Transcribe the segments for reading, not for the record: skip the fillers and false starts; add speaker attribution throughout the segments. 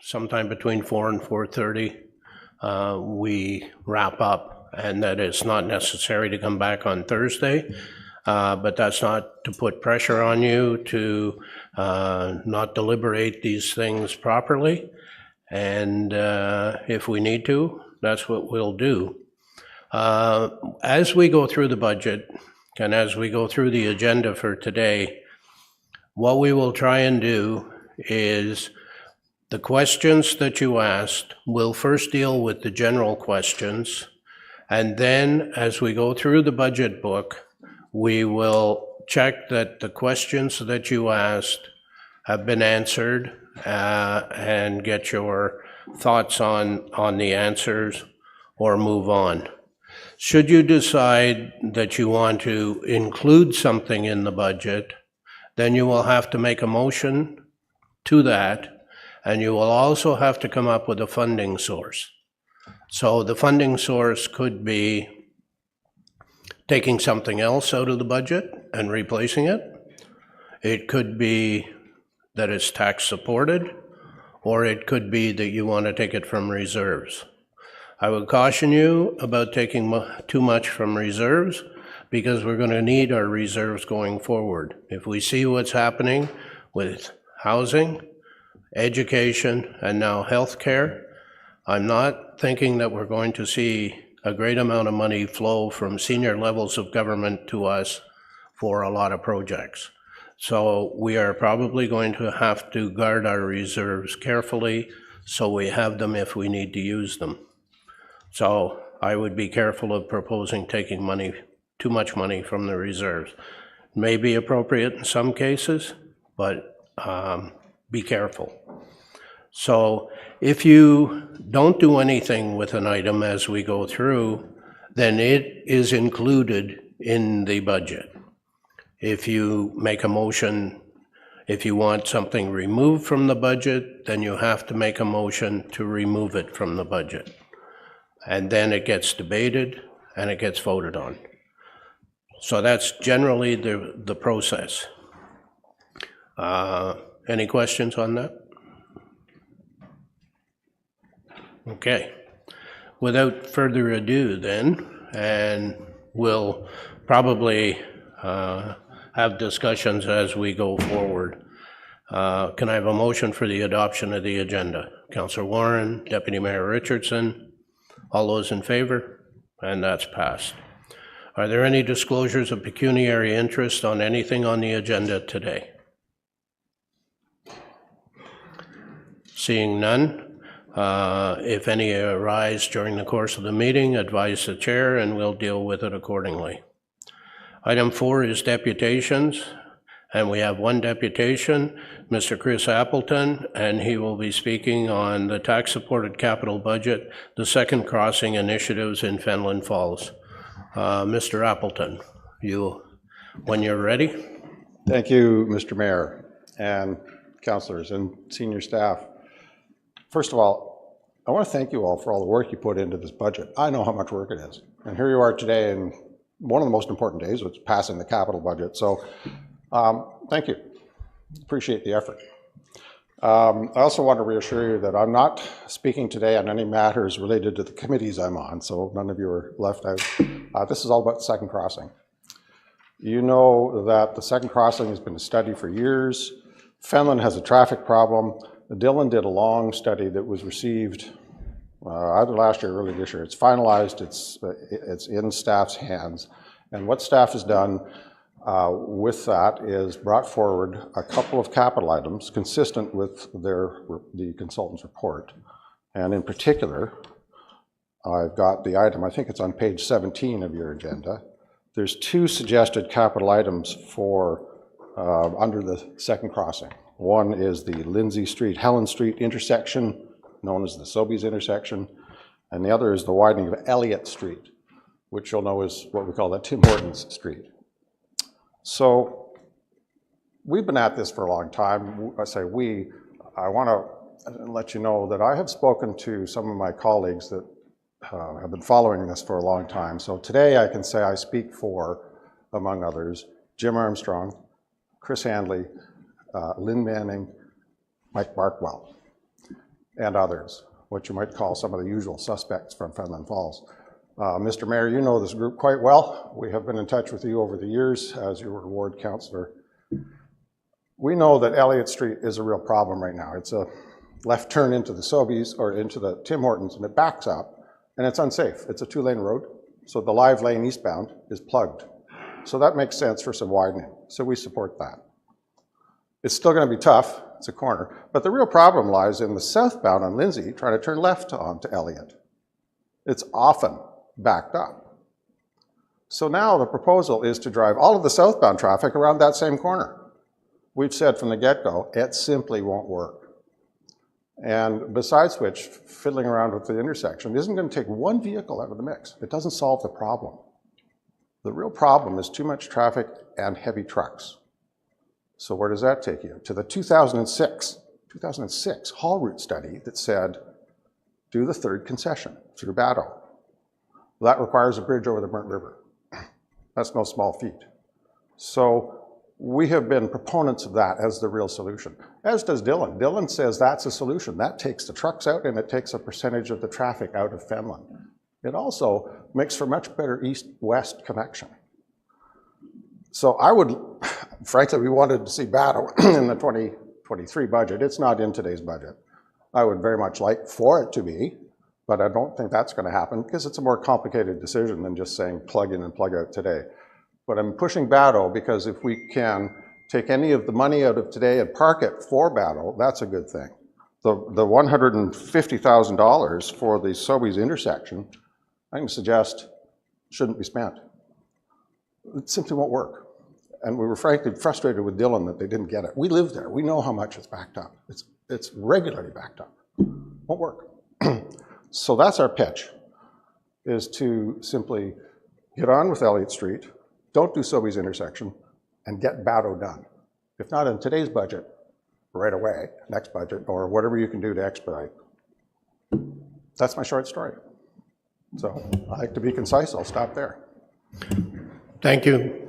Speaker 1: sometime between 4 and 4:30, we wrap up, and that it's not necessary to come back on Thursday. But that's not to put pressure on you to not deliberate these things properly. And if we need to, that's what we'll do. As we go through the budget and as we go through the agenda for today, what we will try and do is the questions that you asked, we'll first deal with the general questions. And then as we go through the budget book, we will check that the questions that you asked have been answered and get your thoughts on the answers or move on. Should you decide that you want to include something in the budget, then you will have to make a motion to that, and you will also have to come up with a funding source. So the funding source could be taking something else out of the budget and replacing it. It could be that it's tax supported, or it could be that you want to take it from reserves. I would caution you about taking too much from reserves, because we're going to need our reserves going forward. If we see what's happening with housing, education, and now healthcare, I'm not thinking that we're going to see a great amount of money flow from senior levels of government to us for a lot of projects. So we are probably going to have to guard our reserves carefully so we have them if we need to use them. So I would be careful of proposing taking money, too much money from the reserves. May be appropriate in some cases, but be careful. So if you don't do anything with an item as we go through, then it is included in the budget. If you make a motion, if you want something removed from the budget, then you have to make a motion to remove it from the budget. And then it gets debated and it gets voted on. So that's generally the process. Any questions on that? Okay. Without further ado then, and we'll probably have discussions as we go forward. Can I have a motion for the adoption of the agenda? Councillor Warren, Deputy Mayor Richardson, all those in favor? And that's passed. Are there any disclosures of pecuniary interest on anything on the agenda today? Seeing none, if any arise during the course of the meeting, advise the chair and we'll deal with it accordingly. Item 4 is deputations, and we have one deputation, Mr. Chris Appleton, and he will be speaking on the tax-supported capital budget, the second crossing initiatives in Fenelon Falls. Mr. Appleton, when you're ready.
Speaker 2: Thank you, Mr. Mayor, and councillors and senior staff. First of all, I want to thank you all for all the work you put into this budget. I know how much work it is, and here you are today in one of the most important days, which is passing the capital budget. So thank you. Appreciate the effort. I also want to reassure you that I'm not speaking today on any matters related to the committees I'm on, so none of you are left out. This is all about the second crossing. You know that the second crossing has been a study for years. Fenelon has a traffic problem. Dylan did a long study that was received either last year or early this year. It's finalized, it's in staff's hands. And what staff has done with that is brought forward a couple of capital items consistent with the consultant's report. And in particular, I've got the item, I think it's on page 17 of your agenda. There's 2 suggested capital items for under the second crossing. One is the Lindsay Street, Helen Street intersection, known as the Sobeys intersection, and the other is the widening of Elliott Street, which you'll know is what we call the Tim Hortons Street. So we've been at this for a long time. I say we, I want to let you know that I have spoken to some of my colleagues that have been following this for a long time. So today I can say I speak for, among others, Jim Armstrong, Chris Handley, Lynn Manning, Mike Barkwell. and others, what you might call some of the usual suspects from Fenelon Falls. Mr. Mayor, you know this group quite well. We have been in touch with you over the years as your ward councillor. We know that Elliott Street is a real problem right now. It's a left turn into the Sobeys or into the Tim Hortons, and it backs up, and it's unsafe. It's a 2-lane road, so the live lane eastbound is plugged. So that makes sense for some widening, so we support that. It's still going to be tough, it's a corner, but the real problem lies in the southbound on Lindsay trying to turn left onto Elliott. It's often backed up. So now the proposal is to drive all of the southbound traffic around that same corner. We've said from the get-go, it simply won't work. And besides which, fiddling around with the intersection isn't going to take one vehicle out of the mix. It doesn't solve the problem. The real problem is too much traffic and heavy trucks. So where does that take you? To the 2006 haul route study that said, do the third concession through Battle. That requires a bridge over the Burnt River. That's no small feat. So we have been proponents of that as the real solution, as does Dylan. Dylan says that's a solution. That takes the trucks out and it takes a percentage of the traffic out of Fenelon. It also makes for much better east-west connection. So I would, frankly, we wanted to see Battle in the 2023 budget. It's not in today's budget. I would very much like for it to be, but I don't think that's going to happen because it's a more complicated decision than just saying plug in and plug out today. But I'm pushing Battle because if we can take any of the money out of today and park it for Battle, that's a good thing. The $150,000 for the Sobeys intersection, I'm going to suggest shouldn't be spent. It simply won't work. And we were frankly frustrated with Dylan that they didn't get it. We live there. We know how much it's backed up. It's regularly backed up. Won't work. So that's our pitch, is to simply get on with Elliott Street, don't do Sobeys intersection, and get Battle done. If not in today's budget, right away, next budget, or whatever you can do to expedite. That's my short story. So I like to be concise, I'll stop there.
Speaker 1: Thank you.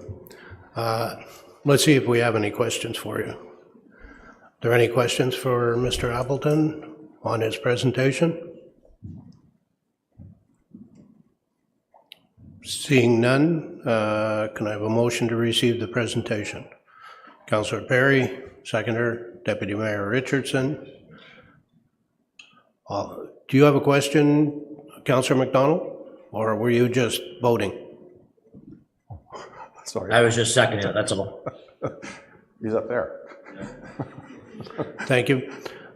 Speaker 1: Let's see if we have any questions for you. Are there any questions for Mr. Appleton on his presentation? Seeing none, can I have a motion to receive the presentation? Councillor Perry, seconder, Deputy Mayor Richardson. Do you have a question, Councillor McDonald, or were you just voting?
Speaker 2: Sorry.
Speaker 3: I was just seconding it, that's all.
Speaker 2: He's up there.
Speaker 1: Thank you.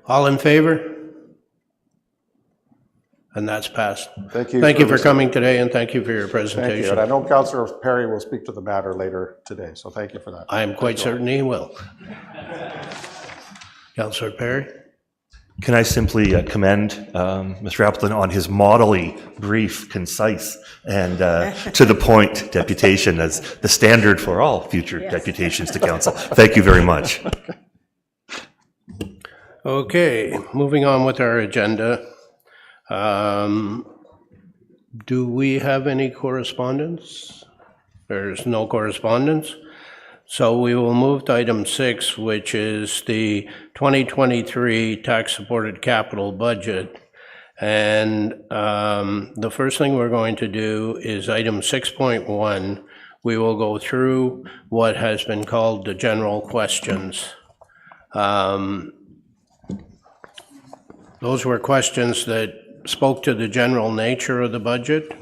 Speaker 1: All in favor? And that's passed.
Speaker 2: Thank you.
Speaker 1: Thank you for coming today, and thank you for your
Speaker 2: Thank you.
Speaker 1: presentation.
Speaker 2: And I know Councillor Perry will speak to the matter later today, so thank you for that.
Speaker 1: I am quite certain he will. Councillor Perry?
Speaker 4: Can I simply commend Mr. Appleton on his modelly, brief, concise, and to the point deputation as the standard for all future deputations to council. Thank you very much.
Speaker 1: Okay, moving on with our agenda. Do we have any correspondence? There's no correspondence. So we will move to item 6, which is the 2023 tax-supported capital budget. And the first thing we're going to do is item 6.1. We will go through what has been called the general questions. Those were questions that spoke to the general nature of the budget.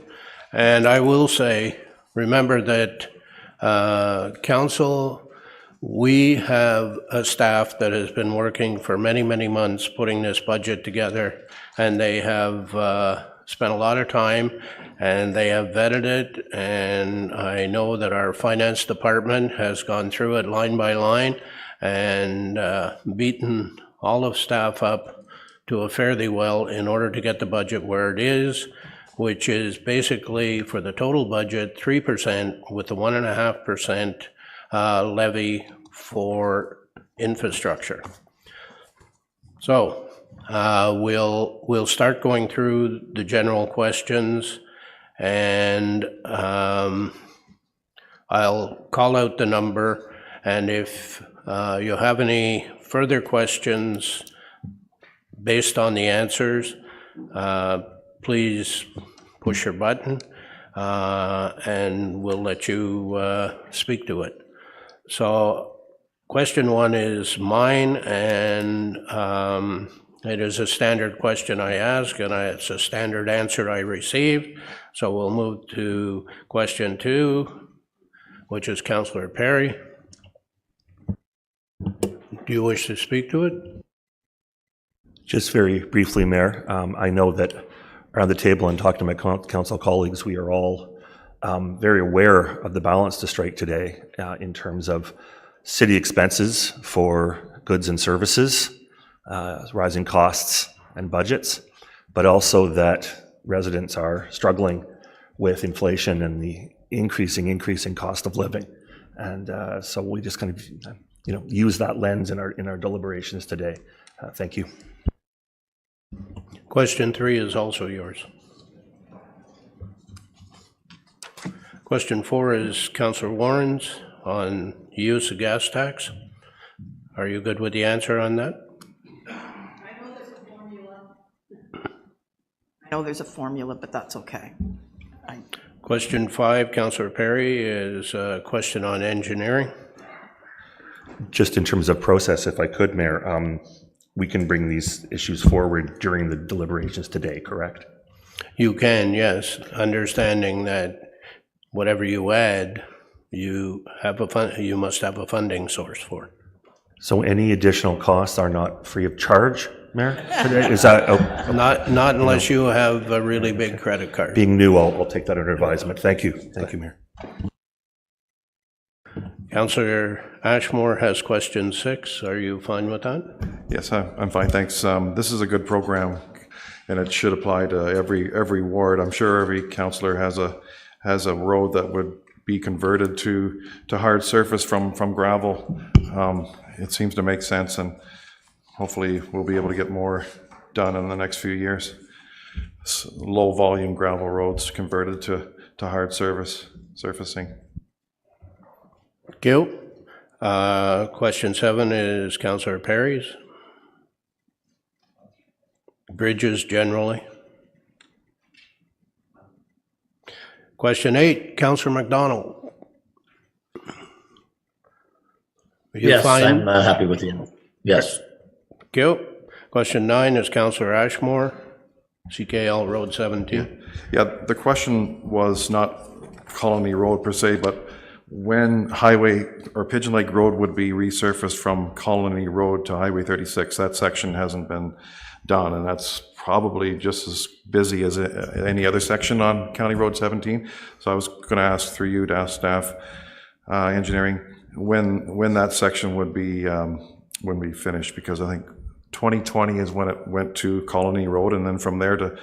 Speaker 1: And I will say, remember that council, we have a staff that has been working for many, many months putting this budget together, and they have spent a lot of time and they have vetted it, and I know that our finance department has gone through it line by line and beaten all of staff up to a fairly well in order to get the budget where it is, which is basically for the total budget 3% with the 1.5% levy for infrastructure. So we'll start going through the general questions, and I'll call out the number, and if you have any further questions, based on the answers, please push your button, and we'll let you speak to it. So question 1 is mine, and it is a standard question I ask, and it's a standard answer I receive. So we'll move to question 2, which is Councillor Perry. Do you wish to speak to it?
Speaker 4: Just very briefly, Mayor, I know that around the table and talking to my council colleagues, we are all very aware of the balance to strike today in terms of city expenses for goods and services, rising costs and budgets, but also that residents are struggling with inflation and the increasing cost of living. And so we just kind of use that lens in our deliberations today. Thank you.
Speaker 1: Question 3 is also yours. Question 4 is Councillor Warren's on use of gas tax. Are you good with the answer on that?
Speaker 3: I know there's a formula, but that's okay.
Speaker 1: Question 5, Councillor Perry, is a question on engineering.
Speaker 4: Just in terms of process, if I could, Mayor, we can bring these issues forward during the deliberations today, correct?
Speaker 1: You can, yes, understanding that whatever you add, you must have a funding source for it.
Speaker 4: So any additional costs are not free of charge, Mayor? Is that
Speaker 1: Not unless you have a really big credit card.
Speaker 4: being new? I'll take that under advisement. Thank you, Mayor.
Speaker 1: Councillor Ashmore has question 6. Are you fine with that?
Speaker 5: Yes, I'm fine, thanks. This is a good program, and it should apply to every ward. I'm sure every councillor has a road that would be converted to hard surface from gravel. It seems to make sense, and hopefully we'll be able to get more done in the next few years. Low volume gravel roads converted to hard surfacing.
Speaker 1: Thank you. Question 7 is Councillor Perry's. Bridges generally. Question 8, Councillor McDonald.
Speaker 6: Yes, I'm happy with you. Yes.
Speaker 1: Thank you. Question 9 is Councillor Ashmore, CKL Road 17.
Speaker 5: Yeah, the question was not Colony Road per se, but when Highway or Pigeon Lake Road would be resurfaced from Colony Road to Highway 36. That section hasn't been done, and that's probably just as busy as any other section on County Road 17. So I was going to ask through you to ask staff engineering when that section would be when we finish, because I think 2020 is when it went to Colony Road, and then from there to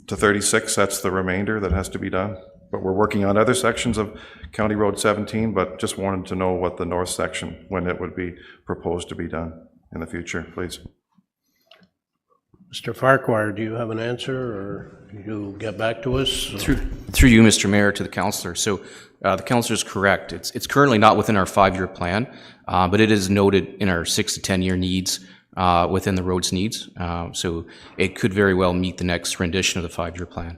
Speaker 5: 36, that's the remainder that has to be done. But we're working on other sections of County Road 17, but just wanted to know what the north section, when it would be proposed to be done in the future, please.
Speaker 1: Mr. Farquhar, do you have an answer, or you get back to us?
Speaker 7: Through you, Mr. Mayor, to the councillor. So the councillor is correct. It's currently not within our 5-year plan, but it is noted in our 6 to 10-year needs within the roads needs. So it could very well meet the next rendition of the 5-year plan.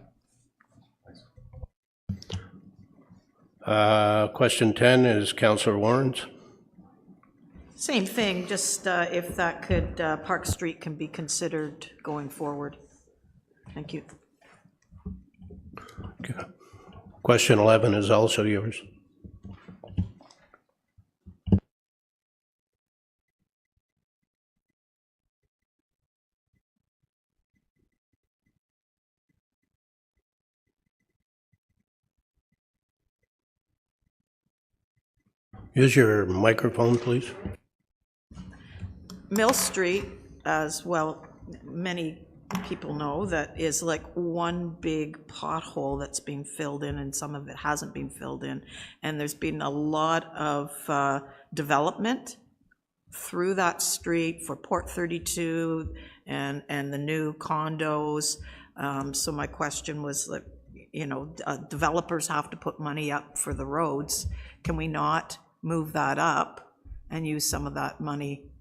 Speaker 1: Question 10 is Councillor Warren's.
Speaker 3: Same thing, just if that could, Park Street can be considered going forward. Thank you.
Speaker 1: Okay. Question 11 is also yours. Use your microphone, please.
Speaker 3: Mill Street, as well, many people know, that is like one big pothole that's being filled in, and some of it hasn't been filled in. And there's been a lot of development through that street for Port 32 and the new condos. So my question was, like, you know, developers have to put money up for the roads. Can we not move that up and use some of that money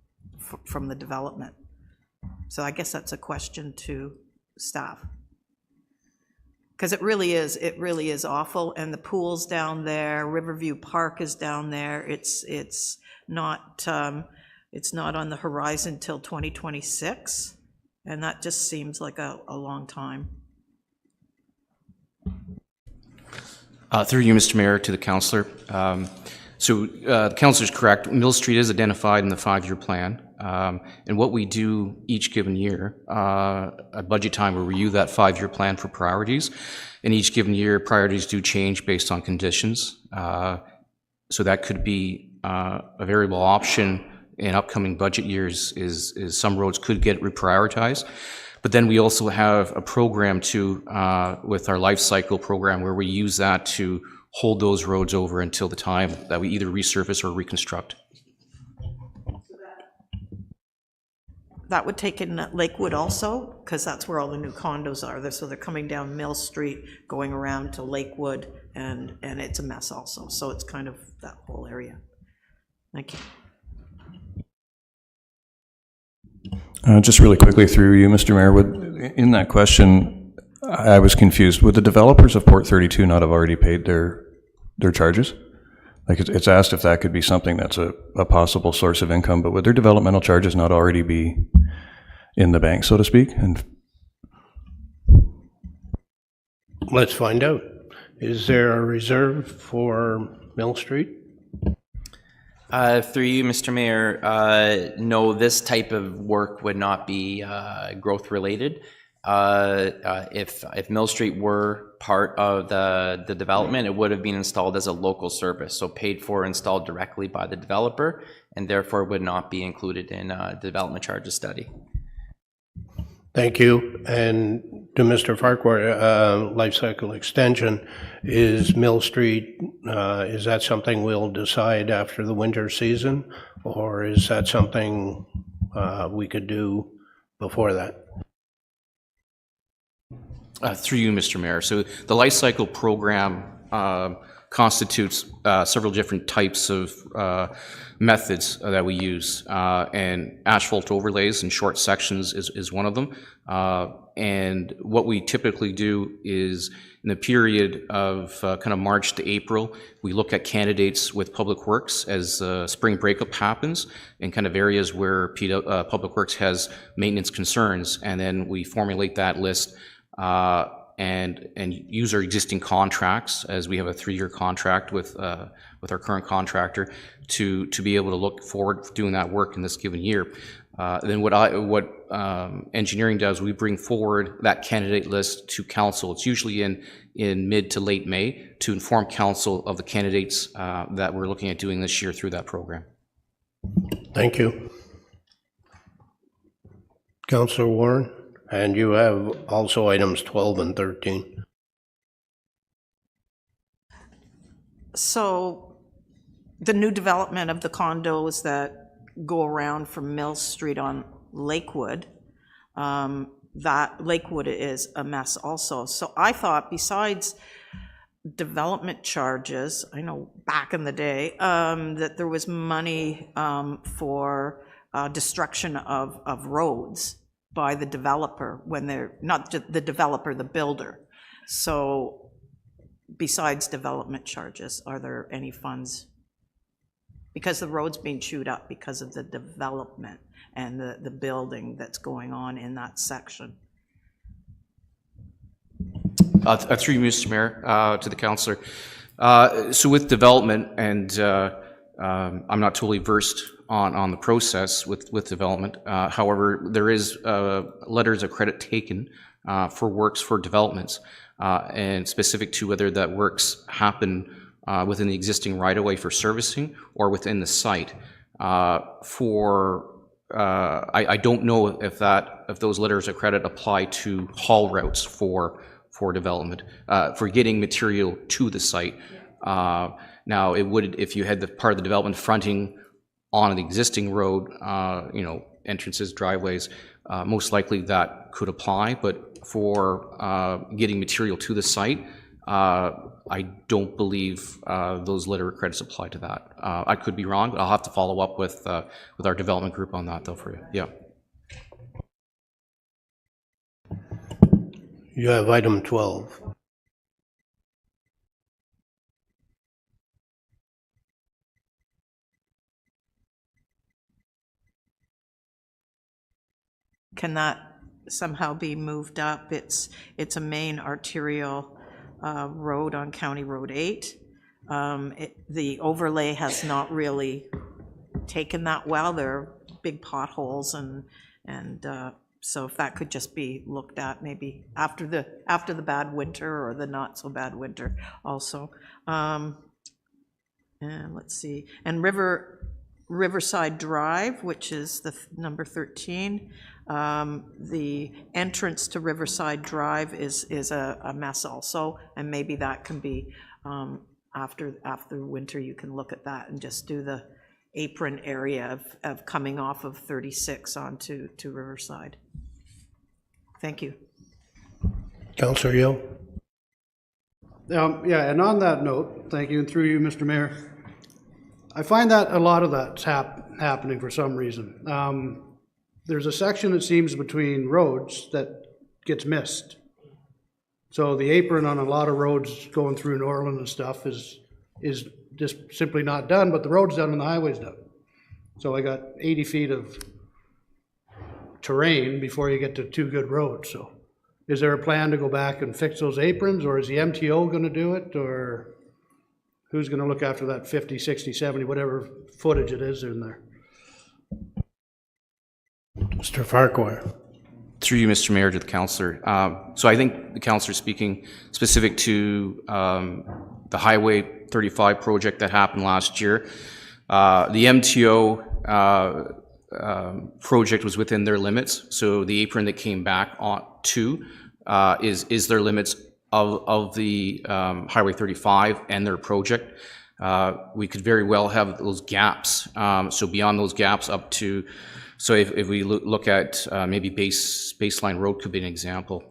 Speaker 3: from the development? So I guess that's a question to staff. Because it really is awful, and the pool's down there, Riverview Park is down there, it's not on the horizon till 2026, and that just seems like a long time.
Speaker 7: Through you, Mr. Mayor, to the councillor. The councillor is correct. Mill Street is identified in the 5-year plan. And what we do each given year, at budget time, we review that 5-year plan for priorities. And each given year, priorities do change based on conditions. So that could be a variable option in upcoming budget years is some roads could get reprioritized. But then we also have a program too, with our life cycle program, where we use that to hold those roads over until the time that we either resurface or reconstruct.
Speaker 3: That would take in Lakewood also, because that's where all the new condos are. So they're coming down Mill Street, going around to Lakewood, and it's a mess also. So it's kind of that whole area. Thank you.
Speaker 8: Just really quickly through you, Mr. Mayor, in that question, I was confused. Would the developers of Port 32 not have already paid their charges? Like it's asked if that could be something that's a possible source of income, but would their developmental charges not already be in the bank, so to speak? And
Speaker 1: Let's find out. Is there a reserve for Mill Street?
Speaker 9: Through you, Mr. Mayor, no, this type of work would not be growth related. If Mill Street were part of the development, it would have been installed as a local service, so paid for, installed directly by the developer, and therefore would not be included in the development charges study.
Speaker 1: Thank you. And to Mr. Farquhar, life cycle extension, is Mill Street, is that something we'll decide after the winter season, or is that something we could do before that?
Speaker 7: Through you, Mr. Mayor. So the life cycle program constitutes several different types of methods that we use, and asphalt overlays in short sections is one of them. And what we typically do is in the period of kind of March to April, we look at candidates with Public Works as spring breakup happens in kind of areas where Public Works has maintenance concerns, and then we formulate that list and use our existing contracts, as we have a 3-year contract with our current contractor, to be able to look forward to doing that work in this given year. Then what engineering does, we bring forward that candidate list to council. It's usually in mid to late May, to inform council of the candidates that we're looking at doing this year through that program.
Speaker 1: Thank you. Councillor Warren, and you have also items 12 and 13.
Speaker 3: So the new development of the condos that go around from Mill Street on Lakewood, that Lakewood is a mess also. So I thought, besides development charges, I know back in the day, that there was money for destruction of roads by the developer when they're, not the developer, the builder. So besides development charges, are there any funds? Because the road's being chewed up because of the development and the building that's going on in that section.
Speaker 7: Through you, Mr. Mayor, to the councillor. So with development, and I'm not totally versed on the process with development. However, there is letters of credit taken for works for developments, and specific to whether that works happen within the existing right-of-way for servicing or within the site. I don't know if those letters of credit apply to haul routes for development, for getting material to the site. Now, it would, if you had the part of the development fronting on the existing road, entrances, driveways, most likely that could apply. But for getting material to the site, I don't believe those letter of credits apply to that. I could be wrong, but I'll have to follow up with our development group on that, though, for you. Yeah.
Speaker 1: You have item 12.
Speaker 3: Can that somehow be moved up? It's a main arterial road on County Road 8. The overlay has not really taken that well. There are big potholes and so if that could just be looked at maybe after the bad winter or the not so bad winter also. And let's see, and Riverside Drive, which is the number 13. The entrance to Riverside Drive is a mess also, and maybe that can be, after winter, you can look at that and just do the apron area of coming off of 36 onto Riverside. Thank you.
Speaker 1: Councillor Yeo?
Speaker 10: Yeah, and on that note, thank you, and through you, Mr. Mayor, I find that a lot of that's happening for some reason. There's a section, it seems, between roads that gets missed. So the apron on a lot of roads going through Norland and stuff is just simply not done, but the road's done and the highway's done. So I got 80 feet of terrain before you get to two good roads. So is there a plan to go back and fix those aprons, or is the MTO gonna do it, or who's gonna look after that 50, 60, 70, whatever footage it is in there?
Speaker 1: Mr. Farquhar?
Speaker 7: Through you, Mr. Mayor, to the councillor. So I think the councillor speaking specific to the Highway 35 project that happened last year. The MTO project was within their limits, so the apron that came back on to is their limits of the Highway 35 and their project. We could very well have those gaps, so beyond those gaps up to, so if we look at maybe Baseline Road could be an example.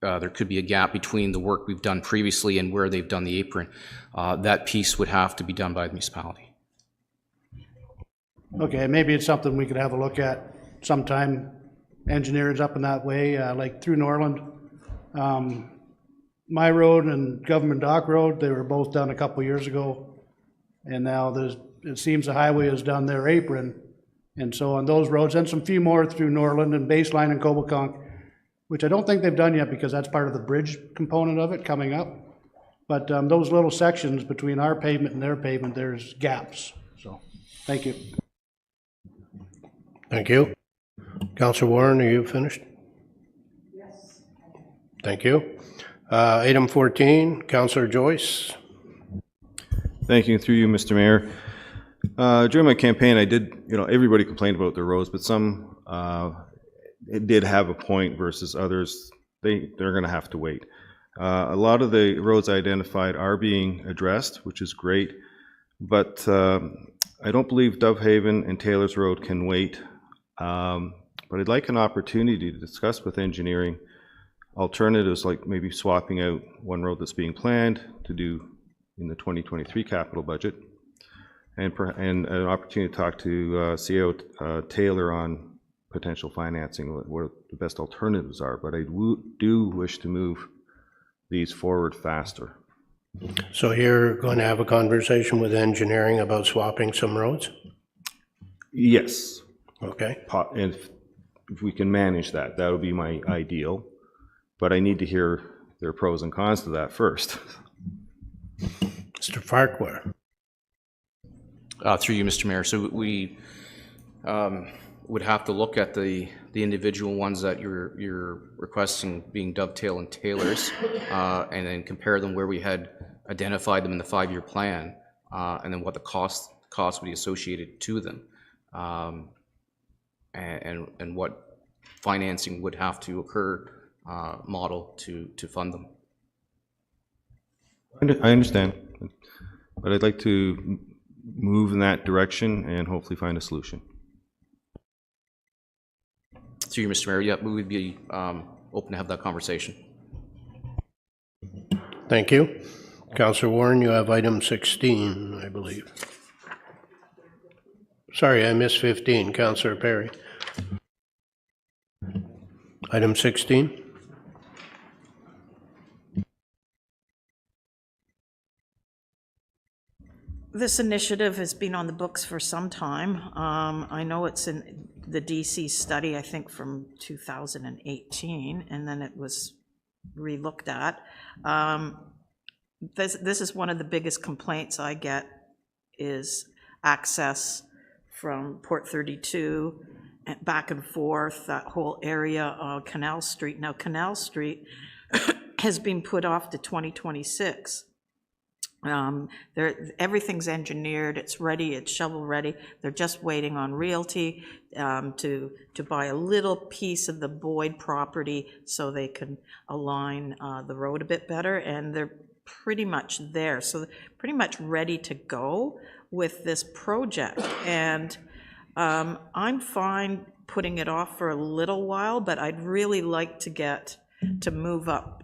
Speaker 7: There could be a gap between the work we've done previously and where they've done the apron. That piece would have to be done by the municipality.
Speaker 10: Okay, maybe it's something we could have a look at sometime. Engineers up in that way, like through Norland. My road and Government Dock Road, they were both done a couple years ago. And now it seems the highway has done their apron. And so on those roads, and some few more through Norland and Baseline and Coboconk, which I don't think they've done yet because that's part of the bridge component of it coming up. But those little sections between our pavement and their pavement, there's gaps. So, thank you.
Speaker 1: Thank you. Councillor Warren, are you finished? Yes. Thank you. Item 14, Councillor Joyce.
Speaker 11: Thank you. Through you, Mr. Mayor. During my campaign, I did, everybody complained about their roads, but some it did have a point versus others. They're going to have to wait. A lot of the roads identified are being addressed, which is great, but I don't believe Dovehaven and Taylor's Road can wait. But I'd like an opportunity to discuss with engineering alternatives, like maybe swapping out one road that's being planned to do in the 2023 capital budget, and an opportunity to talk to CEO Taylor on potential financing, what the best alternatives are. But I do wish to move these forward faster.
Speaker 1: So you're going to have a conversation with engineering about swapping some roads?
Speaker 11: Yes.
Speaker 1: Okay.
Speaker 11: And if we can manage that, that would be my ideal. But I need to hear their pros and cons to that first.
Speaker 1: Mr. Farquhar.
Speaker 7: Through you, Mr. Mayor. So we would have to look at the individual ones that you're requesting being Dovetail and Taylor's, and then compare them where we had identified them in the 5-year plan, and then what the cost would be associated to them, and what financing would have to occur model to fund them.
Speaker 11: I understand, but I'd like to move in that direction and hopefully find a solution.
Speaker 7: Through you, Mr. Mayor, yeah, we would be open to have that conversation.
Speaker 1: Thank you. Councillor Warren, you have item 16, I believe. Sorry, I missed 15. Councillor Perry. Item 16.
Speaker 3: This initiative has been on the books for some time. I know it's in the DC study, I think from 2018, and then it was re-looked at. This is one of the biggest complaints I get, is access from Port 32 and back and forth, that whole area of Canal Street. Now, Canal Street has been put off to 2026. Everything's engineered, it's ready, it's shovel-ready. They're just waiting on realty to buy a little piece of the Boyd property so they can align the road a bit better, and they're pretty much there. So they're pretty much ready to go with this project. And I'm fine putting it off for a little while, but I'd really like to move up,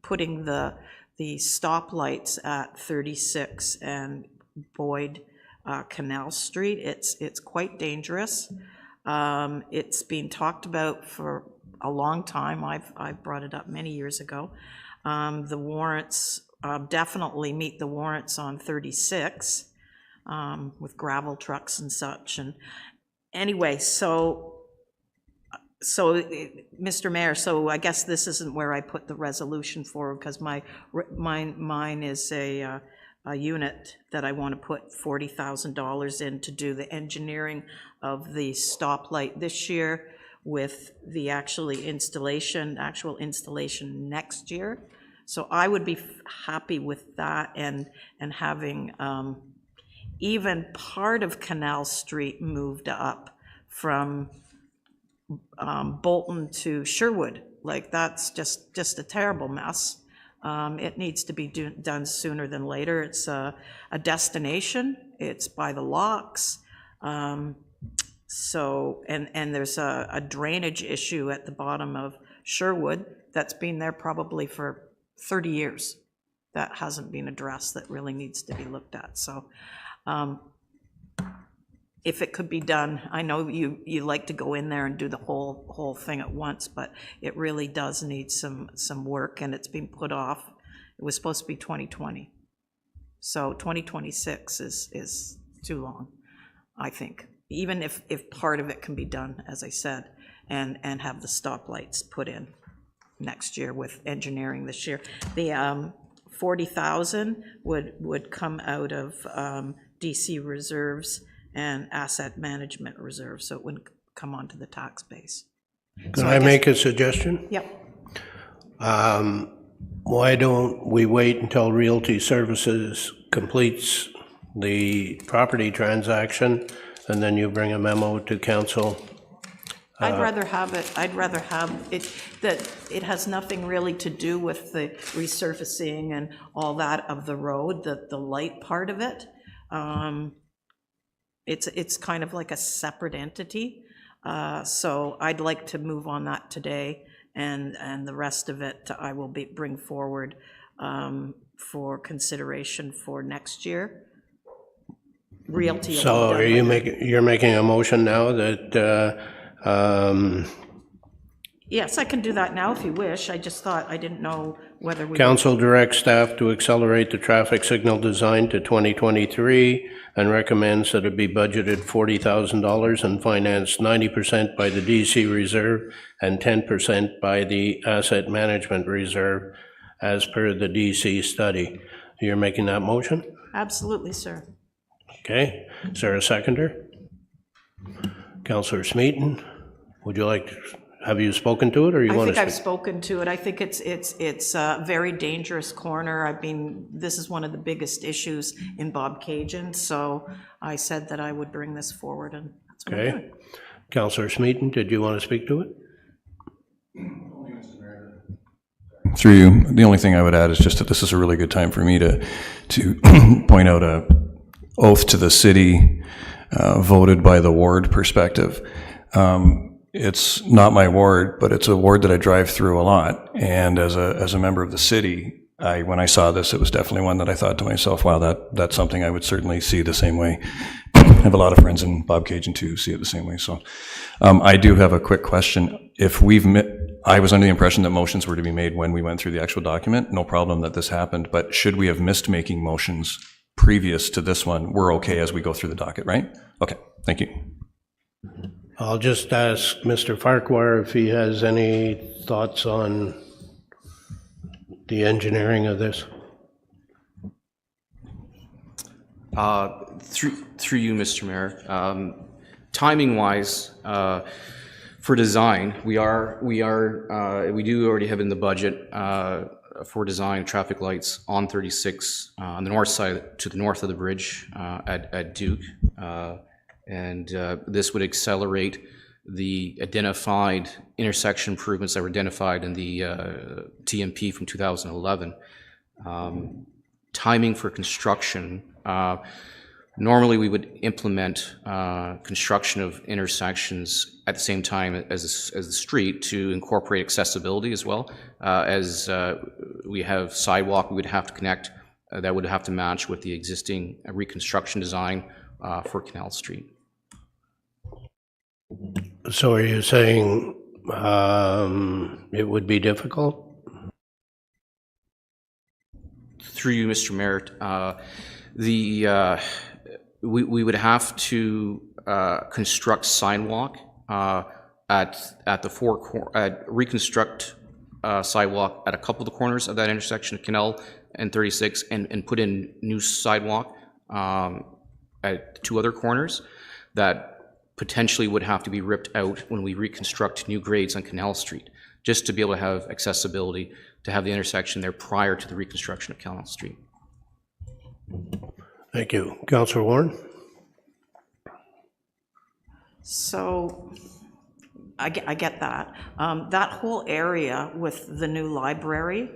Speaker 3: putting the stoplights at 36 and Boyd Canal Street. It's quite dangerous. It's been talked about for a long time. I've brought it up many years ago. The warrants definitely meet the warrants on 36 with gravel trucks and such. And anyway, so Mr. Mayor, so I guess this isn't where I put the resolution for, because mine is a unit that I want to put $40,000 in to do the engineering of the stoplight this year, with the actual installation next year. So I would be happy with that, and having even part of Canal Street moved up from Bolton to Sherwood. Like, that's just a terrible mess. It needs to be done sooner than later. It's a destination. It's by the locks. So, and there's a drainage issue at the bottom of Sherwood that's been there probably for 30 years. That hasn't been addressed, that really needs to be looked at. So, if it could be done, I know you like to go in there and do the whole thing at once, but it really does need some work, and it's been put off. It was supposed to be 2020. So 2026 is too long, I think. Even if part of it can be done, as I said, and have the stoplights put in next year with engineering this year. The 40,000 would come out of DC reserves and asset management reserve, so it wouldn't come onto the tax base.
Speaker 1: Can I make a suggestion?
Speaker 3: Yep.
Speaker 1: Why don't we wait until Realty Services completes the property transaction, and then you bring a memo to council?
Speaker 3: I'd rather have it, that it has nothing really to do with the resurfacing and all that of the road, the light part of it. It's kind of like a separate entity. So I'd like to move on that today, and the rest of it I will bring forward for consideration for next year. Realty.
Speaker 1: So are you're making a motion now that,
Speaker 3: Yes, I can do that now if you wish. I just thought, I didn't know whether we.
Speaker 1: council directs staff to accelerate the traffic signal design to 2023 and recommends that it be budgeted $40,000 and financed 90% by the DC reserve and 10% by the asset management reserve as per the DC study. You're making that motion?
Speaker 3: Absolutely, sir.
Speaker 1: Okay, is there a seconder? Councillor Smeaton, would you like to, have you spoken to it, or you want to speak?
Speaker 3: I think I've spoken to it. I think it's a very dangerous corner. This is one of the biggest issues in Bob Cajun, so I said that I would bring this forward, and that's what I'm doing.
Speaker 1: Councillor Smeaton, did you want to speak to it?
Speaker 8: Through you, the only thing I would add is just that this is a really good time for me to point out a oath to the city, voted by the ward perspective. It's not my ward, but it's a ward that I drive through a lot. And as a member of the city, when I saw this, it was definitely one that I thought to myself, wow, that's something I would certainly see the same way. I have a lot of friends in Bob Cajun too who see it the same way. So I do have a quick question. I was under the impression that motions were to be made when we went through the actual document. No problem that this happened, but should we have missed making motions previous to this one, we're okay as we go through the docket, right? Okay, thank you.
Speaker 1: I'll just ask Mr. Farquhar if he has any thoughts on the engineering of this.
Speaker 7: Through you, Mr. Mayor. Timing-wise, for design, we do already have in the budget for design traffic lights on 36 on the north side, to the north of the bridge at Duke. And this would accelerate the identified intersection improvements that were identified in the TMP from 2011. Timing for construction, normally we would implement construction of intersections at the same time as the street to incorporate accessibility as well. As we have sidewalk, we would have to connect, that would have to match with the existing reconstruction design for Canal Street.
Speaker 1: So are you saying it would be difficult?
Speaker 7: Through you, Mr. Mayor, we would have to construct sidewalk at the reconstruct sidewalk at a couple of the corners of that intersection of Canal and 36, and put in new sidewalk at 2 other corners that potentially would have to be ripped out when we reconstruct new grades on Canal Street, just to be able to have accessibility, to have the intersection there prior to the reconstruction of Canal Street.
Speaker 1: Thank you. Councillor Warren?
Speaker 3: So I get that. That whole area with the new library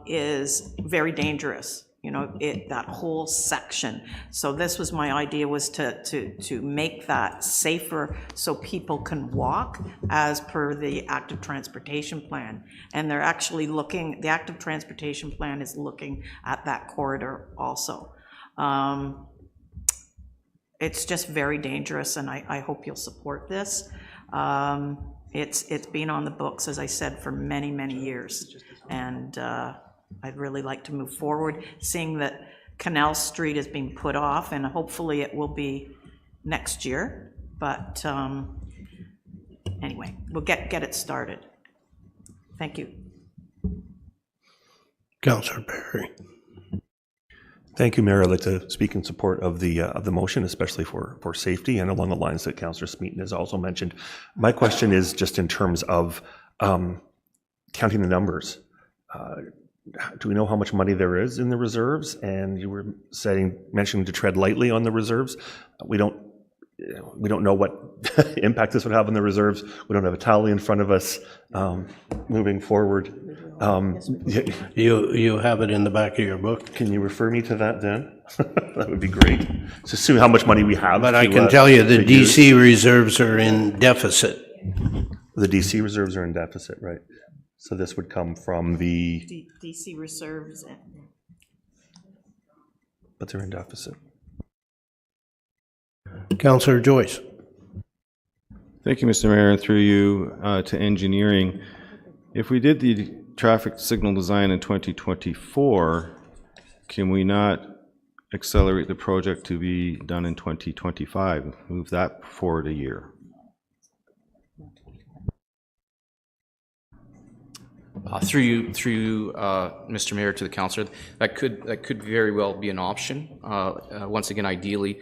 Speaker 3: is very dangerous. You know, that whole section. So this was my idea, was to make that safer so people can walk as per the active transportation plan. And they're actually looking, the active transportation plan is looking at that corridor also. It's just very dangerous, and I hope you'll support this. It's been on the books, as I said, for many, many years. And I'd really like to move forward, seeing that Canal Street is being put off, and hopefully it will be next year. But anyway, we'll get it started. Thank you.
Speaker 1: Councillor Perry.
Speaker 4: Thank you, Mayor. I'd like to speak in support of the motion, especially for safety, and along the lines that Councillor Smeaton has also mentioned. My question is just in terms of counting the numbers. Do we know how much money there is in the reserves? And you were mentioning to tread lightly on the reserves. We don't know what impact this would have on the reserves. We don't have a tally in front of us moving forward.
Speaker 1: You have it in the back of your book.
Speaker 4: Can you refer me to that then? That would be great. So assume how much money we have.
Speaker 1: But I can tell you the DC reserves are in deficit.
Speaker 4: The DC reserves are in deficit, right? So this would come from the...
Speaker 3: DC reserves.
Speaker 4: But they're in deficit.
Speaker 1: Councillor Joyce.
Speaker 11: Thank you, Mr. Mayor, and through you to engineering. If we did the traffic signal design in 2024, can we not accelerate the project to be done in 2025, move that forward a year?
Speaker 7: Through you, Mr. Mayor, to the councillor, that could very well be an option. Once again, ideally,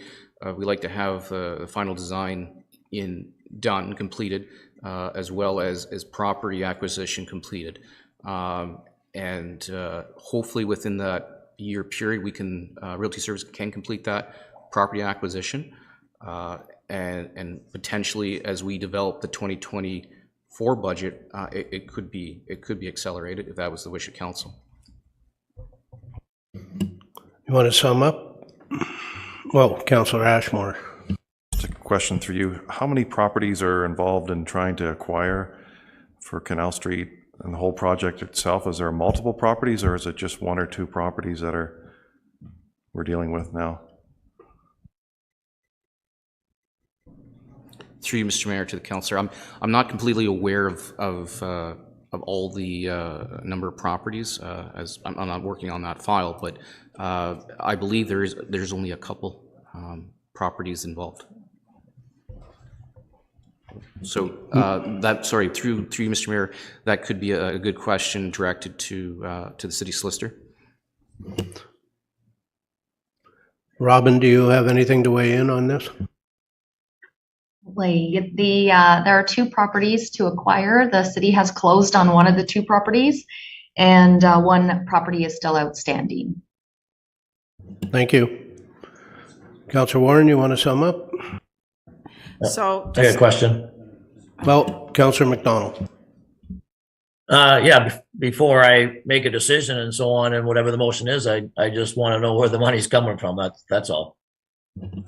Speaker 7: we like to have the final design completed, as well as property acquisition completed, and hopefully within that year period, we can Realty Services can complete that property acquisition, and potentially as we develop the 2024 budget, it could be accelerated if that was the wish of council.
Speaker 1: You want to sum up? Well, Councillor Ashmore.
Speaker 5: Just a question through you. How many properties are involved in trying to acquire for Canal Street and the whole project itself? Is there multiple properties, or is it just 1 or 2 properties that we're dealing with now? Through you, Mr. Mayor, to the councillor, I'm not completely aware of
Speaker 7: all the number of properties, as I'm not working on that file, but I believe there's only a couple properties involved. So sorry, through you, Mr. Mayor, that could be a good question directed to the city solicitor.
Speaker 1: Robin, do you have anything to weigh in on this?
Speaker 12: There are 2 properties to acquire. The city has closed on one of the 2 properties, and one property is still outstanding.
Speaker 1: Thank you. Councillor Warren, you want to sum up?
Speaker 3: So,
Speaker 6: I got a question.
Speaker 1: Well, Councillor McDonald.
Speaker 6: Yeah, before I make a decision and so on and whatever the motion is, I just want to know where the money's coming from. That's all.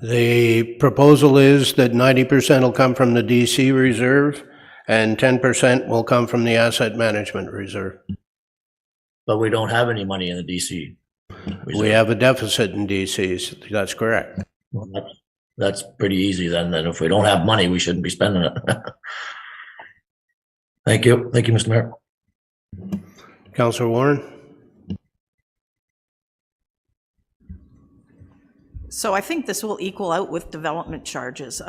Speaker 1: The proposal is that 90% will come from the DC reserve and 10% will come from the asset management reserve.
Speaker 6: But we don't have any money in the DC.
Speaker 1: We have a deficit in DCs, that's correct.
Speaker 6: Well, that's pretty easy then. Then if we don't have money, we shouldn't be spending it. Thank you. Thank you, Mr. Mayor.
Speaker 1: Councillor Warren?
Speaker 3: So I think this will equal out with development charges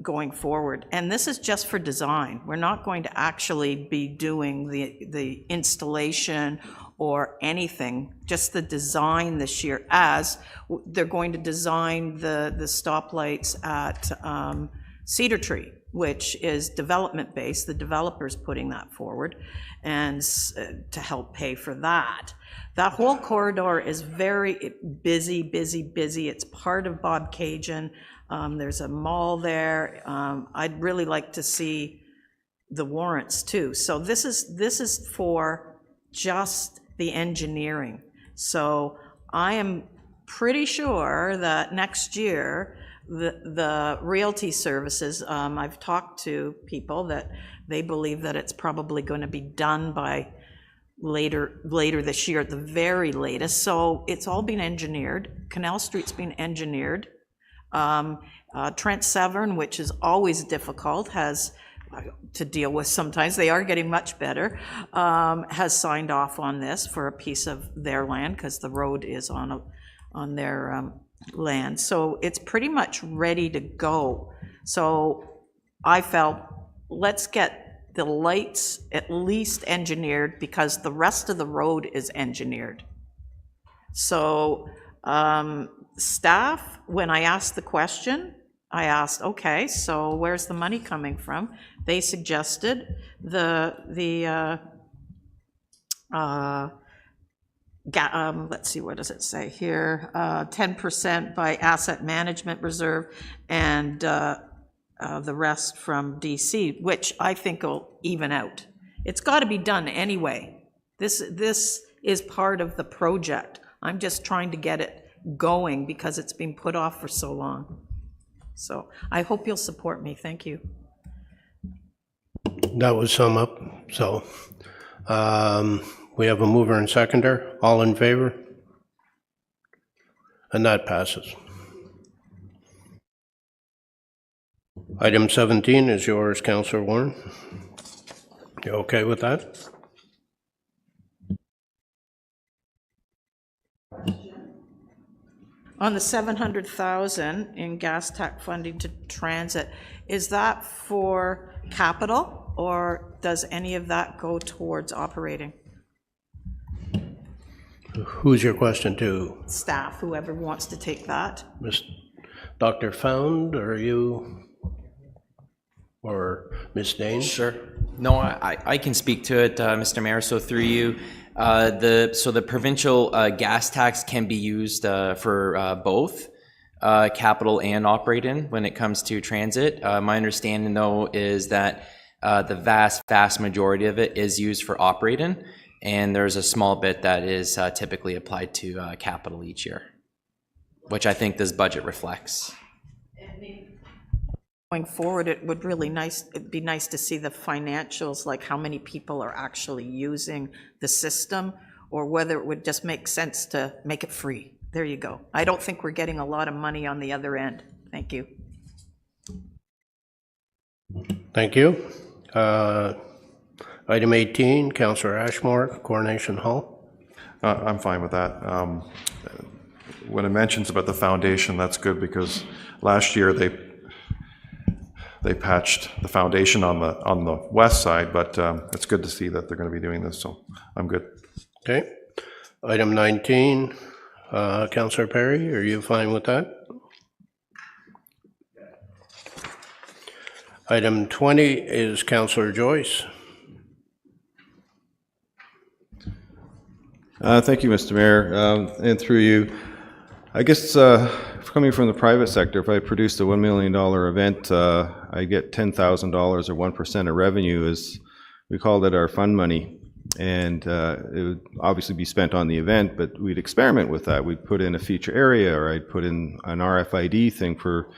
Speaker 3: going forward. And this is just for design. We're not going to actually be doing the installation or anything, just the design this year, as they're going to design the stoplights at Cedar Tree, which is development-based. The developer's putting that forward, and to help pay for that. That whole corridor is very busy, busy, busy. It's part of Bob Cajun. There's a mall there. I'd really like to see the warrants too. So this is for just the engineering. So I am pretty sure that next year the realty services, I've talked to people that they believe that it's probably going to be done by later this year at the very latest. So it's all been engineered. Canal Street's been engineered. Trent Severn, which is always difficult, has to deal with sometimes, they are getting much better, has signed off on this for a piece of their land because the road is on their land. So it's pretty much ready to go. So I felt, let's get the lights at least engineered because the rest of the road is engineered. So staff, when I asked the question, I asked, okay, so where's the money coming from? They suggested let's see, what does it say here? 10% by asset management reserve and the rest from DC, which I think will even out. It's got to be done anyway. This is part of the project. I'm just trying to get it going because it's been put off for so long. So I hope you'll support me. Thank you.
Speaker 1: That would sum up. So we have a mover and seconder. All in favor? And that passes. Item 17 is yours, Councillor Warren. You okay with that?
Speaker 3: On the 700,000 in gas tax funding to transit, is that for capital or does any of that go towards operating?
Speaker 1: Who's your question to?
Speaker 3: Staff, whoever wants to take that.
Speaker 1: Ms. Dr. Found, or you? Or Ms. Dane?
Speaker 9: Sure. No, I can speak to it, Mr. Mayor. So through you, the provincial gas tax can be used for both capital and operating when it comes to transit. My understanding, though, is that the vast majority of it is used for operating, and there's a small bit that is typically applied to capital each year, which I think this budget reflects.
Speaker 3: Going forward, it'd be nice to see the financials, like how many people are actually using the system, or whether it would just make sense to make it free. There you go. I don't think we're getting a lot of money on the other end. Thank you.
Speaker 1: Thank you. A Item 18, Councillor Ashmore, Coronation Hall.
Speaker 5: I'm fine with that. When it mentions about the foundation, that's good because last year they patched the foundation on the west side, but it's good to see that they're going to be doing this, so I'm good.
Speaker 1: Okay. Item 19, Councillor Perry, are you fine with that? Item 20 is Councillor Joyce.
Speaker 11: Thank you, Mr. Mayor, and through you. I guess coming from the private sector, if I produced a $1 million event, I get $10,000 or 1% of revenue. We called it our fund money, and it would obviously be spent on the event, but we'd experiment with that. We'd put in a feature area, or I'd put in an RFID thing for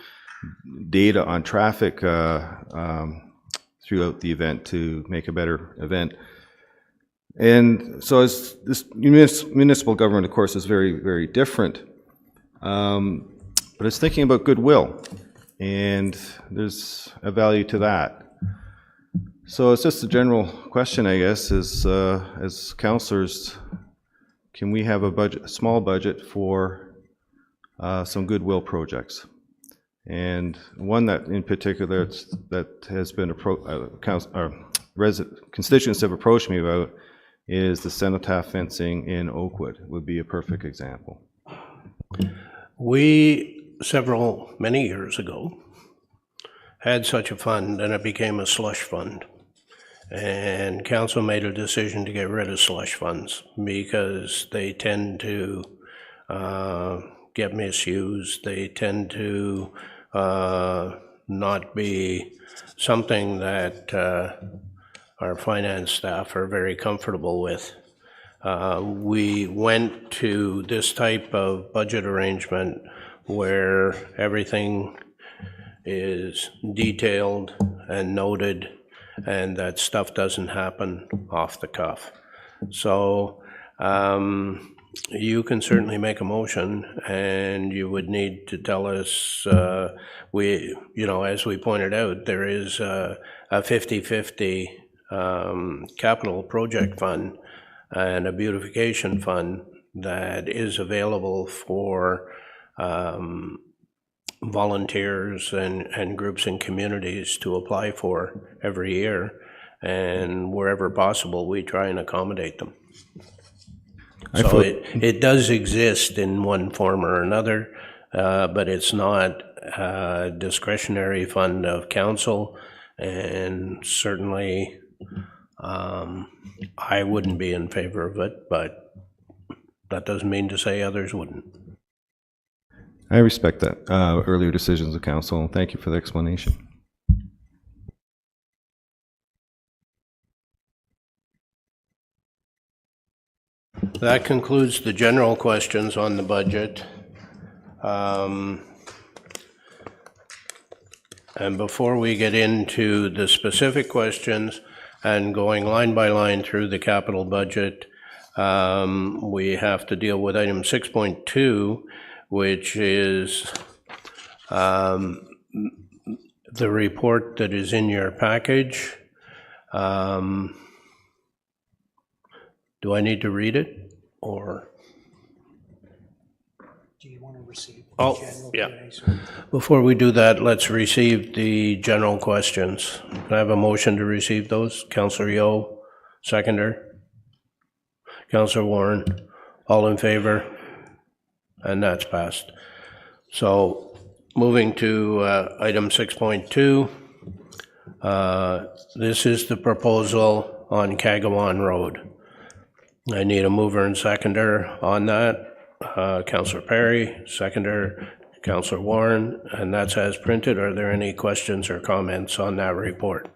Speaker 11: data on traffic throughout the event to make a better event. And so as this municipal government, of course, is very, very different. But it's thinking about goodwill, and there's a value to that. So it's just a general question, I guess, is as councillors, can we have a small budget for some goodwill projects? And one that in particular that has been constituents have approached me about is the cenotaph fencing in Oakwood would be a perfect example.
Speaker 1: We, many years ago, had such a fund, and it became a slush fund. And council made a decision to get rid of slush funds because they tend to get misused. They tend to not be something that our finance staff are very comfortable with. We went to this type of budget arrangement where everything is detailed and noted, and that stuff doesn't happen off the cuff. So you can certainly make a motion, and you would need to tell us, as we pointed out, there is a 50-50 capital project fund and a beautification fund that is available for volunteers and groups and communities to apply for every year, and wherever possible we try and accommodate them. So it does exist in one form or another, but it's not a discretionary fund of council, and certainly I wouldn't be in favor of it, but that doesn't mean to say others wouldn't.
Speaker 11: I respect that earlier decisions of council, and thank you for the explanation.
Speaker 1: That concludes the general questions on the budget. And before we get into the specific questions and going line by line through the capital budget, we have to deal with item 6.2, which is the report that is in your package. Do I need to read it, or?
Speaker 10: Do you want to receive the
Speaker 1: Oh,
Speaker 10: general
Speaker 1: yeah.
Speaker 10: Q&A?
Speaker 1: Before we do that, let's receive the general questions. Can I have a motion to receive those? Councillor Yeo, seconder. Councillor Warren, all in favor? And that's passed. So moving to item 6.2, this is the proposal on Kagawan Road. I need a mover and seconder on that. Councillor Perry, seconder, Councillor Warren, and that's as printed. Are there any questions or comments on that report?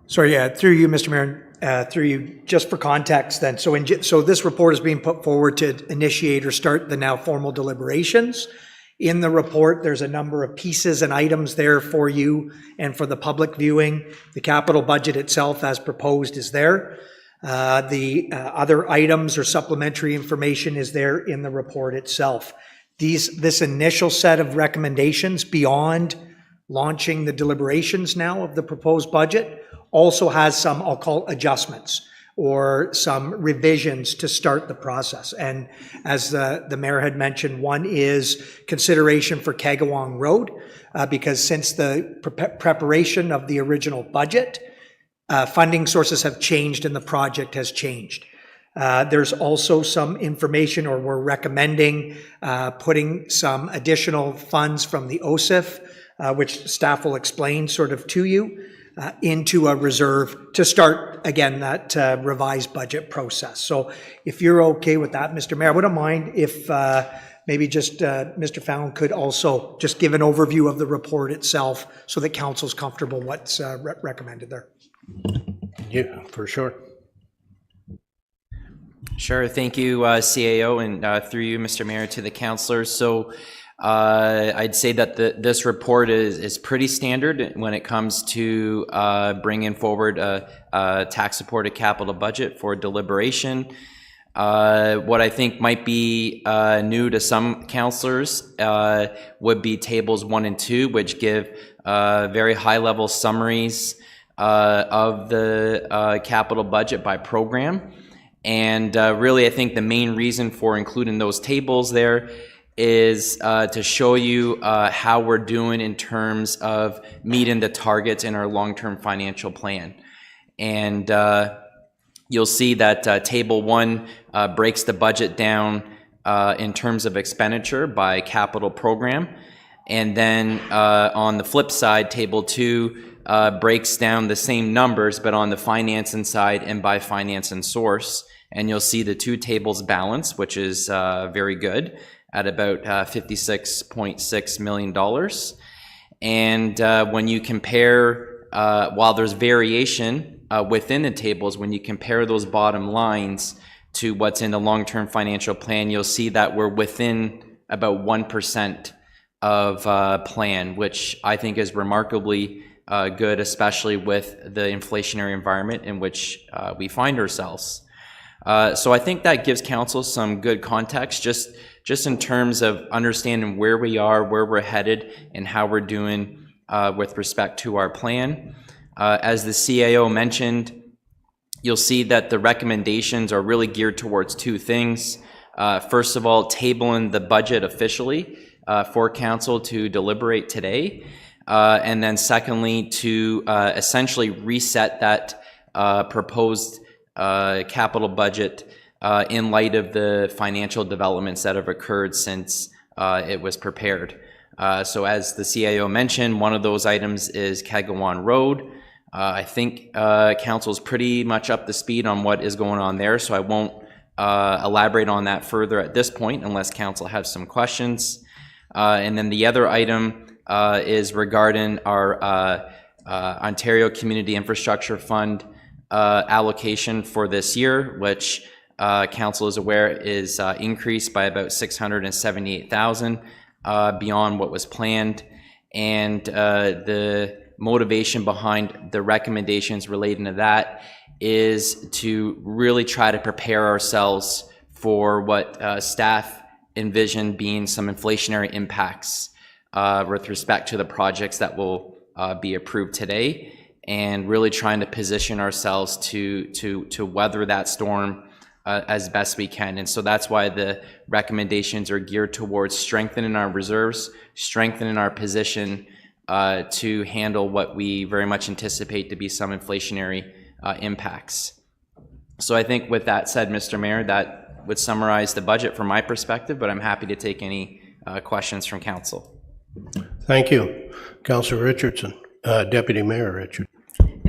Speaker 13: Sorry, through you, Mr. Mayor, through you, just for context then. So this report is being put forward to initiate or start the now formal deliberations. In the report, there's a number of pieces and items there for you and for the public viewing. The capital budget itself, as proposed, is there. The other items or supplementary information is there in the report itself. this initial set of recommendations beyond launching the deliberations now of the proposed budget also has some, I'll call adjustments or some revisions to start the process. And as the mayor had mentioned, one is consideration for Kagawong Road, because since the preparation of the original budget, funding sources have changed and the project has changed. There's also some information, or we're recommending putting some additional funds from the OSIF, which staff will explain sort of to you, into a reserve to start, again, that revised budget process. So if you're okay with that, Mr. Mayor, I wouldn't mind if maybe just Mr. Fallon could also just give an overview of the report itself so that council's comfortable what's recommended there.
Speaker 1: Yeah, for sure.
Speaker 9: Sure. Thank you, CAO, and through you, Mr. Mayor, to the councillors. So I'd say that this report is pretty standard when it comes to bringing forward a tax-supported capital budget for deliberation. What I think might be new to some councillors would be tables 1 and 2, which give very high-level summaries of the capital budget by program. And really, I think the main reason for including those tables there is to show you how we're doing in terms of meeting the targets in our long-term financial plan. And you'll see that Table 1 breaks the budget down in terms of expenditure by capital program. And then on the flip side, Table 2 breaks down the same numbers, but on the financing side and by finance and source. And you'll see the two tables balance, which is very good, at about $56.6 million. And when you compare, while there's variation within the tables, when you compare those bottom lines to what's in the long-term financial plan, you'll see that we're within about 1% of plan, which I think is remarkably good, especially with the inflationary environment in which we find ourselves. So I think that gives council some good context, just in terms of understanding where we are, where we're headed, and how we're doing with respect to our plan. As the CAO mentioned, you'll see that the recommendations are really geared towards two things. First of all, tabling the budget officially for council to deliberate today. And then secondly, to essentially reset that proposed capital budget in light of the financial developments that have occurred since it was prepared. So as the CAO mentioned, one of those items is Kagawong Road. I think council is pretty much up to speed on what is going on there, so I won't elaborate on that further at this point unless council has some questions. And then the other item is regarding our Ontario Community Infrastructure Fund allocation for this year, which council is aware is increased by about $678,000 beyond what was planned. And the motivation behind the recommendations relating to that is to really try to prepare ourselves for what staff envision being some inflationary impacts with respect to the projects that will be approved today, and really trying to position ourselves to weather that storm as best we can. And so that's why the recommendations are geared towards strengthening our reserves, strengthening our position to handle what we very much anticipate to be some inflationary impacts. So I think with that said, Mr. Mayor, that would summarize the budget from my perspective, but I'm happy to take any questions from council.
Speaker 1: Thank you. Councillor Richardson, Deputy Mayor Richard.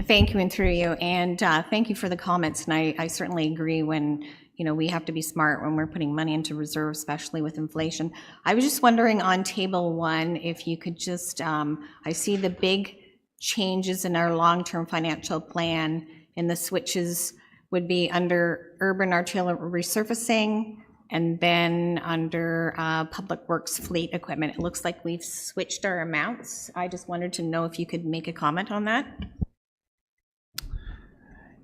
Speaker 14: Thank you, and through you, and thank you for the comments. And I certainly agree when, you know, we have to be smart when we're putting money into reserve, especially with inflation. I was just wondering on Table 1, if you could just, I see the big changes in our long-term financial plan, and the switches would be under urban arterial resurfacing, and then under public works fleet equipment. It looks like we've switched our amounts. I just wanted to know if you could make a comment on that.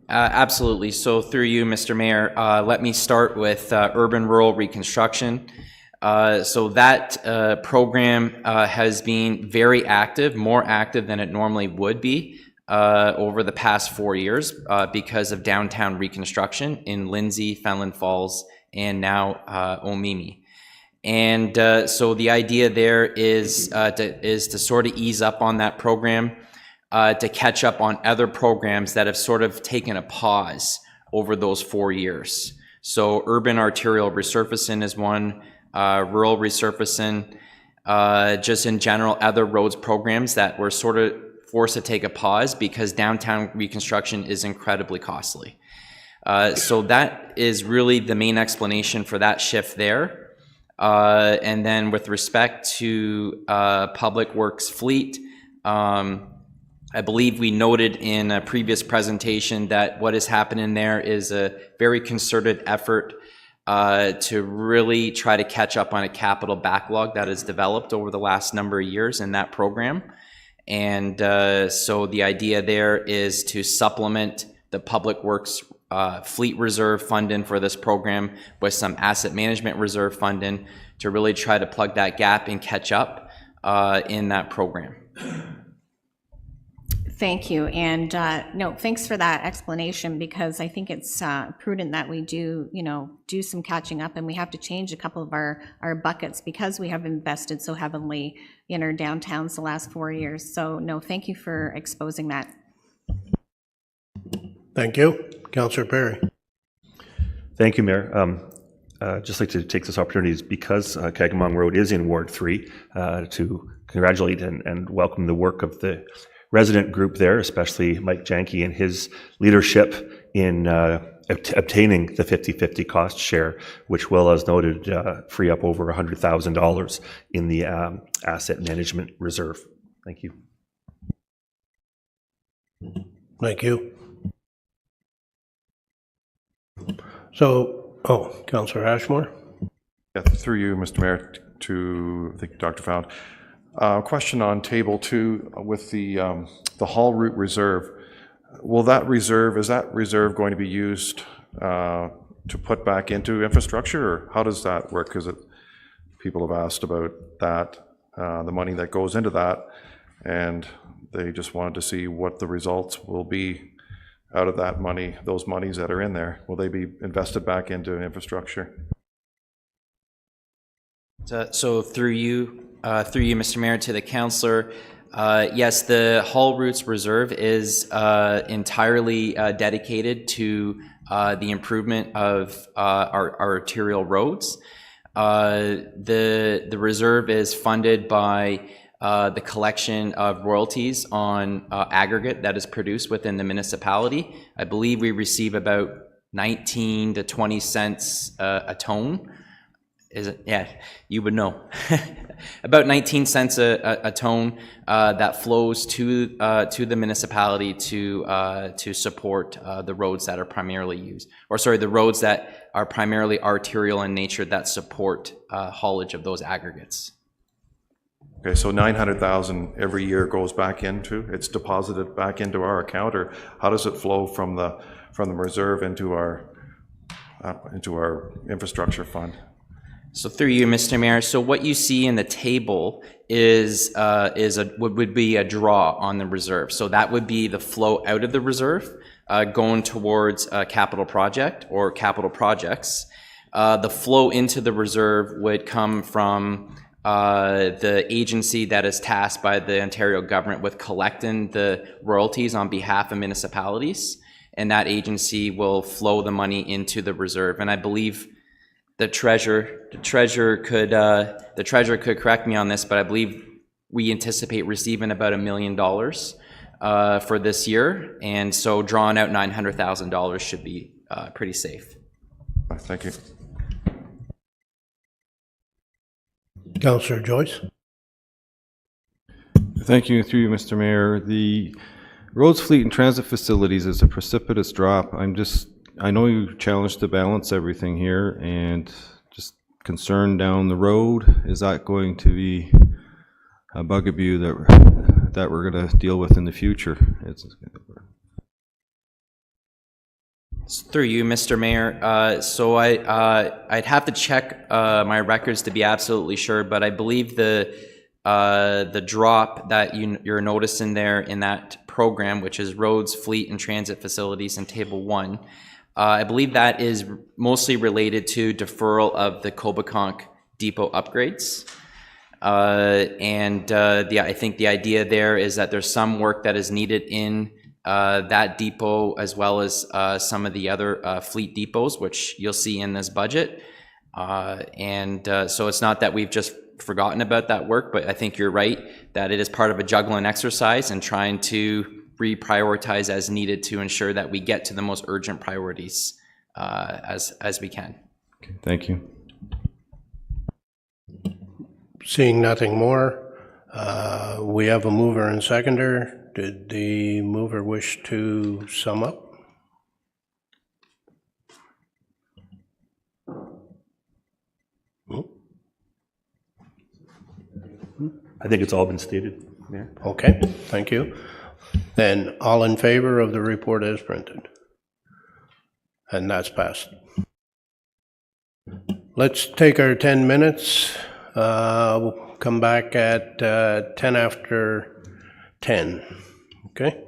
Speaker 14: Absolutely. So through you, Mr. Mayor, let me start with urban rural reconstruction.
Speaker 9: So that program has been very active, more active than it normally would be over the past 4 years because of downtown reconstruction in Lindsay, Fenelon Falls, and now Omemee. And so the idea there is to sort of ease up on that program, to catch up on other programs that have sort of taken a pause over those 4 years. So urban arterial resurfacing is one, rural resurfacing, just in general, other roads programs that were sort of forced to take a pause because downtown reconstruction is incredibly costly. So that is really the main explanation for that shift there. And then with respect to public works fleet, I believe we noted in a previous presentation that what is happening there is a very concerted effort to really try to catch up on a capital backlog that has developed over the last number of years in that program. And so the idea there is to supplement the public works fleet reserve funding for this program with some asset management reserve funding to really try to plug that gap and catch up in that program.
Speaker 14: Thank you. And no, thanks for that explanation, because I think it's prudent that we do some catching up, and we have to change a couple of our buckets because we have invested so heavily in our downtowns the last 4 years. So no, thank you for exposing that.
Speaker 1: Thank you. Councillor Perry.
Speaker 4: Thank you, Mayor. Just like to take this opportunity, because Kagamong Road is in Ward 3, to congratulate and welcome the work of the resident group there, especially Mike Janke and his leadership in obtaining the 50-50 cost share, which will, as noted, free up over $100,000 in the asset management reserve. Thank you.
Speaker 1: Thank you. So, Councillor Ashmore.
Speaker 5: Yeah, through you, Mr. Mayor, to I think Dr. Found. Question on table 2 with the haul route reserve. Will that reserve, is that reserve going to be used to put back into infrastructure, or how does that work? Because people have asked about that, the money that goes into that, and they just wanted to see what the results will be out of that money, those monies that are in there. Will they be invested back into infrastructure?
Speaker 9: So through you, Mr. Mayor, to the councillor, yes, the haul routes reserve is entirely dedicated to the improvement of our arterial roads. The reserve is funded by the collection of royalties on aggregate that is produced within the municipality. I believe we receive about 19 to 20 cents a ton. Is it? Yeah, you would know. About 19 cents a ton that flows to the municipality to support the roads that are primarily used, or sorry, the roads that are primarily arterial in nature that support haulage of those aggregates.
Speaker 5: Okay, so 900,000 every year goes back into, it's deposited back into our account, or how does it flow from the reserve into our infrastructure fund?
Speaker 9: So through you, Mr. Mayor, so what you see in the table is would be a draw on the reserve. So that would be the flow out of the reserve going towards a capital project or capital projects. The flow into the reserve would come from the agency that is tasked by the Ontario government with collecting the royalties on behalf of municipalities, and that agency will flow the money into the reserve. And I believe the treasurer could correct me on this, but I believe we anticipate receiving about $1 million for this year, and so drawing out $900,000 should be pretty safe.
Speaker 5: Thank you.
Speaker 1: Councillor Joyce.
Speaker 11: Thank you, through you, Mr. Mayor. The roads, fleet, and transit facilities is a precipitous drop. I know you challenged to balance everything here, and just concerned down the road, is that going to be a bugaboo that we're going to deal with in the future?
Speaker 9: Through you, Mr. Mayor. So I'd have to check my records to be absolutely sure, but I believe the drop that you're noticing there in that program, which is roads, fleet, and transit facilities in Table 1, I believe that is mostly related to deferral of the Cobeconk depot upgrades. I think the idea there is that there's some work that is needed in that depot as well as some of the other fleet depots, which you'll see in this budget. So it's not that we've just forgotten about that work, but I think you're right that it is part of a juggling exercise and trying to reprioritize as needed to ensure that we get to the most urgent priorities as we can.
Speaker 11: Okay, thank you.
Speaker 1: Seeing nothing more, we have a mover and seconder. Did the mover wish to sum up?
Speaker 4: I think it's all been stated, Mayor.
Speaker 1: Okay, thank you. Then all in favor of the report as printed? And that's passed. Let's take our 10 minutes. We'll come back at 10 after 10, okay?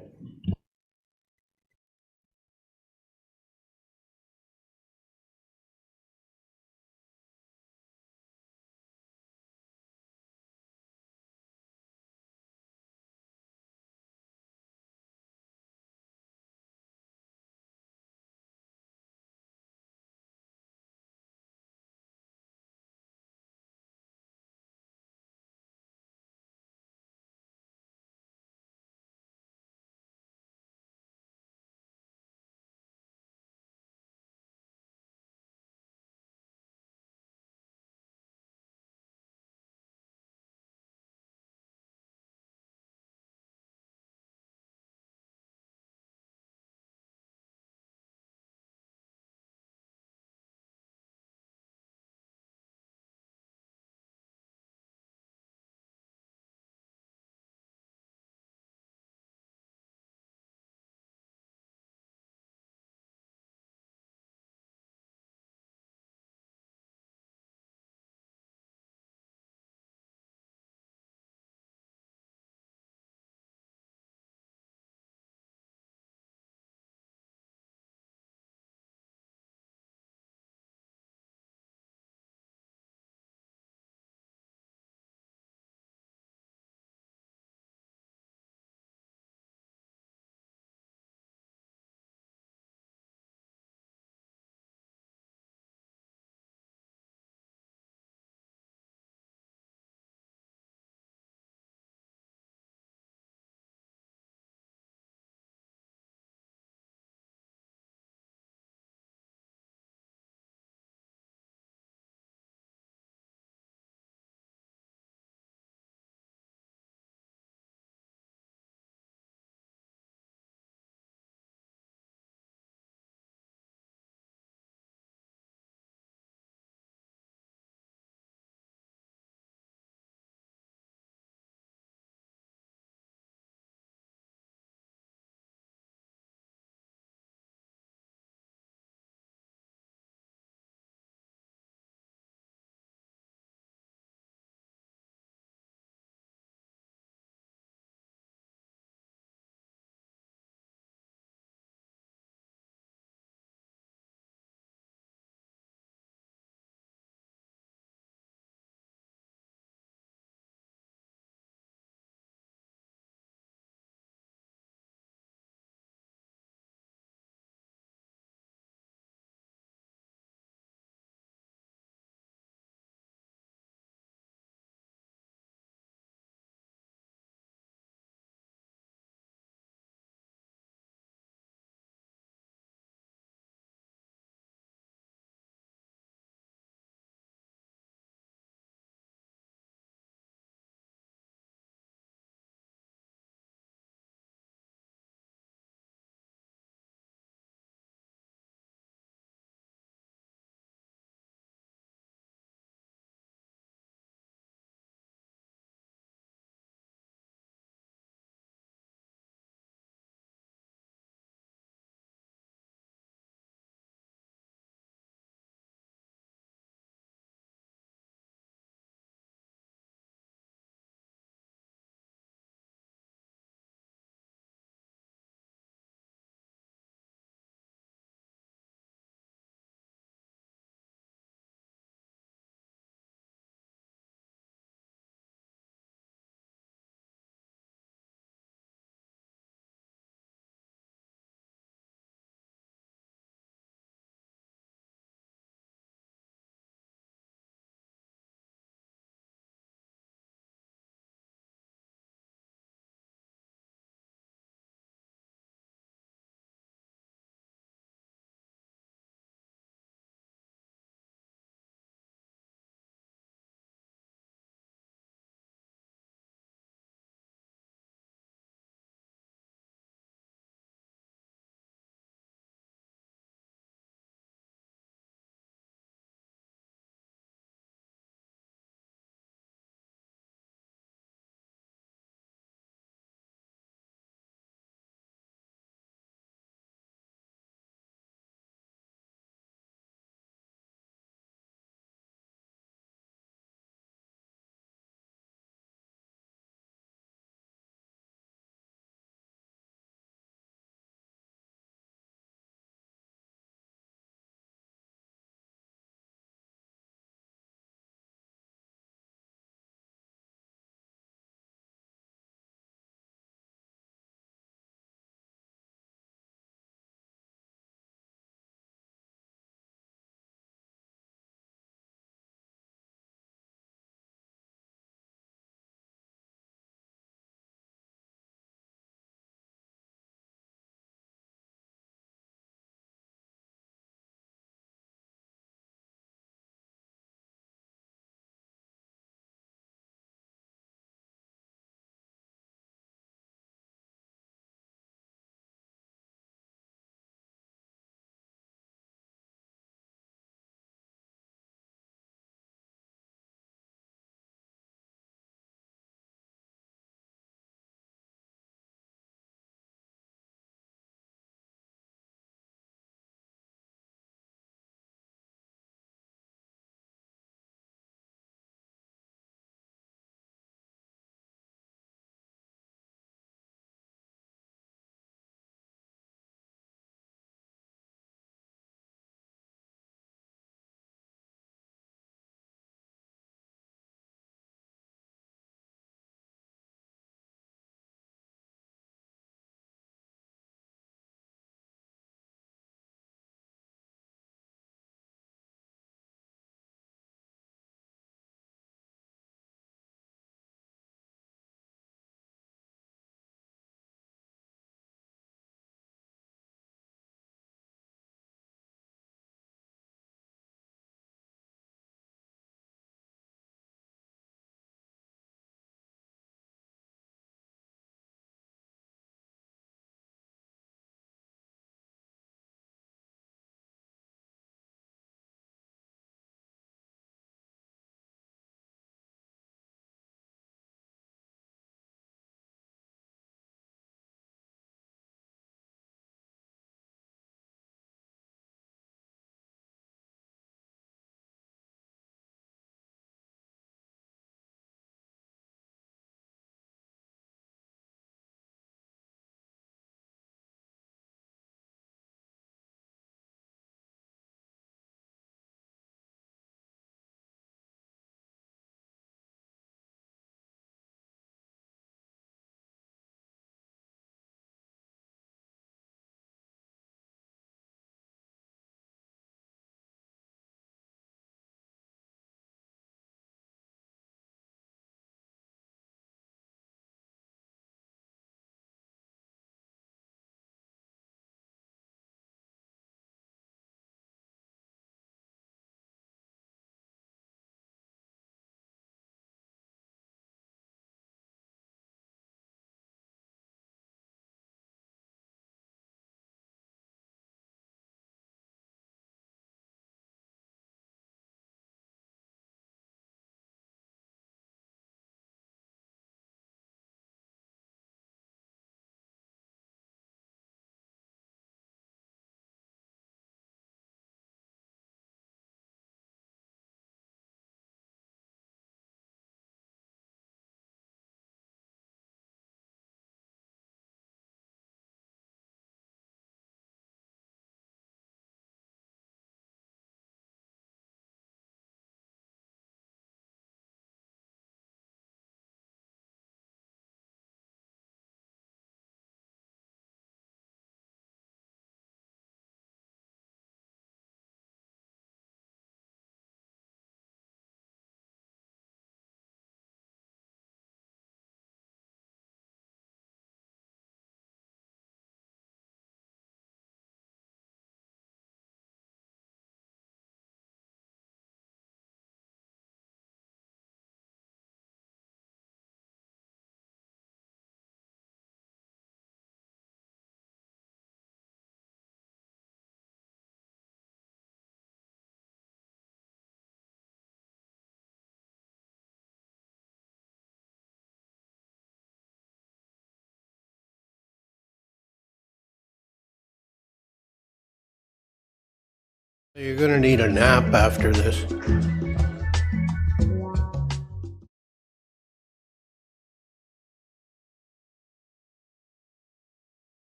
Speaker 1: You're gonna need a nap after this.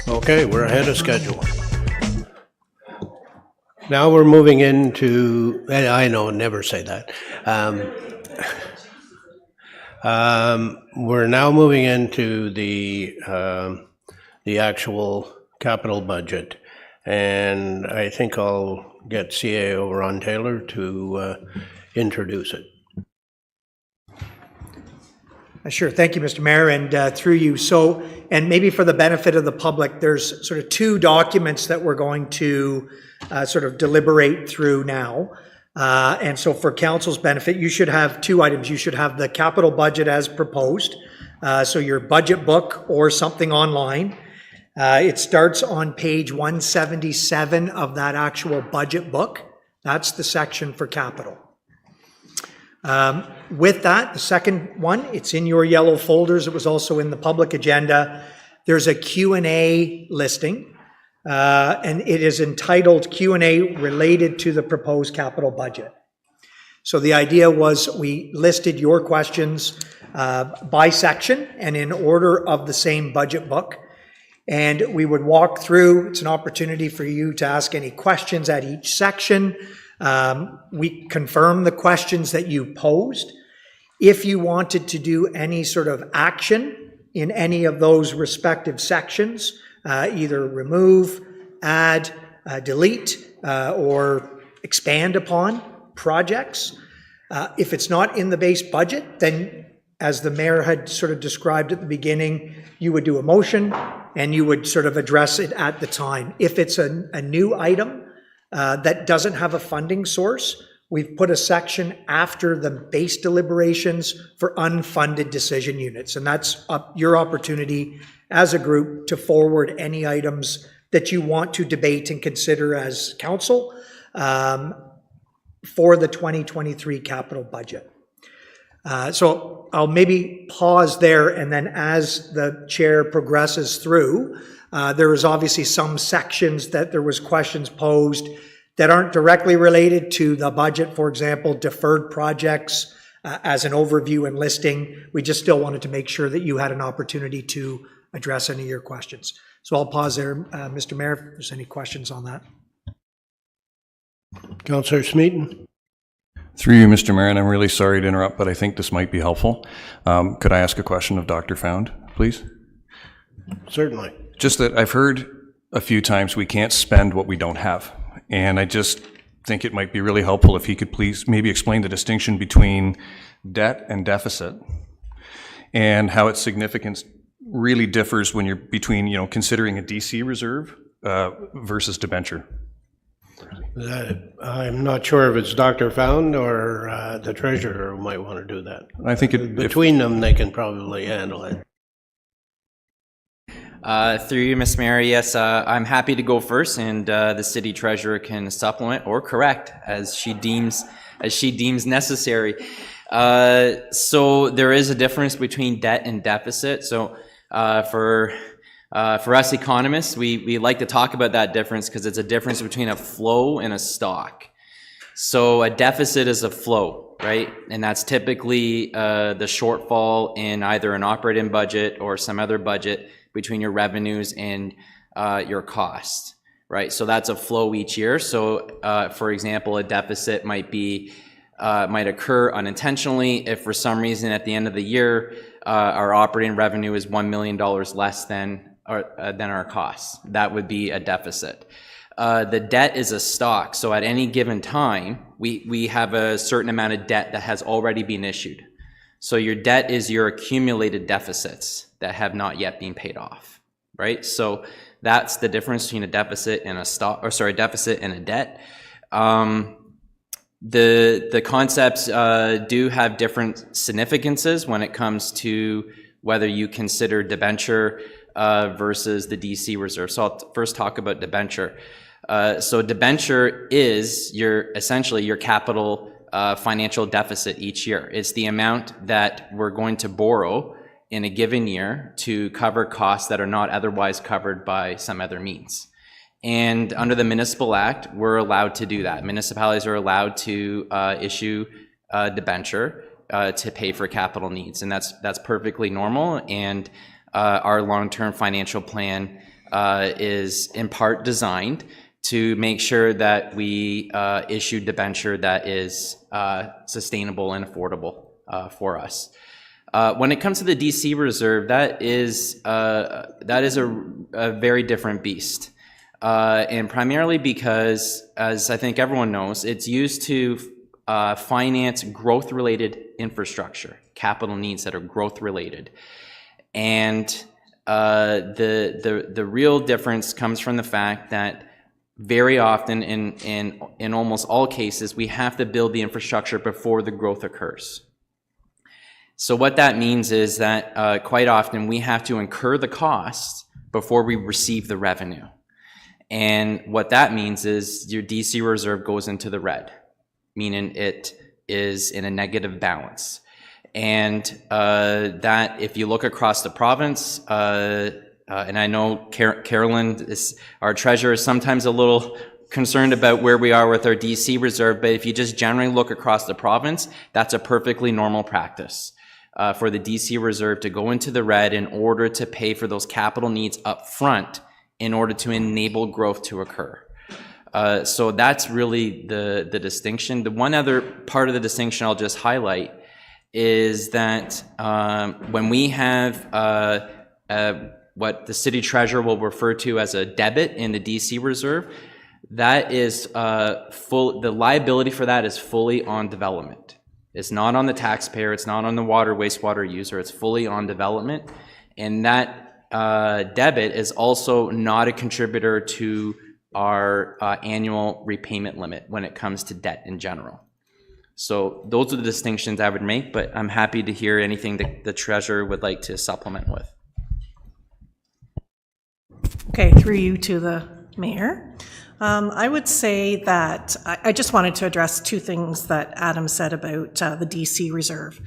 Speaker 1: Okay, we're ahead of schedule. Now we're moving into, I know, never say that. We're now moving into the actual capital budget. And I think I'll get CAO Ron Taylor to introduce it.
Speaker 13: Sure. Thank you, Mr. Mayor, and through you. So, and maybe for the benefit of the public, there's sort of two documents that we're going to sort of deliberate through now. And so for council's benefit, you should have two items. You should have the capital budget as proposed, so your budget book or something online. It starts on page 177 of that actual budget book. That's the section for capital. With that, the second one, it's in your yellow folders. It was also in the public agenda. There's a Q&A listing, and it is entitled Q&A related to the proposed capital budget. So the idea was we listed your questions by section and in order of the same budget book. And we would walk through. It's an opportunity for you to ask any questions at each section. We confirm the questions that you posed. If you wanted to do any sort of action in any of those respective sections, either remove, add, delete, or expand upon projects, if it's not in the base budget, then as the mayor had sort of described at the beginning, you would do a motion and you would sort of address it at the time. If it's a new item, that doesn't have a funding source, we've put a section after the base deliberations for unfunded decision units. And that's your opportunity as a group to forward any items that you want to debate and consider as council for the 2023 capital budget. So I'll maybe pause there, and then as the chair progresses through, there is obviously some sections that there was questions posed that aren't directly related to the budget. For example, deferred projects as an overview and listing. We just still wanted to make sure that you had an opportunity to address any of your questions. So I'll pause there, Mr. Mayor, if there's any questions on that.
Speaker 1: Councillor Smeaton.
Speaker 8: Through you, Mr. Mayor, and I'm really sorry to interrupt, but I think this might be helpful. Could I ask a question of Dr. Found, please?
Speaker 1: Certainly.
Speaker 8: Just that I've heard a few times we can't spend what we don't have. And I just think it might be really helpful if he could please maybe explain the distinction between debt and deficit and how it's significant really differs when you're between, considering a DC reserve versus debenture.
Speaker 1: I'm not sure if it's Dr. Found or the treasurer who might want to do that.
Speaker 8: I think
Speaker 1: Between them, they can probably handle it.
Speaker 9: Through you, Ms. Mayor, yes, I'm happy to go first, and the city treasurer can supplement or correct as she deems necessary. So there is a difference between debt and deficit. So for us economists, we like to talk about that difference because it's a difference between a flow and a stock. So a deficit is a flow, right? And that's typically the shortfall in either an operating budget or some other budget between your revenues and your costs, right? So that's a flow each year. So for example, a deficit might occur unintentionally if for some reason at the end of the year our operating revenue is $1 million less than our costs. That would be a deficit. The debt is a stock. So at any given time, we have a certain amount of debt that has already been issued. So your debt is your accumulated deficits that have not yet been paid off, right? So that's the difference between a deficit and a deficit and a debt. The concepts do have different significances when it comes to whether you consider debenture versus the DC reserve. So I'll first talk about debenture. So debenture is essentially your capital financial deficit each year. It's the amount that we're going to borrow in a given year to cover costs that are not otherwise covered by some other means. And under the Municipal Act, we're allowed to do that. Municipalities are allowed to issue debenture to pay for capital needs, and that's perfectly normal. And our long-term financial plan is in part designed to make sure that we issue debenture that is sustainable and affordable for us. When it comes to the DC reserve, that is a very different beast. And primarily because, as I think everyone knows, it's used to finance growth-related infrastructure, capital needs that are growth-related. And the real difference comes from the fact that very often, in almost all cases, we have to build the infrastructure before the growth occurs. So what that means is that quite often we have to incur the costs before we receive the revenue. And what that means is your DC reserve goes into the red, meaning it is in a negative balance. And that, if you look across the province, and I know Carolyn, our treasurer, is sometimes a little concerned about where we are with our DC reserve, but if you just generally look across the province, that's a perfectly normal practice for the DC reserve to go into the red in order to pay for those capital needs up front in order to enable growth to occur. So that's really the distinction. The one other part of the distinction I'll just highlight is that when we have what the city treasurer will refer to as a debit in the DC reserve, that is the liability for that is fully on development. It's not on the taxpayer, it's not on the water, wastewater user, it's fully on development. And that debit is also not a contributor to our annual repayment limit when it comes to debt in general. So those are the distinctions I would make, but I'm happy to hear anything that the treasurer would like to supplement with.
Speaker 15: Okay, through you to the mayor. I would say that I just wanted to address two things that Adam said about the DC reserve.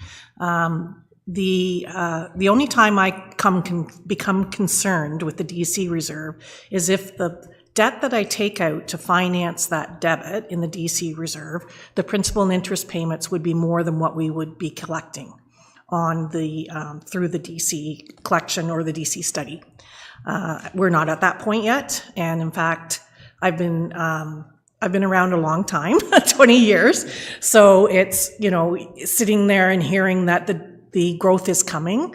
Speaker 15: The only time I become concerned with the DC reserve is if the debt that I take out to finance that debit in the DC reserve, the principal and interest payments would be more than what we would be collecting on the through the DC collection or the DC study. We're not at that point yet, and in fact, I've been around a long time, 20 years. So it's, sitting there and hearing that the growth is coming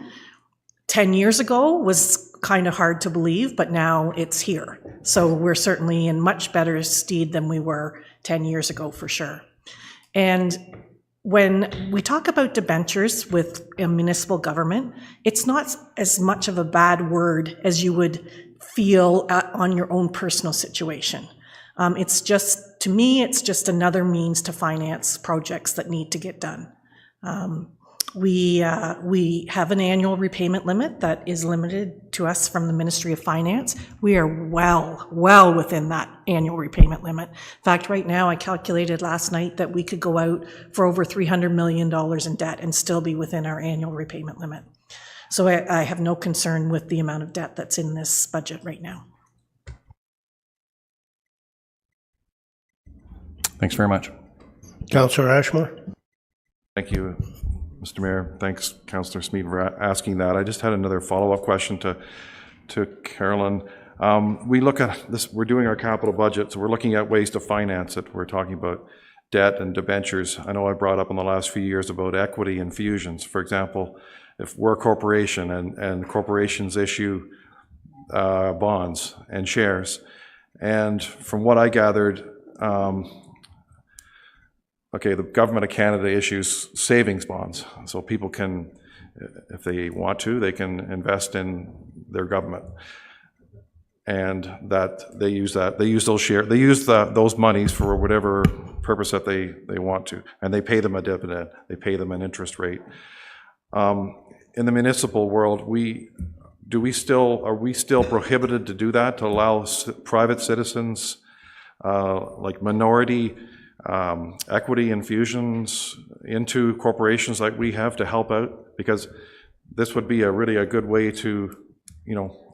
Speaker 15: 10 years ago was kind of hard to believe, but now it's here. So we're certainly in much better stead than we were 10 years ago, for sure. And when we talk about debentures with a municipal government, it's not as much of a bad word as you would feel on your own personal situation. It's just, to me, it's just another means to finance projects that need to get done. We have an annual repayment limit that is limited to us from the Ministry of Finance. We are well within that annual repayment limit. In fact, right now, I calculated last night that we could go out for over $300 million in debt and still be within our annual repayment limit. So I have no concern with the amount of debt that's in this budget right now.
Speaker 8: Thanks very much.
Speaker 1: Councillor Ashmore?
Speaker 5: Thank you, Mr. Mayor. Thanks, Councillor Smeed, for asking that. I just had another follow-up question to Carolyn. We look at this, we're doing our capital budget, so we're looking at ways to finance it. We're talking about debt and debentures. I know I brought up in the last few years about equity infusions. For example, if we're a corporation and corporations issue bonds and shares, and from what I gathered, okay, the Government of Canada issues savings bonds, so people can, if they want to, they can invest in their government, and that they use those monies for whatever purpose that they want to, and they pay them a dividend, they pay them an interest rate. In the municipal world, are we still prohibited to do that, to allow private citizens, like minority equity infusions into corporations like we have to help out? Because this would be really a good way to,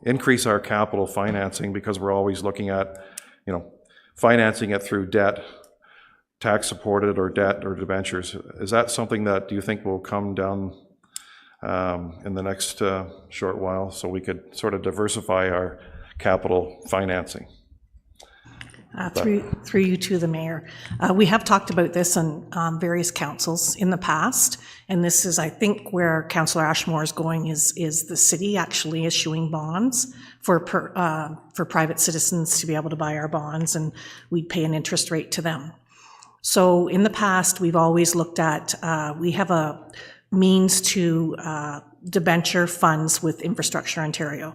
Speaker 5: increase our capital financing, because we're always looking at, financing it through debt, tax supported or debt or debentures. Is that something that do you think will come down in the next short while, so we could sort of diversify our capital financing?
Speaker 15: Through you to the mayor. We have talked about this on various councils in the past, and this is, I think, where Councillor Ashmore is going, is the city actually issuing bonds for private citizens to be able to buy our bonds, and we'd pay an interest rate to them. So in the past, we've always looked at, we have a means to debenture funds with Infrastructure Ontario.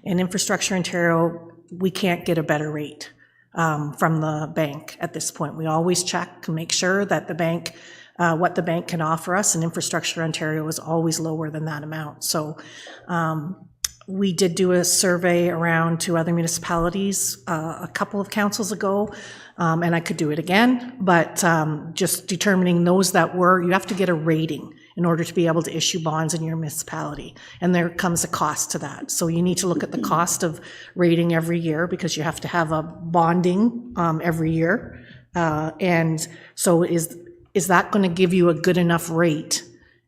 Speaker 15: In Infrastructure Ontario, we can't get a better rate from the bank at this point. We always check to make sure that the bank, what the bank can offer us, and Infrastructure Ontario is always lower than that amount. So we did do a survey around to other municipalities a couple of councils ago, and I could do it again, but just determining those that were, you have to get a rating in order to be able to issue bonds in your municipality. And there comes a cost to that. So you need to look at the cost of rating every year, because you have to have a bonding every year. And so is that going to give you a good enough rate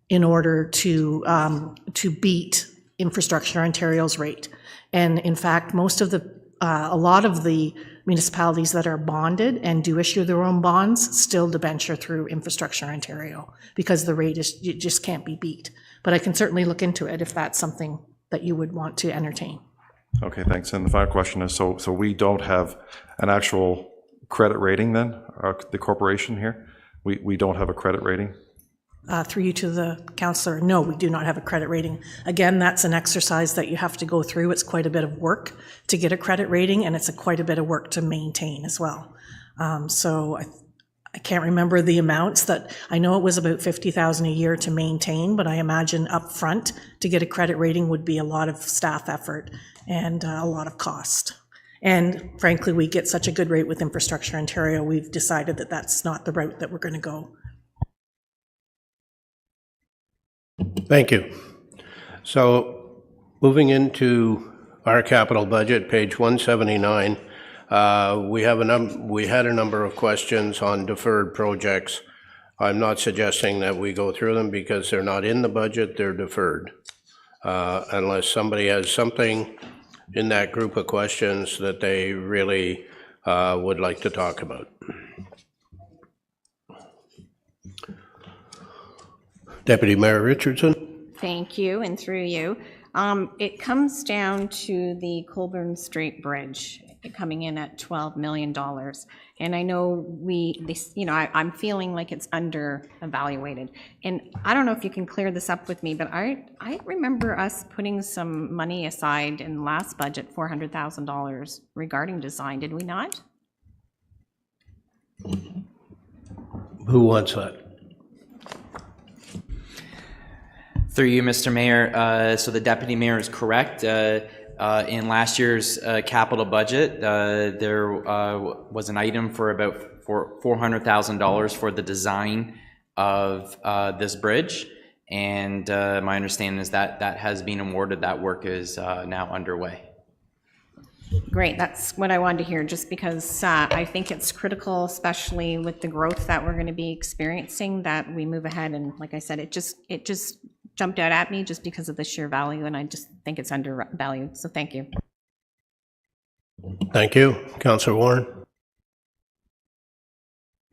Speaker 15: in order to beat Infrastructure Ontario's rate? And in fact, most of a lot of the municipalities that are bonded and do issue their own bonds still debenture through Infrastructure Ontario, because the rate just can't be beat. But I can certainly look into it if that's something that you would want to entertain.
Speaker 5: Okay, thanks. And the final question is, so we don't have an actual credit rating then, the corporation here? We don't have a credit rating?
Speaker 15: Through you to the councillor, no, we do not have a credit rating. Again, that's an exercise that you have to go through. It's quite a bit of work to get a credit rating, and it's quite a bit of work to maintain as well. So I can't remember the amounts that, I know it was about $50,000 a year to maintain, but I imagine up front to get a credit rating would be a lot of staff effort and a lot of cost. And frankly, we get such a good rate with Infrastructure Ontario, we've decided that that's not the route that we're going to go.
Speaker 1: Thank you. So moving into our capital budget, page 179, we had a number of questions on deferred projects. I'm not suggesting that we go through them because they're not in the budget, they're deferred. Unless somebody has something in that group of questions that they really would like to talk about. Deputy Mayor Richardson.
Speaker 14: Thank you, and through you. It comes down to the Colburn Street Bridge. coming in at $12 million. And I know I'm feeling like it's under evaluated. And I don't know if you can clear this up with me, but I remember us putting some money aside in last budget, $400,000 regarding design, did we not?
Speaker 1: Who wants that?
Speaker 9: Through you, Mr. Mayor, so the deputy mayor is correct. In last year's capital budget, there was an item for about $400,000 for the design of this bridge. And my understanding is that that has been awarded. That work is now underway.
Speaker 14: Great, that's what I wanted to hear, just because I think it's critical, especially with the growth that we're going to be experiencing, that we move ahead. And like I said, it just jumped out at me just because of the sheer value, and I just think it's undervalued. So thank you.
Speaker 1: Thank you. Councillor Warren.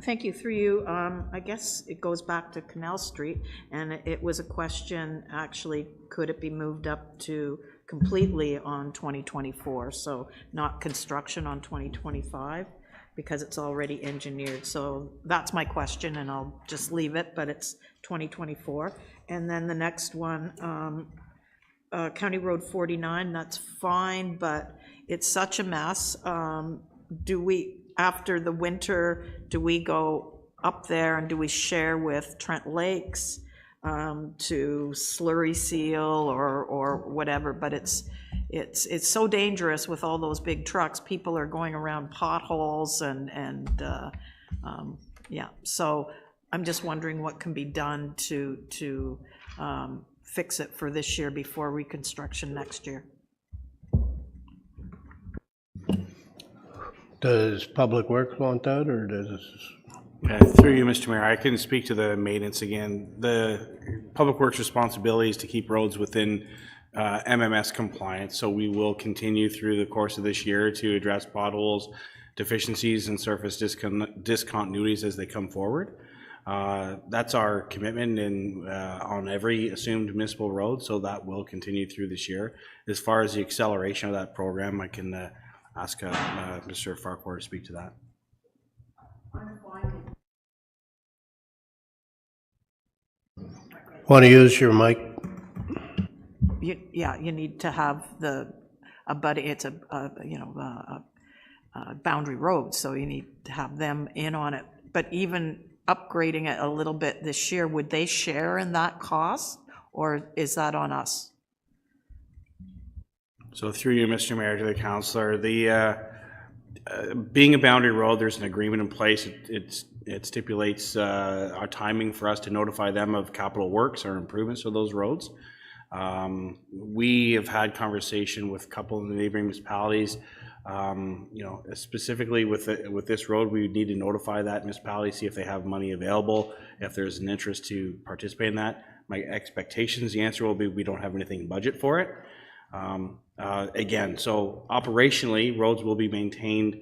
Speaker 3: Thank you. Through you, I guess it goes back to Canal Street, and it was a question, actually, could it be moved up to completely on 2024, so not construction on 2025, because it's already engineered. So that's my question, and I'll just leave it, but it's 2024. And then the next one, County Road 49, that's fine, but it's such a mess. Do we, after the winter, do we go up there and do we share with Trent Lakes to slurry seal or whatever? But it's so dangerous with all those big trucks. People are going around potholes and yeah. So I'm just wondering what can be done to fix it for this year before reconstruction next year.
Speaker 1: Does Public Works want that, or does?
Speaker 16: Through you, Mr. Mayor, I can speak to the maintenance again. The Public Works responsibility is to keep roads within MMS compliance, so we will continue through the course of this year to address potholes, deficiencies, and surface discontinuities as they come forward. That's our commitment on every assumed municipal road, so that will continue through this year. As far as the acceleration of that program, I can ask Mr. Farquhar to speak to that.
Speaker 1: Want to use your mic?
Speaker 3: Yeah, you need to have it's a boundary road, so you need to have them in on it. But even upgrading it a little bit this year, would they share in that cost, or is that on us?
Speaker 16: So through you, Mr. Mayor, to the councillor, being a boundary road, there's an agreement in place. It stipulates our timing for us to notify them of capital works or improvements of those roads. We have had conversation with a couple of the neighboring municipalities. Specifically with this road, we would need to notify that municipality, see if they have money available, if there's an interest to participate in that. My expectations, the answer will be we don't have anything in budget for it. Again, so operationally, roads will be maintained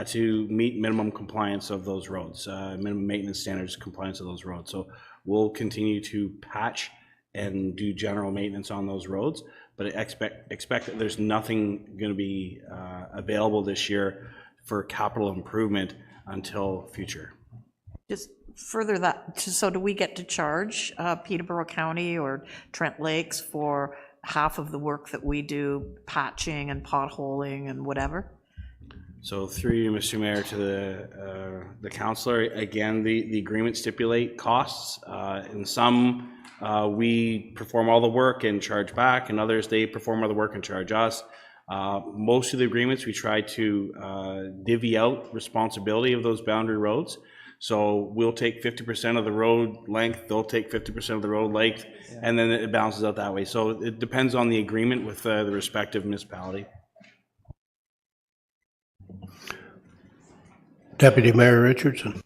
Speaker 16: to meet minimum compliance of those roads, minimum maintenance standards compliance of those roads. So we'll continue to patch and do general maintenance on those roads, but expect that there's nothing going to be available this year for capital improvement until future.
Speaker 3: Just further that, so do we get to charge Peterborough County or Trent Lakes for half of the work that we do, patching and potholing and whatever?
Speaker 16: So through you, Mr. Mayor, to the councillor, again, the agreement stipulate costs. In some, we perform all the work and charge back, and others, they perform all the work and charge us. Most of the agreements, we try to divvy out responsibility of those boundary roads. So we'll take 50% of the road length, they'll take 50% of the road length, and then it balances out that way. So it depends on the agreement with the respective municipality.
Speaker 1: Deputy Mayor Richardson.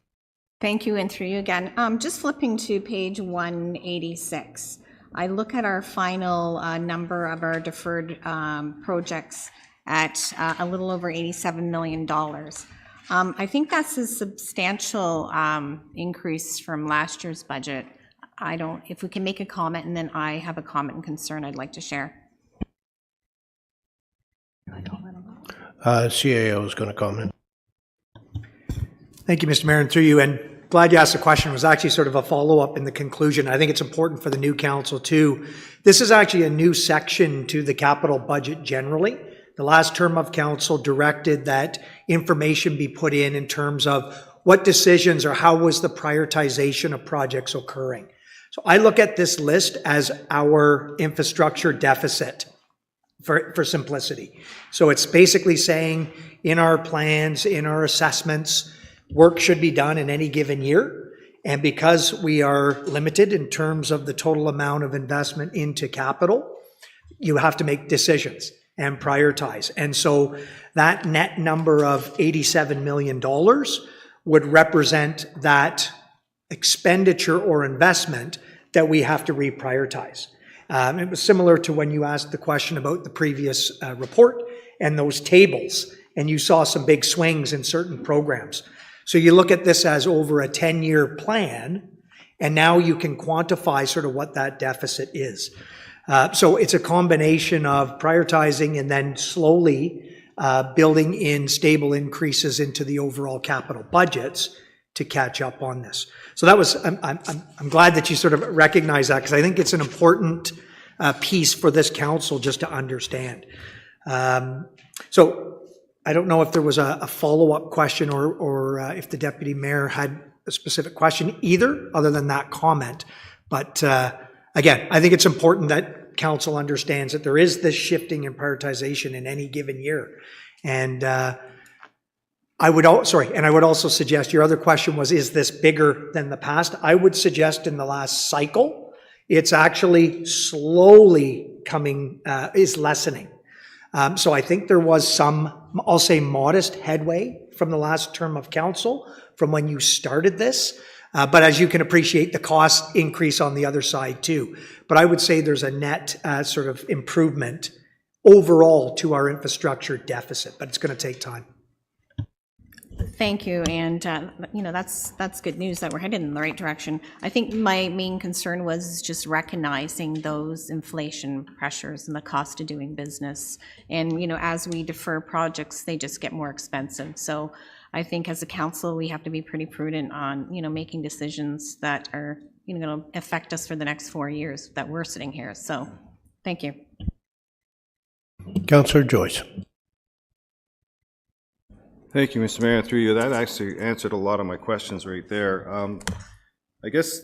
Speaker 14: Thank you, and through you again. Just flipping to page 186. I look at our final number of our deferred projects at a little over $87 million. I think that's a substantial increase from last year's budget. If we can make a comment, and then I have a comment and concern I'd like to share.
Speaker 1: CAO is going to comment.
Speaker 13: Thank you, Mr. Mayor, and through you, and glad you asked the question. It was actually sort of a follow-up in the conclusion. I think it's important for the new council too. This is actually a new section to the capital budget generally. The last term of council directed that information be put in terms of what decisions or how was the prioritization of projects occurring. So I look at this list as our infrastructure deficit for simplicity. So it's basically saying in our plans, in our assessments, work should be done in any given year. And because we are limited in terms of the total amount of investment into capital, you have to make decisions and prioritize. And so that net number of $87 million would represent that expenditure or investment that we have to reprioritize. It was similar to when you asked the question about the previous report and those tables, and you saw some big swings in certain programs. So you look at this as over a 10-year plan, and now you can quantify sort of what that deficit is. So it's a combination of prioritizing and then slowly building in stable increases into the overall capital budgets to catch up on this. So that was, I'm glad that you sort of recognize that, because I think it's an important piece for this council just to understand. So I don't know if there was a follow-up question or if the deputy mayor had a specific question either, other than that comment. But again, I think it's important that council understands that there is this shifting in prioritization in any given year. And I would also suggest, your other question was, is this bigger than the past? I would suggest in the last cycle, it's actually slowly is lessening. So I think there was some, I'll say, modest headway from the last term of council from when you started this. But as you can appreciate, the cost increase on the other side too. But I would say there's a net sort of improvement overall to our infrastructure deficit, but it's going to take time.
Speaker 14: Thank you, and that's good news that we're headed in the right direction. I think my main concern was just recognizing those inflation pressures and the cost of doing business. And as we defer projects, they just get more expensive. So I think as a council, we have to be pretty prudent on making decisions that are going to affect us for the next 4 years that we're sitting here. So thank you.
Speaker 1: Councillor Joyce.
Speaker 11: Thank you, Mr. Mayor. Through you, that actually answered a lot of my questions right there. I guess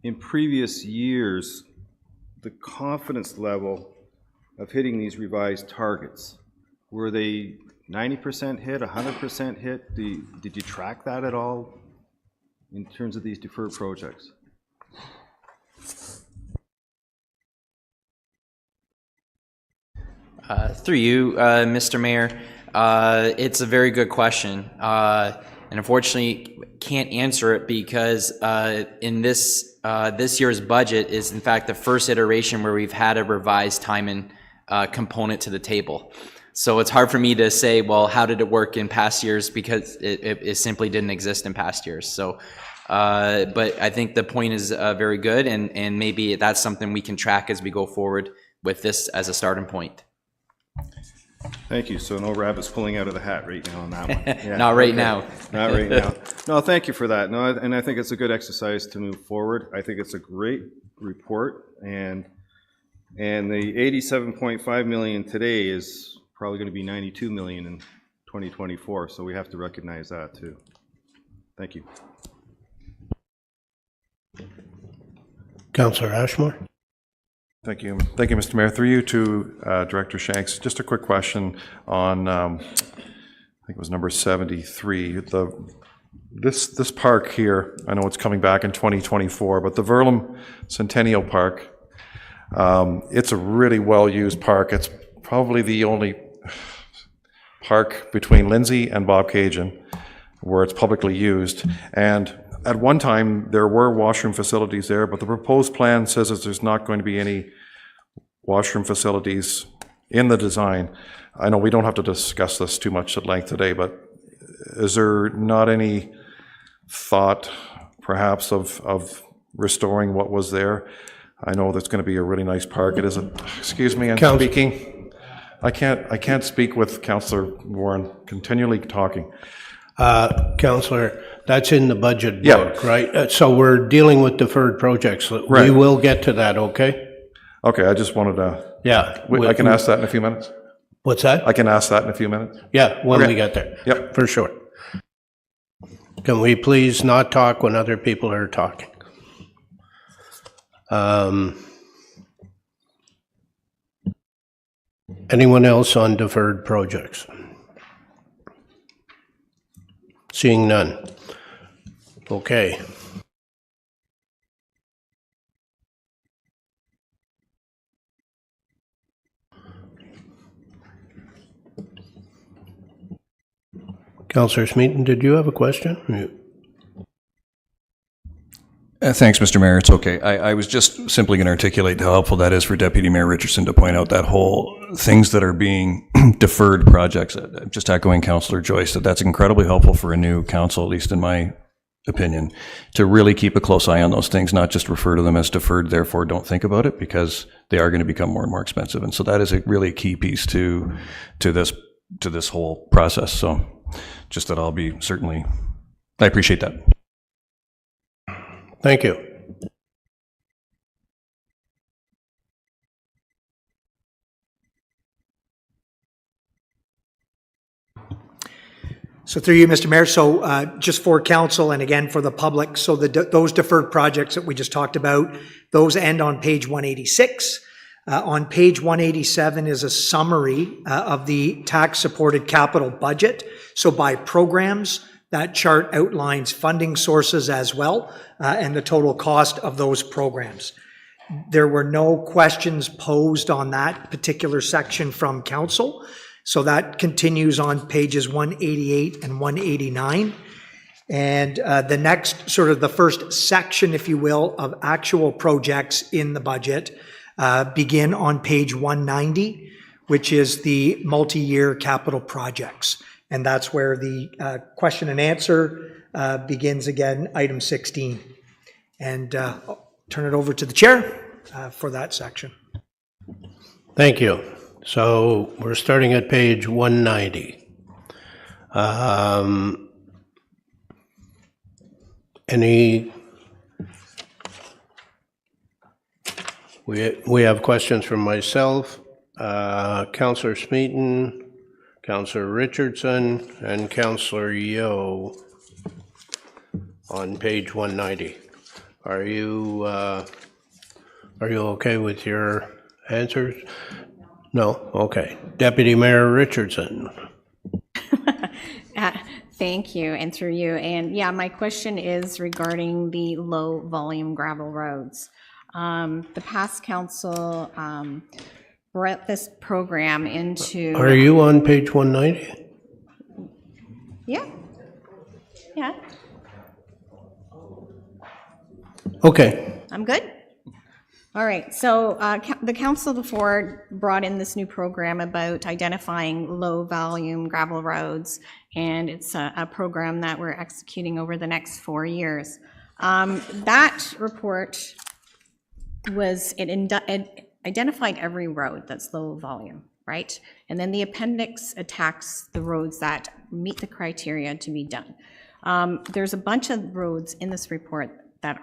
Speaker 11: in previous years, the confidence level of hitting these revised targets, were they 90% hit, 100% hit? Did you track that at all in terms of these deferred projects?
Speaker 9: Through you, Mr. Mayor. It's a very good question, and unfortunately can't answer it because in this year's budget is in fact the first iteration where we've had a revised timing component to the table. So it's hard for me to say, well, how did it work in past years, because it simply didn't exist in past years. So, but I think the point is very good, and maybe that's something we can track as we go forward with this as a starting point.
Speaker 11: Thank you. So no rabbits pulling out of the hat right now on that one. Yeah,
Speaker 9: Not right now.
Speaker 11: Not right now. No, thank you for that. No, and I think it's a good exercise to move forward. I think it's a great report, and the 87.5 million today is probably going to be 92 million in 2024. So we have to recognize that too. Thank you.
Speaker 1: Councillor Ashmore.
Speaker 5: Thank you. Thank you, Mr. Mayor. Through you to Director Shanks. Just a quick question on, I think it was number 73. This park here, I know it's coming back in 2024, but the Verlem Centennial Park, it's a really well-used park. It's probably the only park between Lindsay and Bobcaygeon where it's publicly used. And at one time, there were washroom facilities there, but the proposed plan says that there's not going to be any washroom facilities in the design. I know we don't have to discuss this too much at length today, but is there not any thought, perhaps, of restoring what was there? I know that's going to be a really nice park. It is a, excuse me, I'm speaking. I can't speak with Councillor Warren continually talking.
Speaker 1: Counselor, that's in the budget
Speaker 5: Yeah.
Speaker 1: book, right? So we're dealing with deferred projects. We
Speaker 5: Right.
Speaker 1: will get to that, okay?
Speaker 5: Okay, I just wanted to,
Speaker 1: Yeah.
Speaker 5: I can ask that in a few minutes?
Speaker 1: What's that?
Speaker 5: I can ask that in a few minutes?
Speaker 1: Yeah, when
Speaker 5: Okay.
Speaker 1: we get there.
Speaker 5: Yep.
Speaker 1: For sure. Can we please not talk when other people are talking? Anyone else on deferred projects? Seeing none. Okay. Councillor Smeaton, did you have a question?
Speaker 8: Thanks, Mr. Mayor. It's okay. I was just simply going to articulate how helpful that is for Deputy Mayor Richardson to point out that whole things that are being deferred projects. Just echoing Councillor Joyce, that's incredibly helpful for a new council, at least in my opinion, to really keep a close eye on those things, not just refer to them as deferred, therefore don't think about it, because they are going to become more and more expensive. And so that is a really key piece to this whole process. So just that I'll be certainly, I appreciate that.
Speaker 1: Thank you.
Speaker 13: So through you, Mr. Mayor, so just for council and again for the public, so those deferred projects that we just talked about, those end on page 186. On page 187 is a summary of the tax-supported capital budget. So by programs, that chart outlines funding sources as well and the total cost of those programs. There were no questions posed on that particular section from council. So that continues on pages 188 and 189. And the next, sort of the first section, if you will, of actual projects in the budget begin on page 190, which is the multi-year capital projects. And that's where the question and answer begins again, item 16. And I'll turn it over to the chair for that section.
Speaker 1: Thank you. So we're starting at page 190. We have questions from myself, Councillor Smeaton, Councillor Richardson, and Councillor Yeo on page 190. Are you okay with your answers? No? Okay. Deputy Mayor Richardson.
Speaker 14: Thank you, and through you. And yeah, my question is regarding the low volume gravel roads. The past council brought this program into...
Speaker 1: Are you on page 190?
Speaker 14: Yeah. Yeah.
Speaker 1: Okay.
Speaker 14: I'm good? All right, so the council before brought in this new program about identifying low-volume gravel roads, and it's a program that we're executing over the next 4 years. That report was, it identified every road that's low volume, right? And then the appendix attacks the roads that meet the criteria to be done. There's a bunch of roads in this report that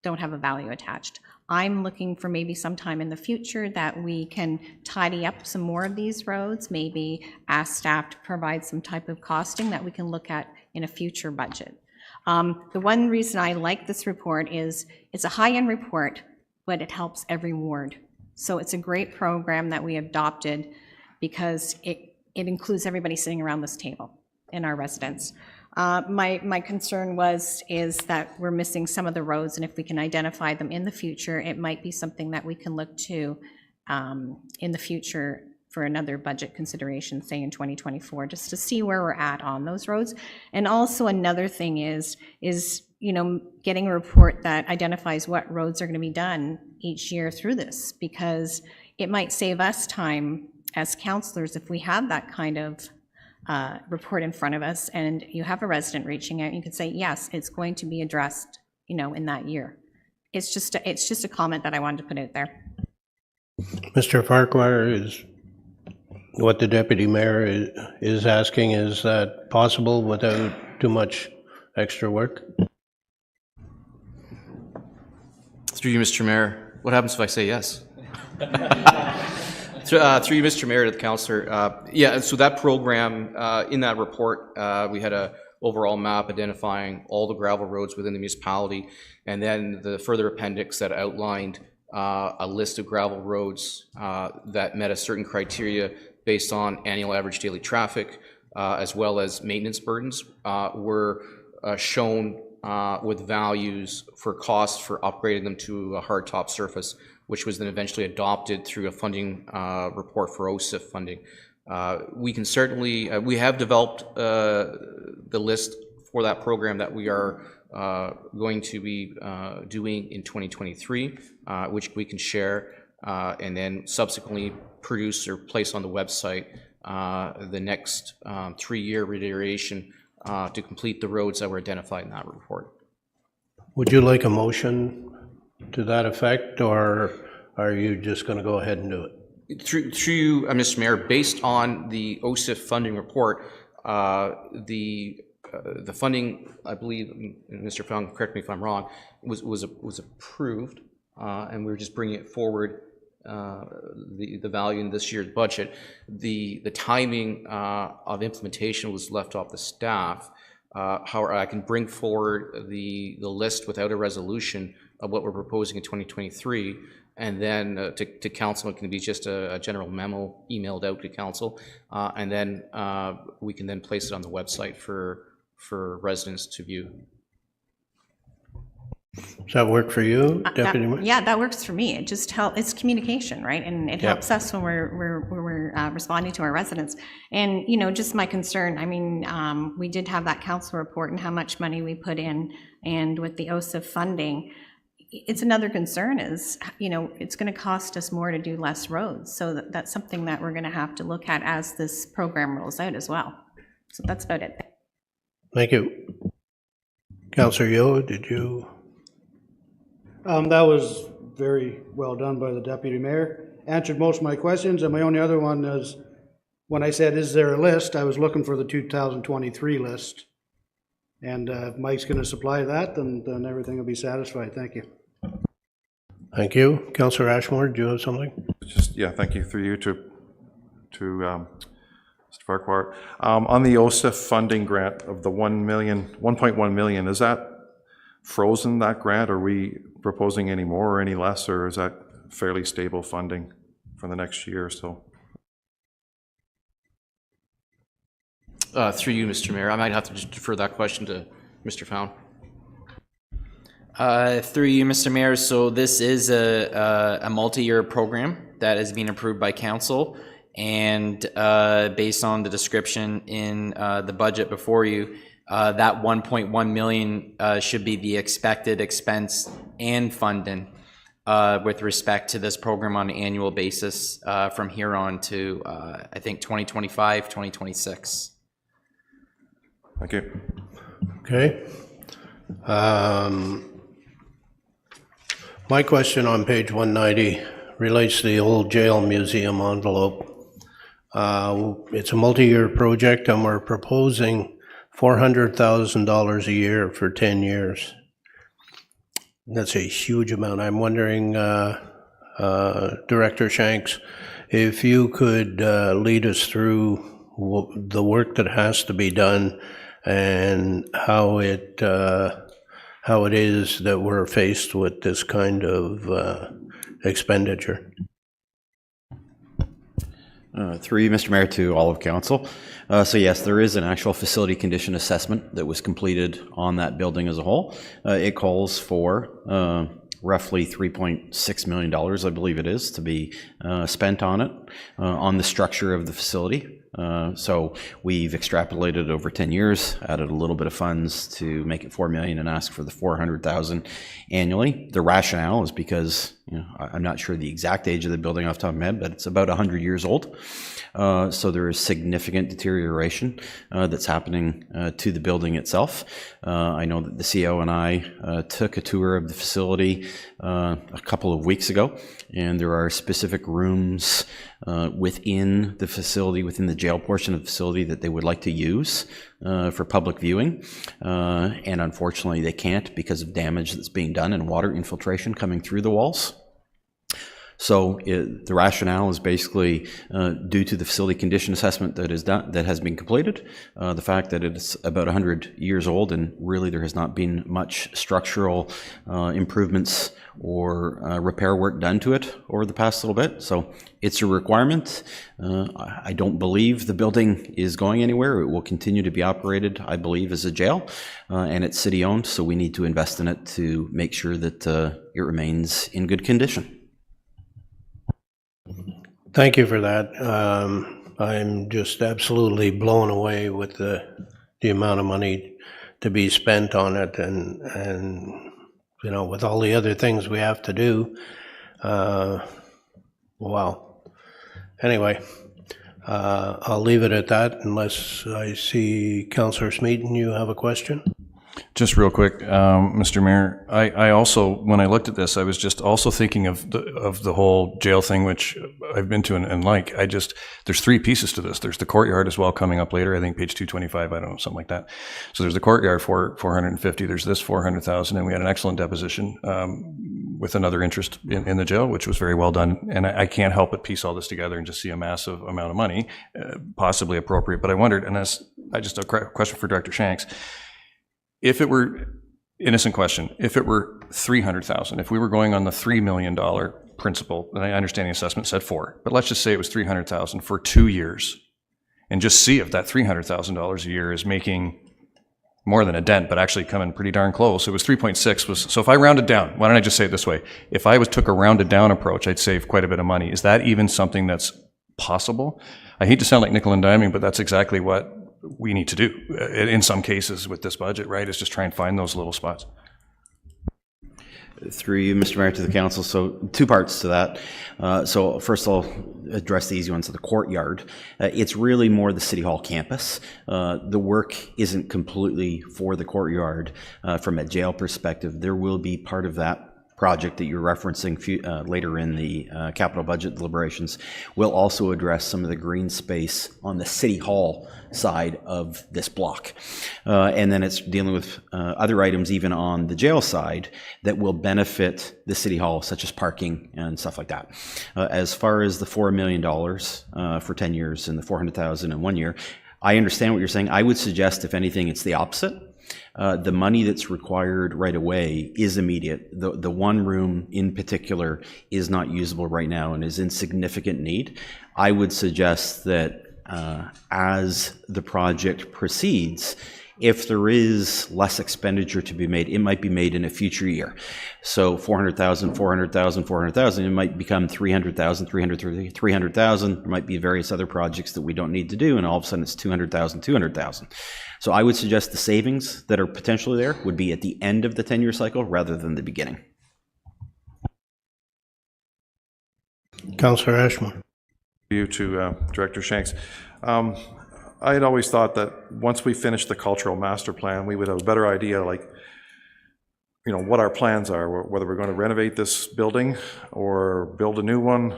Speaker 14: don't have a value attached. I'm looking for maybe sometime in the future that we can tidy up some more of these roads, maybe ask staff to provide some type of costing that we can look at in a future budget. The one reason I like this report is it's a high-end report, but it helps every ward. So it's a great program that we adopted because it includes everybody sitting around this table and our residents. My concern is that we're missing some of the roads, and if we can identify them in the future, it might be something that we can look to in the future for another budget consideration, say in 2024, just to see where we're at on those roads. And also another thing is getting a report that identifies what roads are going to be done each year through this, because it might save us time as councillors if we have that kind of report in front of us and you have a resident reaching out, you can say, yes, it's going to be addressed, in that year. It's just a comment that I wanted to put out there.
Speaker 1: Mr. Farquhar, is what the deputy mayor is asking, is that possible without too much extra work?
Speaker 7: Through you, Mr. Mayor, what happens if I say yes? Through you, Mr. Mayor, to the councillor. Yeah, so that program, in that report, we had a overall map identifying all the gravel roads within the municipality, and then the further appendix that outlined a list of gravel roads that met a certain criteria based on annual average daily traffic, as well as maintenance burdens, were shown with values for costs for upgrading them to a hardtop surface, which was then eventually adopted through a funding report for OSIF funding. We can certainly, we have developed the list for that program that we are going to be doing in 2023, which we can share and then subsequently produce or place on the website the next 3-year reiteration to complete the roads that were identified in that report.
Speaker 1: Would you like a motion to that effect, or are you just going to go ahead and do it?
Speaker 7: Through you, Mr. Mayor, based on the OSIF funding report, the funding, I believe, Mr. Fung, correct me if I'm wrong, was approved, and we were just bringing it forward, the value in this year's budget. The timing of implementation was left off the staff. However, I can bring forward the list without a resolution of what we're proposing in 2023, and then to council, it can be just a general memo emailed out to council, and then we can then place it on the website for residents to view.
Speaker 1: Does that work for you, Deputy Mayor?
Speaker 14: Yeah, that works for me. It just helps, it's communication, right? And it helps us when we're responding to our residents. And, you know, just my concern, I mean, we did have that council report and how much money we put in, and with the OSIF funding, it's another concern is, you know, it's going to cost us more to do less roads. So that's something that we're going to have to look at as this program rolls out as well. So that's about it.
Speaker 1: Thank you. Councillor Yeo, did you?
Speaker 10: That was very well done by the deputy mayor. Answered most of my questions, and my only other one is, when I said, is there a list, I was looking for the 2023 list. And if Mike's going to supply that, then everything will be satisfied. Thank you.
Speaker 1: Thank you. Councillor Ashmore, do you have something?
Speaker 5: Just, yeah, thank you. Through you to Mr. Farquhar. On the OSIF funding grant of the 1.1 million, is that frozen, that grant? Are we proposing any more or any less, or is that fairly stable funding for the next year or so?
Speaker 7: Through you, Mr. Mayor, I might have to just defer that question to Mr. Found.
Speaker 9: Through you, Mr. Mayor, so this is a multi-year program that is being approved by council, and based on the description in the budget before you, that 1.1 million should be the expected expense and funding with respect to this program on an annual basis from here on to, I think, 2025, 2026.
Speaker 5: Thank you.
Speaker 1: Okay. My question on page 190 relates to the old jail museum envelope. It's a multi-year project, and we're proposing $400,000 a year for 10 years. That's a huge amount. I'm wondering, Director Shanks, if you could lead us through the work that has to be done and how it is that we're faced with this kind of expenditure.
Speaker 17: Through you, Mr. Mayor, to all of council. So yes, there is an actual facility condition assessment that was completed on that building as a whole. It calls for roughly $3.6 million, I believe it is, to be spent on it, on the structure of the facility. So we've extrapolated over 10 years, added a little bit of funds to make it 4 million and ask for the 400,000 annually. The rationale is because, I'm not sure the exact age of the building off the top of my head, but it's about 100 years old. So there is significant deterioration that's happening to the building itself. I know that the CO and I took a tour of the facility a couple of weeks ago, and there are specific rooms within the facility, within the jail portion of the facility, that they would like to use for public viewing. And unfortunately, they can't because of damage that's being done and water infiltration coming through the walls. So the rationale is basically due to the facility condition assessment that has been completed, the fact that it's about 100 years old, and really there has not been much structural improvements or repair work done to it over the past little bit. So it's a requirement. I don't believe the building is going anywhere. It will continue to be operated, I believe, as a jail, and it's city owned, so we need to invest in it to make sure that it remains in good condition.
Speaker 1: Thank you for that. I'm just absolutely blown away with the amount of money to be spent on it, and with all the other things we have to do. Wow. Anyway, I'll leave it at that unless I see Councillor Smeaton, you have a question?
Speaker 8: Just real quick, Mr. Mayor, I also, when I looked at this, I was just also thinking of the whole jail thing, which I've been to and like. There's three pieces to this. There's the courtyard as well coming up later, I think page 225, I don't know, something like that. So there's the courtyard for 450, there's this 400,000, and we had an excellent deposition with another interest in the jail, which was very well done. And I can't help but piece all this together and just see a massive amount of money, possibly appropriate. But I wondered, and that's just a question for Director Shanks, if it were, innocent question, if it were 300,000, if we were going on the $3 million principle, and I understand the assessment said 4, but let's just say it was 300,000 for 2 years, and just see if that $300,000 a year is making more than a dent, but actually coming pretty darn close. It was 3.6 so if I rounded down, why don't I just say it this way? If I took a rounded down approach, I'd save quite a bit of money. Is that even something that's possible? I hate to sound like nickel and diming, but that's exactly what we need to do in some cases with this budget, right? Is just try and find those little spots.
Speaker 17: Through you, Mr. Mayor, to the council. So 2 parts to that. So first I'll address the easy one. So the courtyard, it's really more the City Hall campus. The work isn't completely for the courtyard from a jail perspective. There will be part of that project that you're referencing later in the capital budget deliberations. We'll also address some of the green space on the City Hall side of this block. And then it's dealing with other items even on the jail side that will benefit the City Hall, such as parking and stuff like that. As far as the $4 million for 10 years and the 400,000 in 1 year, I understand what you're saying. I would suggest, if anything, it's the opposite. The money that's required right away is immediate. The one room in particular is not usable right now and is in significant need. I would suggest that as the project proceeds, if there is less expenditure to be made, it might be made in a future year. So 400,000, 400,000, 400,000, it might become 300,000, 300,000. There might be various other projects that we don't need to do, and all of a sudden it's 200,000, 200,000. So I would suggest the savings that are potentially there would be at the end of the 10-year cycle rather than the beginning.
Speaker 1: Councillor Ashmore.
Speaker 5: You to Director Shanks. I had always thought that once we finish the cultural master plan, we would have a better idea, like, what our plans are, whether we're going to renovate this building or build a new one.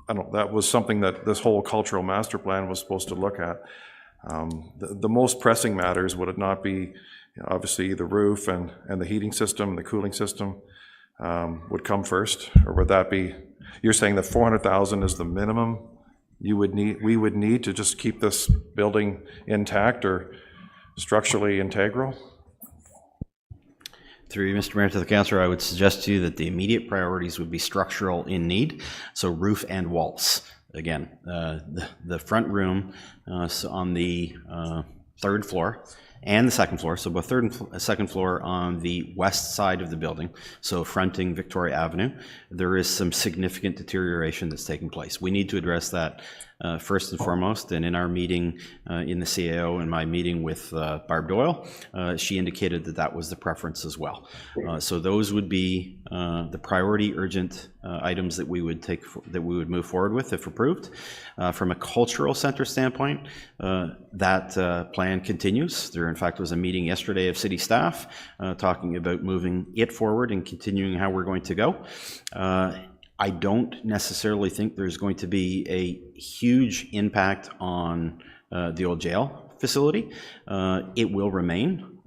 Speaker 5: I don't know, that was something that this whole cultural master plan was supposed to look at. The most pressing matters, would it not be, obviously the roof and the heating system, the cooling system would come first, or would that be, you're saying that 400,000 is the minimum we would need to just keep this building intact or structurally integral?
Speaker 17: Through you, Mr. Mayor, to the councillor, I would suggest to you that the immediate priorities would be structural in need, so roof and walls. Again, the front room on the 3rd floor and the 2nd floor, so both 3rd and 2nd floor on the west side of the building, so fronting Victoria Avenue, there is some significant deterioration that's taking place. We need to address that first and foremost. And in our meeting in the CAO and my meeting with Barb Doyle, she indicated that that was the preference as well. So those would be the priority urgent items that we would move forward with if approved. From a cultural center standpoint, that plan continues. There, in fact, was a meeting yesterday of city staff talking about moving it forward and continuing how we're going to go. I don't necessarily think there's going to be a huge impact on the old jail facility. It will remain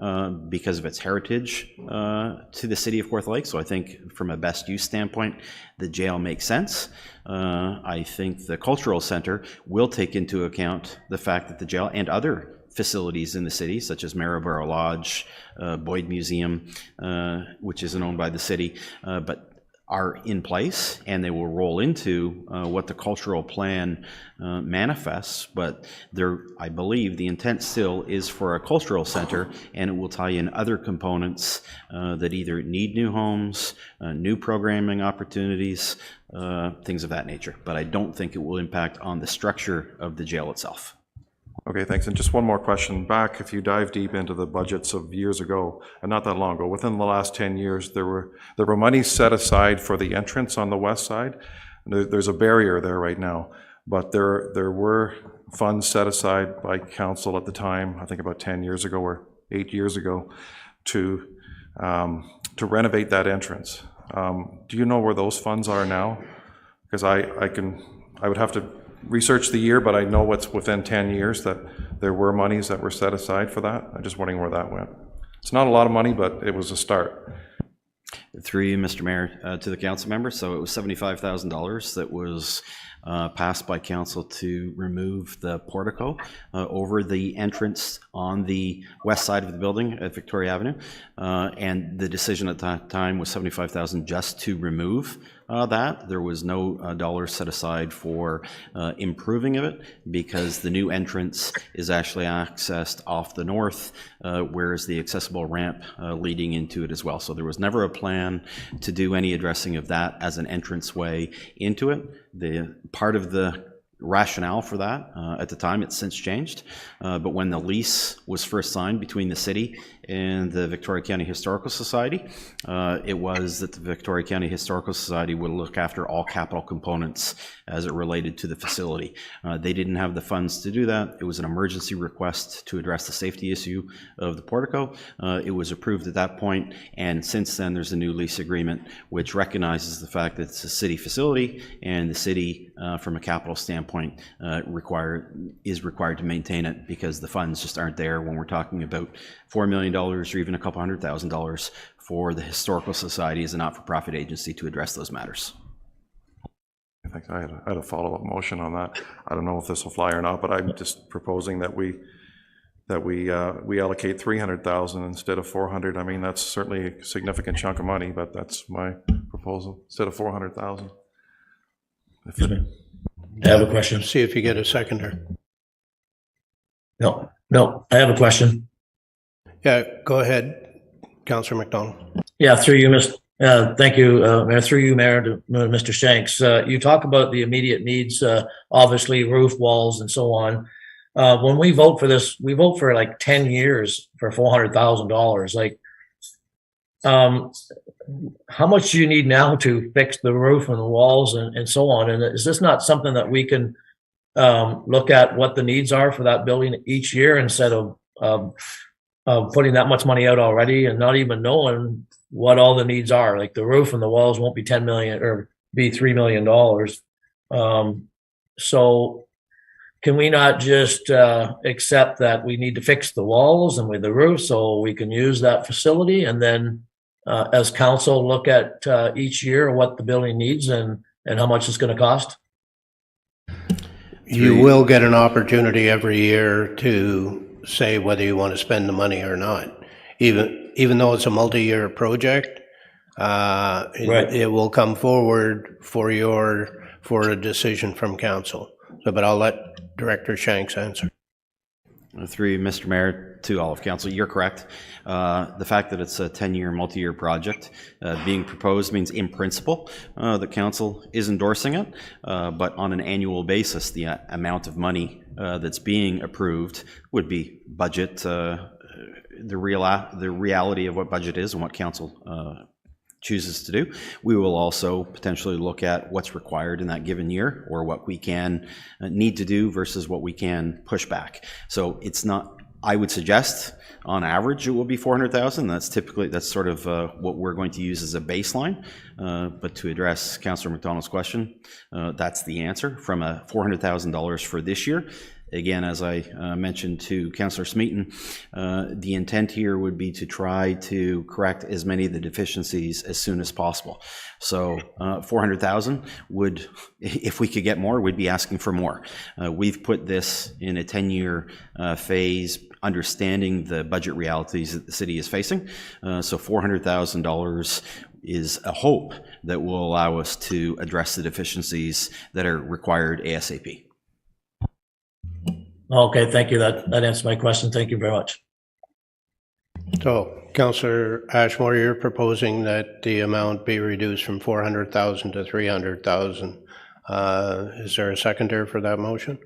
Speaker 17: because of its heritage to the city of Kawartha Lake. So I think from a best use standpoint, the jail makes sense. I think the cultural center will take into account the fact that the jail and other facilities in the city, such as Maryborough Lodge, Boyd Museum, which isn't owned by the city, but are in place, and they will roll into what the cultural plan manifests. But there, I believe the intent still is for a cultural center, and it will tie in other components that either need new homes, new programming opportunities, things of that nature. But I don't think it will impact on the structure of the jail itself.
Speaker 5: Okay, thanks. And just one more question. Back, if you dive deep into the budgets of years ago, and not that long ago, within the last 10 years, there were monies set aside for the entrance on the west side. There's a barrier there right now, but there were funds set aside by council at the time, I think about 10 years ago or 8 years ago, to renovate that entrance. Do you know where those funds are now? Because I would have to research the year, but I know what's within 10 years that there were monies that were set aside for that. I'm just wondering where that went. It's not a lot of money, but it was a start.
Speaker 17: Through you, Mr. Mayor, to the council member. So it was $75,000 that was passed by council to remove the portico over the entrance on the west side of the building at Victoria Avenue. And the decision at that time was $75,000 just to remove that. There was no dollars set aside for improving of it, because the new entrance is actually accessed off the north, whereas the accessible ramp leading into it as well. So there was never a plan to do any addressing of that as an entranceway into it. The part of the rationale for that at the time, it's since changed, but when the lease was first signed between the city and the Victoria County Historical Society, it was that the Victoria County Historical Society would look after all capital components as it related to the facility. They didn't have the funds to do that. It was an emergency request to address the safety issue of the portico. It was approved at that point, and since then there's a new lease agreement which recognizes the fact that it's a city facility, and the city, from a capital standpoint, is required to maintain it, because the funds just aren't there when we're talking about $4 million or even a couple $100,000 for the Historical Society as a not-for-profit agency to address those matters.
Speaker 5: I think I had a follow-up motion on that. I don't know if this will fly or not, but I'm just proposing that we allocate $300,000 instead of $400,000. I mean, that's certainly a significant chunk of money, but that's my proposal, instead of $400,000.
Speaker 6: I have a question.
Speaker 1: See if you get a seconder.
Speaker 6: No, I have a question.
Speaker 1: Yeah, go ahead, Councillor McDonald.
Speaker 6: Yeah, through you, thank you, Mayor. Through you, Mayor, to Mr. Shanks. You talk about the immediate needs, obviously roof, walls, and so on. When we vote for this, we vote for like 10 years for $400,000. Like, how much do you need now to fix the roof and the walls and so on? And is this not something that we can look at what the needs are for that building each year, instead of putting that much money out already and not even knowing what all the needs are? Like, the roof and the walls won't be 10 million or be $3 million. So can we not just accept that we need to fix the walls and with the roof so we can use that facility, and then as council look at each year what the building needs and how much it's going to cost?
Speaker 1: You will get an opportunity every year to say whether you want to spend the money or not. Even though it's a multi-year project, it will come forward for a decision from council. So, but I'll let Director Shanks answer.
Speaker 17: Through you, Mr. Mayor, to all of council. You're correct. The fact that it's a 10-year, multi-year project being proposed means in principle the council is endorsing it, but on an annual basis, the amount of money that's being approved would be budget, the reality of what budget is and what council chooses to do. We will also potentially look at what's required in that given year, or what we can need to do versus what we can push back. So it's not, I would suggest on average it will be 400,000. That's sort of what we're going to use as a baseline. But to address Councillor McDonald's question, that's the answer from a $400,000 for this year. Again, as I mentioned to Councillor Smeaton, the intent here would be to try to correct as many of the deficiencies as soon as possible. So 400,000 would, if we could get more, we'd be asking for more. We've put this in a 10-year phase, understanding the budget realities that the city is facing. So $400,000 is a hope that will allow us to address the deficiencies that are required ASAP.
Speaker 6: Okay, thank you. That answers my question. Thank you very much.
Speaker 1: So, Councillor Ashmore, you're proposing that the amount be reduced from 400,000 to 300,000. Is there a seconder for that motion?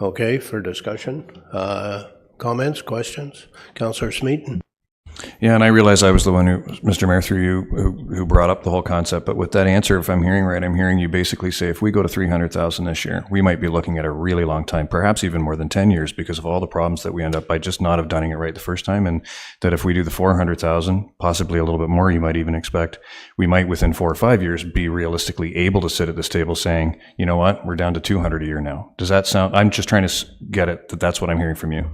Speaker 1: Okay, for discussion. Comments, questions? Councillor Smeaton?
Speaker 8: Yeah, and I realize I was the one who, Mr. Mayor, through you, who brought up the whole concept. But with that answer, if I'm hearing right, I'm hearing you basically say if we go to 300,000 this year, we might be looking at a really long time, perhaps even more than 10 years, because of all the problems that we end up by just not have done it right the first time. And that if we do the 400,000, possibly a little bit more, you might even expect, we might within 4 or 5 years be realistically able to sit at this table saying, you know what, we're down to 200 a year now. Does that sound? I'm just trying to get it that that's what I'm hearing from you.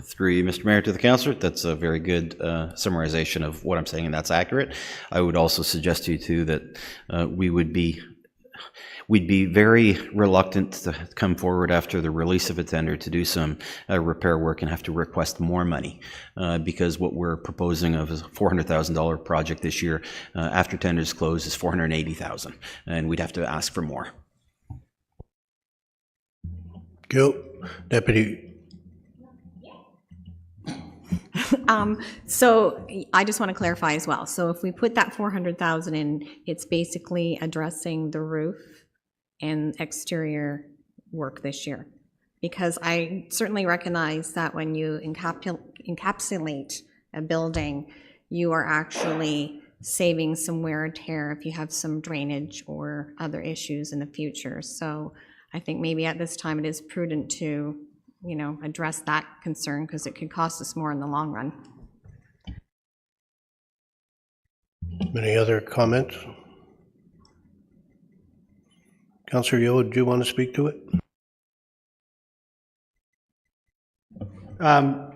Speaker 17: Through you, Mr. Mayor, to the councillor, that's a very good summarization of what I'm saying, and that's accurate. I would also suggest to you too that we'd be very reluctant to come forward after the release of a tender to do some repair work and have to request more money because what we're proposing of a $400,000 project this year after tenders close is $480,000, and we'd have to ask for more.
Speaker 1: Go, Deputy.
Speaker 14: So I just want to clarify as well. So if we put that 400,000 in, it's basically addressing the roof and exterior work this year. Because I certainly recognize that when you encapsulate a building, you are actually saving some wear and tear if you have some drainage or other issues in the future. So I think maybe at this time it is prudent to, you know, address that concern because it could cost us more in the long run.
Speaker 1: Any other comments? Councillor Yeo, do you want to speak to it?
Speaker 10: No,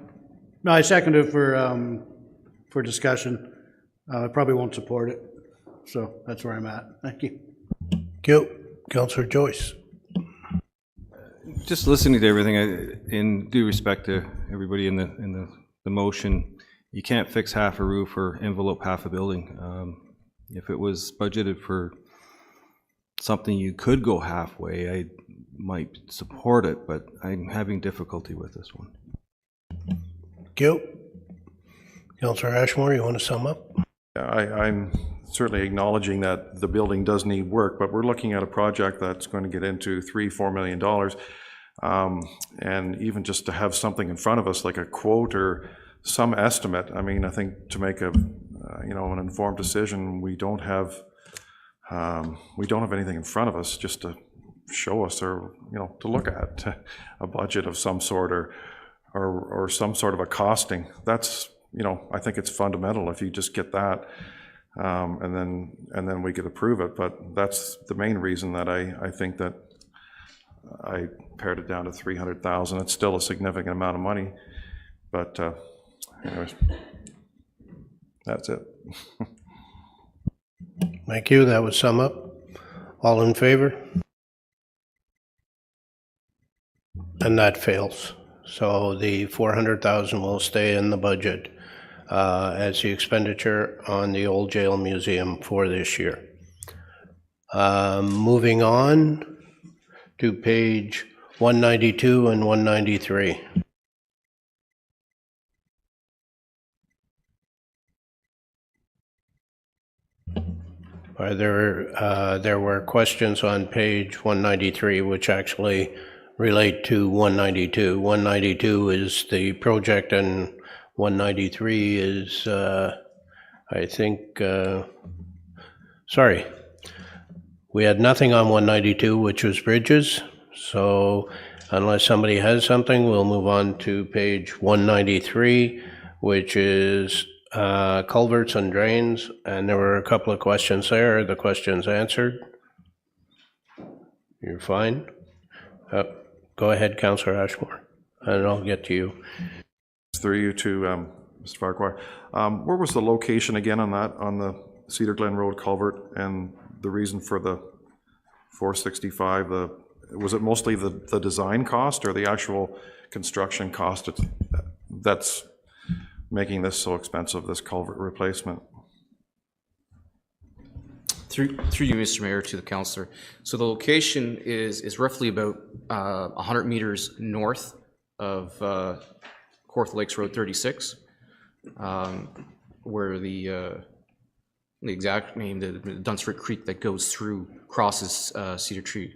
Speaker 10: I second it for discussion. I probably won't support it, so that's where I'm at. Thank you.
Speaker 1: Councillor Joyce.
Speaker 11: Just listening to everything, in due respect to everybody in the motion, you can't fix half a roof or envelope half a building. If it was budgeted for something you could go halfway, I might support it, but I'm having difficulty with this one.
Speaker 1: Councillor Ashmore, you want to sum up?
Speaker 5: I'm certainly acknowledging that the building does need work, but we're looking at a project that's going to get into $3-4 million. And even just to have something in front of us, like a quote or some estimate, I mean, I think to make a, an informed decision, we don't have anything in front of us just to show us or, to look at a budget of some sort or some sort of a costing. That's, I think it's fundamental if you just get that. And then we could approve it, but that's the main reason that I think that I pared it down to 300,000. It's still a significant amount of money, but anyways, that's it.
Speaker 1: Thank you. That would sum up. All in favor? And that fails. So the 400,000 will stay in the budget as the expenditure on the Old Jail Museum for this year. Moving on to page 192 and 193. There were questions on page 193 which actually relate to 192. 192 is the project and 193 is, I think, sorry. We had nothing on 192, which was bridges. So unless somebody has something, we'll move on to page 193, which is culverts and drains. And there were a couple of questions there. The questions answered. You're fine. Go ahead, Councillor Ashmore, and I'll get to you.
Speaker 5: Through you to Mr. Farquhar. Where was the location again on that, on the Cedar Glen Road culvert, and the reason for the 465? Was it mostly the design cost or the actual construction cost that's making this so expensive, this culvert replacement?
Speaker 7: Through you, Mr. Mayor, to the councillor. So the location is roughly about 100 meters north of Kawartha Lakes Road 36, where the exact name, the Dunsford Creek that goes through, crosses Cedar Tree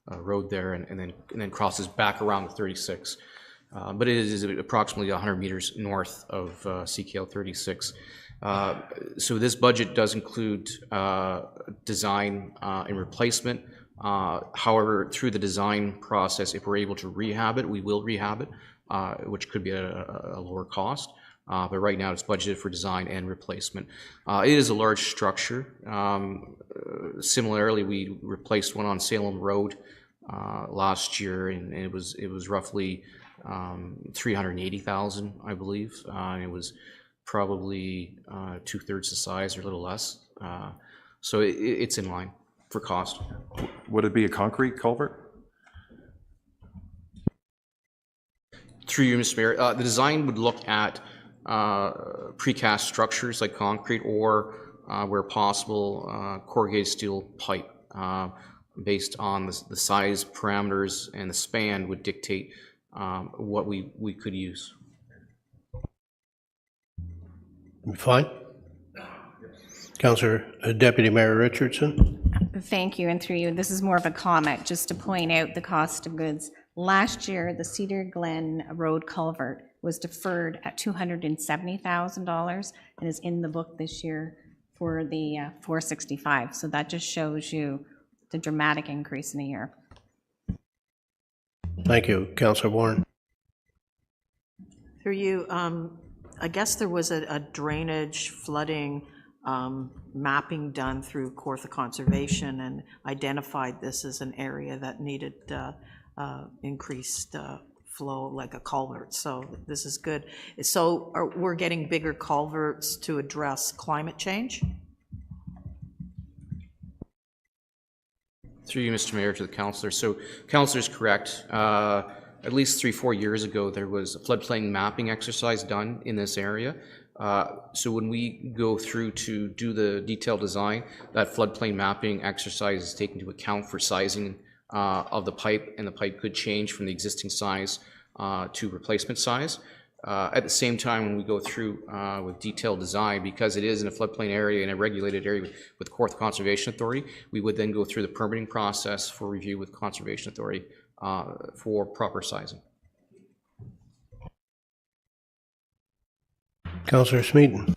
Speaker 7: Road there, and then crosses back around the 36. But it is approximately 100 meters north of CKL 36. So this budget does include design and replacement. However, through the design process, if we're able to rehab it, we will rehab it, which could be at a lower cost. But right now it's budgeted for design and replacement. It is a large structure. Similarly, we replaced one on Salem Road last year, and it was roughly 380,000, I believe. And it was probably 2/3 the size or a little less. So it's in line for cost.
Speaker 5: Would it be a concrete culvert?
Speaker 7: Through you, Mr. Mayor, the design would look at precast structures like concrete, or where possible, corrugated steel pipe, based on the size parameters, and the span would dictate what we could use.
Speaker 1: Fine. Councillor Deputy Mayor Richardson.
Speaker 14: Thank you, and through you, this is more of a comment, just to point out the cost of goods. Last year, the Cedar Glen Road culvert was deferred at $270,000 and is in the book this year for the 465. So that just shows you the dramatic increase in a year.
Speaker 1: Thank you. Councillor Warren.
Speaker 3: Through you, I guess there was a drainage flooding mapping done through Kawartha Conservation and identified this as an area that needed increased flow, like a culvert. So this is good. So we're getting bigger culverts to address climate change?
Speaker 7: Through you, Mr. Mayor, to the councillor. So councillor is correct. At least 3-4 years ago, there was a floodplain mapping exercise done in this area. So when we go through to do the detailed design, that floodplain mapping exercise is taken into account for sizing of the pipe, and the pipe could change from the existing size to replacement size. At the same time, when we go through with detailed design, because it is in a floodplain area, in a regulated area with Kawartha Conservation Authority, we would then go through the permitting process for review with Conservation Authority for proper sizing.
Speaker 1: Councillor Smeaton.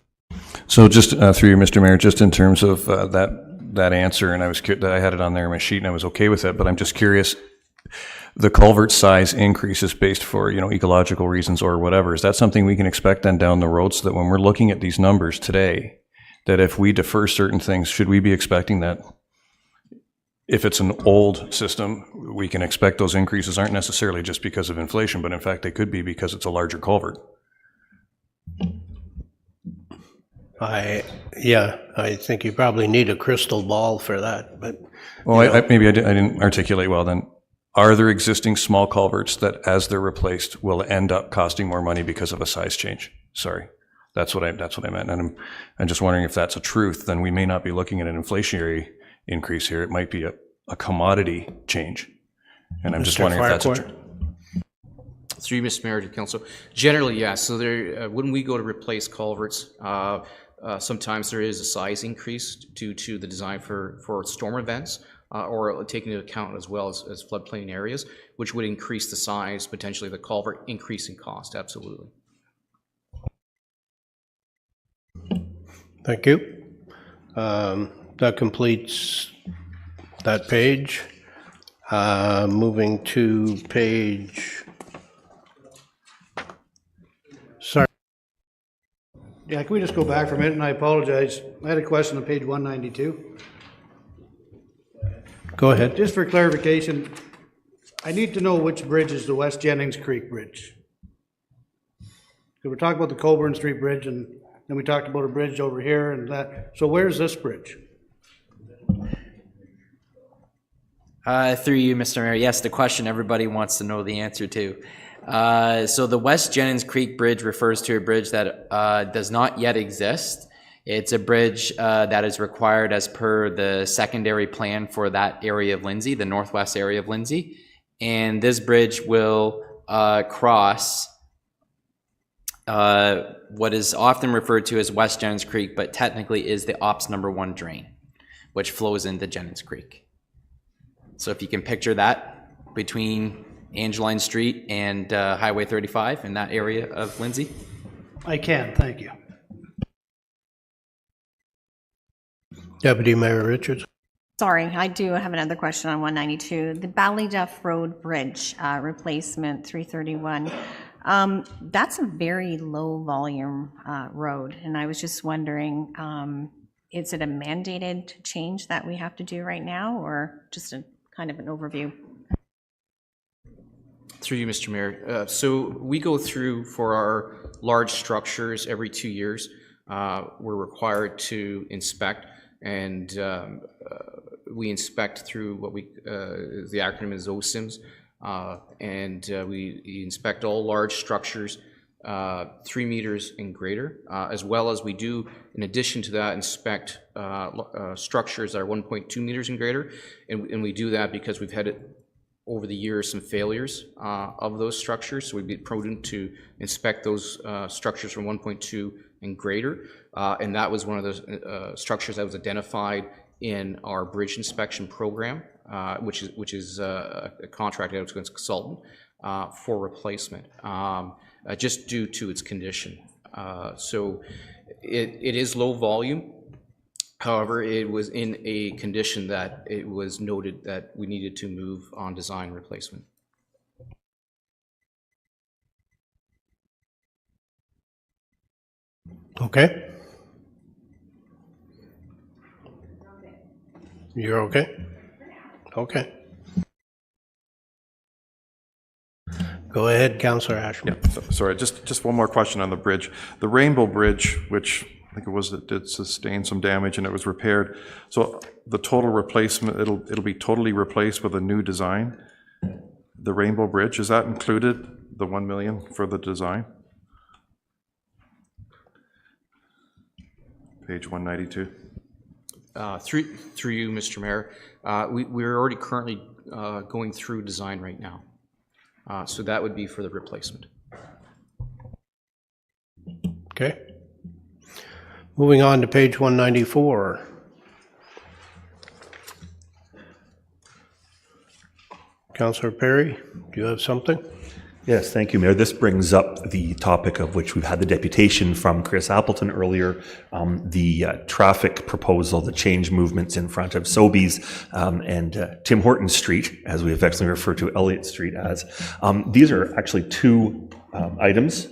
Speaker 8: So just through you, Mr. Mayor, just in terms of that answer, and I had it on there in my sheet and I was okay with it, but I'm just curious, the culvert size increases based for, ecological reasons or whatever. Is that something we can expect then down the road, so that when we're looking at these numbers today, that if we defer certain things, should we be expecting that if it's an old system, we can expect those increases aren't necessarily just because of inflation, but in fact they could be because it's a larger culvert?
Speaker 1: I think you probably need a crystal ball for that, but.
Speaker 8: Well, maybe I didn't articulate well then. Are there existing small culverts that, as they're replaced, will end up costing more money because of a size change? Sorry, that's what I meant. And I'm just wondering if that's a truth. Then we may not be looking at an inflationary increase here. It might be a commodity change. And I'm just
Speaker 1: Mr.
Speaker 8: wondering if that's
Speaker 1: Farquhar?
Speaker 7: Through you, Mr. Mayor, to council. Generally, yes. So there, when we go to replace culverts, sometimes there is a size increase due to the design for storm events, or taking into account as well as floodplain areas, which would increase the size, potentially the culvert, increasing cost, absolutely.
Speaker 1: Thank you. That completes that page. Moving to page, sorry.
Speaker 10: Yeah, can we just go back for a minute, and I apologize. I had a question on page 192.
Speaker 1: Go ahead.
Speaker 10: Just for clarification, I need to know which bridge is the West Jennings Creek Bridge. Because we're talking about the Colburn Street Bridge, and then we talked about a bridge over here and that. So where's this bridge?
Speaker 9: Through you, Mr. Mayor. Yes, the question everybody wants to know the answer to. So the West Jennings Creek Bridge refers to a bridge that does not yet exist. It's a bridge that is required as per the secondary plan for that area of Lindsay, the northwest area of Lindsay. And this bridge will cross what is often referred to as West Jennings Creek, but technically is the Ops number 1 drain, which flows into Jennings Creek. So if you can picture that between Angeline Street and Highway 35 in that area of Lindsay.
Speaker 10: I can, thank you.
Speaker 1: Deputy Mayor Richards.
Speaker 14: Sorry, I do have another question on 192. The Ballyduff Road Bridge replacement, 331. That's a very low volume road, and I was just wondering, is it a mandated change that we have to do right now, or just a kind of an overview?
Speaker 7: Through you, Mr. Mayor. So we go through for our large structures every 2 years. We're required to inspect, and we inspect through what the acronym is OSIMS, and we inspect all large structures 3 meters and greater, as well as we do, in addition to that, inspect structures that are 1.2 meters and greater, and we do that because we've had over the years some failures of those structures, so we'd be prudent to inspect those structures from 1.2 and greater, and that was one of the structures that was identified in our bridge inspection program, which is a contract out to a consultant for replacement, just due to its condition. So it is low volume. However, it was in a condition that it was noted that we needed to move on design replacement.
Speaker 1: Okay. You're okay? Okay. Go ahead, Councillor Ashman.
Speaker 5: Yeah, sorry, just one more question on the bridge. The Rainbow Bridge, which I think it was that did sustain some damage and it was repaired. So the total replacement, it'll be totally replaced with a new design. The Rainbow Bridge, is that included, the 1 million for the design? Page 192.
Speaker 7: Through you, Mr. Mayor, we're already currently going through design right now. So that would be for the replacement.
Speaker 1: Okay. Moving on to page 194. Councillor Perry, do you have something?
Speaker 4: Yes, thank you, Mayor. This brings up the topic of which we've had the deputation from Chris Appleton earlier, the traffic proposal, the change movements in front of Sobeys and Tim Hortons Street, as we affectionately refer to Elliott Street as. These are actually two items.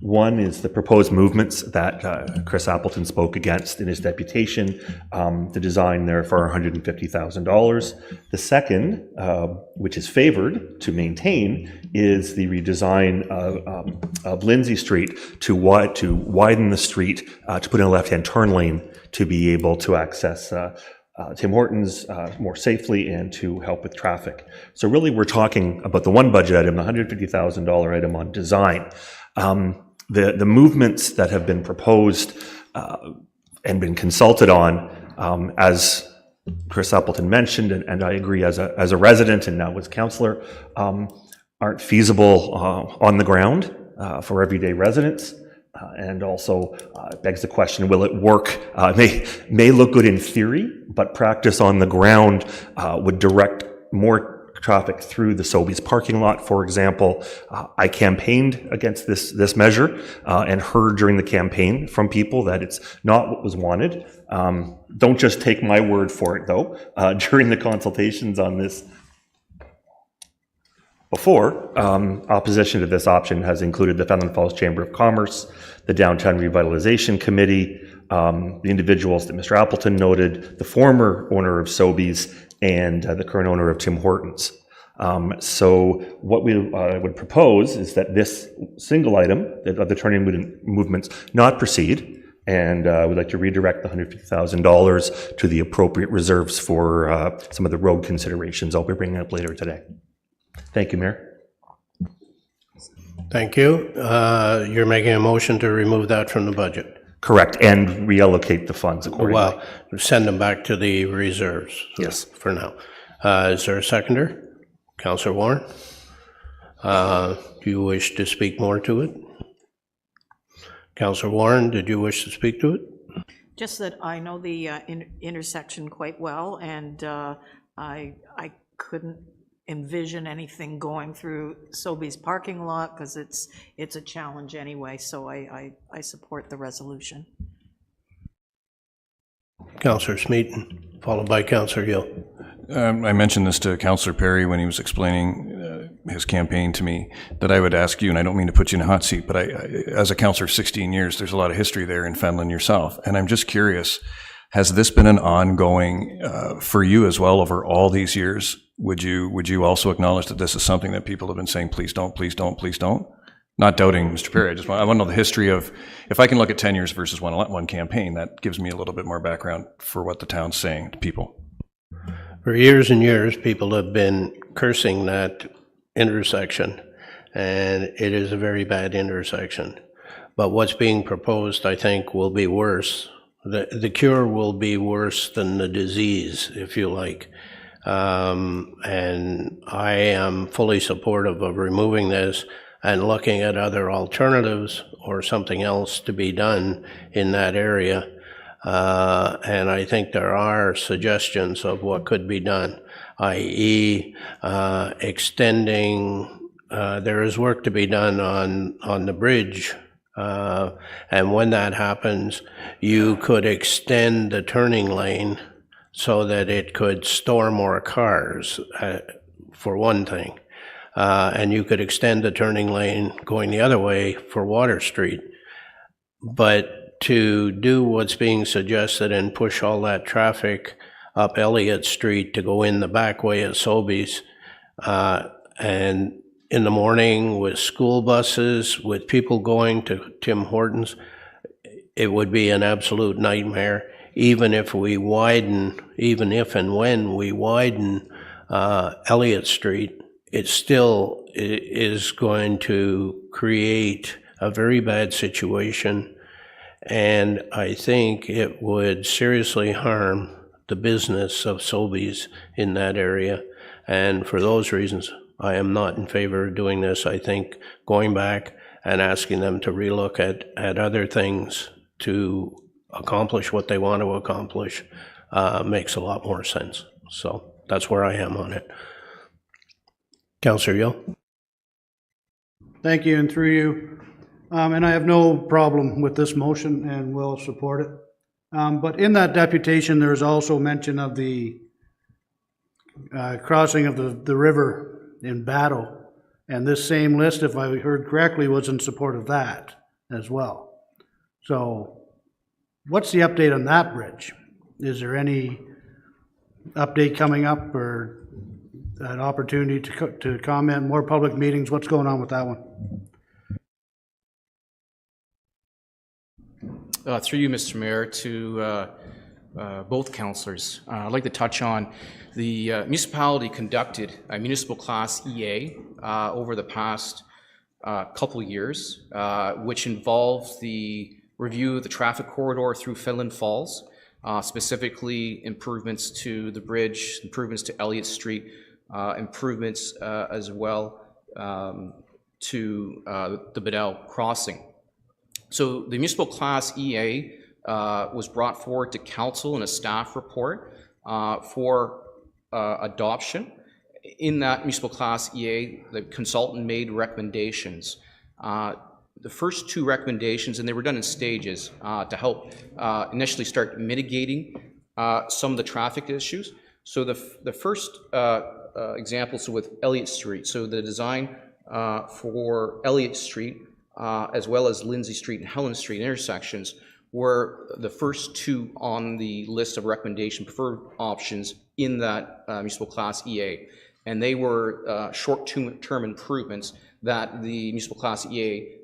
Speaker 4: One is the proposed movements that Chris Appleton spoke against in his deputation, the design there for $150,000. The second, which is favored to maintain, is the redesign of Lindsay Street to widen the street, to put in a left-hand turn lane to be able to access Tim Hortons more safely and to help with traffic. So really we're talking about the one budget item, the $150,000 item on design. The movements that have been proposed and been consulted on, as Chris Appleton mentioned, and I agree as a resident and now as councillor, aren't feasible on the ground for everyday residents. And also begs the question, will it work? May look good in theory, but practice on the ground would direct more traffic through the Sobeys parking lot, for example. I campaigned against this measure and heard during the campaign from people that it's not what was wanted. Don't just take my word for it, though. During the consultations on this before, opposition to this option has included the Fenelon Falls Chamber of Commerce, the Downtown Revitalization Committee, the individuals that Mr. Appleton noted, the former owner of Sobeys, and the current owner of Tim Hortons. So what we would propose is that this single item of the turning movements not proceed, and we'd like to redirect the $150,000 to the appropriate reserves for some of the road considerations I'll be bringing up later today. Thank you, Mayor.
Speaker 1: Thank you. You're making a motion to remove that from the budget?
Speaker 4: Correct, and reallocate the funds accordingly.
Speaker 1: Well, send them back to the reserves.
Speaker 4: Yes.
Speaker 1: For now. Is there a seconder? Councillor Warren? Do you wish to speak more to it? Councillor Warren, did you wish to speak to it?
Speaker 3: Just that I know the intersection quite well, and I couldn't envision anything going through Sobeys parking lot because it's a challenge anyway, so I support the resolution.
Speaker 1: Councillor Smeaton, followed by Councillor Gill.
Speaker 8: I mentioned this to Councillor Perry when he was explaining his campaign to me, that I would ask you, and I don't mean to put you in a hot seat, but I as a councillor of 16 years, there's a lot of history there in Fenelon yourself, and I'm just curious, has this been an ongoing for you as well over all these years? Would you also acknowledge that this is something that people have been saying, please don't, please don't, please don't? Not doubting Mr. Perry, I want to know the history of, if I can look at 10 years versus one campaign, that gives me a little bit more background for what the town's saying to people.
Speaker 1: For years and years, people have been cursing that intersection, and it is a very bad intersection. But what's being proposed, I think, will be worse. The cure will be worse than the disease, if you like. And I am fully supportive of removing this and looking at other alternatives or something else to be done in that area. And I think there are suggestions of what could be done, i.e. Extending, there is work to be done on the bridge. And when that happens, you could extend the turning lane so that it could store more cars, for one thing. And you could extend the turning lane going the other way for Water Street. But to do what's being suggested and push all that traffic up Elliott Street to go in the back way of Sobeys, and in the morning with school buses, with people going to Tim Hortons, it would be an absolute nightmare. Even if we widen, even if and when we widen Elliott Street, it still is going to create a very bad situation. And I think it would seriously harm the business of Sobeys in that area. And for those reasons, I am not in favor of doing this. I think going back and asking them to relook at other things to accomplish what they want to accomplish makes a lot more sense. So that's where I am on it. Councillor Yo.
Speaker 10: Thank you, and through you. And I have no problem with this motion and will support it. But in that deputation, there is also mention of the crossing of the river in Battle. And this same list, if I heard correctly, was in support of that as well. So what's the update on that bridge? Is there any update coming up or an opportunity to comment, more public meetings? What's going on with that one?
Speaker 7: Through you, Mr. Mayor, to both councillors, I'd like to touch on the municipality conducted a municipal class EA over the past couple years, which involves the review of the traffic corridor through Fenelon Falls. specifically improvements to the bridge, improvements to Elliott Street, improvements as well to the Bedell crossing. So the municipal class EA was brought forward to council in a staff report for adoption. In that municipal class EA, the consultant made recommendations. The first two recommendations, and they were done in stages to help initially start mitigating some of the traffic issues. So the first example, so with Elliott Street, so the design for Elliott Street as well as Lindsay Street and Helen Street intersections were the first two on the list of recommendation preferred options in that municipal class EA. And they were short-term improvements that the municipal class EA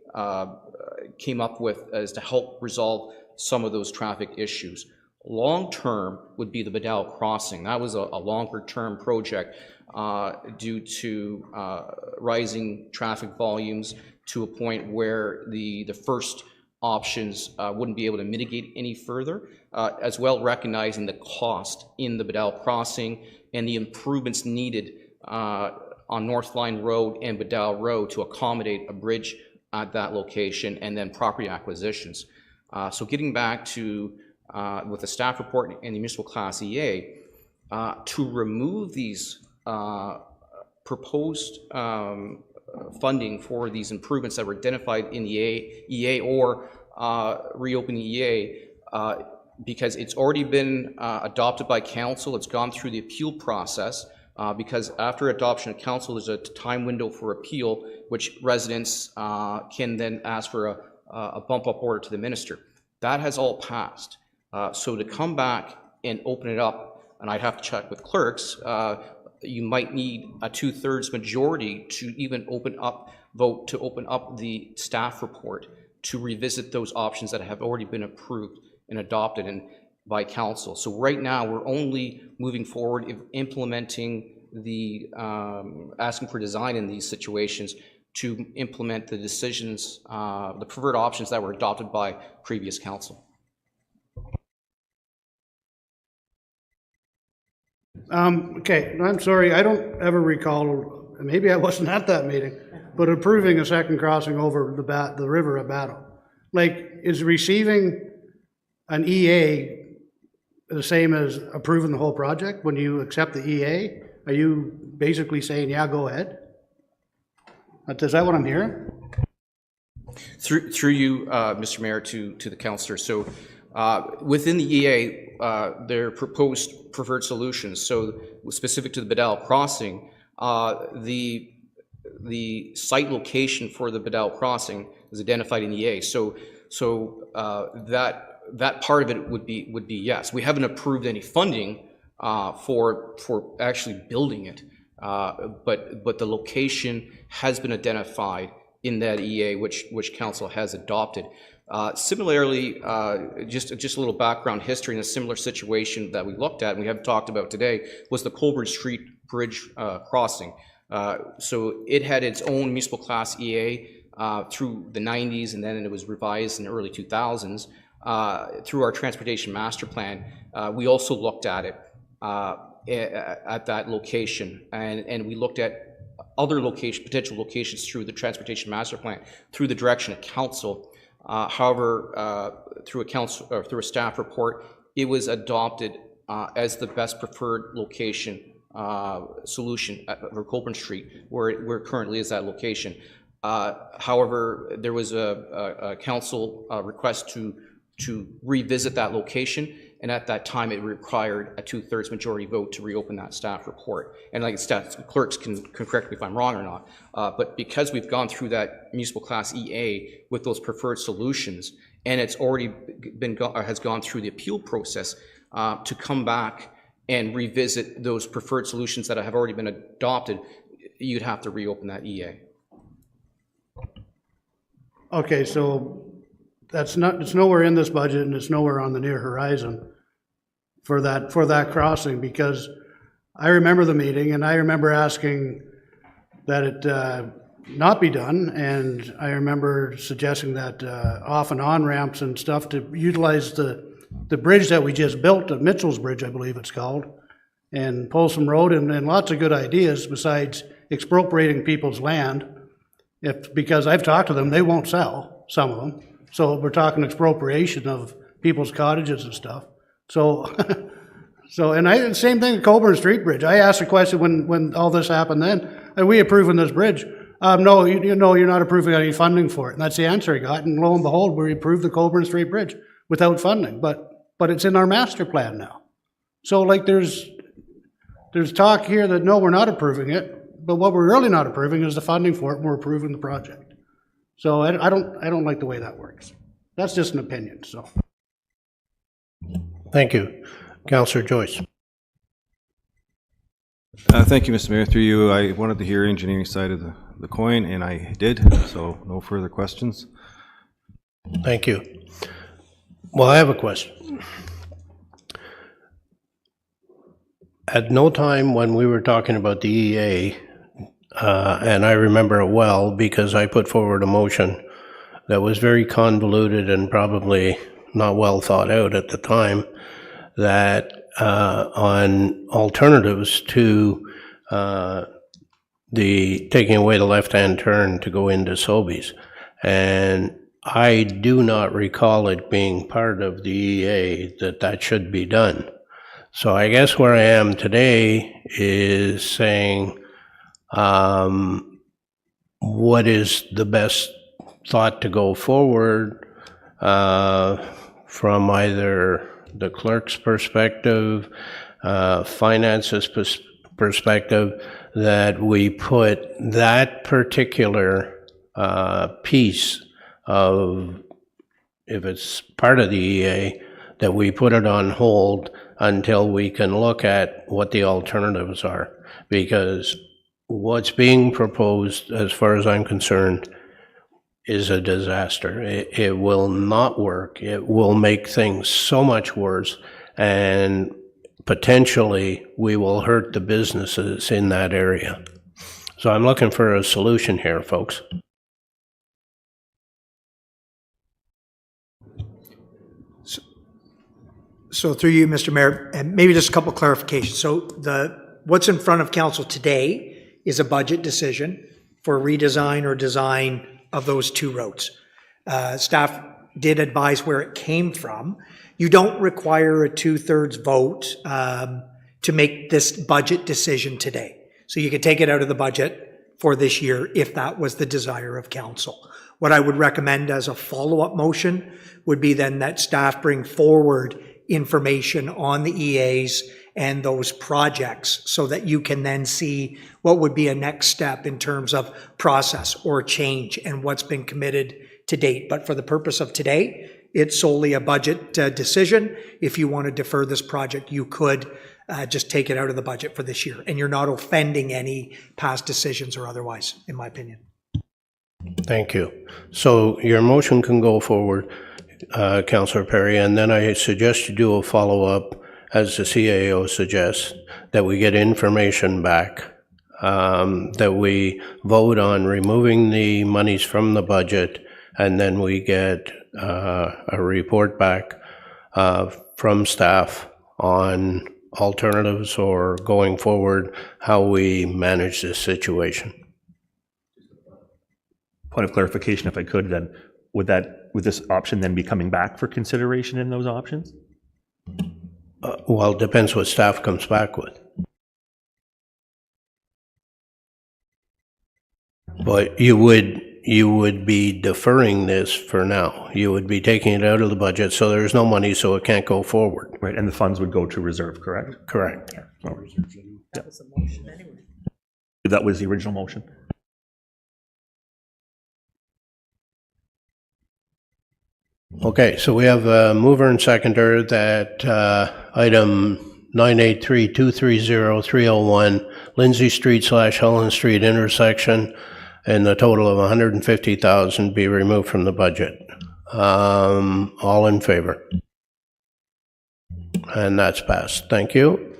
Speaker 7: came up with as to help resolve some of those traffic issues. Long-term would be the Bedell crossing. That was a longer-term project due to rising traffic volumes to a point where the first options wouldn't be able to mitigate any further, as well recognizing the cost in the Bedell crossing and the improvements needed on North Line Road and Bedell Road to accommodate a bridge at that location, and then property acquisitions. So getting back to with the staff report and the municipal class EA, to remove these proposed funding for these improvements that were identified in the EA or reopen the EA, because it's already been adopted by council, it's gone through the appeal process, because after adoption of council, there's a time window for appeal, which residents can then ask for a bump up order to the minister. That has all passed. So to come back and open it up, and I'd have to check with clerks, you might need a 2/3 majority to even vote to open up the staff report to revisit those options that have already been approved and adopted by council. So right now, we're only moving forward implementing the, asking for design in these situations to implement the decisions, the preferred options that were adopted by previous council.
Speaker 10: Okay, I'm sorry, I don't ever recall, maybe I wasn't at that meeting, but approving a second crossing over the river at Battle. Like, is receiving an EA the same as approving the whole project? When you accept the EA, are you basically saying, yeah, go ahead? Is that what I'm hearing?
Speaker 7: Through you, Mr. Mayor, to the councillor. So within the EA, their proposed preferred solutions. So specific to the Bedell crossing, the site location for the Bedell crossing is identified in the EA. So that part of it would be yes. We haven't approved any funding for actually building it, but the location has been identified in that EA, which council has adopted. Similarly, just a little background history in a similar situation that we looked at and we haven't talked about today was the Colburn Street Bridge crossing. So it had its own municipal class EA through the 90s, and then it was revised in the early 2000s. Through our transportation master plan, we also looked at it at that location, and we looked at other potential locations through the transportation master plan through the direction of council. However, through a staff report, it was adopted as the best preferred location solution for Colburn Street, where it currently is that location. However, there was a council request to revisit that location, and at that time it required a 2/3 majority vote to reopen that staff report. And like staff clerks can correct me if I'm wrong or not, but because we've gone through that municipal class EA with those preferred solutions, and it's already has gone through the appeal process, to come back and revisit those preferred solutions that have already been adopted, you'd have to reopen that EA.
Speaker 10: Okay, so it's nowhere in this budget, and it's nowhere on the near horizon for that crossing, because I remember the meeting and I remember asking that it not be done, and I remember suggesting that off and on ramps and stuff to utilize the the bridge that we just built, Mitchell's Bridge, I believe it's called, and Folsom Road, and lots of good ideas besides expropriating people's land. Because I've talked to them, they won't sell, some of them. So we're talking expropriation of people's cottages and stuff. So, same thing with Coburn Street Bridge. I asked a question when all this happened then, are we approving this bridge? No, you know, you're not approving any funding for it. And that's the answer I got. And lo and behold, we approved the Coburn Street Bridge without funding, but it's in our master plan now. So like there's talk here that no, we're not approving it, but what we're really not approving is the funding for it, and we're approving the project. So I don't like the way that works. That's just an opinion, so.
Speaker 1: Thank you. Councillor Joyce.
Speaker 11: Thank you, Mr. Mayor. Through you, I wanted to hear engineering side of the coin, and I did, so no further questions.
Speaker 1: Thank you. Well, I have a question. At no time when we were talking about the EA, and I remember it well because I put forward a motion that was very convoluted and probably not well thought out at the time, that on alternatives to the taking away the left-hand turn to go into Sobeys. And I do not recall it being part of the EA that should be done. So I guess where I am today is saying, what is the best thought to go forward from either the clerk's perspective, finances perspective, that we put that particular piece of, if it's part of the EA, that we put it on hold until we can look at what the alternatives are. Because what's being proposed, as far as I'm concerned, is a disaster. It will not work. It will make things so much worse, and potentially we will hurt the businesses in that area. So I'm looking for a solution here, folks.
Speaker 13: So through you, Mr. Mayor, and maybe just a couple clarifications. So what's in front of council today is a budget decision for redesign or design of those two roads. Staff did advise where it came from. You don't require a 2/3 vote to make this budget decision today. So you could take it out of the budget for this year if that was the desire of council. What I would recommend as a follow-up motion would be then that staff bring forward information on the EAs and those projects so that you can then see what would be a next step in terms of process or change and what's been committed to date. But for the purpose of today, it's solely a budget decision. If you want to defer this project, you could just take it out of the budget for this year. And you're not offending any past decisions or otherwise, in my opinion.
Speaker 1: Thank you. So your motion can go forward, Councillor Perry, and then I suggest you do a follow-up, as the CAO suggests, that we get information back, that we vote on removing the monies from the budget, and then we get a report back from staff on alternatives or going forward, how we manage this situation.
Speaker 4: Point of clarification, if I could, then, would this option then be coming back for consideration in those options?
Speaker 1: Well, it depends what staff comes back with. But you would be deferring this for now. You would be taking it out of the budget, so there's no money, so it can't go forward.
Speaker 4: Right, and the funds would go to reserve, correct?
Speaker 1: Correct.
Speaker 4: Yeah. That was the motion anyway. That was the original motion.
Speaker 1: Okay, so we have a mover and seconder that item 983-230-301 Lindsay Street / Helen Street intersection, and the total of $150,000 be removed from the budget. All in favor? And that's passed. Thank you.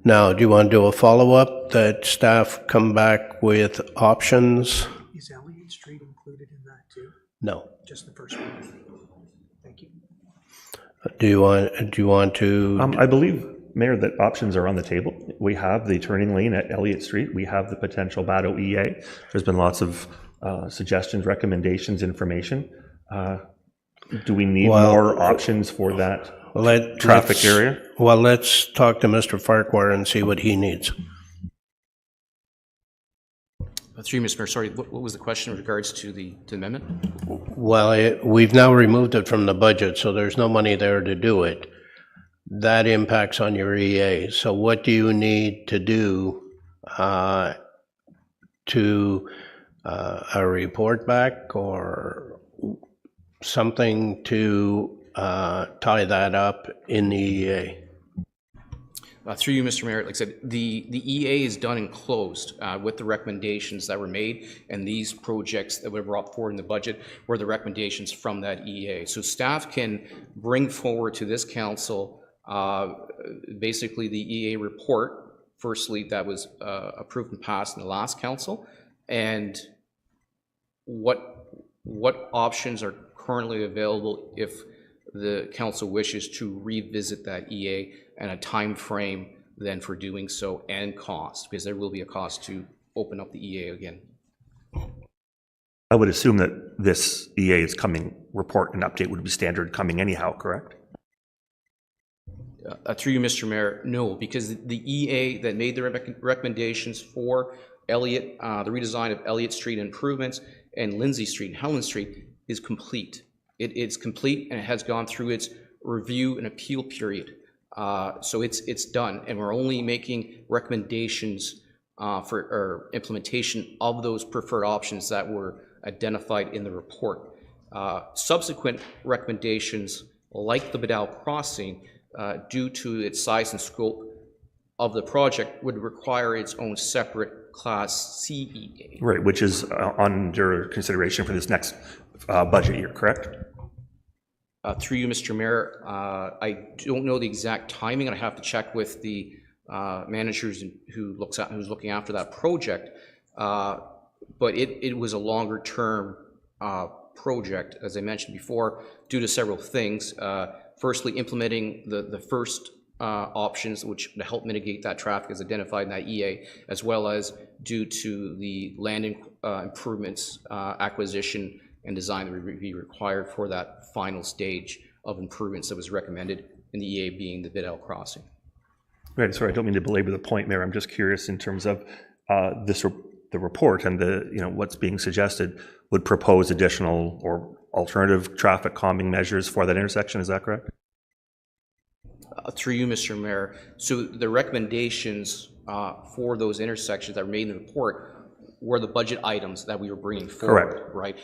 Speaker 1: Now, do you want to do a follow-up that staff come back with options?
Speaker 13: Is Elliott Street included in that too?
Speaker 1: No.
Speaker 13: Just the first one? Thank you.
Speaker 1: Do you want to?
Speaker 4: I believe, Mayor, that options are on the table. We have the turning lane at Elliott Street. We have the potential Battle EA. There's been lots of suggestions, recommendations, information. Do we need more options for that traffic area?
Speaker 1: Well, let's talk to Mr. Farquhar and see what he needs.
Speaker 7: Through you, Mr. Mayor, sorry, what was the question in regards to the amendment?
Speaker 1: Well, we've now removed it from the budget, so there's no money there to do it. That impacts on your EA. So what do you need to do to a report back or something to tie that up in the EA?
Speaker 7: Through you, Mr. Mayor, like I said, the EA is done and closed with the recommendations that were made, and these projects that were brought forward in the budget were the recommendations from that EA. So staff can bring forward to this council basically the EA report, firstly, that was approved and passed in the last council, and what options are currently available if the council wishes to revisit that EA, and a time frame then for doing so, and cost, because there will be a cost to open up the EA again.
Speaker 4: I would assume that this EA is coming, report and update would be standard coming anyhow, correct?
Speaker 7: Through you, Mr. Mayor, no, because the EA that made the recommendations for Elliott, the redesign of Elliott Street improvements and Lindsay Street and Helen Street is complete. It's complete, and it has gone through its review and appeal period. So it's done, and we're only making recommendations for implementation of those preferred options that were identified in the report. Subsequent recommendations, like the Bedell Crossing, due to its size and scope of the project, would require its own separate Class C EA.
Speaker 4: Right, which is under consideration for this next budget year, correct?
Speaker 7: Through you, Mr. Mayor, I don't know the exact timing, and I have to check with the managers who's looking after that project. But it was a longer term project, as I mentioned before, due to several things. Firstly, implementing the first options which help mitigate that traffic as identified in that EA, as well as due to the land improvements, acquisition and design that would be required for that final stage of improvements that was recommended in the EA, being the Bedell Crossing.
Speaker 4: Right, sorry, I don't mean to belabor the point, Mayor. I'm just curious in terms of the report and what's being suggested would propose additional or alternative traffic calming measures for that intersection. Is that correct?
Speaker 7: Through you, Mr. Mayor. So the recommendations for those intersections that were made in the report were the budget items that we were bringing forward.
Speaker 4: Correct.
Speaker 7: Right?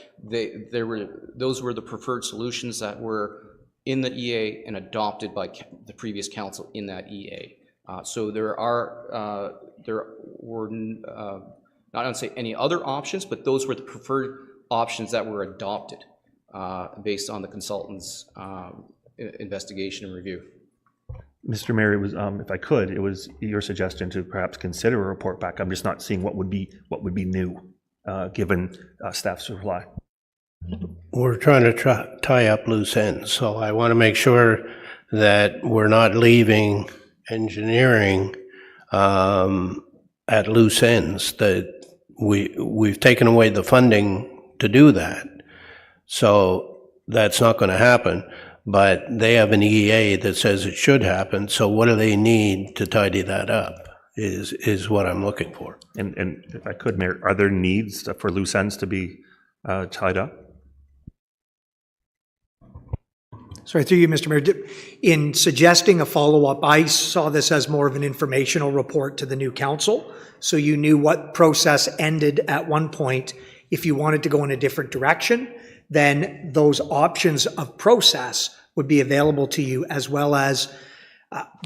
Speaker 7: Those were the preferred solutions that were in the EA and adopted by the previous council in that EA. So there were not going to say any other options, but those were the preferred options that were adopted based on the consultant's investigation and review.
Speaker 4: Mr. Mayor, it was, if I could, it was your suggestion to perhaps consider a report back. I'm just not seeing what would be new, given staff's reply.
Speaker 1: We're trying to tie up loose ends, so I want to make sure that we're not leaving engineering at loose ends, that we've taken away the funding to do that. So that's not going to happen. But they have an EA that says it should happen, so what do they need to tidy that up is what I'm looking for.
Speaker 4: And if I could, Mayor, are there needs for loose ends to be tied up?
Speaker 13: Sorry, through you, Mr. Mayor. In suggesting a follow-up, I saw this as more of an informational report to the new council, so you knew what process ended at one point. If you wanted to go in a different direction, then those options of process would be available to you, as well as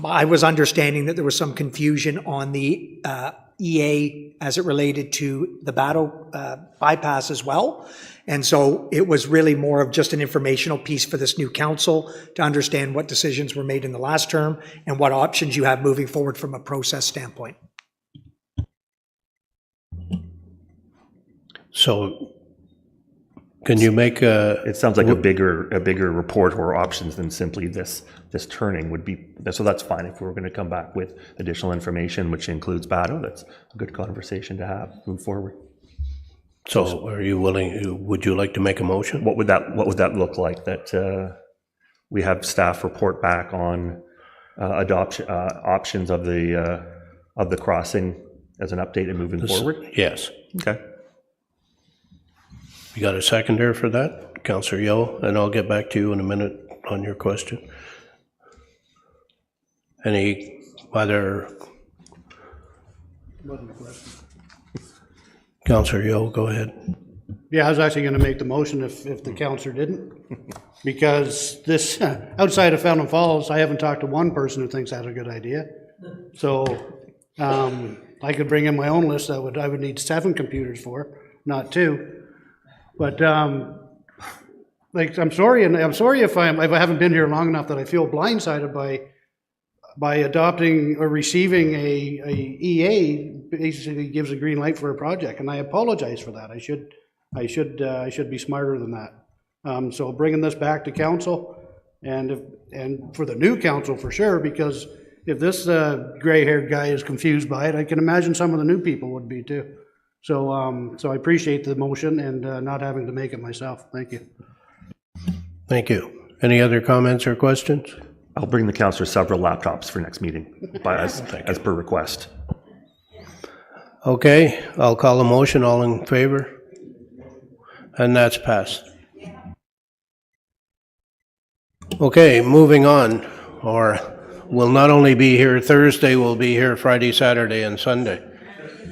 Speaker 13: I was understanding that there was some confusion on the EA as it related to the Battle bypass as well. And so it was really more of just an informational piece for this new council to understand what decisions were made in the last term and what options you have moving forward from a process standpoint.
Speaker 1: So Can you make a?
Speaker 4: It sounds like a bigger report or options than simply this turning would be, so that's fine. If we're going to come back with additional information, which includes Batto, that's a good conversation to have, move forward.
Speaker 1: So are you willing, would you like to make a motion?
Speaker 4: What would that look like? That we have staff report back on options of the crossing as an update and moving forward?
Speaker 1: Yes.
Speaker 4: Okay.
Speaker 1: You got a seconder for that, Councillor Yeo, and I'll get back to you in a minute on your question. Any other? Councillor Yeo, go ahead.
Speaker 10: Yeah, I was actually going to make the motion if the councillor didn't. Because this, outside of Fountain Falls, I haven't talked to one person who thinks that's a good idea. So I could bring in my own list that I would need 7 computers for, not 2. But like, I'm sorry if I haven't been here long enough that I feel blindsided by adopting or receiving a EA basically gives a green light for a project, and I apologize for that. I should be smarter than that. So bringing this back to council, and for the new council for sure, because if this gray-haired guy is confused by it, I can imagine some of the new people would be too. So I appreciate the motion and not having to make it myself. Thank you.
Speaker 1: Thank you. Any other comments or questions?
Speaker 4: I'll bring the councillor several laptops for next meeting, as per request.
Speaker 1: Okay, I'll call a motion. All in favor? And that's passed. Okay, moving on. Or we'll not only be here Thursday, we'll be here Friday, Saturday, and Sunday.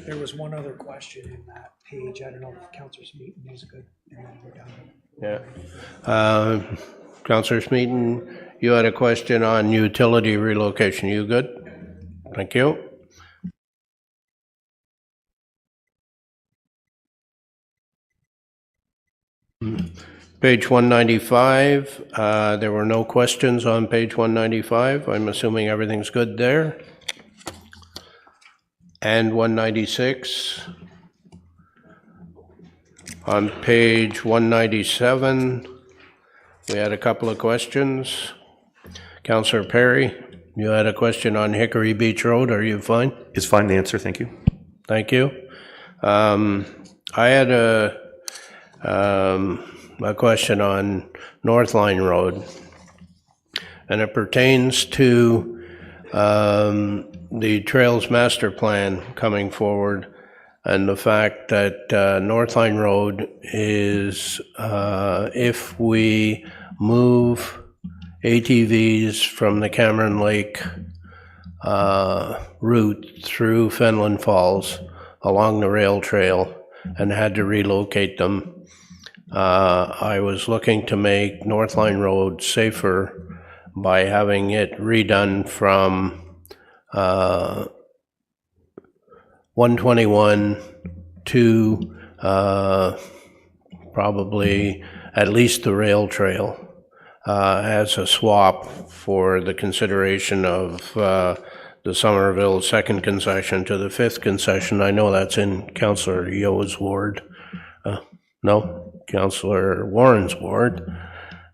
Speaker 13: There was one other question in that page. I don't know if Councillor Smeaton is good.
Speaker 1: Yeah. Councillor Smeaton, you had a question on utility relocation. You good? Thank you. Page 195, there were no questions on page 195. I'm assuming everything's good there. And 196. On page 197, we had a couple of questions. Councillor Perry, you had a question on Hickory Beach Road. Are you fine?
Speaker 4: It's fine to answer, thank you.
Speaker 1: Thank you. I had a question on North Line Road, and it pertains to the Trails Master Plan coming forward, and the fact that North Line Road is, if we move ATVs from the Cameron Lake route through Fenland Falls along the rail trail and had to relocate them, I was looking to make North Line Road safer by having it redone from 121 to probably at least the rail trail as a swap for the consideration of the Somerville second concession to the 5th concession. I know that's in Councillor Yeo's ward. No, Councillor Warren's ward.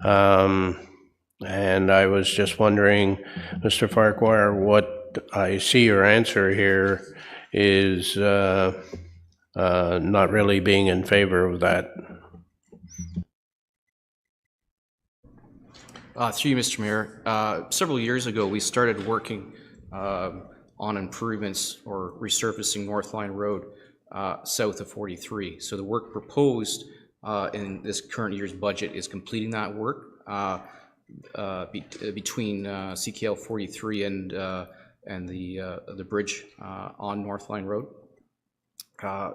Speaker 1: And I was just wondering, Mr. Farquhar, what I see your answer here is not really being in favor of that.
Speaker 7: Through you, Mr. Mayor, several years ago, we started working on improvements or resurfacing North Line Road south of 43. So the work proposed in this current year's budget is completing that work between CKL 43 and the bridge on North Line Road.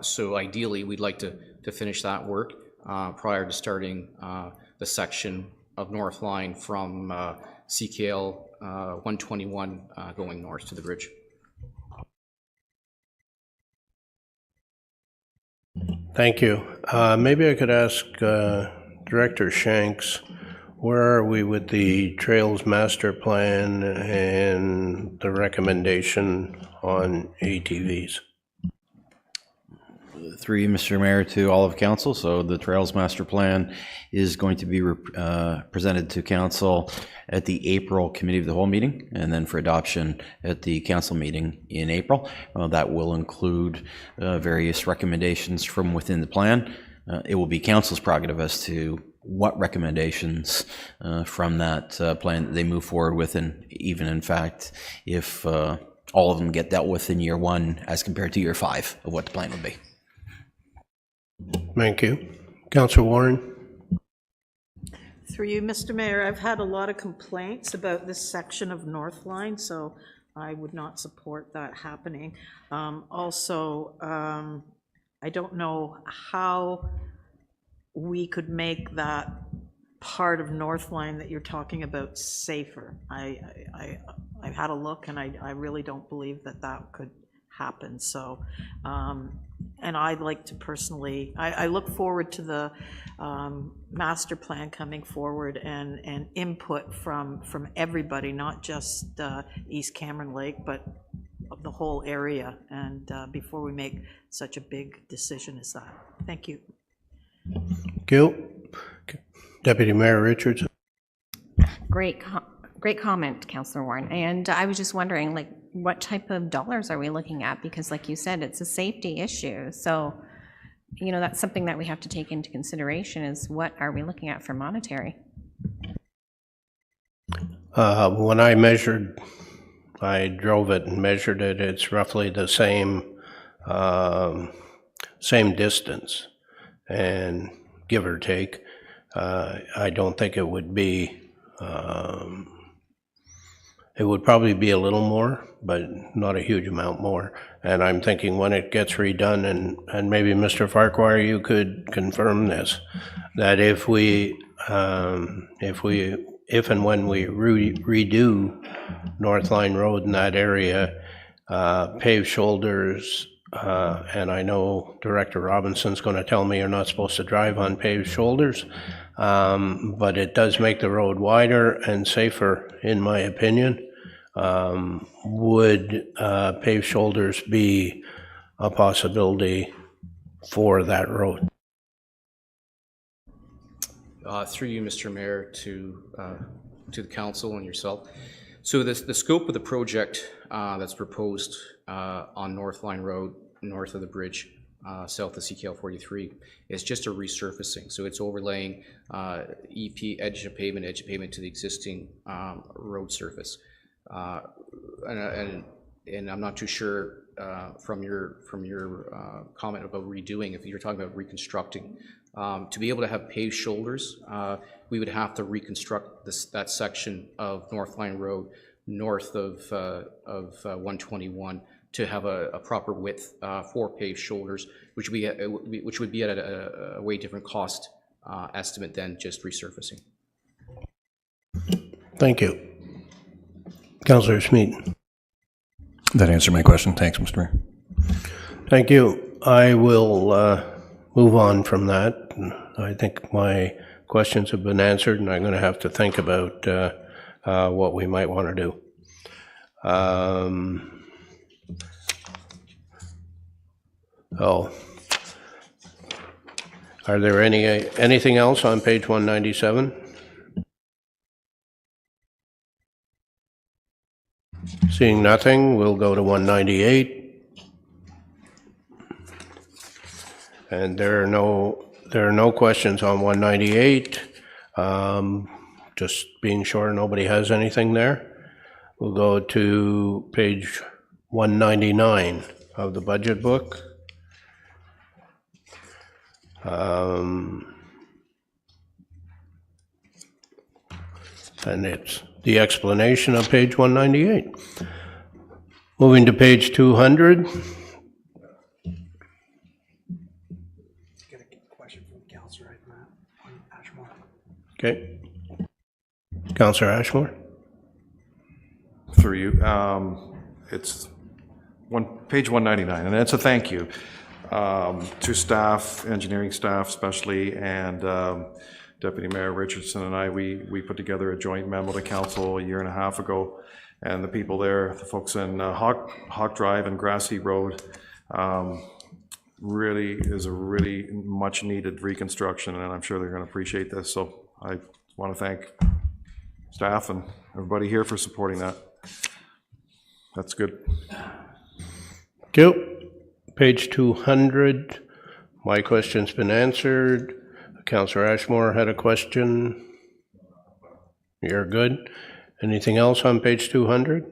Speaker 7: So ideally, we'd like to finish that work prior to starting the section of North Line from CKL 121 going north to the bridge.
Speaker 1: Thank you. Maybe I could ask Director Shanks, where are we with the Trails Master Plan and the recommendation on ATVs?
Speaker 17: Through you, Mr. Mayor, to all of council. So the Trails Master Plan is going to be presented to council at the April Committee of the Whole meeting, and then for adoption at the council meeting in April. That will include various recommendations from within the plan. It will be council's prerogative as to what recommendations from that plan that they move forward with, and even in fact, if all of them get dealt with in year 1 as compared to year 5 of what the plan would be.
Speaker 1: Thank you. Councillor Warren?
Speaker 3: Through you, Mr. Mayor, I've had a lot of complaints about this section of North Line, so I would not support that happening. Also, I don't know how we could make that part of North Line that you're talking about safer. I've had a look, and I really don't believe that that could happen. So, and I'd like to personally, I look forward to the master plan coming forward and input from everybody, not just East Cameron Lake, but of the whole area, and before we make such a big decision as that. Thank you.
Speaker 1: Thank you. Deputy Mayor Richards?
Speaker 14: Great comment, Councillor Warren. And I was just wondering, like, what type of dollars are we looking at? Because like you said, it's a safety issue. So, you know, that's something that we have to take into consideration, is what are we looking at for monetary?
Speaker 1: When I drove it and measured it, it's roughly the same distance, and give or take. I don't think it would be, it would probably be a little more, but not a huge amount more. And I'm thinking when it gets redone, and maybe Mr. Farquhar, you could confirm this, that if and when we redo North Line Road in that area, paved shoulders, and I know Director Robinson's going to tell me you're not supposed to drive on paved shoulders, but it does make the road wider and safer, in my opinion. Would paved shoulders be a possibility for that road?
Speaker 7: Through you, Mr. Mayor, to the council and yourself. So the scope of the project that's proposed on North Line Road, north of the bridge, south of CKL 43, is just a resurfacing. So it's overlaying EP edge of pavement to the existing road surface. And I'm not too sure from your comment about redoing, if you're talking about reconstructing. To be able to have paved shoulders, we would have to reconstruct that section of North Line Road north of 121 to have a proper width for paved shoulders, which would be at a way different cost estimate than just resurfacing.
Speaker 1: Thank you. Councillor Smeaton.
Speaker 8: That answered my question. Thanks, Mr. Mayor.
Speaker 1: Thank you. I will move on from that. I think my questions have been answered, and I'm going to have to think about what we might want to do. Are there anything else on page 197? Seeing nothing, we'll go to 198. And there are no questions on 198. Just being sure nobody has anything there. We'll go to page 199 of the budget book. And it's the explanation of page 198. Moving to page 200. Okay. Councillor Ashmore?
Speaker 5: Through you. It's page 199, and it's a thank you to staff, engineering staff especially, and Deputy Mayor Richardson and I, we put together a joint memo to council a year and a half ago, and the people there, the folks in Hawk Drive and Grassy Road, really is a really much needed reconstruction, and I'm sure they're going to appreciate this. So I want to thank staff and everybody here for supporting that. That's good.
Speaker 1: Thank you. Page 200, my question's been answered. Councillor Ashmore had a question. You're good. Anything else on page 200?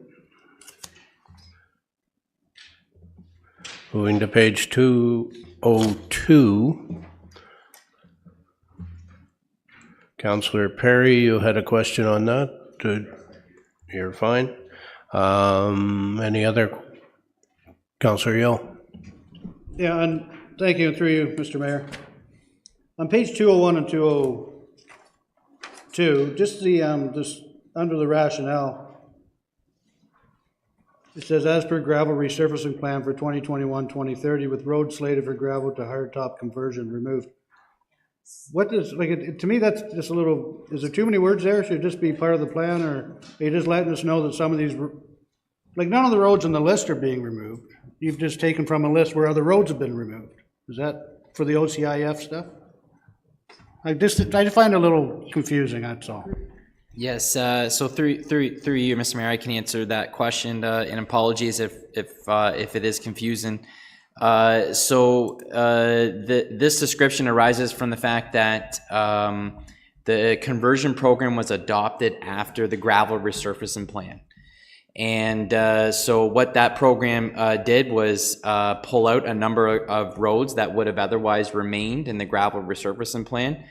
Speaker 1: Moving to page 202. Councillor Perry, you had a question on that? You're fine. Any other? Councillor Yule?
Speaker 10: Yeah, and thank you, and through you, Mr. Mayor. On page 201 and 202, just the, just under the rationale, it says, as per gravel resurfacing plan for 2021-2030 with road slated for gravel to hardtop conversion removed. What is, like, to me, that's just a little, is there too many words there? Should it just be part of the plan, or are you just letting us know that some of these, like, none of the roads on the list are being removed? You've just taken from a list where other roads have been removed. Is that for the OCIF stuff? I find it a little confusing, that's all.
Speaker 9: Yes, so through you, Mr. Mayor, I can answer that question, and apologies if it is confusing. This description arises from the fact that the conversion program was adopted after the gravel resurfacing plan. And so what that program did was pull out a number of roads that would have otherwise remained in the gravel resurfacing plan.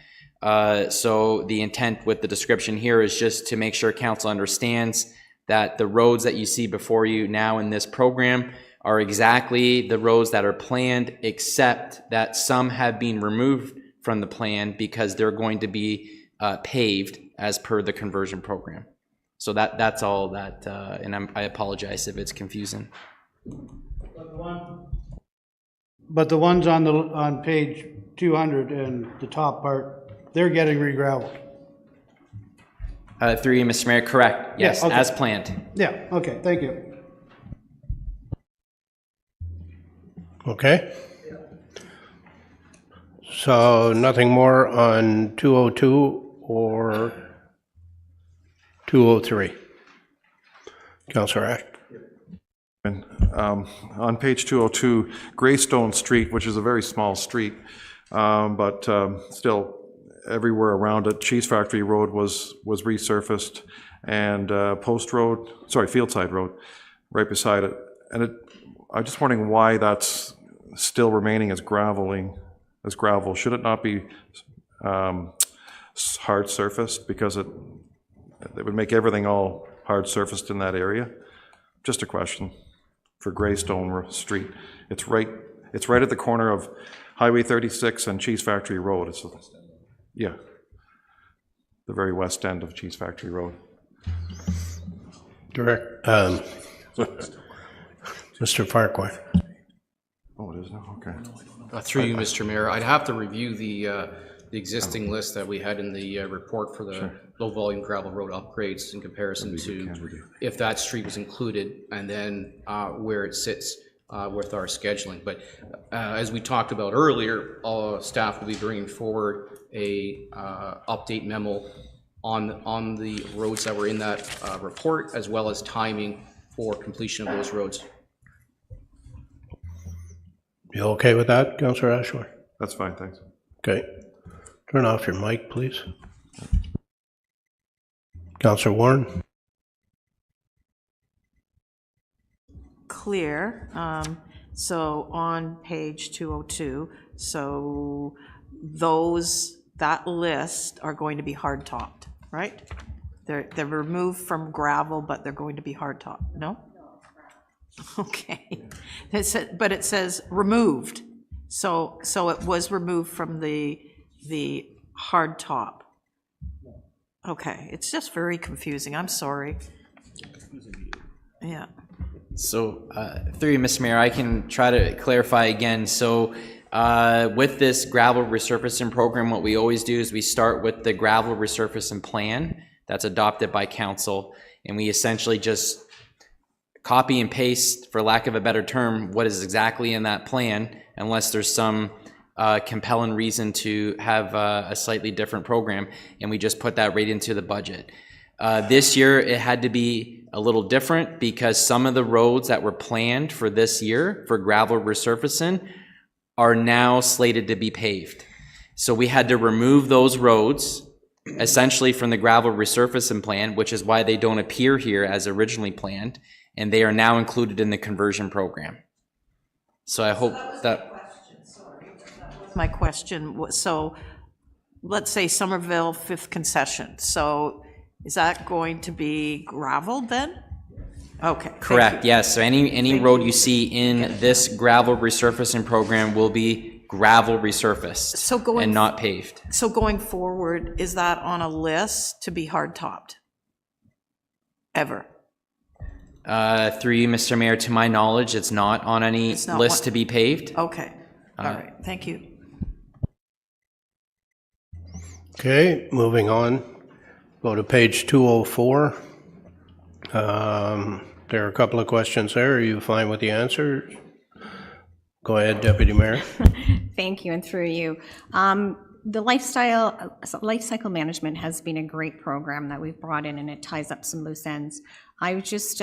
Speaker 9: So the intent with the description here is just to make sure council understands that the roads that you see before you now in this program are exactly the roads that are planned, except that some have been removed from the plan because they're going to be paved as per the conversion program. So that's all that, and I apologize if it's confusing.
Speaker 10: But the ones on page 200 and the top part, they're getting re-gravelled.
Speaker 9: Through you, Mr. Mayor, correct. Yes,
Speaker 10: Yeah, okay.
Speaker 9: as planned.
Speaker 10: Yeah, okay, thank you.
Speaker 1: Okay. So nothing more on 202 or 203? Councillor Ash.
Speaker 5: And on page 202, Greystone Street, which is a very small street, but still everywhere around it, Cheese Factory Road was resurfaced, and Fieldside Road, right beside it. And I'm just wondering why that's still remaining as gravel. Should it not be hard surfaced, because it would make everything all hard surfaced in that area? Just a question for Greystone Street. It's right at the corner of Highway 36 and Cheese Factory Road. Yeah, the very west end of Cheese Factory Road.
Speaker 1: Direct, Mr. Farquhar.
Speaker 5: Oh, it is now? Okay.
Speaker 18: Through you, Mr. Mayor, I'd have to review the existing list that we had in the report for the low-volume gravel road upgrades in comparison to if that street was included, and then where it sits with our scheduling. But as we talked about earlier, all staff will be bringing forward a update memo on the roads that were in that report, as well as timing for completion of those roads.
Speaker 1: You okay with that, Councillor Ashmore?
Speaker 5: That's fine, thanks.
Speaker 1: Okay. Turn off your mic, please. Councillor Warren?
Speaker 3: Clear. So on page 202, so that list are going to be hard topped, right? They're removed from gravel, but they're going to be hard topped, no? Okay. But it says removed. So it was removed from the hard top. Okay, it's just very confusing. I'm sorry. Yeah.
Speaker 9: So through you, Mr. Mayor, I can try to clarify again. So with this gravel resurfacing program, what we always do is we start with the gravel resurfacing plan that's adopted by council, and we essentially just copy and paste, for lack of a better term, what is exactly in that plan, unless there's some compelling reason to have a slightly different program, and we just put that right into the budget. This year, it had to be a little different because some of the roads that were planned for this year for gravel resurfacing are now slated to be paved. So we had to remove those roads essentially from the gravel resurfacing plan, which is why they don't appear here as originally planned, and they are now included in the conversion program. So I hope that
Speaker 3: my question was, so let's say Somerville Fifth Concession. So is that going to be gravel then? Okay.
Speaker 9: correct, yes. So any road you see in this gravel resurfacing program will be gravel resurfaced and not paved.
Speaker 3: So going forward, is that on a list to be hard topped? Ever?
Speaker 9: Through you, Mr. Mayor, to my knowledge, it's not on any list to be paved.
Speaker 3: Okay, all right, thank you.
Speaker 1: Okay, moving on. Go to page 204. There are a couple of questions there. Are you fine with the answers? Go ahead, Deputy Mayor.
Speaker 14: Thank you, and through you. The life cycle management has been a great program that we've brought in, and it ties up some loose ends. I was just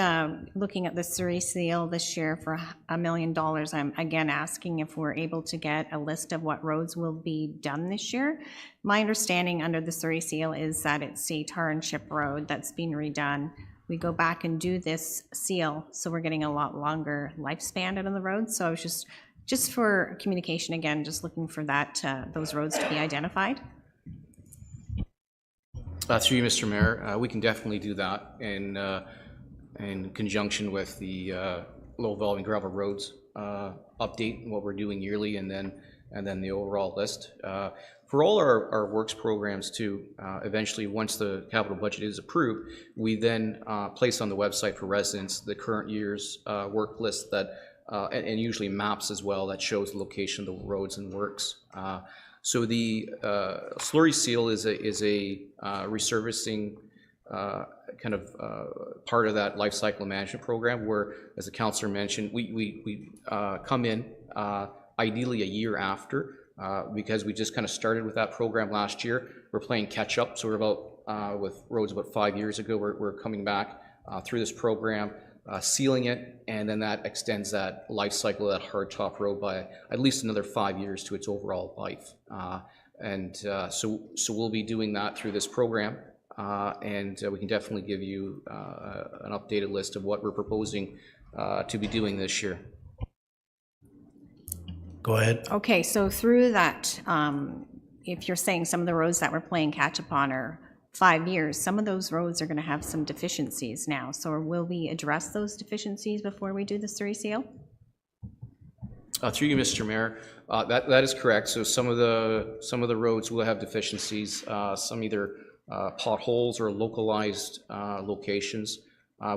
Speaker 14: looking at the Surrey Seal this year for $1 million. I'm again asking if we're able to get a list of what roads will be done this year. My understanding under the Surrey Seal is that it's a tar and chip road that's been redone. We go back and do this seal, so we're getting a lot longer lifespan out of the road. So I was just for communication, again, just looking for that, those roads to be identified.
Speaker 18: Through you, Mr. Mayor, we can definitely do that in conjunction with the low-volume gravel roads update, what we're doing yearly, and then the overall list. For all our works programs too, eventually once the capital budget is approved, we then place on the website for residents the current year's work list that and usually maps as well that shows the location of the roads and works. So the slurry seal is a resurfacing kind of part of that life cycle management program where, as the councillor mentioned, we come in ideally a year after because we just kind of started with that program last year. We're playing catch up, so we're about with roads about 5 years ago. We're coming back through this program, sealing it, and then that extends that life cycle of that hard top road by at least another 5 years to its overall life. So we'll be doing that through this program, and we can definitely give you an updated list of what we're proposing to be doing this year.
Speaker 1: Go ahead.
Speaker 14: Okay, so through that, if you're saying some of the roads that we're playing catch up on are 5 years, some of those roads are going to have some deficiencies now. So will we address those deficiencies before we do the Surrey Seal?
Speaker 18: Through you, Mr. Mayor, that is correct. So some of the roads will have deficiencies, some either potholes or localized locations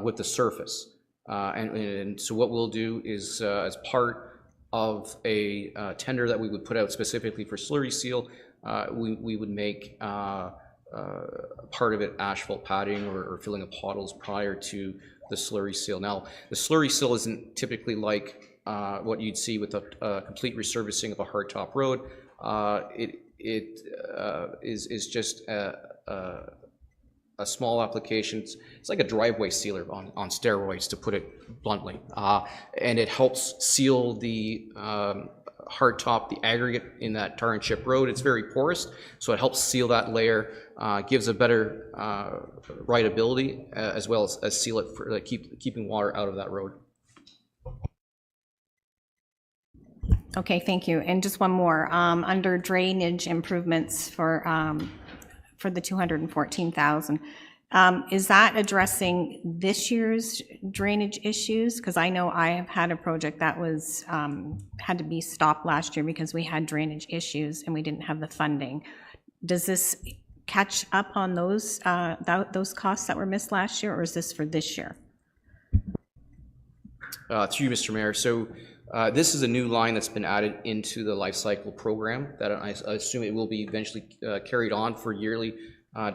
Speaker 18: with the surface. And so what we'll do is, as part of a tender that we would put out specifically for slurry seal, we would make part of it asphalt padding or filling of potholes prior to the slurry seal. Now, the slurry seal isn't typically like what you'd see with a complete resurfacing of a hardtop road. It is just a small application. It's like a driveway sealer on steroids, to put it bluntly. And it helps seal the hardtop, the aggregate in that tar and chip road. It's very porous, so it helps seal that layer, gives a better rideability, as well as seal it for keeping water out of that road.
Speaker 14: Okay, thank you. And just one more, under drainage improvements for the 214,000, is that addressing this year's drainage issues? Because I know I have had a project that was had to be stopped last year because we had drainage issues and we didn't have the funding. Does this catch up on those costs that were missed last year, or is this for this year?
Speaker 18: To you, Mr. Mayor. So this is a new line that's been added into the life cycle program that I assume it will be eventually carried on for yearly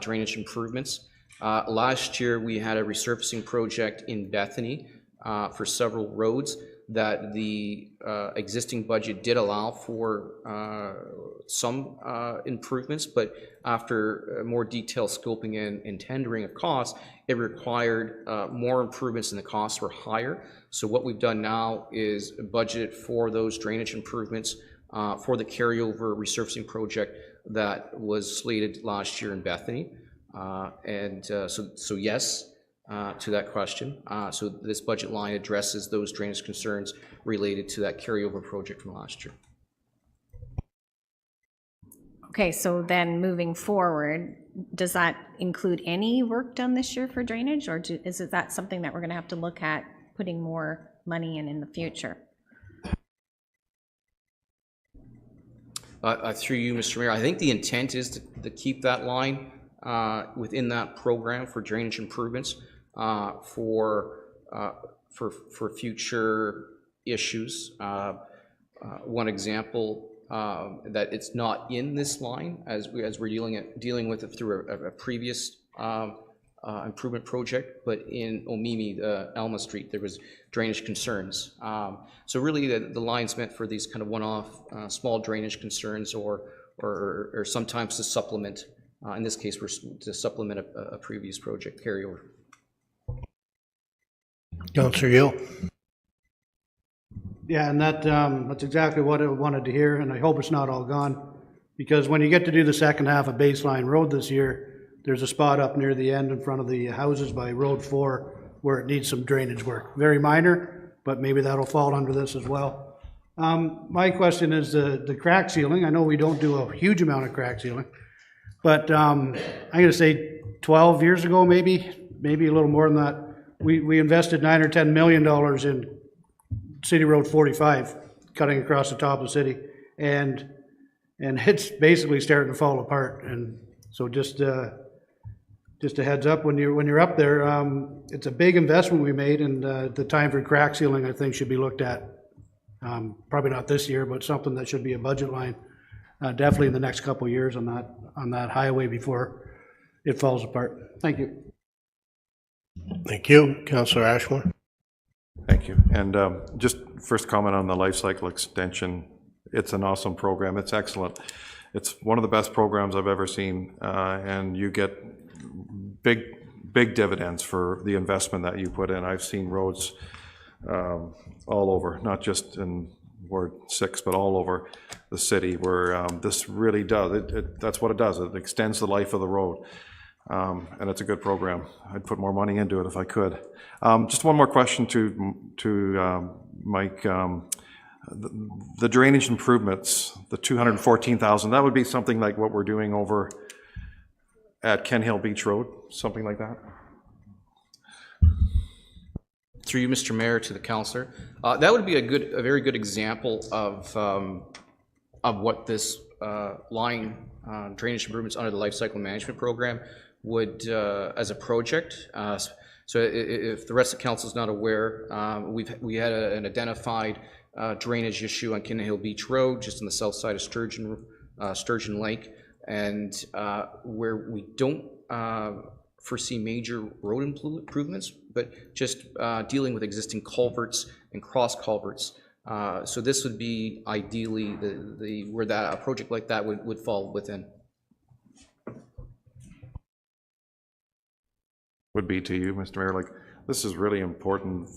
Speaker 18: drainage improvements. Last year we had a resurfacing project in Bethany for several roads that the existing budget did allow for some improvements, but after more detailed scoping and tendering of costs, it required more improvements and the costs were higher. So what we've done now is budget for those drainage improvements for the carryover resurfacing project that was slated last year in Bethany. So yes, to that question. So this budget line addresses those drainage concerns related to that carryover project from last year.
Speaker 14: Okay, so then moving forward, does that include any work done this year for drainage, or is that something that we're going to have to look at putting more money in the future?
Speaker 18: Through you, Mr. Mayor, I think the intent is to keep that line within that program for drainage improvements for future issues. One example that it's not in this line as we're dealing with it through a previous improvement project, but in Omimi, Alma Street, there was drainage concerns. So really the line's meant for these kind of one-off small drainage concerns or sometimes to supplement, in this case, to supplement a previous project carryover.
Speaker 1: Councillor Yule.
Speaker 10: Yeah, and that's exactly what I wanted to hear, and I hope it's not all gone, because when you get to do the second half of Baseline Road this year, there's a spot up near the end in front of the houses by Road 4 where it needs some drainage work. Very minor, but maybe that'll fall under this as well. My question is the crack sealing. I know we don't do a huge amount of crack sealing, but I'm going to say 12 years ago, maybe a little more than that, we invested $9 or $10 million in City Road 45, cutting across the top of the city, and it's basically starting to fall apart. And so just a heads up when you're up there, it's a big investment we made, and the time for crack sealing I think should be looked at. Probably not this year, but something that should be a budget line, definitely in the next couple of years on that highway before it falls apart. Thank you.
Speaker 1: Thank you. Councillor Ashmore.
Speaker 5: Thank you. And just first comment on the life cycle extension. It's an awesome program. It's excellent. It's one of the best programs I've ever seen, and you get big dividends for the investment that you put in. I've seen roads all over, not just in Ward 6, but all over the city where this really does. That's what it does. It extends the life of the road. And it's a good program. I'd put more money into it if I could. Just one more question to Mike. The drainage improvements, the $214,000, that would be something like what we're doing over at Ken Hill Beach Road, something like that?
Speaker 18: Through you, Mr. Mayor, to the councillor. That would be a very good example of what this line drainage improvements under the life cycle management program would, as a project. So if the rest of the council is not aware, we had an identified drainage issue on Ken Hill Beach Road, just on the south side of Sturgeon Lake, and where we don't foresee major road improvements, but just dealing with existing culverts and cross culverts. So this would be ideally where a project like that would fall within.
Speaker 5: Would be to you, Mr. Mayor, like, this is really important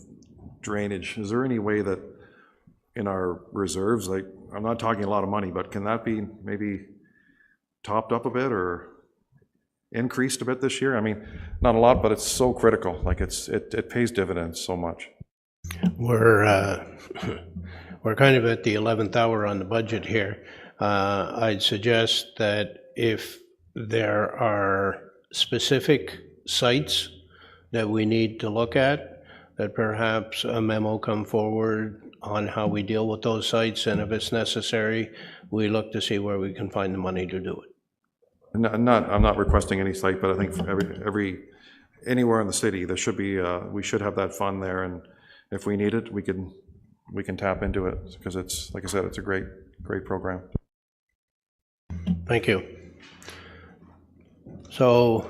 Speaker 5: drainage. Is there any way that in our reserves, like, I'm not talking a lot of money, but can that be maybe topped up a bit or increased a bit this year? I mean, not a lot, but it's so critical. Like, it pays dividends so much.
Speaker 1: We're kind of at the 11th hour on the budget here. I'd suggest that if there are specific sites that we need to look at, that perhaps a memo come forward on how we deal with those sites, and if it's necessary, we look to see where we can find the money to do it.
Speaker 5: I'm not requesting any site, but I think for anywhere in the city, there should be, we should have that fund there, and if we need it, we can tap into it, because it's, like I said, it's a great program.
Speaker 1: Thank you. So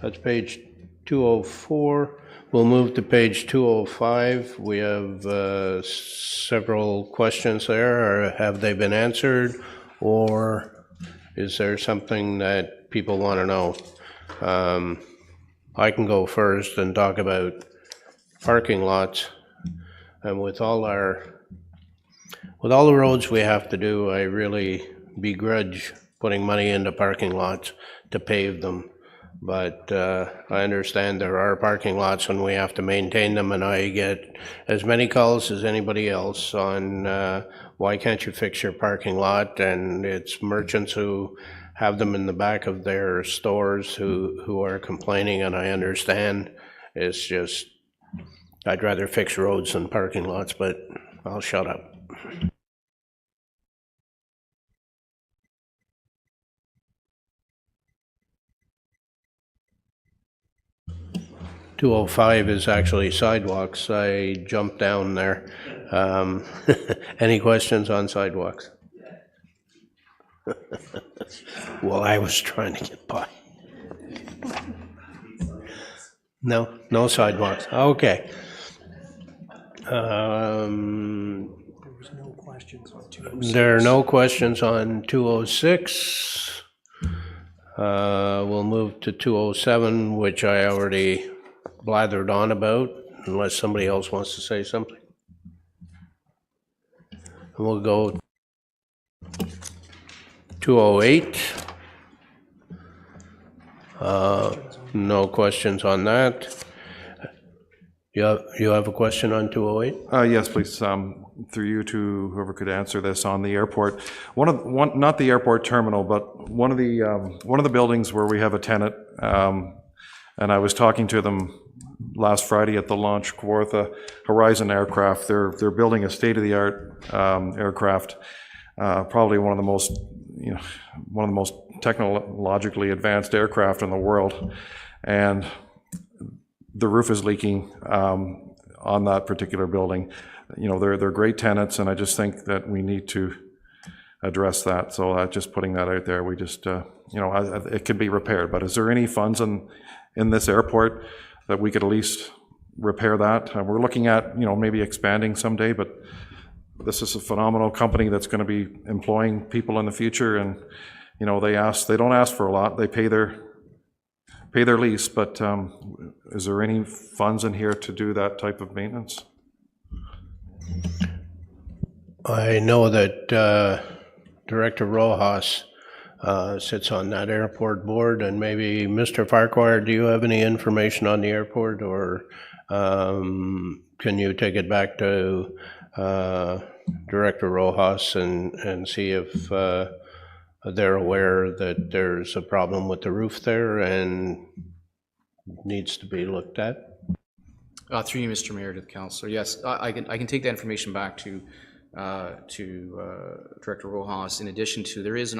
Speaker 1: that's page 204. We'll move to page 205. We have several questions there. Or have they been answered? Or is there something that people want to know? I can go first and talk about parking lots. And with all the roads we have to do, I really begrudge putting money into parking lots to pave them. But I understand there are parking lots and we have to maintain them, and I get as many calls as anybody else on why can't you fix your parking lot? And it's merchants who have them in the back of their stores who are complaining, and I understand. It's just, I'd rather fix roads than parking lots, but I'll shut up. .205 is actually sidewalks. I jumped down there. Any questions on sidewalks? Well, I was trying to get by. No sidewalks. Okay. There are no questions on 206. We'll move to 207, which I already blathered on about, unless somebody else wants to say something. And we'll go 208. No questions on that. You have a question on 208?
Speaker 5: Yes, please. Through you to whoever could answer this on the airport. Not the airport terminal, but one of the buildings where we have a tenant. And I was talking to them last Friday at the launch, Kawartha Horizon Aircraft. They're building a state-of-the-art aircraft, probably one of the most technologically advanced aircraft in the world, and the roof is leaking on that particular building. They're great tenants, and I just think that we need to address that. So just putting that out there, we just it can be repaired. But is there any funds in this airport that we could at least repair that? We're looking at maybe expanding someday, but this is a phenomenal company that's going to be employing people in the future, and they don't ask for a lot. They pay their lease, but is there any funds in here to do that type of maintenance?
Speaker 1: I know that Director Rojas sits on that airport board, and maybe Mr. Farquhar, do you have any information on the airport, or can you take it back to Director Rojas and see if they're aware that there's a problem with the roof there and needs to be looked at?
Speaker 18: Through you, Mr. Mayor, to the councillor. Yes, I can take that information back to Director Rojas. In addition to, there is an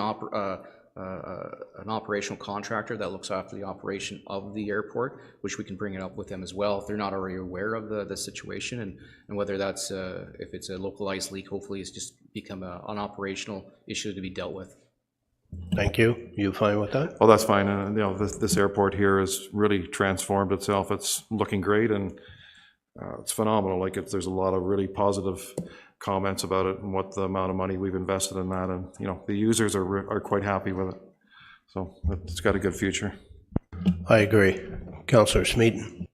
Speaker 18: operational contractor that looks after the operation of the airport, which we can bring it up with them as well if they're not already aware of the situation, and whether that's if it's a localized leak, hopefully it's just become an operational issue to be dealt with.
Speaker 1: Thank you. You fine with that?
Speaker 5: Oh, that's fine. This airport here has really transformed itself. It's looking great, and it's phenomenal. There's a lot of really positive comments about it and what the amount of money we've invested in that, and the users are quite happy with it. So it's got a good future.
Speaker 1: I agree. Councillor Smeaton.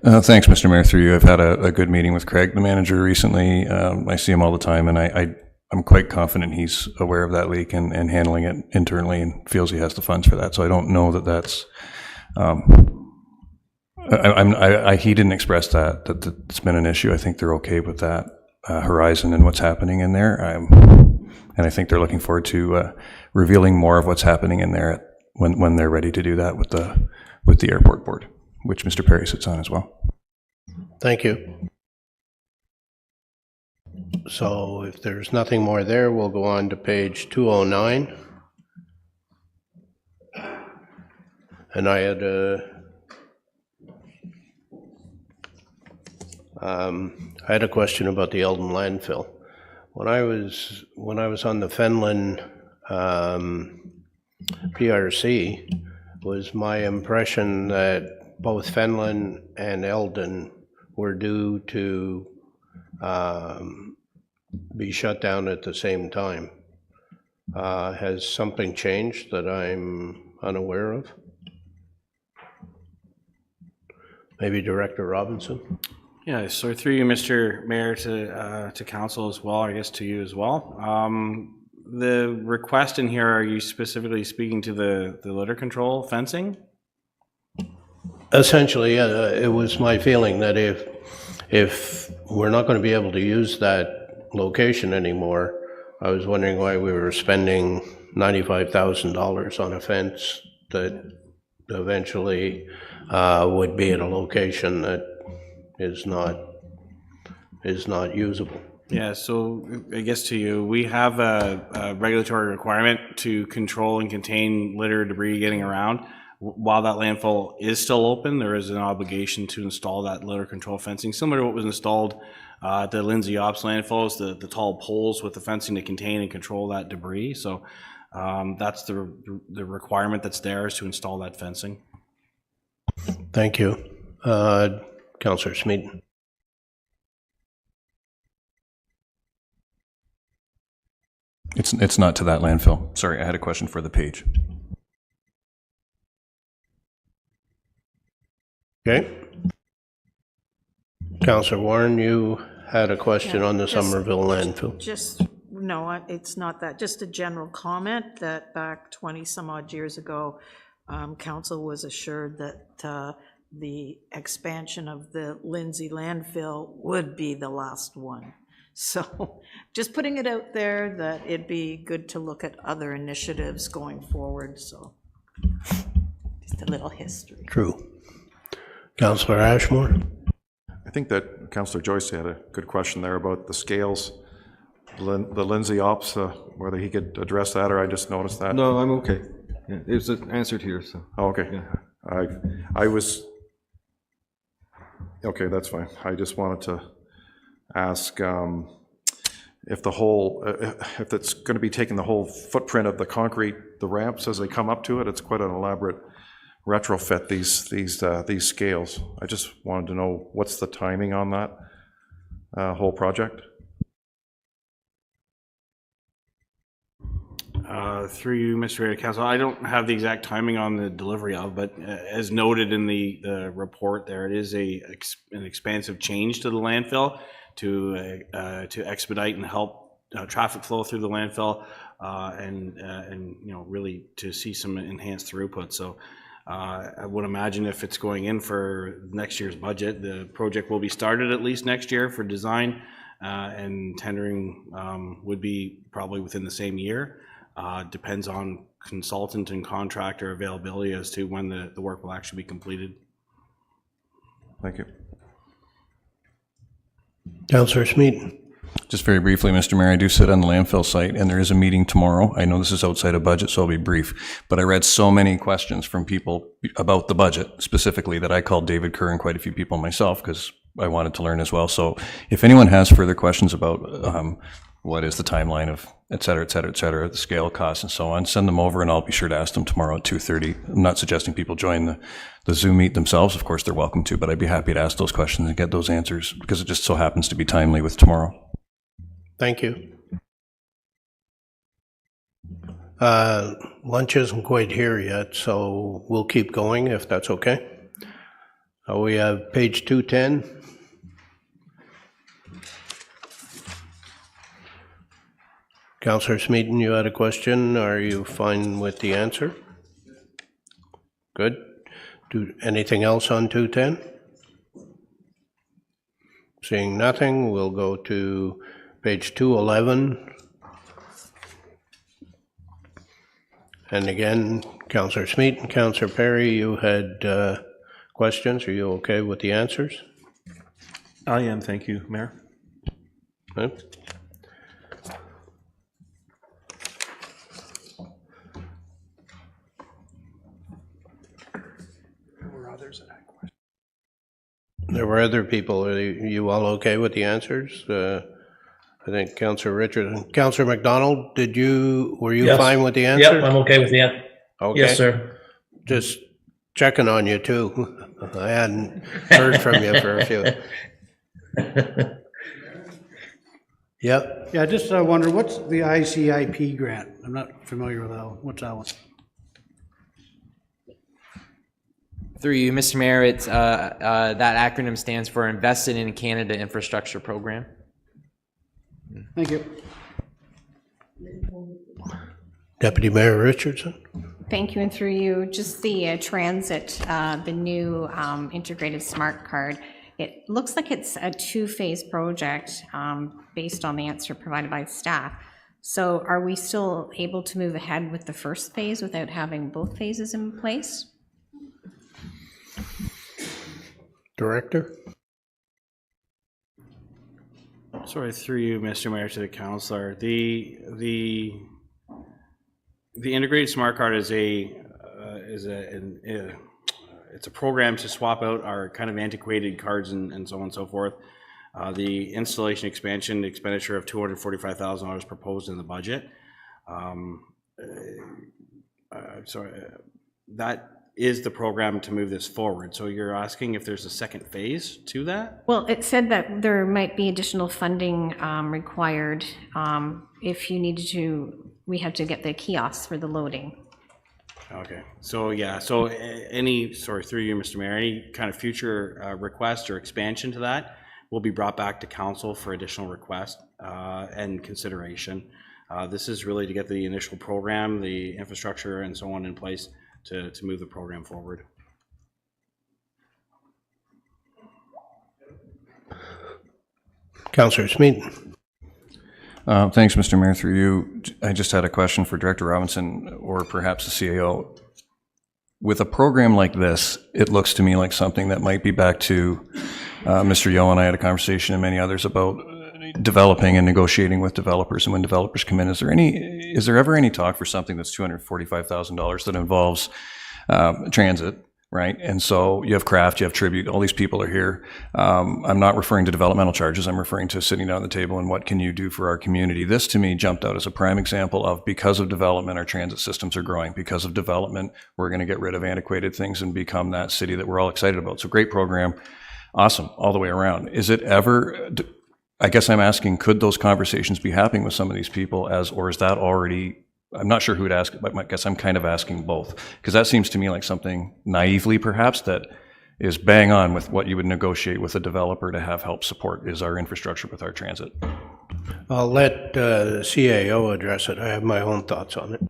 Speaker 8: Thanks, Mr. Mayor. Through you, I've had a good meeting with Craig, the manager, recently. I see him all the time, and I'm quite confident he's aware of that leak and handling it internally and feels he has the funds for that. So I don't know that that's. He didn't express that it's been an issue. I think they're okay with that horizon and what's happening in there. And I think they're looking forward to revealing more of what's happening in there when they're ready to do that with the airport board, which Mr. Perry sits on as well.
Speaker 1: Thank you. So if there's nothing more there, we'll go on to page 209. And I had a question about the Eldon landfill. When I was on the Fenland PRC, was my impression that both Fenelon and Eldon were due to be shut down at the same time. Has something changed that I'm unaware of? Maybe Director Robinson?
Speaker 16: Yeah, so through you, Mr. Mayor, to council as well, I guess to you as well. The request in here, are you specifically speaking to the litter control fencing?
Speaker 1: Essentially, it was my feeling that if we're not going to be able to use that location anymore, I was wondering why we were spending $95,000 on a fence that eventually would be at a location that is not usable.
Speaker 16: Yeah, so I guess to you, we have a regulatory requirement to control and contain litter debris getting around. While that landfill is still open, there is an obligation to install that litter control fencing, similar to what was installed at the Lindsay Ops landfills, the tall poles with the fencing to contain and control that debris. So that's the requirement that's there, is to install that fencing.
Speaker 1: Thank you. Councillor Smeaton.
Speaker 8: It's not to that landfill. Sorry, I had a question for the page.
Speaker 1: Okay. Councillor Warren, you had a question on the Somerville landfill.
Speaker 3: No, it's not that. Just a general comment that back 20 some odd years ago, council was assured that the expansion of the Lindsay landfill would be the last one. So just putting it out there that it'd be good to look at other initiatives going forward. So just a little history.
Speaker 1: True. Councillor Ashmore?
Speaker 5: I think that Councillor Joyce had a good question there about the scales. The Lindsay Ops, whether he could address that, or I just noticed that.
Speaker 11: No, I'm okay. Yeah, it was answered here, so.
Speaker 5: Oh, okay.
Speaker 11: Yeah.
Speaker 5: I was, okay, that's fine. I just wanted to ask if the whole, if it's going to be taking the whole footprint of the concrete, the ramps as they come up to it. It's quite an elaborate retrofit, these scales. I just wanted to know what's the timing on that whole project?
Speaker 16: Through you, Mr. Mayor, Council, I don't have the exact timing on the delivery of, but as noted in the report there, it is an expansive change to the landfill to expedite and help traffic flow through the landfill and really to see some enhanced throughput. So I would imagine if it's going in for next year's budget, the project will be started at least next year for design, and tendering would be probably within the same year. Depends on consultant and contractor availability as to when the work will actually be completed.
Speaker 5: Thank you.
Speaker 1: Councillor Smeaton.
Speaker 8: Just very briefly, Mr. Mayor, I do sit on the landfill site, and there is a meeting tomorrow. I know this is outside of budget, so I'll be brief, but I read so many questions from people about the budget specifically that I called David Kerr and quite a few people myself because I wanted to learn as well. So if anyone has further questions about what is the timeline of et cetera, the scale costs and so on, send them over and I'll be sure to ask them tomorrow at 2:30. I'm not suggesting people join the Zoom meet themselves. Of course, they're welcome to, but I'd be happy to ask those questions and get those answers because it just so happens to be timely with tomorrow.
Speaker 1: Thank you. Lunch isn't quite here yet, so we'll keep going if that's okay. We have page 210. Councillor Smeaton, you had a question. Are you fine with the answer? Good. Anything else on 210? Seeing nothing, we'll go to page 211. And again, Councillor Smeaton, Councillor Perry, you had questions. Are you okay with the answers?
Speaker 4: I am, thank you, Mayor.
Speaker 1: Okay. There were other people. Are you all okay with the answers? I think Councillor Richardson. Councillor McDonald, were you
Speaker 6: Yes.
Speaker 1: fine with the answer?
Speaker 6: Yep, I'm okay with the answer.
Speaker 1: Okay.
Speaker 6: Yes, sir.
Speaker 1: Just checking on you too. I hadn't heard from you for a few. Yep.
Speaker 10: Yeah, just wonder, what's the ICIP grant? I'm not familiar with that one. What's that one?
Speaker 9: Through you, Mr. Mayor, it's, that acronym stands for Invested in Canada Infrastructure Program.
Speaker 10: Thank you.
Speaker 1: Deputy Mayor Richardson.
Speaker 14: Thank you, and through you, just the transit, the new integrated smart card. It looks like it's a two-phase project based on the answer provided by staff. So are we still able to move ahead with the first phase without having both phases in place?
Speaker 1: Director?
Speaker 16: Sorry, through you, Mr. Mayor, to the councillor. The integrated smart card is it's a program to swap out our kind of antiquated cards and so on and so forth. The installation expansion expenditure of $245,000 proposed in the budget. That is the program to move this forward. So you're asking if there's a second phase to that?
Speaker 14: Well, it said that there might be additional funding required if you needed to, we had to get the kiosks for the loading.
Speaker 16: Okay, so yeah, so sorry, through you, Mr. Mayor, any kind of future request or expansion to that will be brought back to council for additional request and consideration. This is really to get the initial program, the infrastructure and so on in place to move the program forward.
Speaker 1: Councillor Smeaton.
Speaker 8: Thanks, Mr. Mayor. Through you, I just had a question for Director Robinson or perhaps the CAO. With a program like this, it looks to me like something that might be back to Mr. Yo and I had a conversation and many others about developing and negotiating with developers. And when developers come in, is there ever any talk for something that's $245,000 that involves transit? Right. And so you have craft, you have tribute, all these people are here. I'm not referring to developmental charges. I'm referring to sitting down at the table and what can you do for our community? This to me jumped out as a prime example of because of development, our transit systems are growing. Because of development, we're going to get rid of antiquated things and become that city that we're all excited about. So great program. Awesome. All the way around. Is it ever, I guess I'm asking, could those conversations be happening with some of these people or is that already, I'm not sure who to ask, but I guess I'm kind of asking both, because that seems to me like something naively perhaps that is bang on with what you would negotiate with a developer to have help support is our infrastructure with our transit.
Speaker 1: I'll let the CAO address it. I have my own thoughts on it.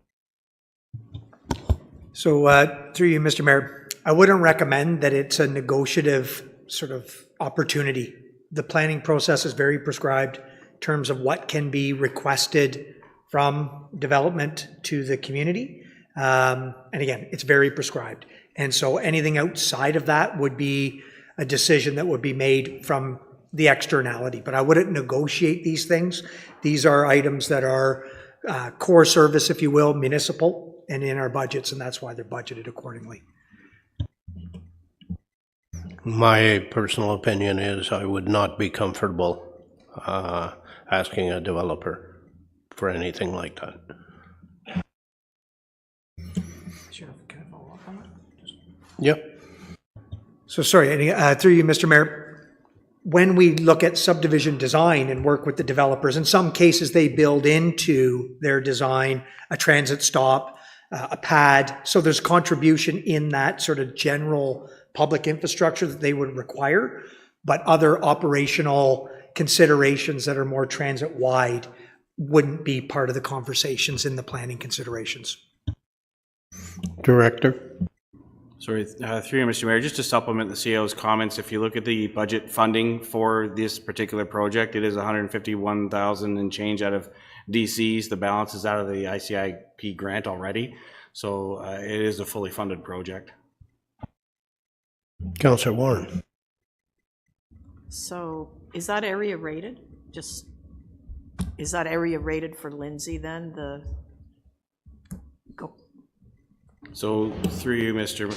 Speaker 13: So through you, Mr. Mayor, I wouldn't recommend that it's a negotiative sort of opportunity. The planning process is very prescribed in terms of what can be requested from development to the community. And again, it's very prescribed. And so anything outside of that would be a decision that would be made from the externality. But I wouldn't negotiate these things. These are items that are core service, if you will, municipal, and in our budgets, and that's why they're budgeted accordingly.
Speaker 1: My personal opinion is I would not be comfortable asking a developer for anything like that. Yep.
Speaker 13: So sorry, through you, Mr. Mayor, when we look at subdivision design and work with the developers, in some cases they build into their design a transit stop, a pad, so there's contribution in that sort of general public infrastructure that they would require, but other operational considerations that are more transit-wide wouldn't be part of the conversations in the planning considerations.
Speaker 1: Director?
Speaker 16: Sorry, through you, Mr. Mayor, just to supplement the CEO's comments, if you look at the budget funding for this particular project, it is $151,000 and change out of DCs. The balance is out of the ICIP grant already. So it is a fully funded project.
Speaker 1: Councillor Warren.
Speaker 3: So is that area rated? Is that area rated for Lindsay then?
Speaker 16: So through you, Mr.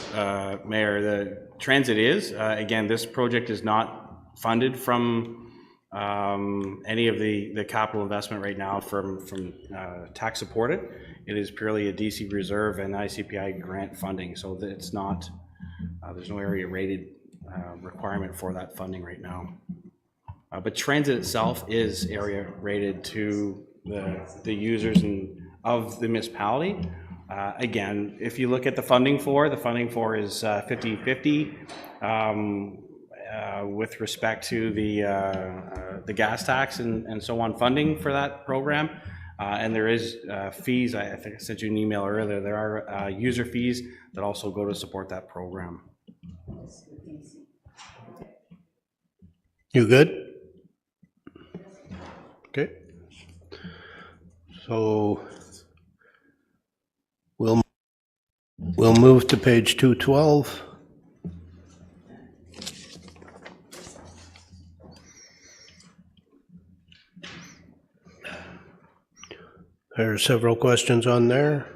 Speaker 16: Mayor, the transit is, again, this project is not funded from any of the capital investment right now from tax supported. It is purely a DC reserve and ICPI grant funding, so that it's not, there's no area rated requirement for that funding right now. But transit itself is area rated to the users of the municipality. Again, if you look at the funding for is 50-50 with respect to the gas tax and so on funding for that program. And there is fees, I think I sent you an email earlier, there are user fees that also go to support that program.
Speaker 1: You good? Okay. So we'll move to page 212. There are several questions on there.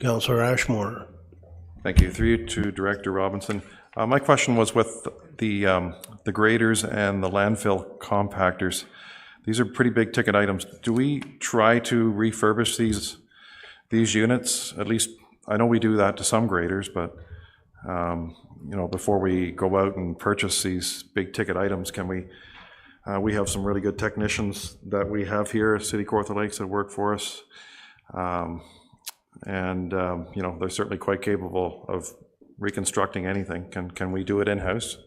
Speaker 1: Councillor Ashmore.
Speaker 5: Thank you. Through you to Director Robinson. My question was with the graders and the landfill compactors. These are pretty big ticket items. Do we try to refurbish these units? At least, I know we do that to some graders, but you know, before we go out and purchase these big ticket items, can we have some really good technicians that we have here at City Kawartha Lakes that work for us. You know, they're certainly quite capable of reconstructing anything. Can we do it in-house?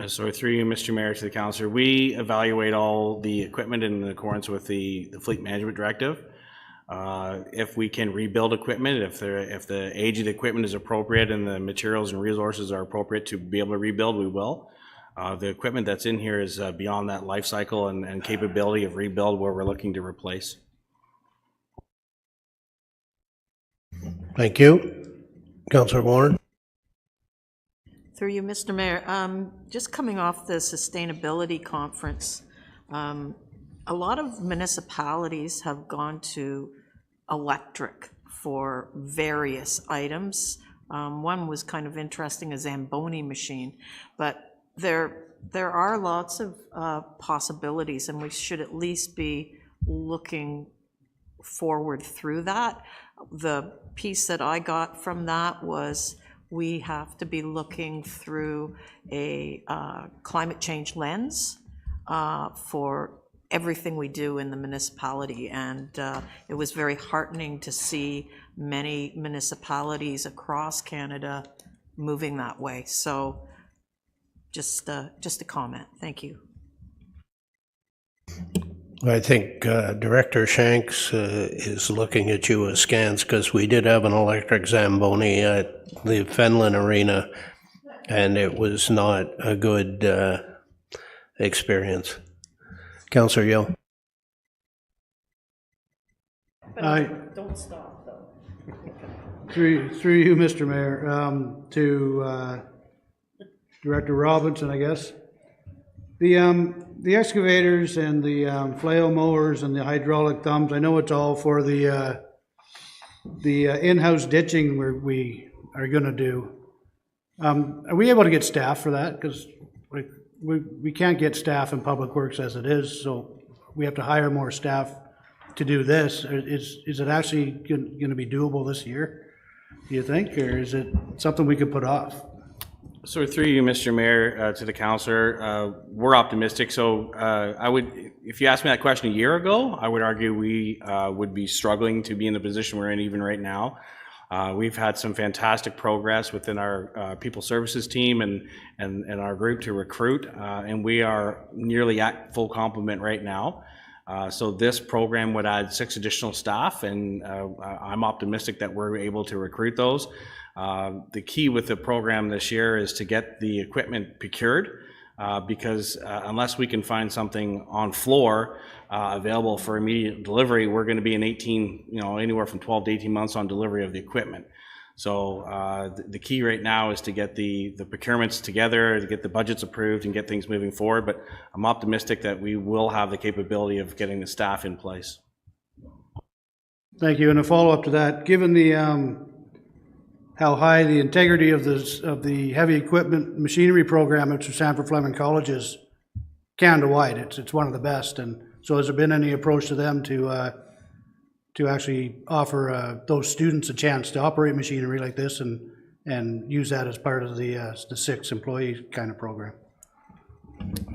Speaker 16: So through you, Mr. Mayor, to the councillor, we evaluate all the equipment in accordance with the Fleet Management Directive. If we can rebuild equipment, if the age of the equipment is appropriate and the materials and resources are appropriate to be able to rebuild, we will. The equipment that's in here is beyond that life cycle and capability of rebuild where we're looking to replace.
Speaker 1: Thank you. Councillor Warren.
Speaker 3: Through you, Mr. Mayor, just coming off the sustainability conference, a lot of municipalities have gone to electric for various items. One was kind of interesting, a Zamboni machine, but there are lots of possibilities, and we should at least be looking forward through that. The piece that I got from that was we have to be looking through a climate change lens for everything we do in the municipality, and it was very heartening to see many municipalities across Canada moving that way. So just a comment. Thank you.
Speaker 1: I think Director Shanks is looking at you askance because we did have an electric Zamboni at the Fenlon Arena, and it was not a good experience. Councillor Yeo.
Speaker 3: Don't stop, though.
Speaker 10: Through you, Mr. Mayor, to Director Robinson, I guess. The excavators and the flail mowers and the hydraulic thumbs, I know it's all for the in-house ditching we are going to do. Are we able to get staff for that? Because we can't get staff in Public Works as it is, so we have to hire more staff to do this. Is it actually going to be doable this year, do you think, or is it something we could put off?
Speaker 16: So through you, Mr. Mayor, to the councillor, we're optimistic. So I would, if you asked me that question a year ago, I would argue we would be struggling to be in the position we're in even right now. We've had some fantastic progress within our people services team and our group to recruit, and we are nearly at full complement right now. So this program would add 6 additional staff, and I'm optimistic that we're able to recruit those. The key with the program this year is to get the equipment procured, because unless we can find something on floor available for immediate delivery, we're going to be in anywhere from 12 to 18 months on delivery of the equipment. So the key right now is to get the procurements together, to get the budgets approved and get things moving forward. But I'm optimistic that we will have the capability of getting the staff in place.
Speaker 10: Thank you. And a follow-up to that, given the how high the integrity of the heavy equipment machinery program at Sanford Fleming College is Canada-wide. It's one of the best, and so has there been any approach to them to actually offer those students a chance to operate machinery like this and use that as part of the 6 employee kind of program?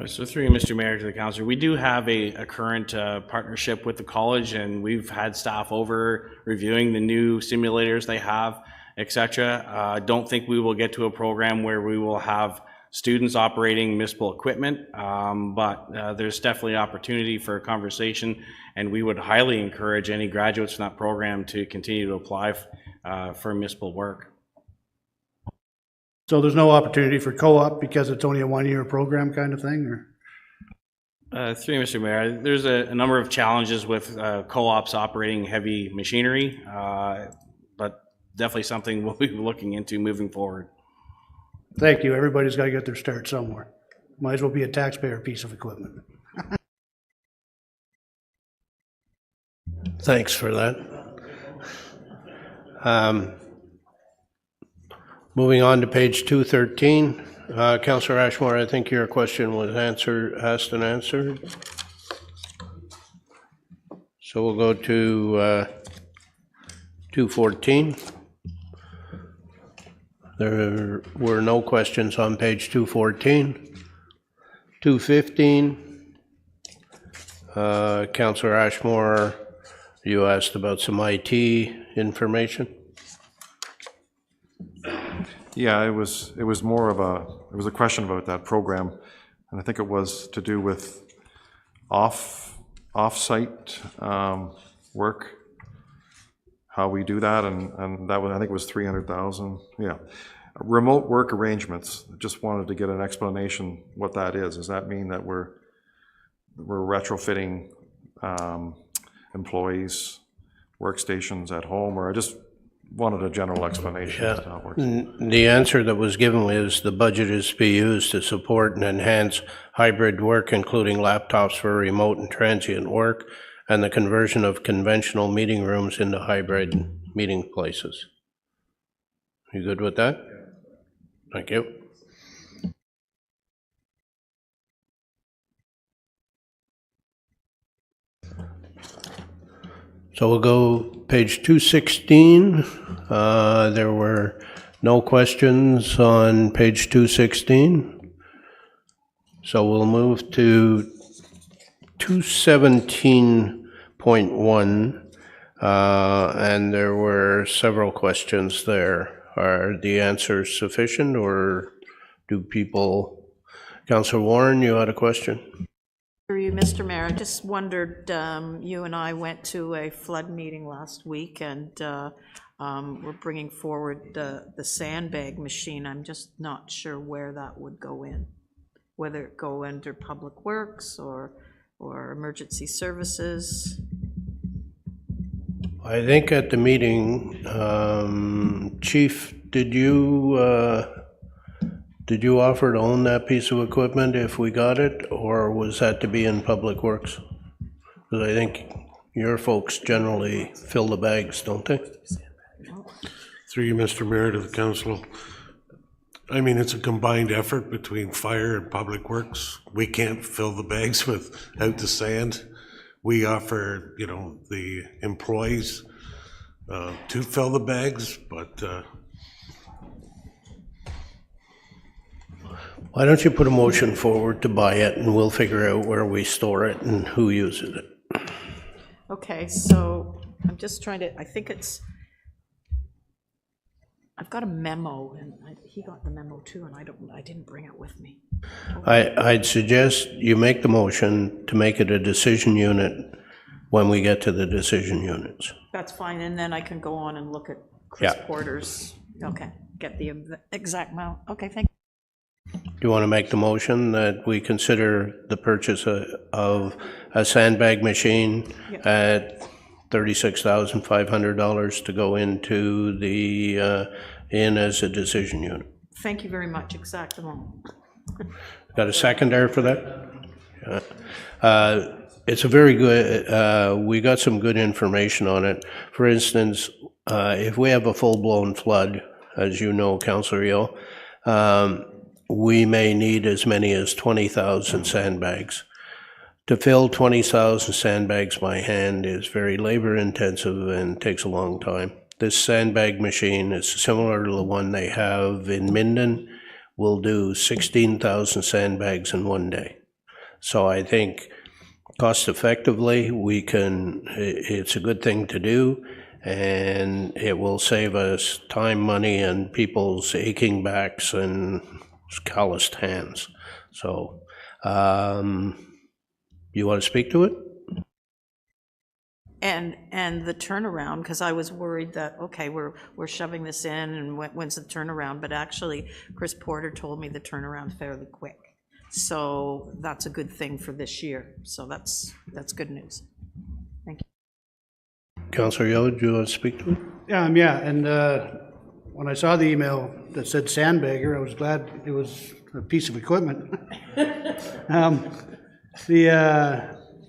Speaker 16: So through you, Mr. Mayor, to the councillor, we do have a current partnership with the college, and we've had staff over reviewing the new simulators they have, etc. I don't think we will get to a program where we will have students operating municipal equipment, but there's definitely opportunity for a conversation, and we would highly encourage any graduates from that program to continue to apply for municipal work.
Speaker 10: So there's no opportunity for co-op because it's only a one-year program kind of thing, or?
Speaker 16: Through you, Mr. Mayor, there's a number of challenges with co-ops operating heavy machinery, but definitely something we'll be looking into moving forward.
Speaker 10: Thank you. Everybody's got to get their start somewhere. Might as well be a taxpayer piece of equipment.
Speaker 1: Thanks for that. Moving on to page 213. Councillor Ashmore, I think your question was asked and answered. So we'll go to 214. There were no questions on page 214. 215. Councillor Ashmore, you asked about some IT information.
Speaker 5: Yeah, it was more of a question about that program, and I think it was to do with off-site work, how we do that, and that was, I think it was 300,000. Yeah, remote work arrangements. Just wanted to get an explanation what that is. Does that mean that we're retrofitting employees' workstations at home, or I just wanted a general explanation as to how it works.
Speaker 1: The answer that was given was the budget is to be used to support and enhance hybrid work, including laptops for remote and transient work, and the conversion of conventional meeting rooms into hybrid meeting places. You good with that? Thank you. So we'll go page 216. There were no questions on page 216. So we'll move to 217.1, and there were several questions there. Are the answers sufficient, or do people... Councillor Warren, you had a question?
Speaker 3: For you, Mr. Mayor, I just wondered, you and I went to a flood meeting last week, and we're bringing forward the sandbag machine. I'm just not sure where that would go in, whether it go under Public Works or Emergency Services.
Speaker 1: I think at the meeting, Chief, did you offer to own that piece of equipment if we got it, or was that to be in Public Works? Because I think your folks generally fill the bags, don't they?
Speaker 19: Through you, Mr. Mayor, to the council. I mean, it's a combined effort between fire and Public Works. We can't fill the bags without the sand. We offer, the employees to fill the bags, but
Speaker 1: Why don't you put a motion forward to buy it, and we'll figure out where we store it and who uses it.
Speaker 3: Okay, so I'm just trying to, I think it's, I've got a memo, and he got the memo too, and I didn't bring it with me.
Speaker 1: I'd suggest you make the motion to make it a decision unit when we get to the decision units.
Speaker 3: That's fine, and then I can go on and look at Chris
Speaker 1: Yeah.
Speaker 3: Porter's, okay, get the exact amount. Okay, thank you.
Speaker 1: Do you want to make the motion that we consider the purchase of a sandbag machine at $36,500 to go into the in as a decision unit?
Speaker 3: Thank you very much, exact amount.
Speaker 1: Got a second there for that? Yeah. It's a very good, we got some good information on it. For instance, if we have a full-blown flood as you know, Councillor Yeo, we may need as many as 20,000 sandbags. To fill 20,000 sandbags by hand is very labor intensive and takes a long time. This sandbag machine is similar to the one they have in Minden, will do 16,000 sandbags in one day. So I think cost effectively, it's a good thing to do, and it will save us time, money, and people's aching backs and calloused hands. So, you want to speak to it?
Speaker 3: And the turnaround, because I was worried that, okay, we're shoving this in, and when's the turnaround? But actually, Chris Porter told me the turnaround's fairly quick. So that's a good thing for this year. So that's good news. Thank you.
Speaker 1: Councillor Yeo, do you want to speak to it?
Speaker 10: Yeah, and when I saw the email that said sandbagger, I was glad it was a piece of equipment.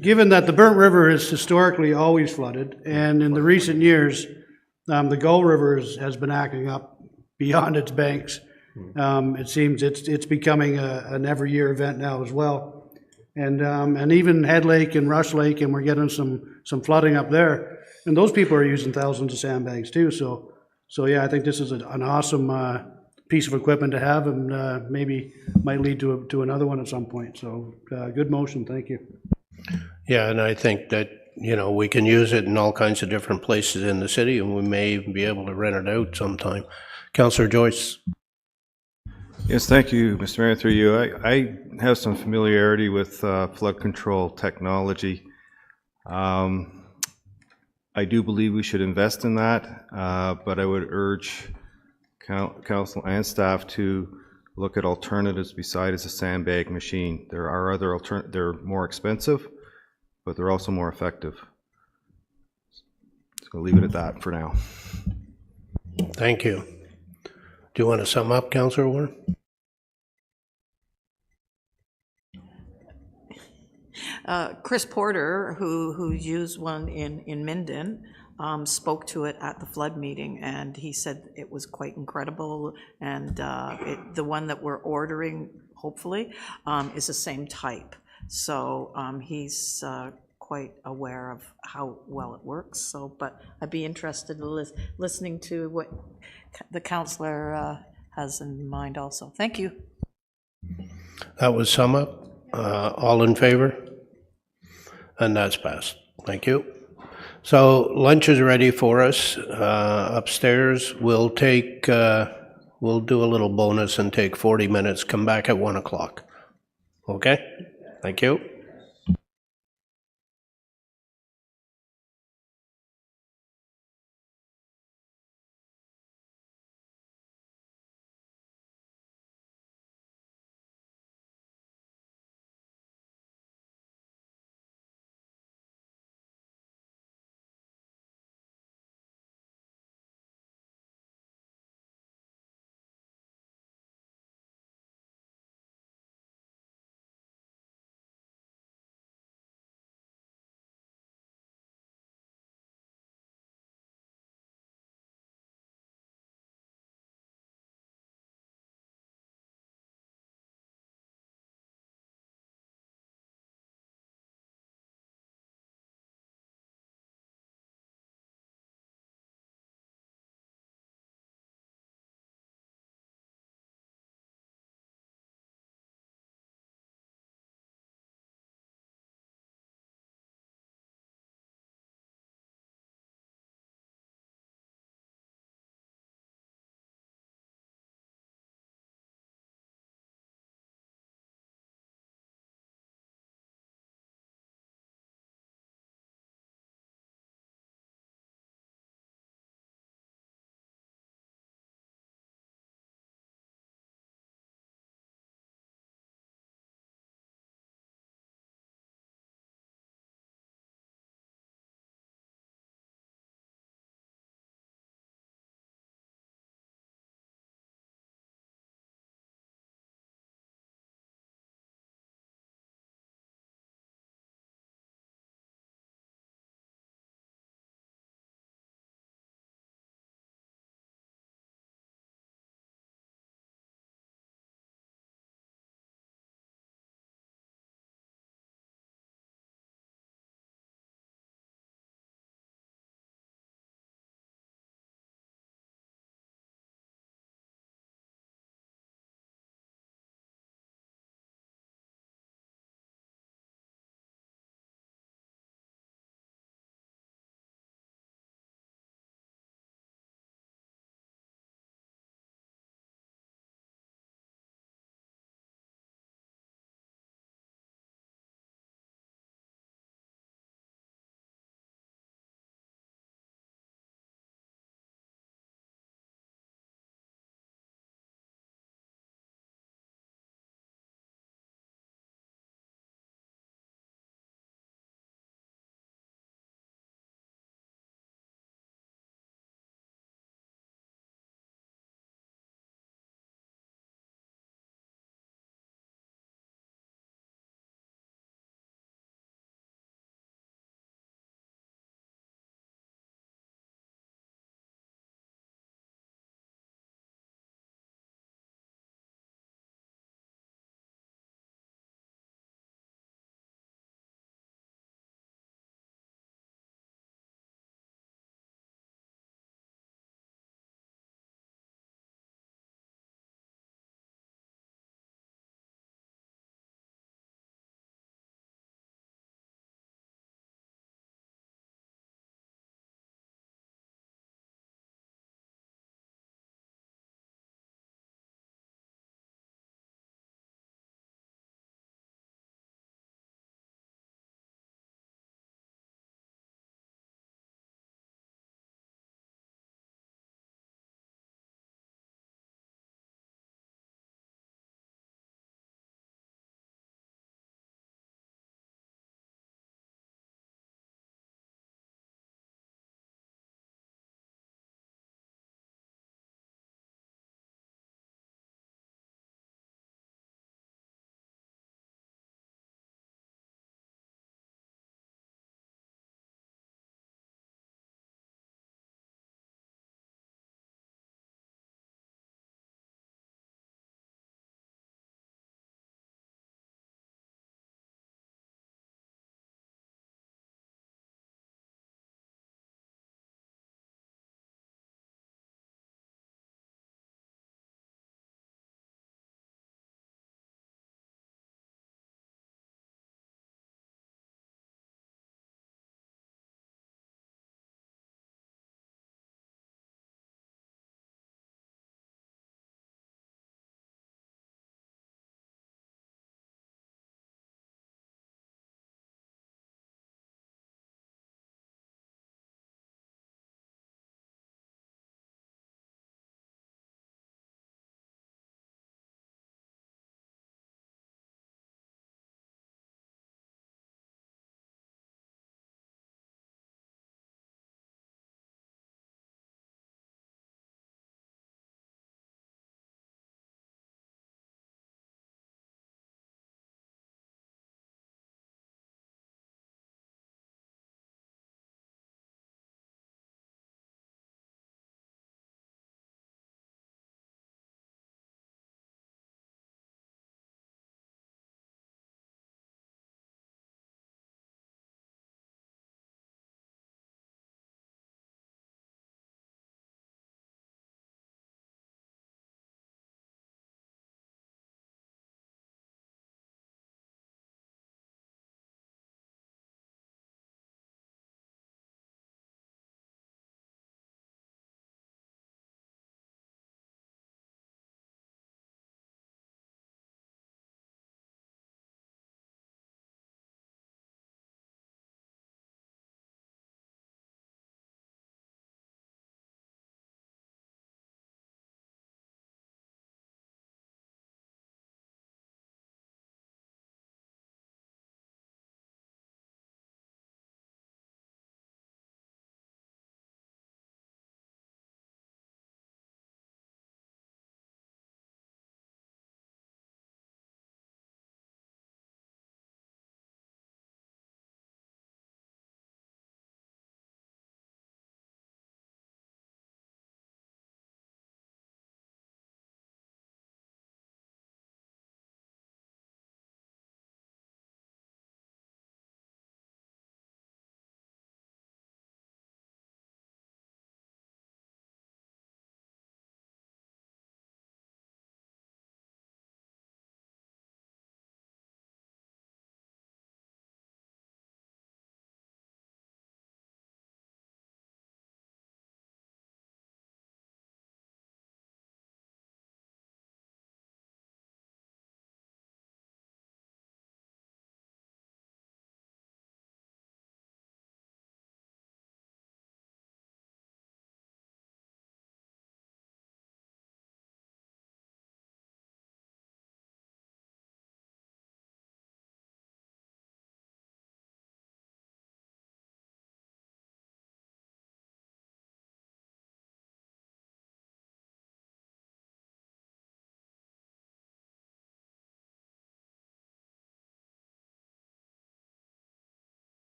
Speaker 10: Given that the Burnt River is historically always flooded, and in the recent years, the Gull River has been acting up beyond its banks. It seems it's becoming an every year event now as well. And even Head Lake and Rush Lake, and we're getting some flooding up there. And those people are using thousands of sandbags too. So yeah, I think this is an awesome piece of equipment to have, and maybe might lead to another one at some point. So good motion, thank you.
Speaker 1: Yeah, and I think that, we can use it in all kinds of different places in the city, and we may even be able to rent it out sometime. Councillor Joyce.
Speaker 11: Yes, thank you, Mr. Mayor, through you. I have some familiarity with flood control technology. I do believe we should invest in that, but I would urge council and staff to look at alternatives besides a sandbag machine. There are other alternatives. They're more expensive, but they're also more effective. So I'll leave it at that for now.
Speaker 1: Thank you. Do you want to sum up, Councillor Warren?
Speaker 3: Chris Porter, who used one in Minden, spoke to it at the flood meeting, and he said it was quite incredible. And the one that we're ordering, hopefully, is the same type. So he's quite aware of how well it works. So, but I'd be interested in listening to what the councillor has in mind also. Thank you.
Speaker 1: That was sum up. All in favor? And that's passed. Thank you. So lunch is ready for us upstairs. We'll do a little bonus and take 40 minutes, come back at 1 o'clock. Okay? Thank you.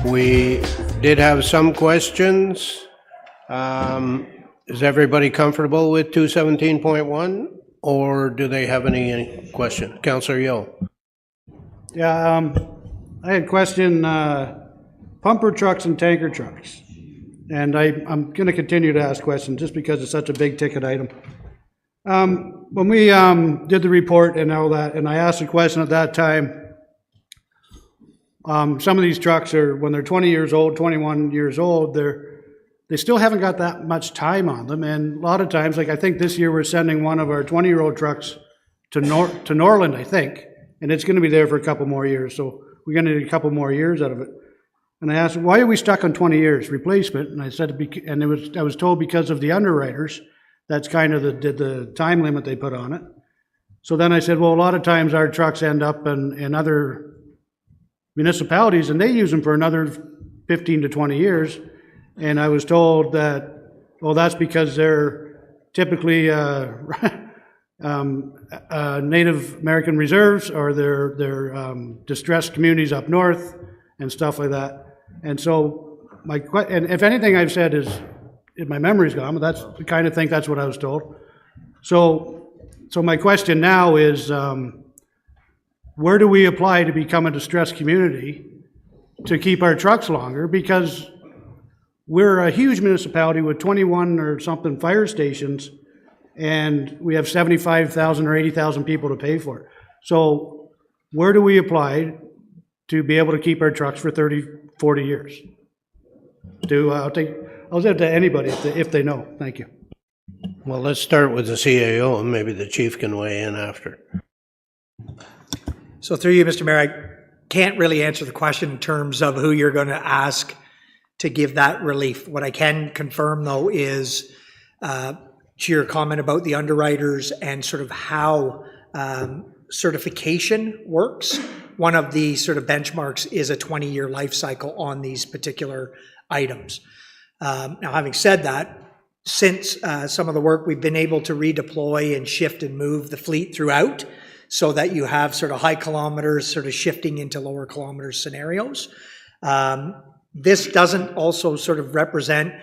Speaker 1: We did have some questions. Is everybody comfortable with 217.1, or do they have any question? Councillor Yo.
Speaker 10: Yeah, I had a question, pumper trucks and tanker trucks. And I'm going to continue to ask questions just because it's such a big ticket item. When we did the report and all that, and I asked a question at that time, some of these trucks are, when they're 20 years old, 21 years old, they still haven't got that much time on them. And a lot of times, like I think this year we're sending one of our 20-year-old trucks to Norland, I think, and it's going to be there for a couple more years. So we're going to need a couple more years out of it. And I asked, why are we stuck on 20 years replacement? And I said, I was told because of the underwriters. That's kind of the time limit they put on it. So then I said, well, a lot of times our trucks end up in other municipalities and they use them for another 15 to 20 years. And I was told that, well, that's because they're typically Native American reserves, or they're distressed communities up north and stuff like that. And so and if anything I've said is, my memory's gone, but that's the kind of thing, that's what I was told. So my question now is, where do we apply to become a distressed community to keep our trucks longer? Because we're a huge municipality with 21 or something fire stations, and we have 75,000 or 80,000 people to pay for it. So where do we apply to be able to keep our trucks for 30, 40 years? I'll say it to anybody if they know. Thank you.
Speaker 1: Well, let's start with the CAO, and maybe the chief can weigh in after.
Speaker 13: So through you, Mr. Mayor, I can't really answer the question in terms of who you're going to ask to give that relief. What I can confirm, though, is to your comment about the underwriters and sort of how certification works. One of the sort of benchmarks is a 20-year life cycle on these particular items. Now, having said that, since some of the work, we've been able to redeploy and shift and move the fleet throughout so that you have sort of high kilometers sort of shifting into lower kilometer scenarios. This doesn't also sort of represent,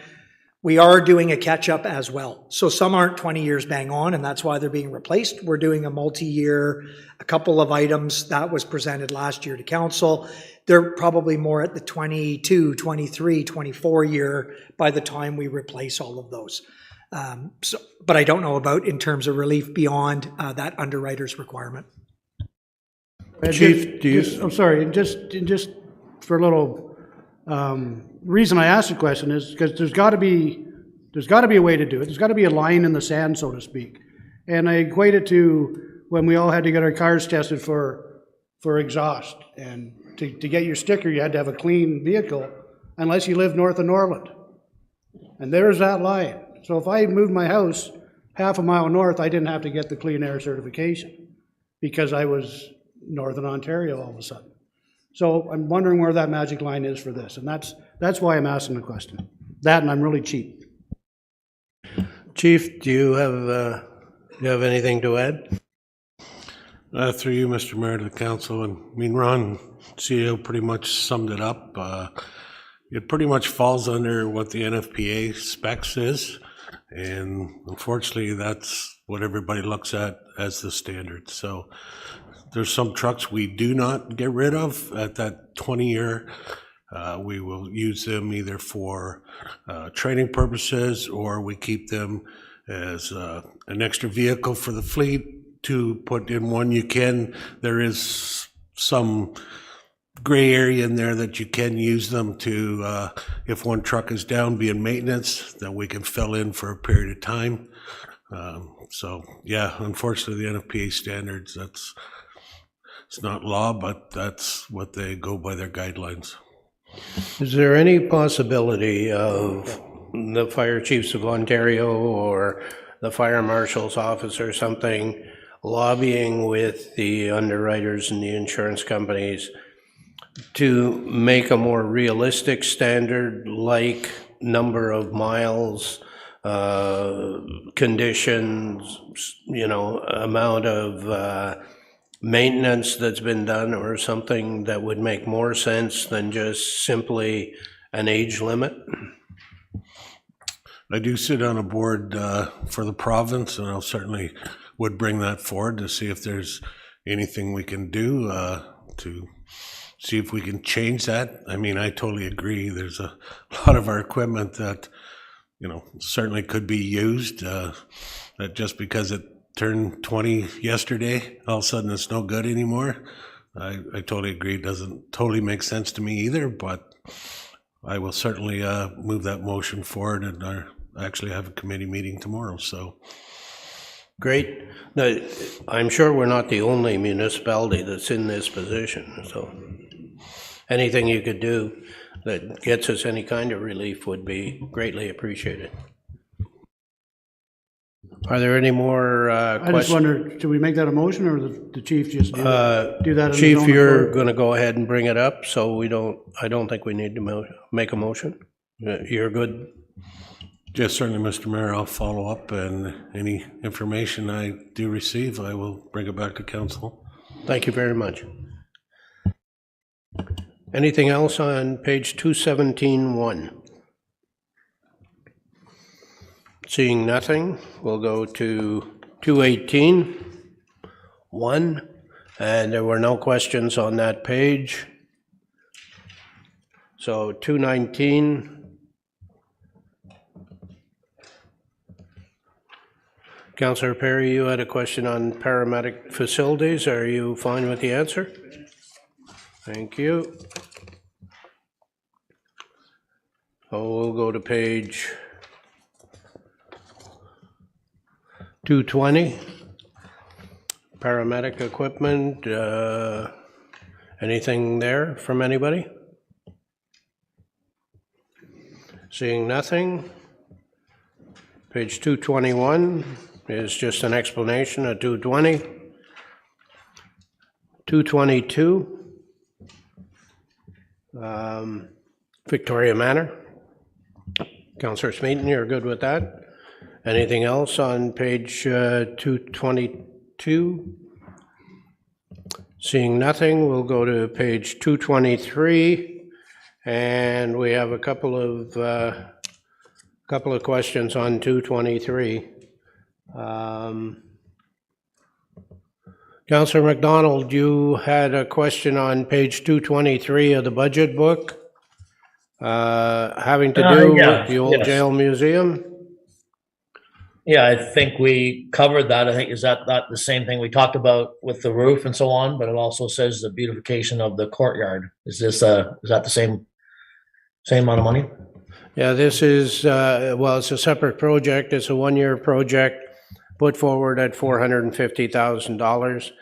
Speaker 13: we are doing a catch up as well. So some aren't 20 years bang on, and that's why they're being replaced. We're doing a multi-year, a couple of items that was presented last year to council. They're probably more at the 22, 23, 24 year by the time we replace all of those. But I don't know about in terms of relief beyond that underwriter's requirement.
Speaker 1: Chief, do you?
Speaker 10: I'm sorry, just for a little reason I asked the question is because there's got to be a way to do it. There's got to be a line in the sand, so to speak. And I equate it to when we all had to get our cars tested for exhaust, and to get your sticker, you had to have a clean vehicle, unless you live north of Norland. And there's that line. So if I moved my house half a mile north, I didn't have to get the clean air certification because I was northern Ontario all of a sudden. So I'm wondering where that magic line is for this, and that's why I'm asking the question. That, and I'm really cheap.
Speaker 1: Chief, do you have anything to add?
Speaker 19: Through you, Mr. Mayor, to the council, and I mean, Ron, CEO pretty much summed it up. It pretty much falls under what the NFPA specs is, and unfortunately, that's what everybody looks at as the standard. So there's some trucks we do not get rid of at that 20-year. We will use them either for training purposes, or we keep them as an extra vehicle for the fleet to put in one. There is some gray area in there that you can use them to, if one truck is down, be in maintenance, then we can fill in for a period of time. So yeah, unfortunately, the NFPA standards, it's not law, but that's what they go by, their guidelines.
Speaker 1: Is there any possibility of the fire chiefs of Ontario or the fire marshal's office or something lobbying with the underwriters and the insurance companies to make a more realistic standard, like number of miles, conditions, amount of maintenance that's been done or something that would make more sense than just simply an age limit?
Speaker 19: I do sit on a board for the province, and I'll certainly would bring that forward to see if there's anything we can do to see if we can change that. I mean, I totally agree. There's a lot of our equipment that, you know, certainly could be used, that just because it turned 20 yesterday, all of a sudden it's no good anymore. I totally agree. It doesn't totally make sense to me either, but I will certainly move that motion forward, and I actually have a committee meeting tomorrow, so.
Speaker 1: Great. Now, I'm sure we're not the only municipality that's in this position, so anything you could do that gets us any kind of relief would be greatly appreciated. Are there any more
Speaker 10: I just
Speaker 1: questions?
Speaker 10: wonder, should we make that a motion, or the chief just do that? Do that on his
Speaker 1: Chief,
Speaker 10: own
Speaker 1: you're
Speaker 10: accord?
Speaker 1: going to go ahead and bring it up, so I don't think we need to make a motion. You're good?
Speaker 19: Yes, certainly, Mr. Mayor, I'll follow up, and any information I do receive, I will bring it back to council.
Speaker 1: Thank you very much. Anything else on page 217-1? Seeing nothing, we'll go to 218-1, and there were no questions on that page. So 219. Councillor Perry, you had a question on paramedic facilities. Are you fine with the answer? Thank you. So we'll go to page 220. Paramedic equipment. Anything there from anybody? Seeing nothing. Page 221 is just an explanation of 220. 222. Victoria Manor. Councillor Smeaton, you're good with that? Anything else on page 222? Seeing nothing, we'll go to page 223, and we have a couple of questions on 223. Councillor McDonald, you had a question on page 223 of the budget book having to do with the old jail museum.
Speaker 6: Yeah, I think we covered that. I think, is that not the same thing we talked about with the roof and so on, but it also says the beautification of the courtyard. Is that the same amount of money?
Speaker 1: Yeah, this is, well, it's a separate project. It's a one-year project put forward at $450,000.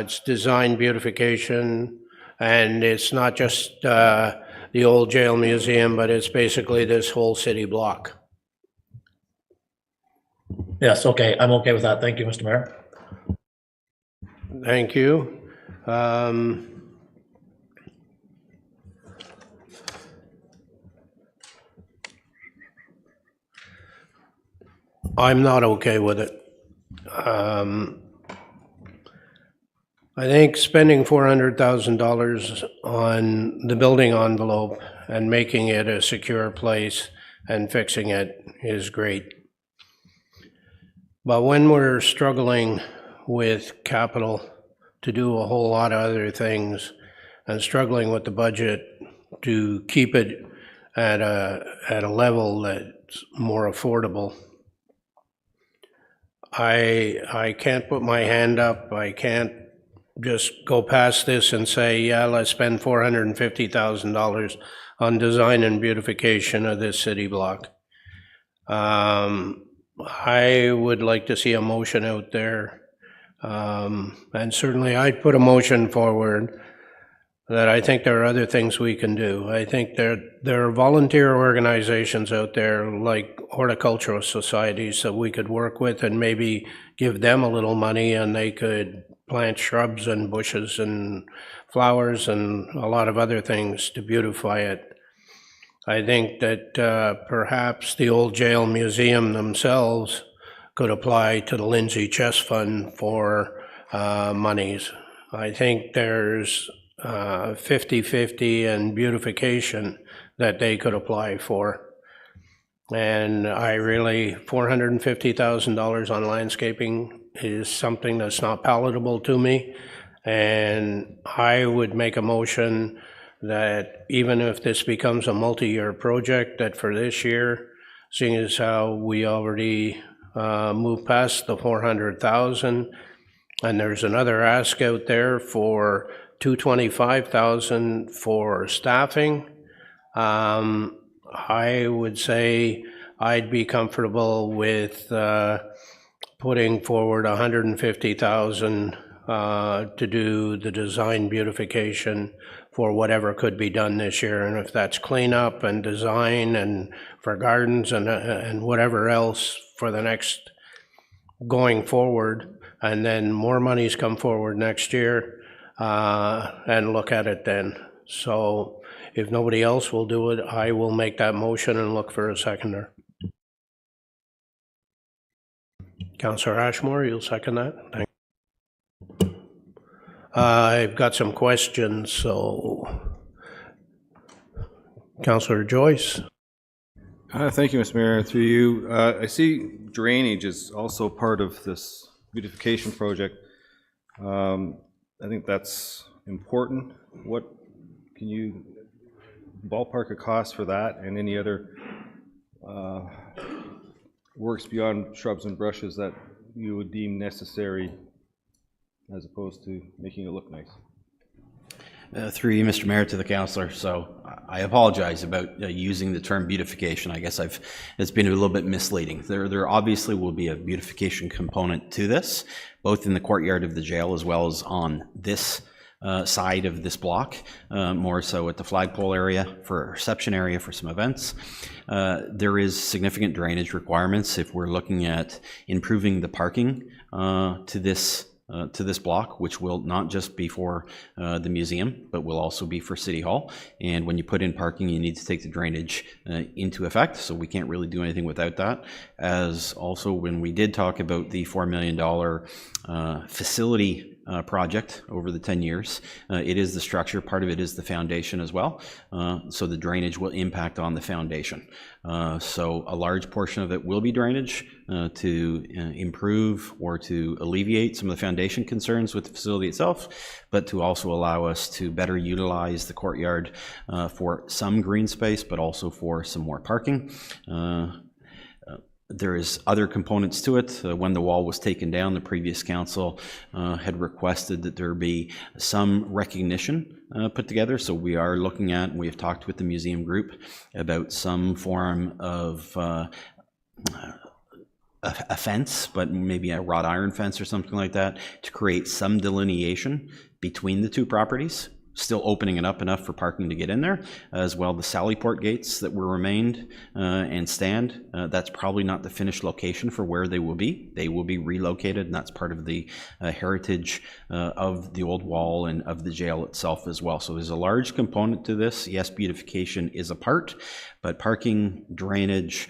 Speaker 1: It's design beautification, and it's not just the old jail museum, but it's basically this whole city block.
Speaker 6: Yes, okay, I'm okay with that. Thank you, Mr. Mayor.
Speaker 1: Thank you. I'm not okay with it. I think spending $400,000 on the building envelope and making it a secure place and fixing it is great. But when we're struggling with capital to do a whole lot of other things and struggling with the budget to keep it at a level that's more affordable, I can't put my hand up. I can't just go past this and say, yeah, let's spend $450,000 on design and beautification of this city block. I would like to see a motion out there. And certainly I'd put a motion forward that I think there are other things we can do. I think there are volunteer organizations out there like horticultural societies that we could work with and maybe give them a little money, and they could plant shrubs and bushes and flowers and a lot of other things to beautify it. I think that perhaps the old jail museum themselves could apply to the Lindsay Chess Fund for monies. I think there's 50/50 and beautification that they could apply for. And I really, $450,000 on landscaping is something that's not palatable to me. And I would make a motion that even if this becomes a multi-year project, that for this year, seeing as how we already moved past the 400,000, and there's another ask out there for 225,000 for staffing, I would say I'd be comfortable with putting forward 150,000 to do the design beautification for whatever could be done this year. And if that's cleanup and design and for gardens and whatever else for the next going forward, and then more monies come forward next year, and look at it then. So if nobody else will do it, I will make that motion and look for a seconder. Councillor Ashmore, you'll second that? Thank you. I've got some questions, so Councillor Joyce.
Speaker 11: Thank you, Mr. Mayor. Through you, I see drainage is also part of this beautification project. I think that's important. What can you ballpark a cost for that and any other works beyond shrubs and brushes that you would deem necessary as opposed to making it look nice?
Speaker 17: Through you, Mr. Mayor, to the councillor. So I apologize about using the term beautification. I guess it's been a little bit misleading. There obviously will be a beautification component to this, both in the courtyard of the jail as well as on this side of this block, more so at the flagpole area for a reception area for some events. There is significant drainage requirements if we're looking at improving the parking to this block, which will not just be for the museum, but will also be for City Hall. And when you put in parking, you need to take the drainage into effect, so we can't really do anything without that. As also, when we did talk about the $4 million facility project over the 10 years, it is the structure, part of it is the foundation as well, so the drainage will impact on the foundation. So a large portion of it will be drainage to improve or to alleviate some of the foundation concerns with the facility itself, but to also allow us to better utilize the courtyard for some green space, but also for some more parking. There is other components to it. When the wall was taken down, the previous council had requested that there be some recognition put together. So we are looking at, and we have talked with the museum group about some form of a fence, but maybe a wrought iron fence or something like that, to create some delineation between the two properties, still opening it up enough for parking to get in there, as well the Sallyport gates that were remained and stand. That's probably not the finished location for where they will be. They will be relocated, and that's part of the heritage of the old wall and of the jail itself as well. So there's a large component to this. Yes, beautification is a part, but parking, drainage,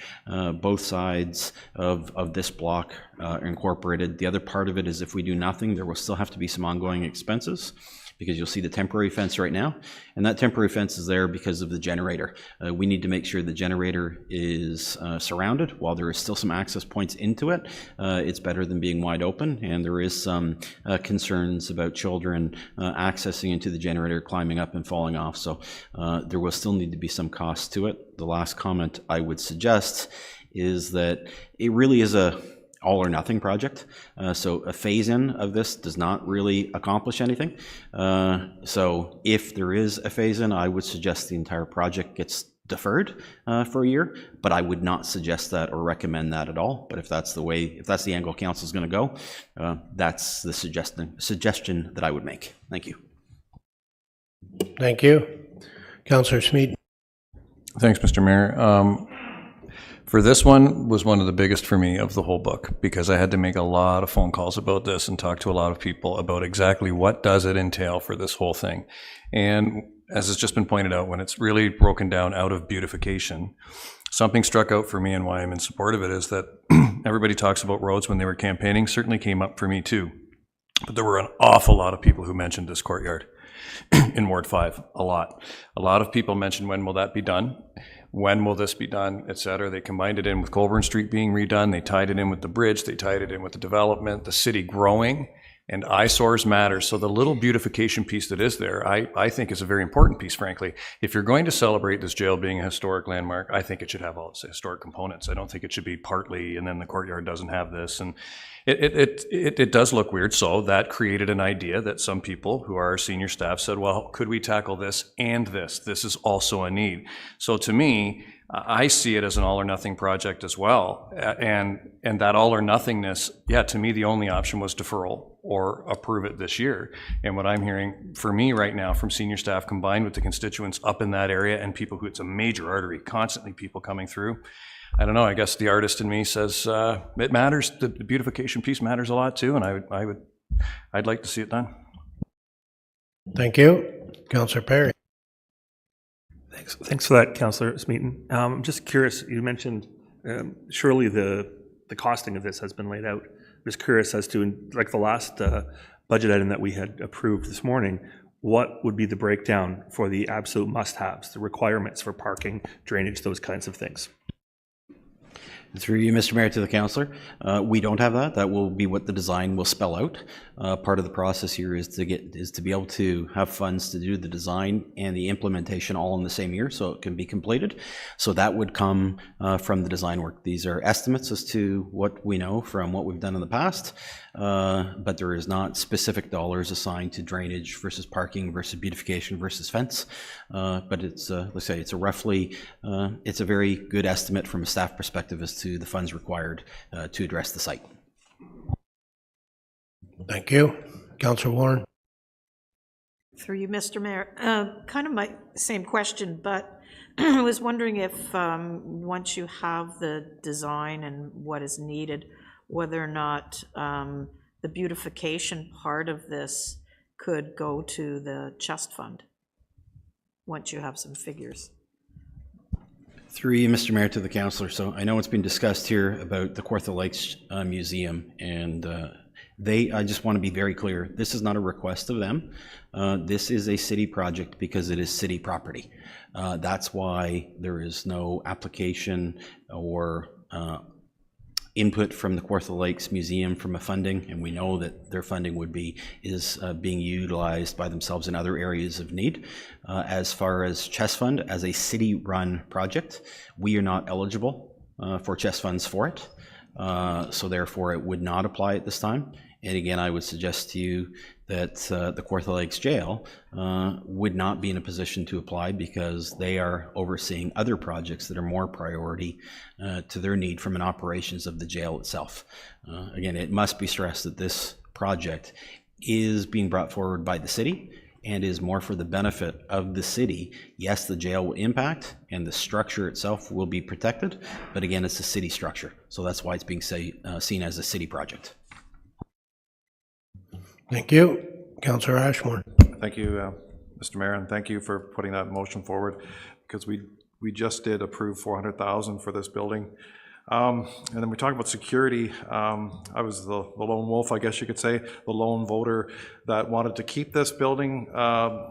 Speaker 17: both sides of this block are incorporated. The other part of it is if we do nothing, there will still have to be some ongoing expenses, because you'll see the temporary fence right now, and that temporary fence is there because of the generator. We need to make sure the generator is surrounded. While there is still some access points into it, it's better than being wide open, and there is some concerns about children accessing into the generator, climbing up and falling off, so there will still need to be some cost to it. The last comment I would suggest is that it really is a all or nothing project. So a phase-in of this does not really accomplish anything. So if there is a phase-in, I would suggest the entire project gets deferred for a year, but I would not suggest that or recommend that at all. But if that's the way, if that's the angle council is going to go, that's the suggestion that I would make. Thank you.
Speaker 1: Thank you. Councillor Smeaton.
Speaker 8: Thanks, Mr. Mayor. For this one was one of the biggest for me of the whole book, because I had to make a lot of phone calls about this and talk to a lot of people about exactly what does it entail for this whole thing. And as has just been pointed out, when it's really broken down out of beautification, something struck out for me, and why I'm in support of it is that everybody talks about roads when they were campaigning, certainly came up for me too. But there were an awful lot of people who mentioned this courtyard in Ward 5, a lot. A lot of people mentioned, when will that be done? When will this be done, et cetera. They combined it in with Colburn Street being redone. They tied it in with the bridge. They tied it in with the development, the city growing, and eyesores matter. So the little beautification piece that is there, I think is a very important piece, frankly. If you're going to celebrate this jail being a historic landmark, I think it should have all its historic components. I don't think it should be partly, and then the courtyard doesn't have this. And it does look weird. So that created an idea that some people who are our senior staff said, well, could we tackle this and this? This is also a need. So to me, I see it as an all or nothing project as well. And that all or nothingness, yeah, to me, the only option was deferral or approve it this year. And what I'm hearing for me right now from senior staff, combined with the constituents up in that area and people who, it's a major artery, constantly people coming through. I don't know, I guess the artist in me says it matters, the beautification piece matters a lot too, and I'd like to see it done.
Speaker 1: Thank you. Councillor Perry.
Speaker 4: Thanks for that, Councillor Smeaton. I'm just curious, you mentioned surely the costing of this has been laid out. I'm just curious as to, like the last budget item that we had approved this morning, what would be the breakdown for the absolute must-haves, the requirements for parking, drainage, those kinds of things?
Speaker 17: Through you, Mr. Mayor, to the councillor, we don't have that. That will be what the design will spell out. Part of the process here is to be able to have funds to do the design and the implementation all in the same year, so it can be completed. So that would come from the design work. These are estimates as to what we know from what we've done in the past, but there is not specific dollars assigned to drainage versus parking versus beautification versus fence. But it's let's say it's a roughly, it's a very good estimate from a staff perspective as to the funds required to address the site.
Speaker 1: Thank you. Councillor Warren.
Speaker 3: Through you, Mr. Mayor. Kind of my same question, but I was wondering if once you have the design and what is needed, whether or not the beautification part of this could go to the Chest Fund, once you have some figures.
Speaker 17: Through you, Mr. Mayor, to the councillor. So I know it's been discussed here about the Kawartha Lakes Museum, and I just want to be very clear. This is not a request of them. This is a city project because it is city property. That's why there is no application or input from the Kawartha Lakes Museum from a funding, and we know that their funding is being utilized by themselves in other areas of need. As far as Chest Fund, as a city-run project, we are not eligible for Chest Funds for it, so therefore it would not apply at this time. And again, I would suggest to you that the Kawartha Lakes Jail would not be in a position to apply because they are overseeing other projects that are more priority to their need from an operations of the jail itself. Again, it must be stressed that this project is being brought forward by the city and is more for the benefit of the city. Yes, the jail will impact and the structure itself will be protected, but again, it's a city structure. So that's why it's being seen as a city project.
Speaker 1: Thank you. Councillor Ashmore.
Speaker 5: Thank you, Mr. Mayor, and thank you for putting that motion forward, because we just did approve $400,000 for this building. And then we talked about security. I was the lone wolf, I guess you could say, the lone voter that wanted to keep this building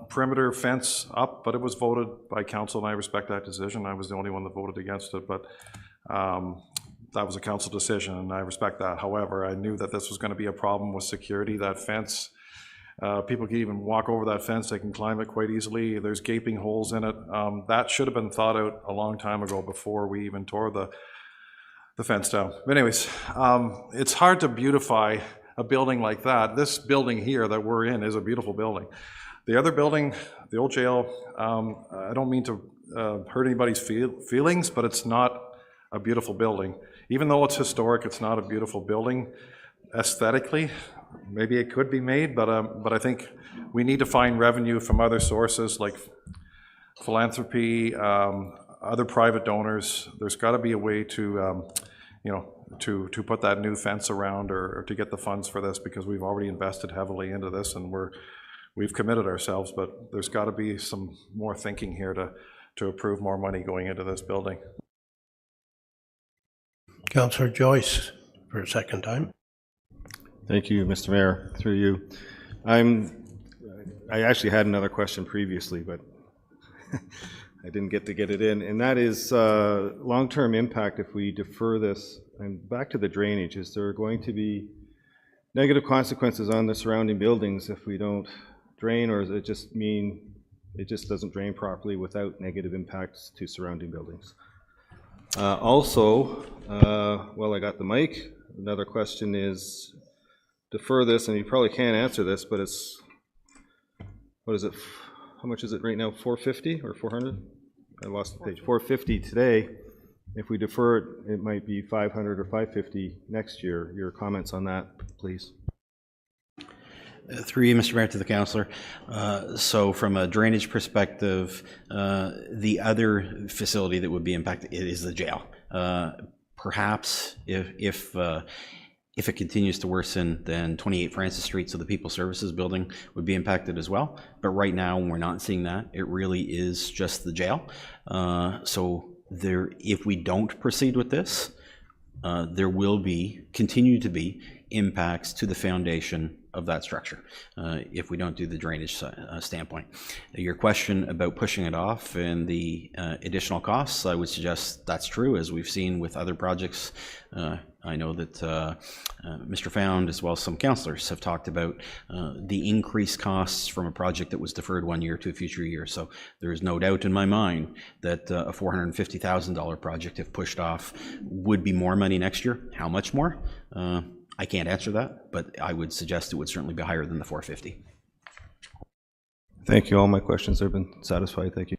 Speaker 5: perimeter fence up, but it was voted by council, and I respect that decision. I was the only one that voted against it, but that was a council decision, and I respect that. However, I knew that this was going to be a problem with security. That fence, people can even walk over that fence. They can climb it quite easily. There's gaping holes in it. That should have been thought out a long time ago before we even tore the fence down. But anyways, it's hard to beautify a building like that. This building here that we're in is a beautiful building. The other building, the old jail, I don't mean to hurt anybody's feelings, but it's not a beautiful building. Even though it's historic, it's not a beautiful building aesthetically. Maybe it could be made, but I think we need to find revenue from other sources like philanthropy, other private donors. There's got to be a way to, to put that new fence around or to get the funds for this, because we've already invested heavily into this and we've committed ourselves. But there's got to be some more thinking here to approve more money going into this building.
Speaker 1: Councillor Joyce, for a second time.
Speaker 11: Thank you, Mr. Mayor, through you. I actually had another question previously, but I didn't get to get it in, and that is long-term impact if we defer this. And back to the drainage, is there going to be negative consequences on the surrounding buildings if we don't drain, or does it just mean it just doesn't drain properly without negative impacts to surrounding buildings? Also, while I got the mic, another question is, defer this, and you probably can't answer this, but it's, what is it, how much is it right now, 450 or 400? I lost the page, 450 today. If we defer it, it might be 500 or 550 next year. Your comments on that, please.
Speaker 17: Through you, Mr. Mayor, to the councillor. So from a drainage perspective, the other facility that would be impacted is the jail. Perhaps if it continues to worsen, then 28 Francis Street, so the People Services building, would be impacted as well. But right now, we're not seeing that. It really is just the jail. So if we don't proceed with this, there will continue to be impacts to the foundation of that structure if we don't do the drainage standpoint. Your question about pushing it off and the additional costs, I would suggest that's true, as we've seen with other projects. I know that Mr. Found, as well as some councillors, have talked about the increased costs from a project that was deferred 1 year to a future year. So there is no doubt in my mind that a $450,000 project, if pushed off, would be more money next year. How much more? I can't answer that, but I would suggest it would certainly be higher than the 450.
Speaker 11: Thank you. All my questions have been satisfied. Thank you.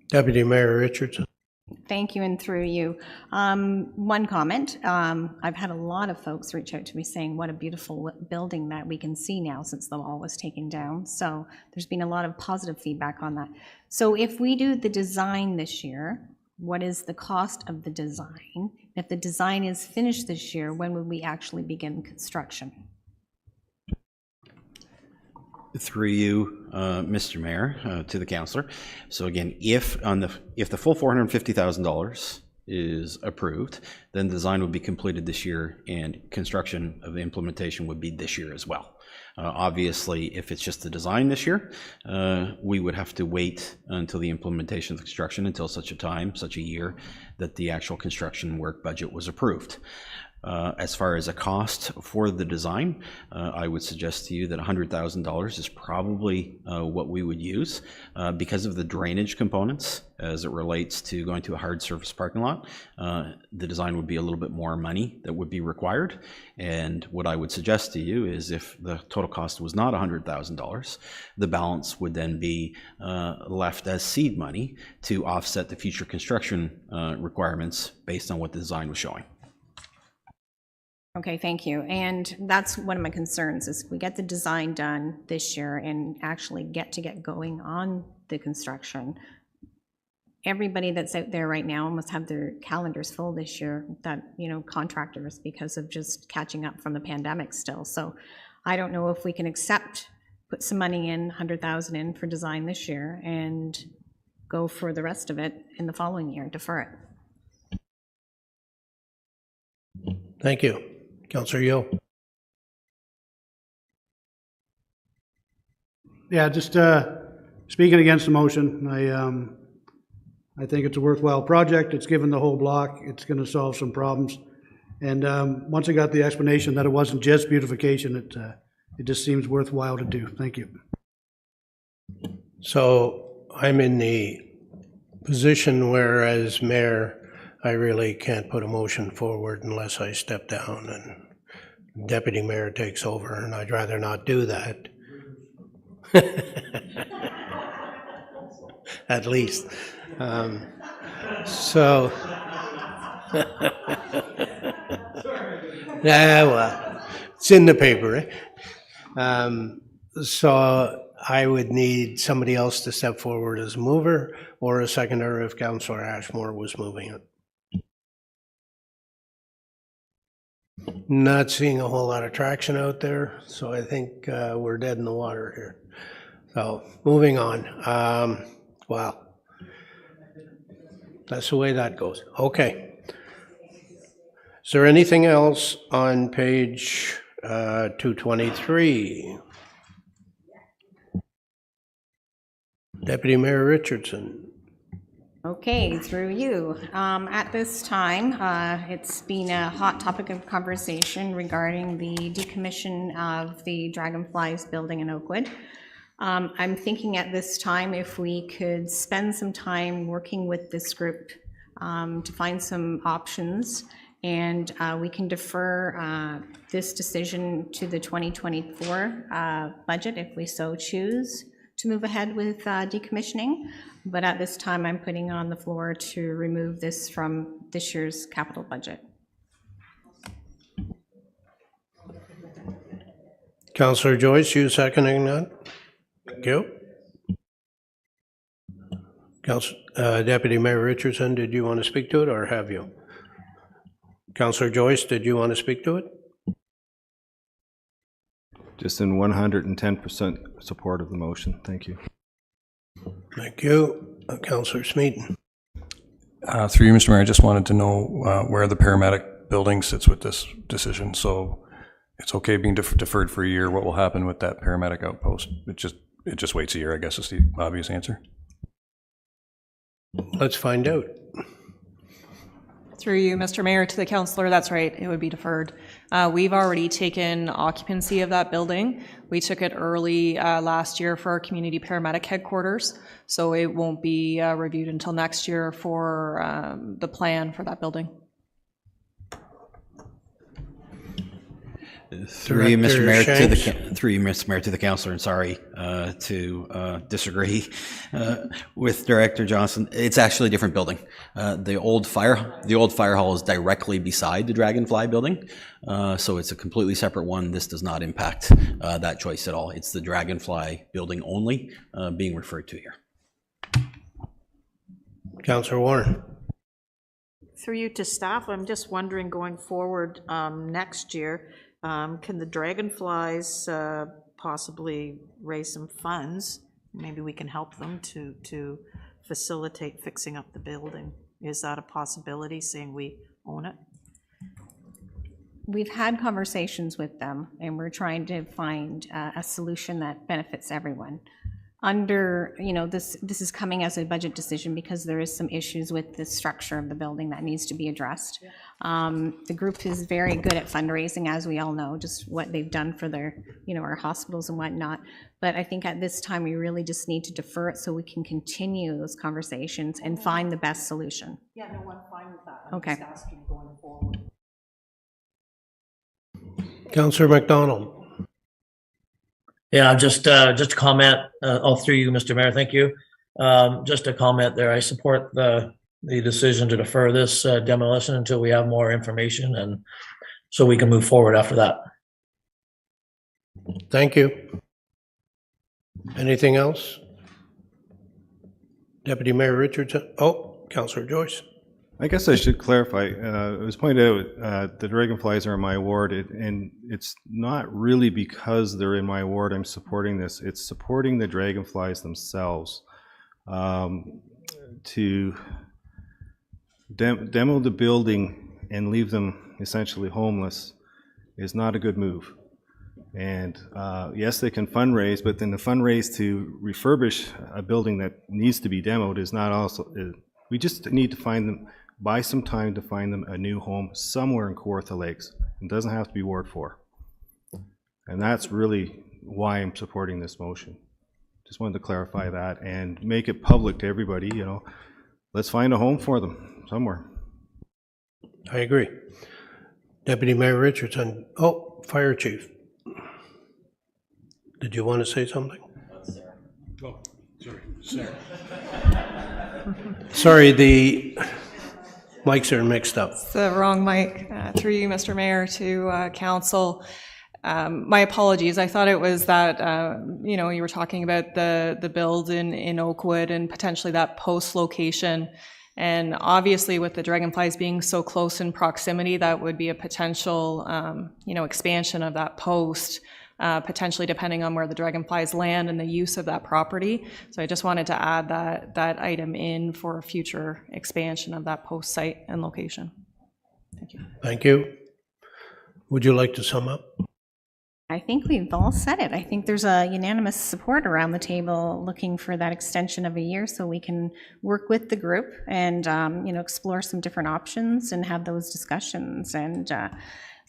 Speaker 1: Deputy Mayor Richardson.
Speaker 14: Thank you, and through you. One comment. I've had a lot of folks reach out to me saying what a beautiful building that we can see now since the wall was taken down. So there's been a lot of positive feedback on that. So if we do the design this year, what is the cost of the design? If the design is finished this year, when would we actually begin construction?
Speaker 17: Through you, Mr. Mayor, to the councillor. So again, if the full $450,000 is approved, then design would be completed this year, and construction of the implementation would be this year as well. Obviously, if it's just the design this year, we would have to wait until the implementation of construction, until such a year, that the actual construction work budget was approved. As far as a cost for the design, I would suggest to you that $100,000 is probably what we would use because of the drainage components as it relates to going to a hard surface parking lot. The design would be a little bit more money that would be required. And what I would suggest to you is if the total cost was not $100,000, the balance would then be left as seed money to offset the future construction requirements based on what the design was showing.
Speaker 14: Okay, thank you. And that's one of my concerns is if we get the design done this year and actually get going on the construction, everybody that's out there right now must have their calendars full this year, that, contractors, because of just catching up from the pandemic still. So I don't know if we can put some money in, 100,000 in for design this year and go for the rest of it in the following year, defer it.
Speaker 1: Thank you. Councillor Yeo.
Speaker 10: Yeah, just speaking against the motion, I think it's a worthwhile project. It's given the whole block. It's going to solve some problems. And once I got the explanation that it wasn't just beautification, it just seems worthwhile to do. Thank you.
Speaker 1: So I'm in the position where, as mayor, I really can't put a motion forward unless I step down and deputy mayor takes over, and I'd rather not do that. At least. So, yeah, well, it's in the paper, eh? So I would need somebody else to step forward as a mover or a seconder if Councillor Ashmore was moving it. Not seeing a whole lot of traction out there, so I think we're dead in the water here. So moving on. Wow. That's the way that goes. Okay. Is there anything else on page 223? Deputy Mayor Richardson.
Speaker 14: Okay, through you. At this time, it's been a hot topic of conversation regarding the decommission of the Dragonflies building in Oakwood. I'm thinking at this time if we could spend some time working with this group to find some options, and we can defer this decision to the 2024 budget if we so choose to move ahead with decommissioning. But at this time, I'm putting it on the floor to remove this from this year's capital budget.
Speaker 1: Councillor Joyce, you seconding that? Thank you. Deputy Mayor Richardson, did you want to speak to it, or have you? Councillor Joyce, did you want to speak to it?
Speaker 11: Just in 110% support of the motion. Thank you.
Speaker 1: Thank you. Councillor Smeaton.
Speaker 8: Through you, Mr. Mayor, I just wanted to know where the paramedic building sits with this decision. So it's okay being deferred for a year. What will happen with that paramedic outpost? It just waits a year, I guess, is the obvious answer.
Speaker 1: Let's find out.
Speaker 20: Through you, Mr. Mayor, to the councillor, that's right, it would be deferred. We've already taken occupancy of that building. We took it early last year for our community paramedic headquarters, so it won't be reviewed until next year for the plan for that building.
Speaker 17: Through you, Mr. Mayor, to the councillor, and sorry to disagree with Director Johnson. It's actually a different building. The old fire hall is directly beside the Dragonfly building, so it's a completely separate one. This does not impact that choice at all. It's the Dragonfly building only being referred to here.
Speaker 1: Councillor Warren.
Speaker 3: Through you to staff, I'm just wondering going forward next year, can the Dragonflies possibly raise some funds? Maybe we can help them to facilitate fixing up the building. Is that a possibility, seeing we own it?
Speaker 14: We've had conversations with them, and we're trying to find a solution that benefits everyone. Under, this is coming as a budget decision because there is some issues with the structure of the building that needs to be addressed. The group is very good at fundraising, as we all know, just what they've done for their, our hospitals and whatnot. But I think at this time, we really just need to defer it so we can continue those conversations and find the best solution.
Speaker 3: Yeah, no, I'm fine with that.
Speaker 14: Okay.
Speaker 3: Just asking going forward.
Speaker 1: Councillor McDonald.
Speaker 6: Yeah, just a comment, all through you, Mr. Mayor, thank you. Just a comment there. I support the decision to defer this demolition until we have more information, and so we can move forward after that.
Speaker 1: Thank you. Anything else? Deputy Mayor Richardson. Oh, Councillor Joyce.
Speaker 11: I guess I should clarify. It was pointed out the Dragonflies are in my ward, and it's not really because they're in my ward I'm supporting this. It's supporting the Dragonflies themselves. To demo the building and leave them essentially homeless is not a good move. And yes, they can fundraise, but then the fundraise to refurbish a building that needs to be demoed is not also. We just need to buy some time to find them a new home somewhere in Kawartha Lakes. It doesn't have to be Ward 4. And that's really why I'm supporting this motion. Just wanted to clarify that and make it public to everybody, let's find a home for them somewhere.
Speaker 1: I agree. Deputy Mayor Richardson. Oh, Fire Chief. Did you want to say something?
Speaker 19: Oh, sorry, Sarah.
Speaker 1: Sorry, the mics are mixed up.
Speaker 20: It's the wrong mic. Through you, Mr. Mayor, to council. My apologies. I thought it was that, you were talking about the build in Oakwood and potentially that post location. And obviously with the Dragonflies being so close in proximity, that would be a potential, expansion of that post, potentially depending on where the Dragonflies land and the use of that property. So I just wanted to add that item in for future expansion of that post site and location.
Speaker 1: Thank you. Would you like to sum up?
Speaker 14: I think we've all said it. I think there's a unanimous support around the table looking for that extension of a year so we can work with the group and, explore some different options and have those discussions. And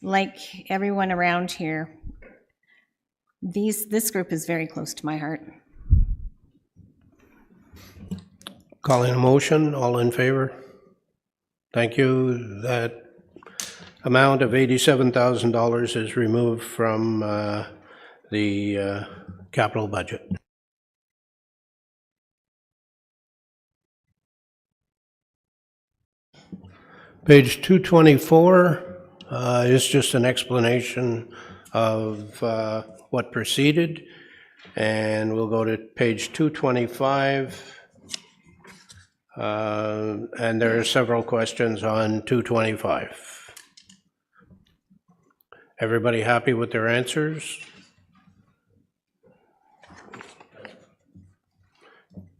Speaker 14: like everyone around here, this group is very close to my heart.
Speaker 1: Calling a motion, all in favor? Thank you. That amount of $87,000 is removed from the capital budget. Page 224 is just an explanation of what preceded, and we'll go to page 225. And there are several questions on 225. Everybody happy with their answers?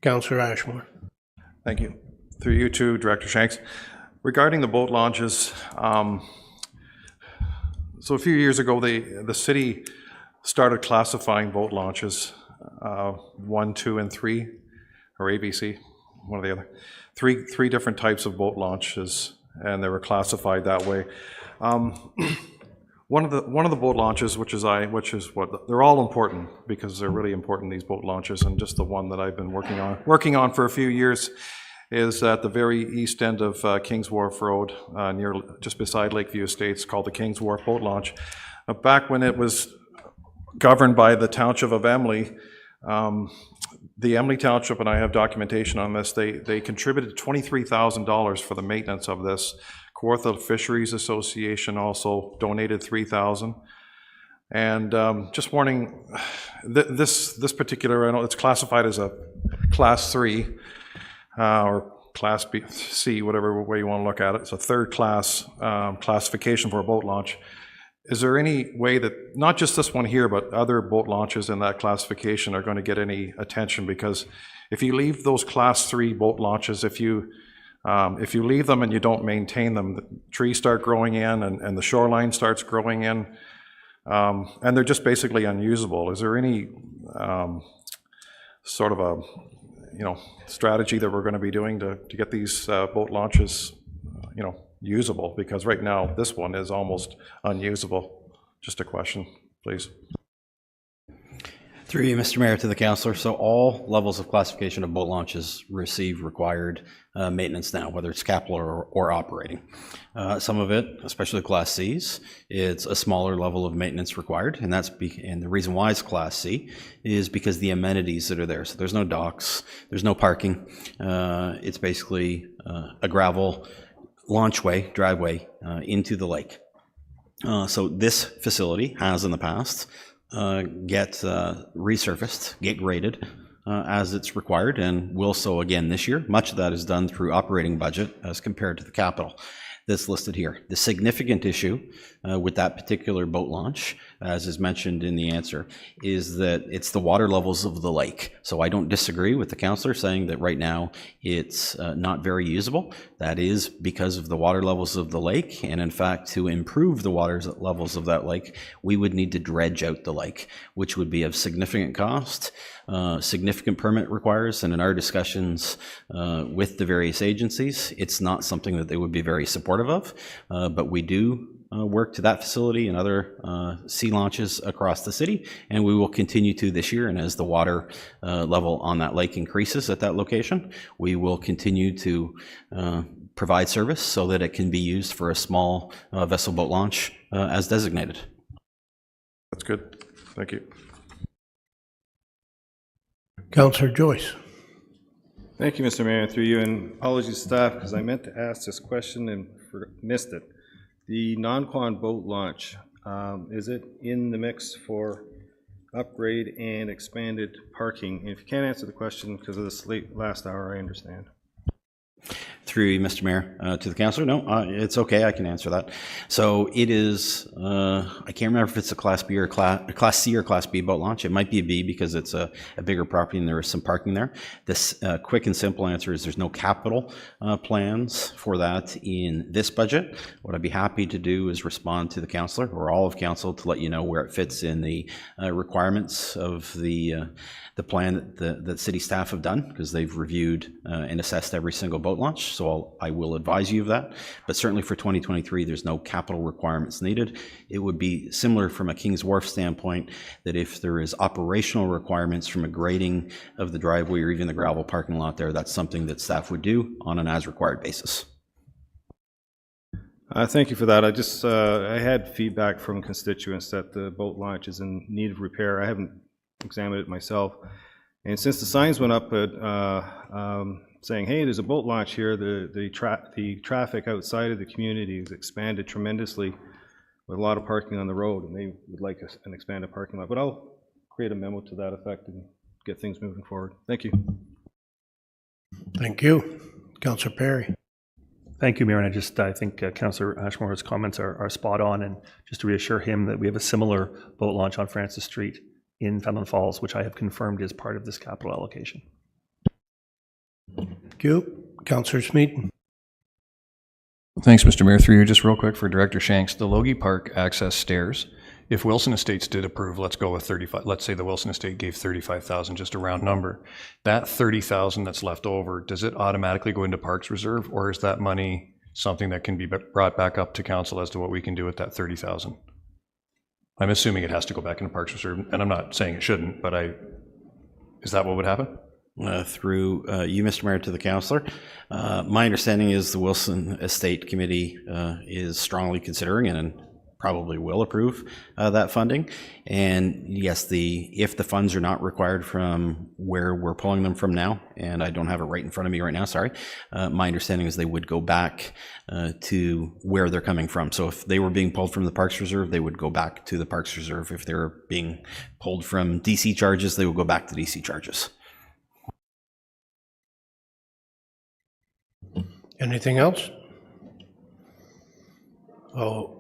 Speaker 1: Councillor Ashmore.
Speaker 5: Thank you. Through you too, Director Shanks. Regarding the boat launches, so a few years ago, the city started classifying boat launches, 1, 2, and 3, or ABC, one or the other. Three different types of boat launches, and they were classified that way. One of the boat launches, which is what they're all important because they're really important, these boat launches, and just the one that I've been working on for a few years is at the very east end of Kings Wharf Road, just beside Lakeview Estates, called the Kings Wharf Boat Launch. Back when it was governed by the Township of Emily, the Emily Township, and I have documentation on this, they contributed $23,000 for the maintenance of this. Kawartha Fisheries Association also donated $3,000. And just warning, this particular, I know it's classified as a Class 3 or Class B, C, whatever way you want to look at it. It's a third class classification for a boat launch. Is there any way that, not just this one here, but other boat launches in that classification are going to get any attention? Because if you leave those Class 3 boat launches, if you leave them and you don't maintain them, the trees start growing in and the shoreline starts growing in, and they're just basically unusable. Is there any sort of a strategy that we're going to be doing to get these boat launches usable? Because right now this one is almost unusable. Just a question, please.
Speaker 17: Through you, Mr. Mayor, to the councillor. So all levels of classification of boat launches receive required maintenance now, whether it's capital or operating. Some of it, especially Class Cs, it's a smaller level of maintenance required, and and the reason why it's Class C is because the amenities that are there. So there's no docks, there's no parking. It's basically a gravel launchway, driveway into the lake. So this facility has in the past get resurfaced, get graded as it's required, and will so again this year. Much of that is done through operating budget as compared to the capital that's listed here. The significant issue with that particular boat launch, as is mentioned in the answer, is that it's the water levels of the lake. So I don't disagree with the councillor saying that right now it's not very usable. That is because of the water levels of the lake, and in fact, to improve the water levels of that lake, we would need to dredge out the lake, which would be of significant cost, significant permit requires, and in our discussions with the various agencies, it's not something that they would be very supportive of, but we do work to that facility and other sea launches across the city, and we will continue to this year. And as the water level on that lake increases at that location, we will continue to provide service so that it can be used for a small vessel boat launch as designated.
Speaker 5: That's good. Thank you.
Speaker 1: Councillor Joyce.
Speaker 11: Thank you, Mr. Mayor. Through you, and apologies staff, because I meant to ask this question and missed it. The non-quan boat launch, is it in the mix for upgrade and expanded parking? And if you can't answer the question because of this late last hour, I understand.
Speaker 17: Through you, Mr. Mayor, to the councillor. No, it's okay. I can answer that. So it is, I can't remember if it's a Class B or Class C or Class B boat launch. It might be a B because it's a bigger property and there is some parking there. This quick and simple answer is there's no capital plans for that in this budget. What I'd be happy to do is respond to the councillor or all of council to let you know where it fits in the requirements of the plan that city staff have done, because they've reviewed and assessed every single boat launch. So I will advise you of that. But certainly for 2023, there's no capital requirements needed. It would be similar from a Kings Wharf standpoint, that if there is operational requirements from a grading of the driveway or even the gravel parking lot there, that's something that staff would do on an as-required basis.
Speaker 11: Thank you for that. I just, I had feedback from constituents that the boat launch is in need of repair. I haven't examined it myself. And since the signs went up saying, hey, there's a boat launch here, the traffic outside of the community has expanded tremendously with a lot of parking on the road, and they would like an expanded parking lot. But I'll create a memo to that effect and get things moving forward. Thank you.
Speaker 1: Thank you. Councillor Perry.
Speaker 4: Thank you, Mayor. And I think Councillor Ashmore's comments are spot on. And just to reassure him that we have a similar boat launch on Francis Street in Fenelon Falls, which I have confirmed is part of this capital allocation.
Speaker 1: Thank you. Councillor Smeaton.
Speaker 8: Thanks, Mr. Mayor. Through you, just real quick for Director Shanks, the Logie Park access stairs, if Wilson Estates did approve, let's go with 35, let's say the Wilson Estate gave 35,000, just a round number. That 30,000 that's left over, does it automatically go into Parks Reserve, or is that money something that can be brought back up to council as to what we can do with that 30,000? I'm assuming it has to go back into Parks Reserve, and I'm not saying it shouldn't, but is that what would happen?
Speaker 17: Through you, Mr. Mayor, to the councillor. My understanding is the Wilson Estate Committee is strongly considering and probably will approve that funding. And yes, if the funds are not required from where we're pulling them from now, and I don't have it right in front of me right now, sorry, my understanding is they would go back to where they're coming from. So if they were being pulled from the Parks Reserve, they would go back to the Parks Reserve. If they're being pulled from DC charges, they would go back to DC charges.
Speaker 1: Anything else? Oh,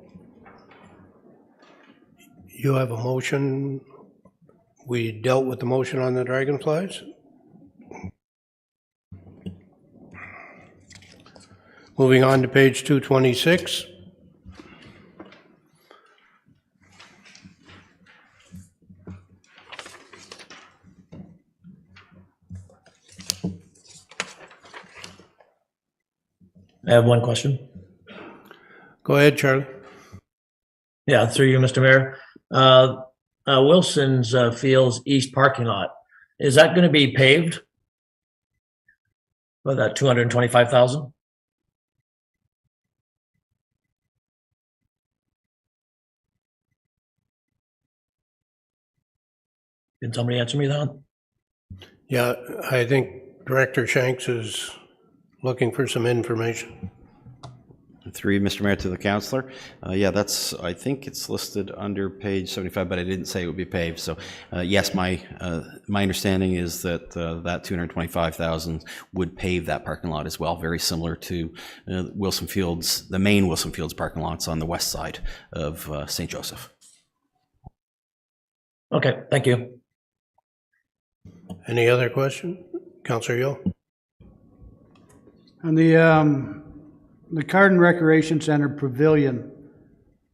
Speaker 1: you have a motion. We dealt with the motion on the dragonflies. Moving on to page 226.
Speaker 6: I have one question.
Speaker 1: Go ahead, Charlie.
Speaker 6: Yeah, through you, Mr. Mayor. Wilson's Fields East parking lot, is that going to be paved for that 225,000? Can somebody answer me that?
Speaker 1: Yeah, I think Director Shanks is looking for some information.
Speaker 17: Through Mr. Mayor to the councillor. Yeah, I think it's listed under page 75, but I didn't say it would be paved. So yes, my understanding is that that 225,000 would pave that parking lot as well, very similar to Wilson Fields, the main Wilson Fields parking lots on the west side of St. Joseph.
Speaker 6: Okay, thank you.
Speaker 1: Any other question? Councillor Yo.
Speaker 10: On the Garden Recreation Center Pavilion,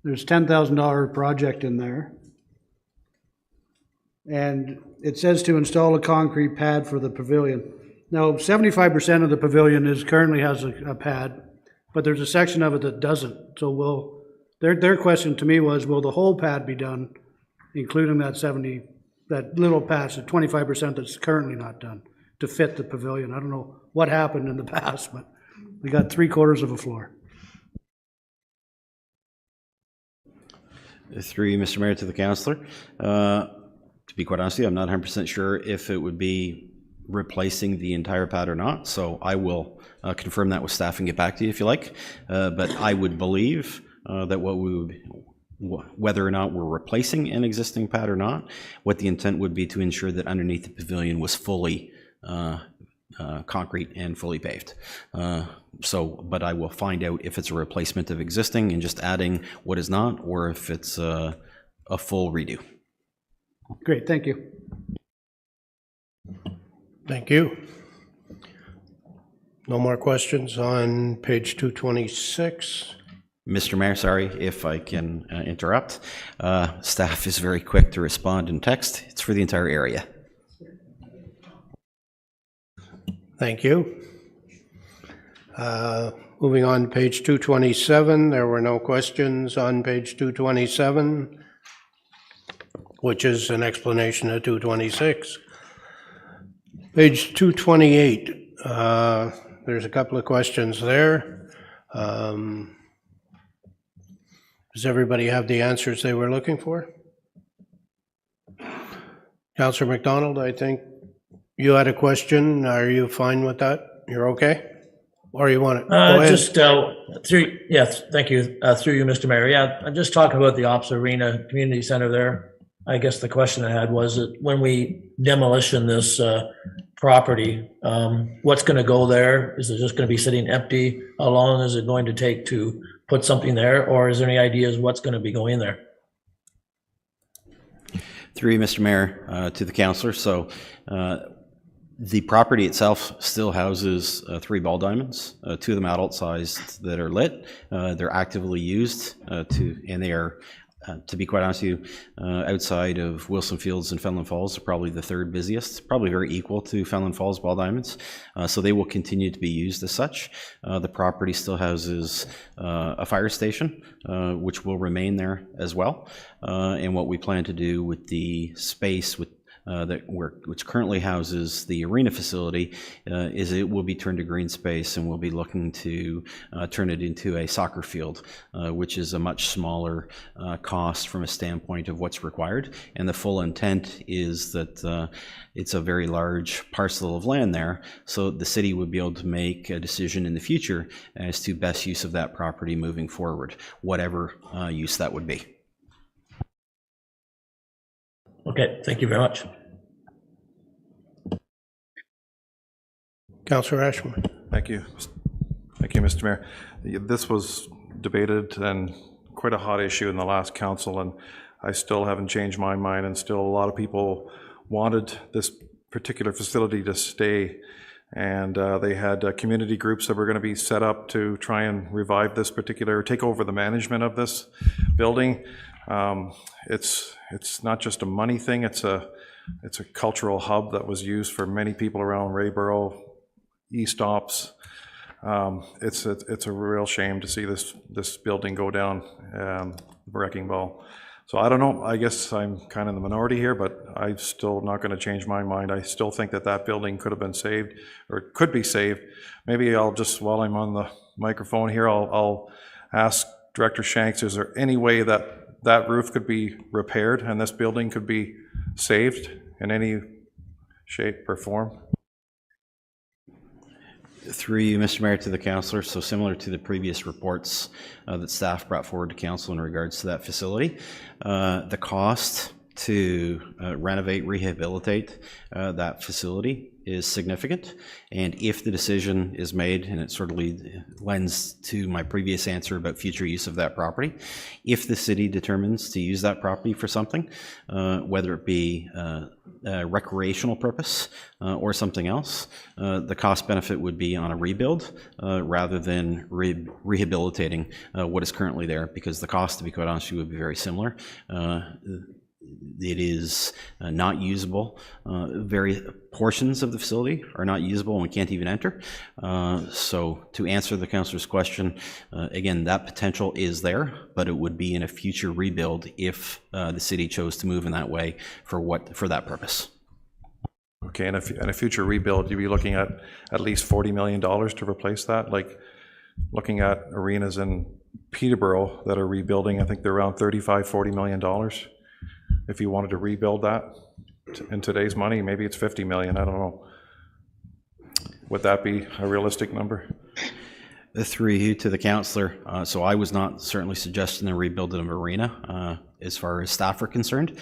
Speaker 10: there's $10,000 project in there. And it says to install a concrete pad for the pavilion. Now, 75% of the pavilion currently has a pad, but there's a section of it that doesn't. So their question to me was, will the whole pad be done, including that little patch, the 25% that's currently not done, to fit the pavilion? I don't know what happened in the past, but we got 3/4 of a floor.
Speaker 17: Through you, Mr. Mayor, to the councillor. To be quite honest with you, I'm not 100% sure if it would be replacing the entire pad or not. So I will confirm that with staff and get back to you if you like. But I would believe that whether or not we're replacing an existing pad or not, what the intent would be to ensure that underneath the pavilion was fully concrete and fully paved. But I will find out if it's a replacement of existing and just adding what is not, or if it's a full redo.
Speaker 10: Great, thank you.
Speaker 1: Thank you. No more questions on page 226.
Speaker 17: Mr. Mayor, sorry if I can interrupt. Staff is very quick to respond in text. It's for the entire area.
Speaker 1: Thank you. Moving on to page 227, there were no questions on page 227, which is an explanation of 226. Page 228, there's a couple of questions there. Does everybody have the answers they were looking for? Councillor McDonald, I think you had a question. Are you fine with that? You're okay? Or you want to go ahead?
Speaker 6: Just through, yes, thank you. Through you, Mr. Mayor. Yeah, I'm just talking about the Ops Arena Community Center there. I guess the question I had was that when we demolition this property, what's going to go there? Is it just going to be sitting empty? How long is it going to take to put something there? Or is there any ideas what's going to be going there?
Speaker 17: Through you, Mr. Mayor, to the councillor. So the property itself still houses 3 ball diamonds, 2 of them adult-sized that are lit. They're actively used and they are, to be quite honest with you, outside of Wilson Fields and Fenelon Falls, are probably the 3rd busiest, probably very equal to Fenelon Falls ball diamonds. So they will continue to be used as such. The property still houses a fire station, which will remain there as well. And what we plan to do with the space which currently houses the arena facility is it will be turned to green space, and we'll be looking to turn it into a soccer field, which is a much smaller cost from a standpoint of what's required. And the full intent is that it's a very large parcel of land there, so the city would be able to make a decision in the future as to best use of that property moving forward, whatever use that would be.
Speaker 6: Okay, thank you very much.
Speaker 1: Councillor Ashmore.
Speaker 5: Thank you. Thank you, Mr. Mayor. This was debated and quite a hot issue in the last council, and I still haven't changed my mind, and still a lot of people wanted this particular facility to stay, and they had community groups that were going to be set up to try and revive this particular, take over the management of this building. It's not just a money thing, it's a cultural hub that was used for many people around Rayboro, East Ops. It's a real shame to see this building go down, wrecking ball. So I don't know, I guess I'm kind of in the minority here, but I'm still not going to change my mind. I still think that building could have been saved, or could be saved. Maybe I'll just, while I'm on the microphone here, I'll ask Director Shanks, is there any way that roof could be repaired and this building could be saved in any shape or form?
Speaker 17: Through you, Mr. Mayor, to the councillor, so similar to the previous reports that staff brought forward to council in regards to that facility, the cost to renovate, rehabilitate that facility is significant. And if the decision is made, and it sort of lends to my previous answer about future use of that property, if the city determines to use that property for something, whether it be a recreational purpose or something else, the cost benefit would be on a rebuild rather than rehabilitating what is currently there, because the cost, to be quite honest, would be very similar. It is not usable. Portions of the facility are not usable and we can't even enter. So to answer the councillor's question, again, that potential is there, but it would be in a future rebuild if the city chose to move in that way for that purpose.
Speaker 5: Okay, and in a future rebuild, you'd be looking at least $40 million to replace that? Like looking at arenas in Peterborough that are rebuilding, I think they're around $35–40 million. If you wanted to rebuild that in today's money, maybe it's $50 million, I don't know. Would that be a realistic number?
Speaker 17: Through you to the councillor, so I was not certainly suggesting a rebuild of an arena. As far as staff are concerned,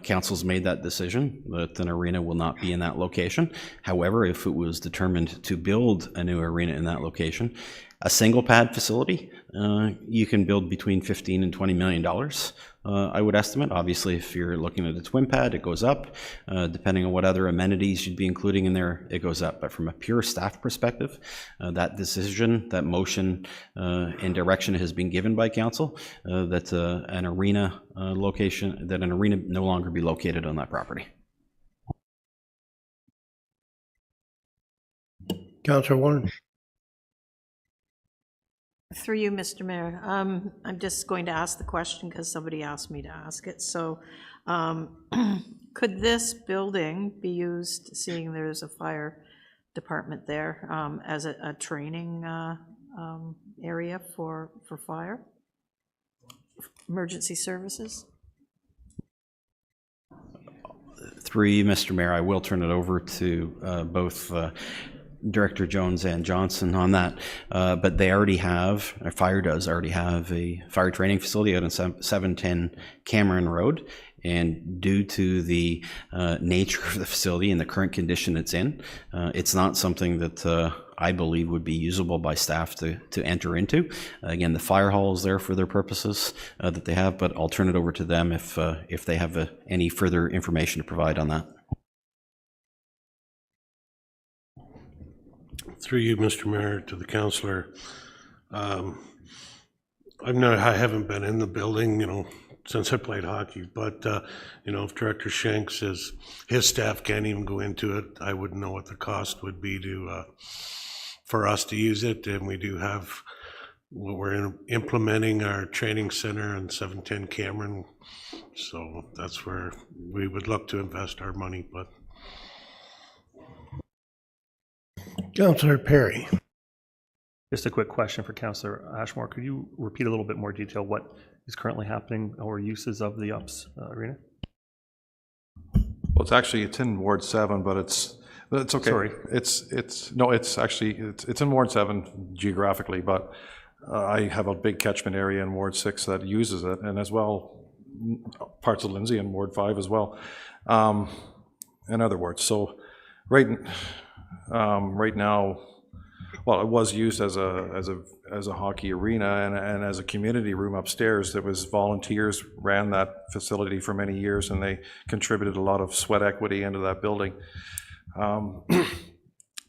Speaker 17: council's made that decision that an arena will not be in that location. However, if it was determined to build a new arena in that location, a single pad facility, you can build between $15 and $20 million, I would estimate. Obviously, if you're looking at a twin pad, it goes up. Depending on what other amenities you'd be including in there, it goes up. But from a pure staff perspective, that decision, that motion and direction has been given by council that an arena location, that an arena no longer be located on that property.
Speaker 1: Councillor Warren.
Speaker 3: Through you, Mr. Mayor, I'm just going to ask the question because somebody asked me to ask it. So could this building be used, seeing there's a fire department there, as a training area for fire, emergency services?
Speaker 17: Through you, Mr. Mayor, I will turn it over to both Director Jones and Johnson on that, but they already have, or Fire does already have a fire training facility out on 710 Cameron Road, and due to the nature of the facility and the current condition it's in, it's not something that I believe would be usable by staff to enter into. Again, the fire hall is there for their purposes that they have, but I'll turn it over to them if they have any further information to provide on that.
Speaker 19: Through you, Mr. Mayor, to the councillor. I haven't been in the building, since I played hockey, but, if Director Schenk says his staff can't even go into it, I wouldn't know what the cost would be for us to use it. And we do have, we're implementing our training center in 710 Cameron. So that's where we would look to invest our money, but.
Speaker 1: Councillor Perry.
Speaker 4: Just a quick question for Councillor Ashmore. Could you repeat a little bit more detail what is currently happening or uses of the UPS arena?
Speaker 5: Well, it's in Ward 7, but it's okay.
Speaker 4: Sorry.
Speaker 5: It's in Ward 7 geographically, but I have a big catchment area in Ward 6 that uses it, and as well parts of Lindsay and Ward 5 as well, in other words. So right now, well, it was used as a hockey arena and as a community room upstairs. There was volunteers ran that facility for many years, and they contributed a lot of sweat equity into that building.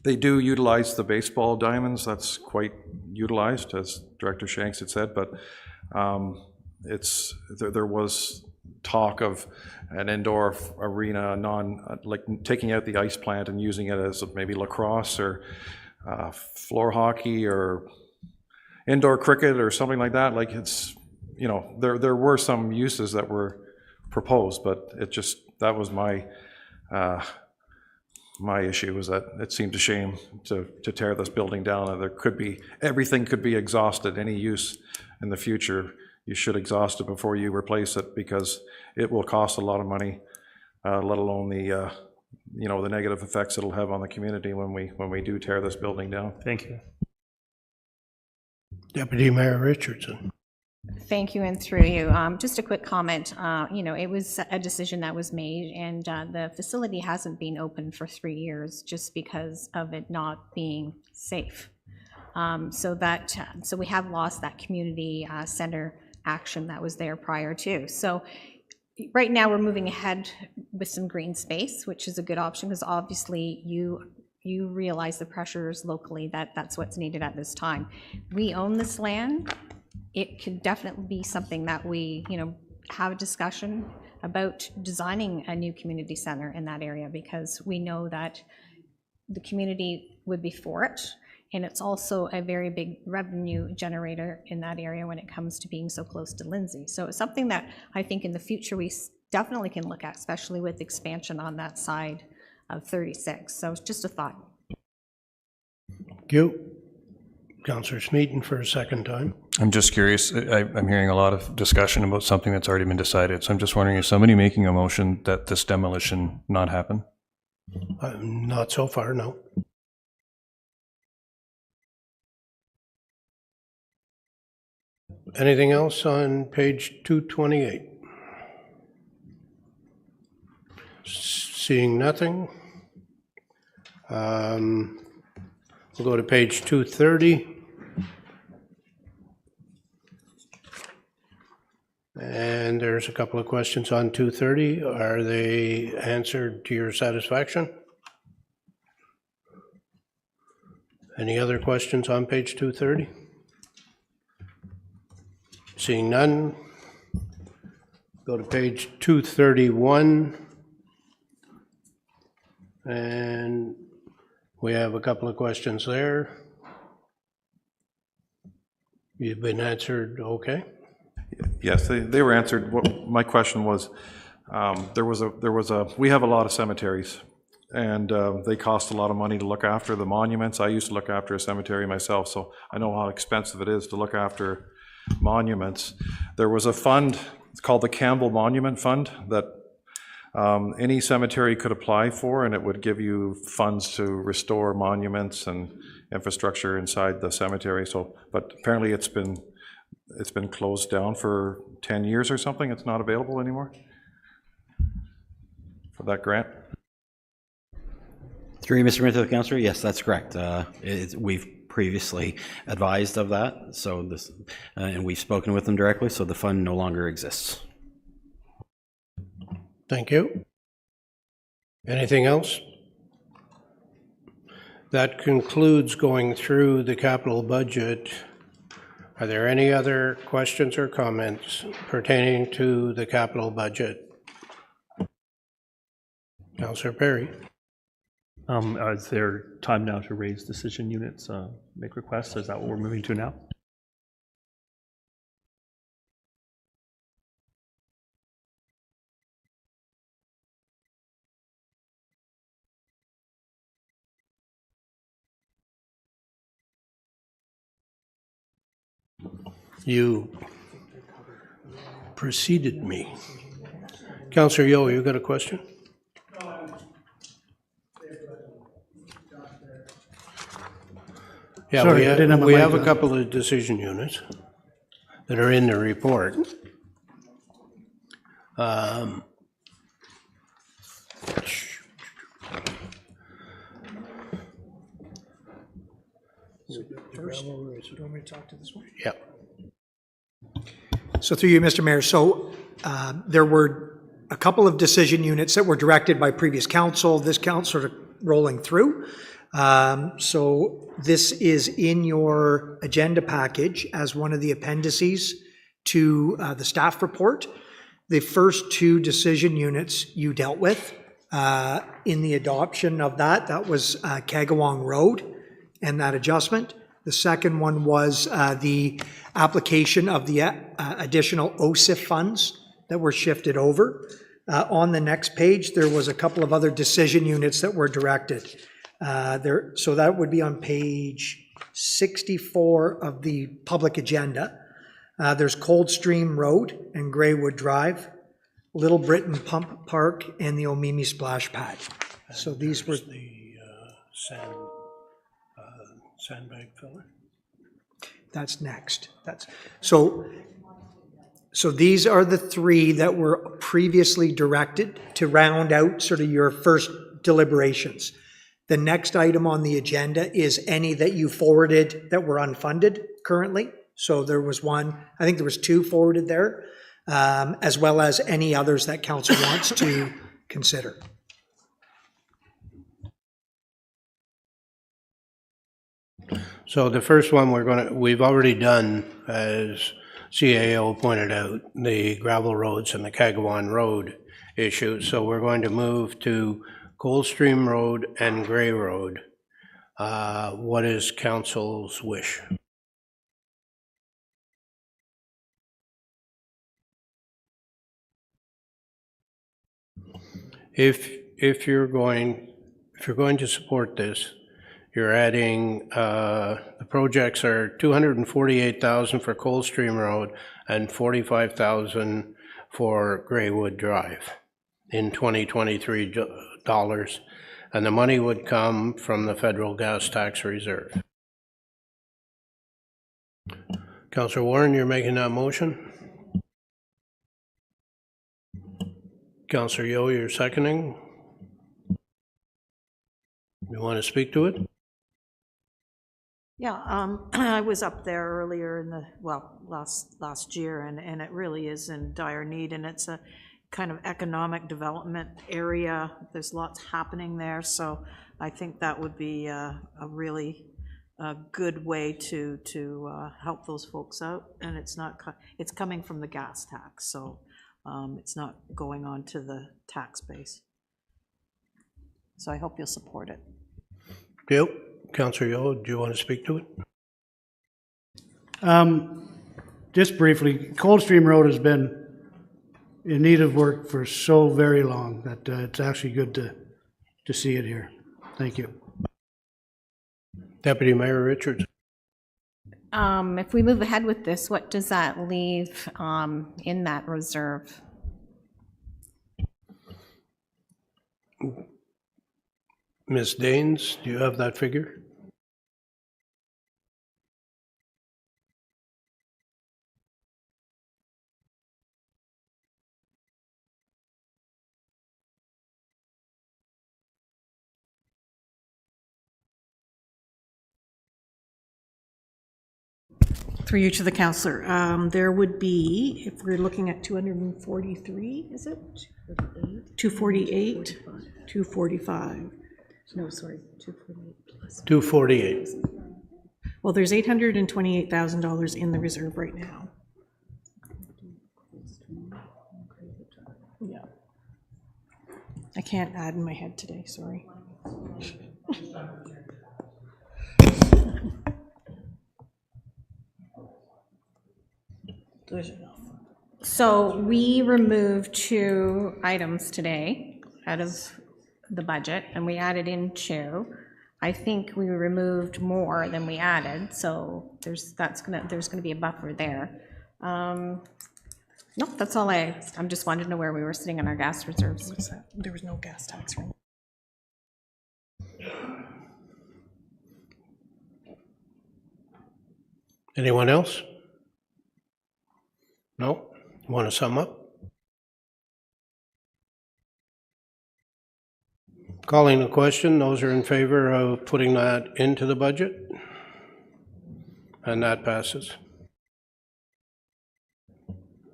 Speaker 5: They do utilize the baseball diamonds. That's quite utilized, as Director Shanks had said, but there was talk of an indoor arena, like taking out the ice plant and using it as maybe lacrosse or floor hockey or indoor cricket or something like that. Like there were some uses that were proposed, but that was my issue, was that it seemed a shame to tear this building down, and everything could be exhausted. Any use in the future, you should exhaust it before you replace it, because it will cost a lot of money, let alone the negative effects it'll have on the community when we do tear this building down.
Speaker 4: Thank you.
Speaker 1: Deputy Mayor Richardson.
Speaker 14: Thank you, and through you. Just a quick comment. It was a decision that was made, and the facility hasn't been open for 3 years just because of it not being safe. So we have lost that community center action that was there prior to. So right now we're moving ahead with some green space, which is a good option, because obviously you realize the pressures locally that's what's needed at this time. We own this land. It could definitely be something that we, have a discussion about designing a new community center in that area, because we know that the community would be for it. And it's also a very big revenue generator in that area when it comes to being so close to Lindsay. So it's something that I think in the future we definitely can look at, especially with expansion on that side of 36. So it's just a thought.
Speaker 1: Thank you. Councillor Smeaton for a second time.
Speaker 8: I'm just curious. I'm hearing a lot of discussion about something that's already been decided. So I'm just wondering, is somebody making a motion that this demolition not happen?
Speaker 1: Not so far, no. Anything else on page 228? Seeing nothing. We'll go to page 230. And there's a couple of questions on 230. Are they answered to your satisfaction? Any other questions on page 230? Seeing none, go to page 231. And we have a couple of questions there. You've been answered okay?
Speaker 5: Yes, they were answered. What my question was, we have a lot of cemeteries, and they cost a lot of money to look after the monuments. I used to look after a cemetery myself, so I know how expensive it is to look after monuments. There was a fund, it's called the Campbell Monument Fund, that any cemetery could apply for, and it would give you funds to restore monuments and infrastructure inside the cemetery. So, but apparently it's been closed down for 10 years or something. It's not available anymore for that grant.
Speaker 17: Through you, Mr. Mayor, to the councillor, yes, that's correct. We've previously advised of that, so this, and we've spoken with them directly, so the fund no longer exists.
Speaker 1: Thank you. Anything else? That concludes going through the capital budget. Are there any other questions or comments pertaining to the capital budget? Councillor Perry.
Speaker 4: Is there time now to raise decision units, make requests? Is that what we're moving to now?
Speaker 1: You preceded me. Councillor Yeo, you got a question? Yeah,
Speaker 10: Sorry,
Speaker 1: we have a couple of decision units that are in the report. Yeah.
Speaker 13: So through you, Mr. Mayor, so there were a couple of decision units that were directed by previous council, this council sort of rolling through. So this is in your agenda package as one of the appendices to the staff report. The first two decision units you dealt with in the adoption of that was Kagawong Road and that adjustment. The second one was the application of the additional OSIF funds that were shifted over. On the next page, there was a couple of other decision units that were directed. So that would be on page 64 of the public agenda. There's Coldstream Road and Greywood Drive, Little Britain Pump Park, and the Omimi Splash Pad. So these were
Speaker 1: the sandbag filler.
Speaker 13: That's next. So these are the three that were previously directed to round out sort of your first deliberations. The next item on the agenda is any that you forwarded that were unfunded currently. So there was one, I think there was two forwarded there, as well as any others that council wants to consider.
Speaker 1: So the first one we've already done, as CAO pointed out, the gravel roads and the Kagawong Road issue. So we're going to move to Coldstream Road and Grey Road. What is council's wish? If you're going to support this, you're adding, the projects are $248,000 for Coldstream Road and $45,000 for Greywood Drive in 2023 dollars, and the money would come from the federal gas tax reserve. Councillor Warren, you're making that motion? Councillor Yeo, you're seconding? You want to speak to it?
Speaker 3: Yeah, I was up there earlier in the, well, last year, and it really is in dire need, and it's a kind of economic development area. There's lots happening there, so I think that would be a really good way to help those folks out, and it's coming from the gas tax, so it's not going on to the tax base. So I hope you'll support it.
Speaker 1: Yep. Councillor Yeo, do you want to speak to it?
Speaker 10: Just briefly, Coldstream Road has been in need of work for so very long that it's actually good to see it here. Thank you.
Speaker 1: Deputy Mayor Richards.
Speaker 14: If we move ahead with this, what does that leave in that reserve?
Speaker 1: Ms. Daines, do you have that figure?
Speaker 15: Through you to the councillor, there would be, if we're looking at 243, is it? 248, 245. No, sorry, 248 plus.
Speaker 1: 248.
Speaker 15: Well, there's $828,000 in the reserve right now. Yeah. I can't add in my head today, sorry.
Speaker 14: So we removed 2 items today out of the budget, and we added in 2. I think we removed more than we added, so there's gonna be a buffer there. Nope, that's all I'm just wanted to know where we were sitting on our gas reserves.
Speaker 15: What's that? There was no gas tax, right?
Speaker 1: Anyone else? No? You want to sum up? Calling the question, those are in favor of putting that into the budget? And that passes.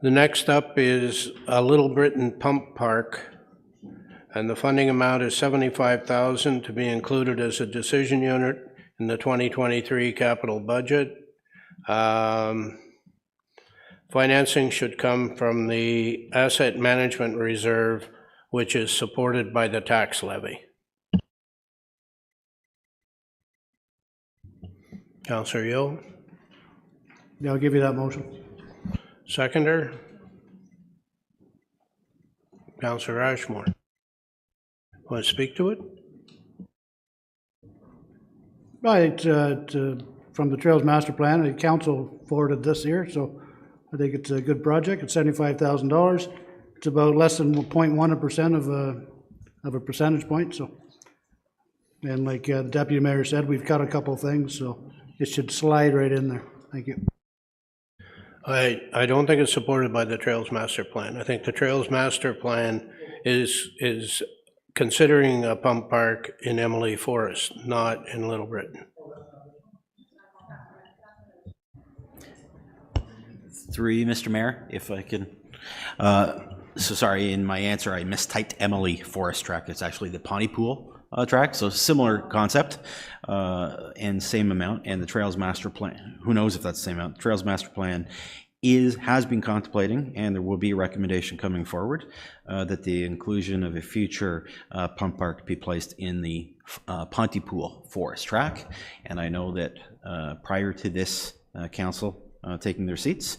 Speaker 1: The next up is a Little Britain Pump Park, and the funding amount is $75,000 to be included as a decision unit in the 2023 capital budget. Financing should come from the Asset Management Reserve, which is supported by the tax levy. Councillor Yeo?
Speaker 10: Yeah, I'll give you that motion.
Speaker 1: Seconder? Councillor Ashmore. Want to speak to it?
Speaker 10: Right, from the Trails Master Plan, the council forwarded this here, so I think it's a good project. It's $75,000. It's about less than 0.1% of a percentage point, so. And like the deputy mayor said, we've cut a couple things, so it should slide right in there. Thank you.
Speaker 1: I don't think it's supported by the Trails Master Plan. I think the Trails Master Plan is considering a pump park in Emily Forest, not in Little Britain.
Speaker 17: Through you, Mr. Mayor, if I can. So sorry, in my answer, I mistyped Emily Forest Track. It's actually the Pontypool track, so similar concept and same amount. And the Trails Master Plan, who knows if that's the same amount. The Trails Master Plan has been contemplating, and there will be a recommendation coming forward that the inclusion of a future pump park be placed in the Pontypool Forest Track. And I know that prior to this council taking their seats,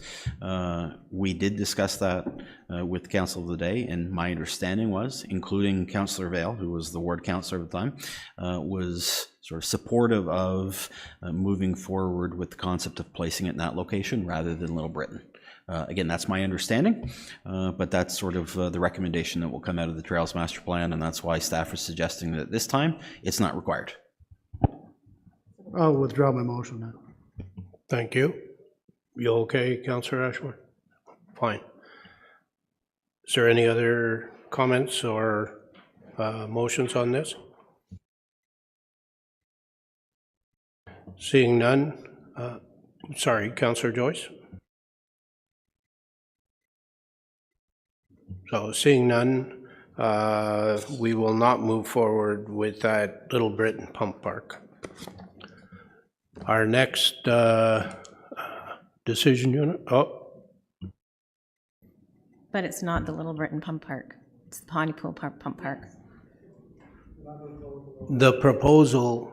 Speaker 17: we did discuss that with the council of the day, and my understanding was, including Councillor Vale, who was the ward councillor at the time, was sort of supportive of moving forward with the concept of placing it in that location rather than Little Britain. Again, that's my understanding, but that's sort of the recommendation that will come out of the Trails Master Plan, and that's why staff is suggesting that at this time it's not required.
Speaker 10: I'll withdraw my motion then.
Speaker 1: Thank you. You okay, Councillor Ashmore? Fine. Is there any other comments or motions on this? Seeing none, sorry, Councillor Joyce? So seeing none, we will not move forward with that Little Britain Pump Park. Our next decision unit,
Speaker 14: But it's not the Little Britain Pump Park. It's the Pontypool Pump Park.
Speaker 1: the proposal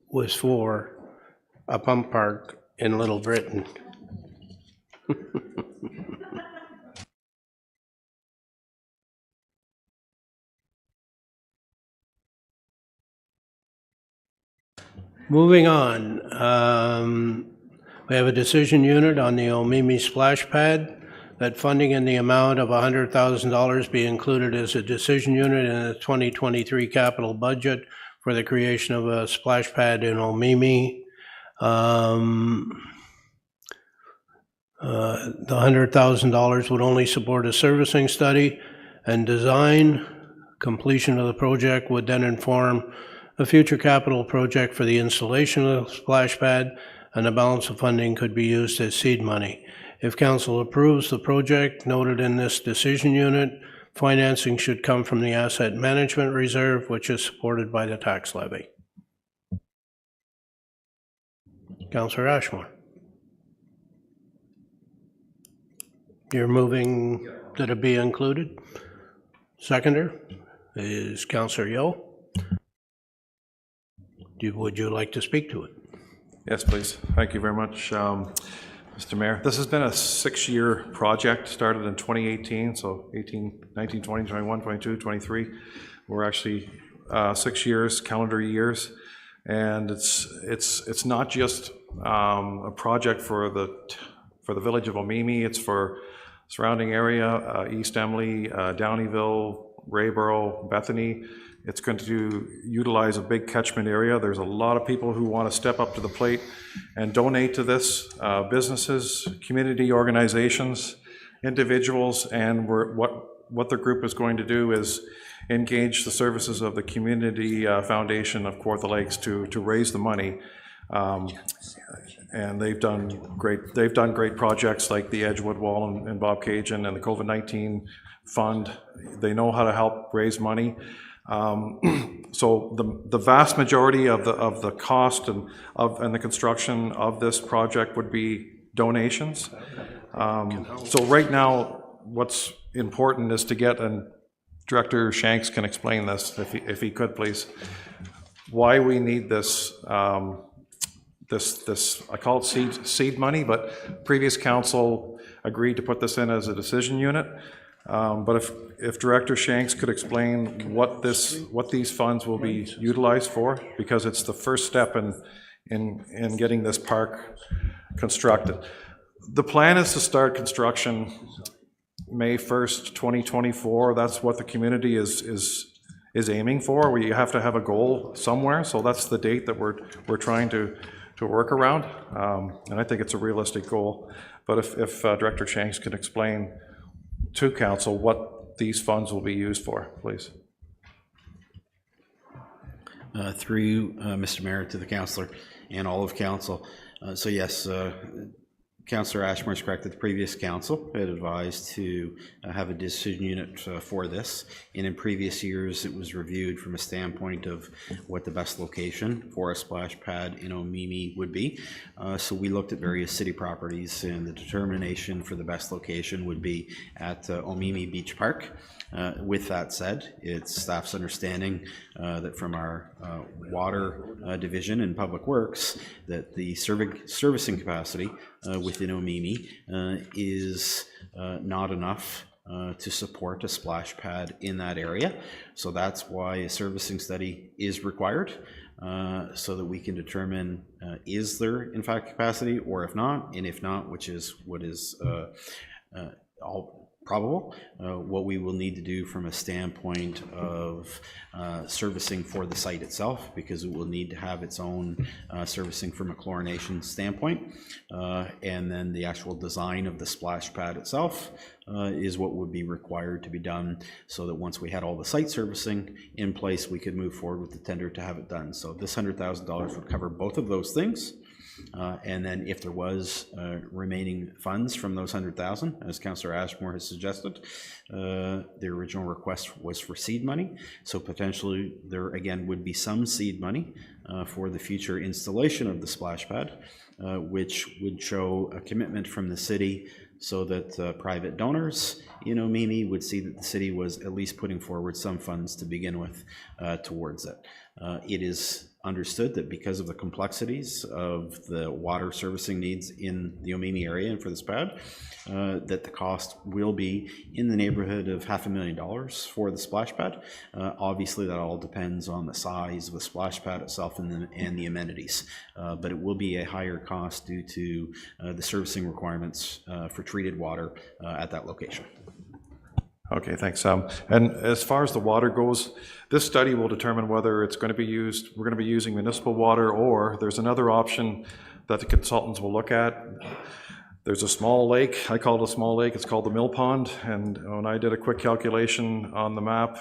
Speaker 1: was for a pump park in Little Britain. Moving on, we have a decision unit on the Omimi splash pad, that funding in the amount of $100,000 be included as a decision unit in the 2023 capital budget for the creation of a splash pad in Omimi. The $100,000 would only support a servicing study and design. Completion of the project would then inform a future capital project for the installation of the splash pad, and the balance of funding could be used as seed money. If council approves the project noted in this decision unit, financing should come from the asset management reserve, which is supported by the tax levy. Councillor Ashmore. You're moving that it be included? Seconder is Councillor Yeo. Would you like to speak to it?
Speaker 5: Yes, please. Thank you very much, Mr. Mayor. This has been a 6-year project, started in 2018, so 18, 19, 20, 21, 22, 23. We're actually 6 years, calendar years, and it's not just a project for the village of Omimi. It's for surrounding area, East Emily, Downeyville, Rayboro, Bethany. It's going to utilize a big catchment area. There's a lot of people who want to step up to the plate and donate to this, businesses, community organizations, individuals, and what the group is going to do is engage the services of the Community Foundation of Kawartha Lakes to raise the money. And they've done great projects like the Edgewood Wall and Bob Cajun and the COVID-19 fund. They know how to help raise money. So the vast majority of the cost and the construction of this project would be donations. So right now, what's important is to get, and Director Shanks can explain this if he could please, why we need this. This I call it seed money, but previous council agreed to put this in as a decision unit. But if Director Shanks could explain what these funds will be utilized for, because it's the first step in getting this park constructed. The plan is to start construction May 1st, 2024. That's what the community is aiming for. We have to have a goal somewhere, so that's the date that we're trying to work around, and I think it's a realistic goal. But if Director Shanks can explain to council what these funds will be used for, please.
Speaker 17: Through you, Mr. Mayor, to the councillor and all of council. So yes, Councillor Ashmore is correct that the previous council had advised to have a decision unit for this, and in previous years it was reviewed from a standpoint of what the best location for a splash pad in Omimi would be. So we looked at various city properties, and the determination for the best location would be at Omimi Beach Park. With that said, it's staff's understanding that from our water division and public works that the servicing capacity within Omimi is not enough to support a splash pad in that area. So that's why a servicing study is required, so that we can determine is there in fact capacity, or if not, and if not, which is what is all probable. What we will need to do from a standpoint of servicing for the site itself, because it will need to have its own servicing from a chlorination standpoint, and then the actual design of the splash pad itself is what would be required to be done, so that once we had all the site servicing in place, we could move forward with the tender to have it done. So this $100,000 would cover both of those things. And then if there was remaining funds from those 100,000, as Councillor Ashmore has suggested, the original request was for seed money. So potentially there again would be some seed money for the future installation of the splash pad, which would show a commitment from the city, so that private donors in Omemee would see that the city was at least putting forward some funds to begin with towards it. It is understood that because of the complexities of the water servicing needs in the Omemee area and for this pad, that the cost will be in the neighborhood of $500,000 for the splash pad. Obviously that all depends on the size of the splash pad itself and the amenities, but it will be a higher cost due to the servicing requirements for treated water at that location.
Speaker 5: Okay, thanks. And as far as the water goes, this study will determine whether it's going to be used, we're going to be using municipal water, or there's another option that the consultants will look at. There's a small lake, I call it a small lake, it's called the Mill Pond, and when I did a quick calculation on the map,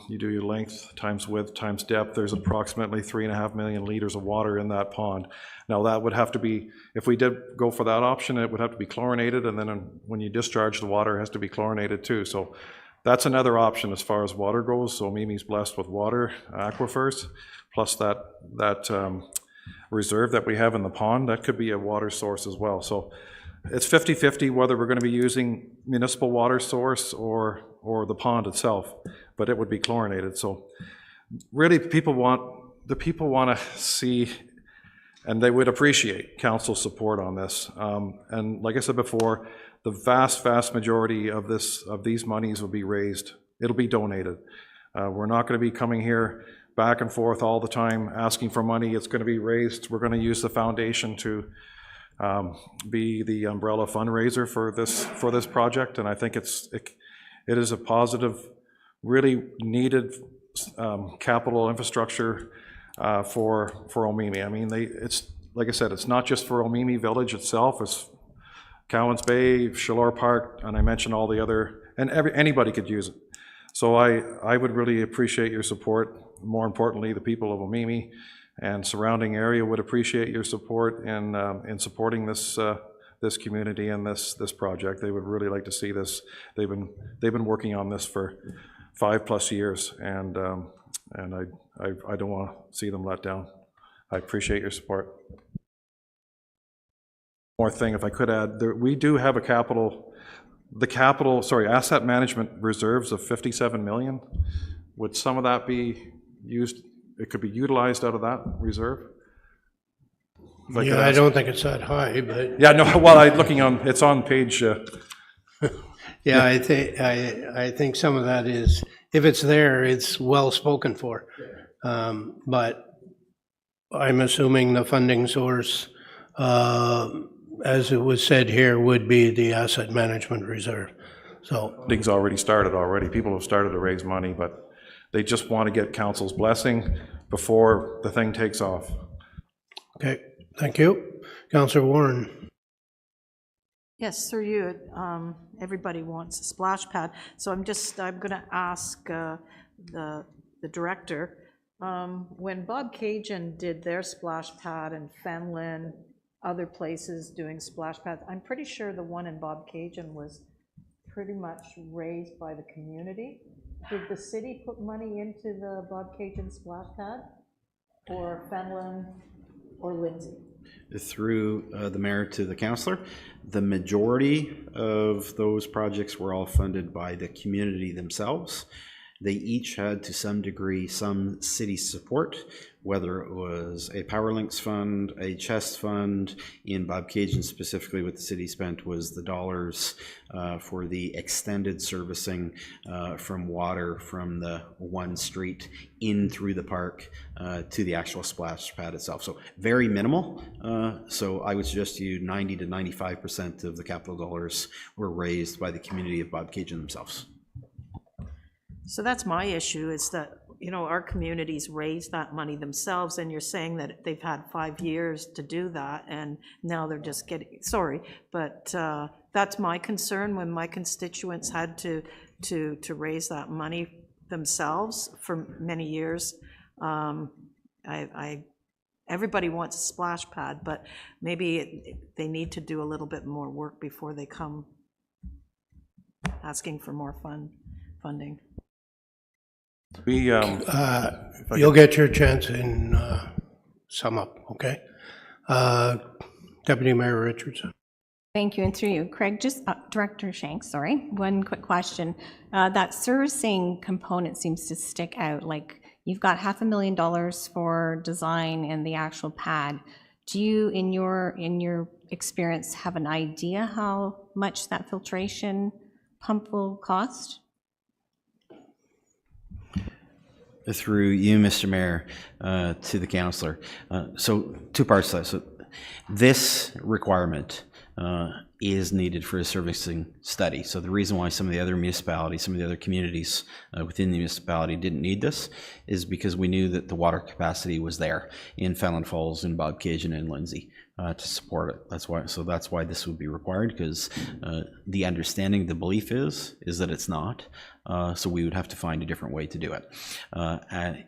Speaker 5: you do your length times width times depth, there's approximately 3.5 million liters of water in that pond. Now that would have to be, if we did go for that option, it would have to be chlorinated, and then when you discharge the water, it has to be chlorinated too. So that's another option as far as water goes. So Omemee's blessed with water aquifers, plus that reserve that we have in the pond, that could be a water source as well. So it's 50-50 whether we're going to be using municipal water source or the pond itself, but it would be chlorinated. So really people want to see, and they would appreciate council support on this. And like I said before, the vast majority of these monies will be raised. It'll be donated. We're not going to be coming here back and forth all the time asking for money. It's going to be raised. We're going to use the foundation to be the umbrella fundraiser for this project, and I think it is a positive, really needed capital infrastructure for Omemee. I mean, it's like I said, it's not just for Omemee Village itself. It's Cowans Bay, Shallore Park, and I mentioned all the other, and anybody could use it. So I would really appreciate your support. More importantly, the people of Omemee and surrounding area would appreciate your support in supporting this this community and this project. They would really like to see this. They've been working on this for 5+ years, and I don't want to see them let down. I appreciate your support. More thing, if I could add, we do have asset management reserves of $57 million. Would some of that be used? It could be utilized out of that reserve?
Speaker 1: Yeah, I don't think it's that high, but.
Speaker 5: Yeah, no, well, it's on page.
Speaker 1: Yeah, I think some of that is, if it's there, it's well spoken for. But I'm assuming the funding source, as it was said here, would be the asset management reserve. So
Speaker 5: Things already started already. People have started to raise money, but they just want to get council's blessing before the thing takes off.
Speaker 1: Okay, thank you. Councillor Warren.
Speaker 3: Yes, through you, everybody wants a splash pad. So I'm going to ask the director, when Bob Cajun did their splash pad in Fenlon, other places doing splash pads, I'm pretty sure the one in Bob Cajun was pretty much raised by the community. Did the city put money into the Bob Cajun splash pad, or Fenlon, or Lindsay?
Speaker 17: Through the mayor to the councillor, the majority of those projects were all funded by the community themselves. They each had, to some degree, some city support, whether it was a Power Links fund, a chest fund. In Bobcaygeon specifically, what the city spent was the dollars for the extended servicing from water from the one street in through the park to the actual splash pad itself. So very minimal. So I would suggest to you 90 to 95% of the capital dollars were raised by the community of Bobcaygeon themselves.
Speaker 3: So that's my issue, is that, our communities raise that money themselves, and you're saying that they've had 5 years to do that, and now they're just getting, sorry, but that's my concern when my constituents had to raise that money themselves for many years. Everybody wants a splash pad, but maybe they need to do a little bit more work before they come asking for more funding.
Speaker 1: You'll get your chance in sum up, okay? Deputy Mayor Richardson.
Speaker 14: Thank you, and through you, Craig, just Director Shanks, sorry, one quick question. That servicing component seems to stick out, like you've got $500,000 for design and the actual pad. Do you, in your experience, have an idea how much that filtration pump will cost?
Speaker 17: Through you, Mr. Mayor, to the councillor. So two parts to that. So this requirement is needed for a servicing study. So the reason why some of the other municipalities, some of the other communities within the municipality didn't need this is because we knew that the water capacity was there in Fallon Falls, in Bobcaygeon, and Lindsay to support it. That's why this would be required, because the understanding, the belief is that it's not. So we would have to find a different way to do it.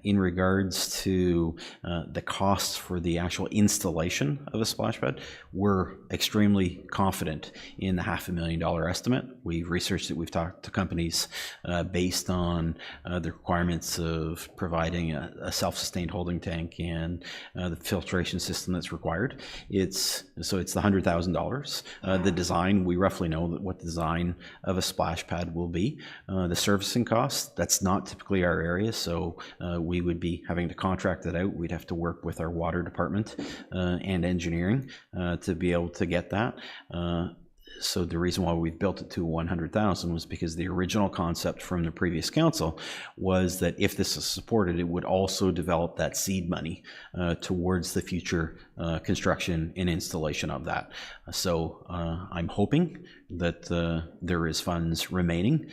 Speaker 17: In regards to the costs for the actual installation of a splash pad, we're extremely confident in the $500,000 estimate. We've researched it, we've talked to companies based on the requirements of providing a self-sustained holding tank and the filtration system that's required. It's the $100,000. The design, we roughly know what the design of a splash pad will be. The servicing costs, that's not typically our area, so we would be having to contract that out. We'd have to work with our water department and engineering to be able to get that. So the reason why we've built it to 100,000 was because the original concept from the previous council was that if this is supported, it would also develop that seed money towards the future construction and installation of that. So I'm hoping that there is funds remaining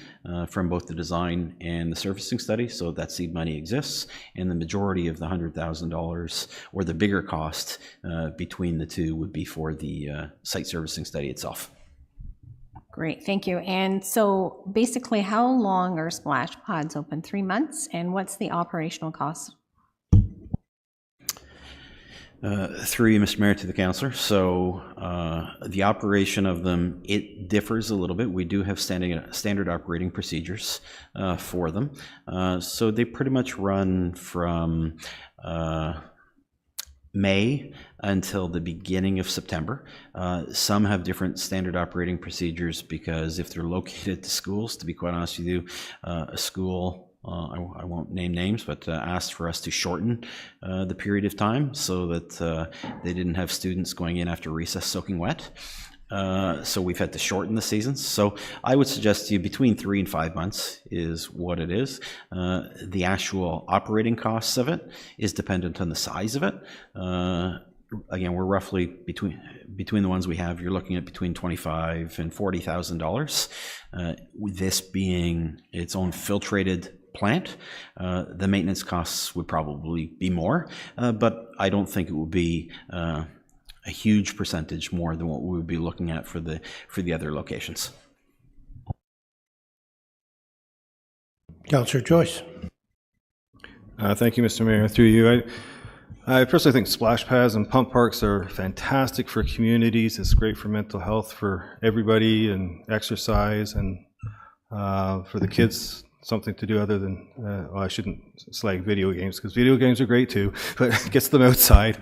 Speaker 17: from both the design and the servicing study, so that seed money exists, and the majority of the $100,000 or the bigger cost between the two would be for the site servicing study itself.
Speaker 14: Great, thank you. And so basically, how long are splash pods open? 3 months? And what's the operational cost?
Speaker 17: Through you, Mr. Mayor, to the councillor. So the operation of them, it differs a little bit. We do have standard operating procedures for them. So they pretty much run from May until the beginning of September. Some have different standard operating procedures because if they're located at the schools, to be quite honest with you, a school, I won't name names, but asked for us to shorten the period of time so that they didn't have students going in after recess soaking wet. So we've had to shorten the seasons. So I would suggest to you between 3 and 5 months is what it is. The actual operating costs of it is dependent on the size of it. Again, we're roughly between the ones we have, you're looking at between $25,000 and $40,000. This being its own filtrated plant, the maintenance costs would probably be more, but I don't think it would be a huge percentage more than what we would be looking at for the other locations.
Speaker 1: Councillor Joyce.
Speaker 11: Thank you, Mr. Mayor. Through you, I personally think splash pads and pump parks are fantastic for communities. It's great for mental health for everybody and exercise, and for the kids, something to do other than, well, I shouldn't slag video games because video games are great too, but it gets them outside.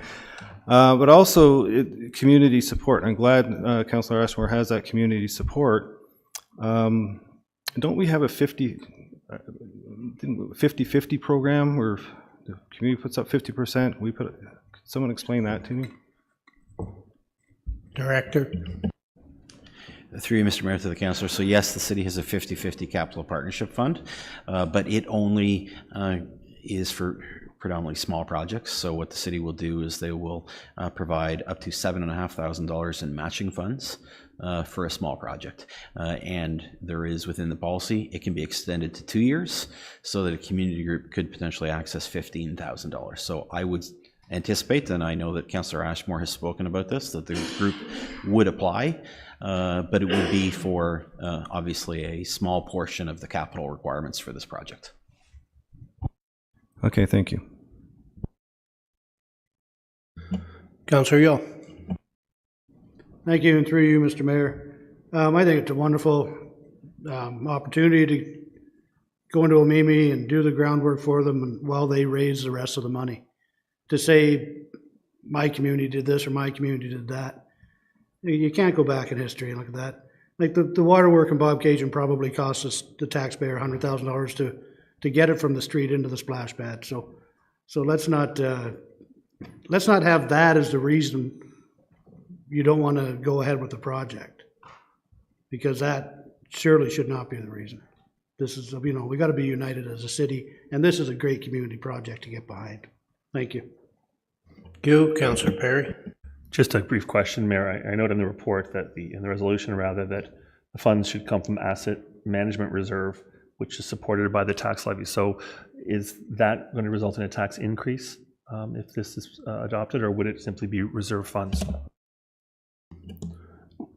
Speaker 11: But also community support. I'm glad Councillor Ashmore has that community support. Don't we have a 50, didn't 50/50 program where the community puts up 50%. Could someone explain that to me?
Speaker 1: Director?
Speaker 17: Through you, Mr. Mayor, to the councillor. So yes, the city has a 50/50 capital partnership fund, but it only is for predominantly small projects. So what the city will do is they will provide up to $7,500 in matching funds for a small project. And there is within the policy, it can be extended to 2 years so that a community group could potentially access $15,000. So I would anticipate, and I know that Councillor Ashmore has spoken about this, that the group would apply, but it would be for obviously a small portion of the capital requirements for this project.
Speaker 11: Okay, thank you.
Speaker 1: Councillor Yule.
Speaker 10: Thank you, and through you, Mr. Mayor. I think it's a wonderful opportunity to go into Omimi and do the groundwork for them while they raise the rest of the money. To say my community did this or my community did that, you can't go back in history and look at that. Like the water work in Bob Cajun probably cost us, the taxpayer, $100,000 to get it from the street into the splash pad. So let's not have that as the reason you don't want to go ahead with the project, because that surely should not be the reason. This is, we got to be united as a city, and this is a great community project to get behind. Thank you.
Speaker 1: Thank you, Councillor Perry.
Speaker 4: Just a brief question, Mayor. I note in the report that in the resolution rather, that the funds should come from Asset Management Reserve, which is supported by the tax levy. So is that going to result in a tax increase if this is adopted, or would it simply be reserve funds?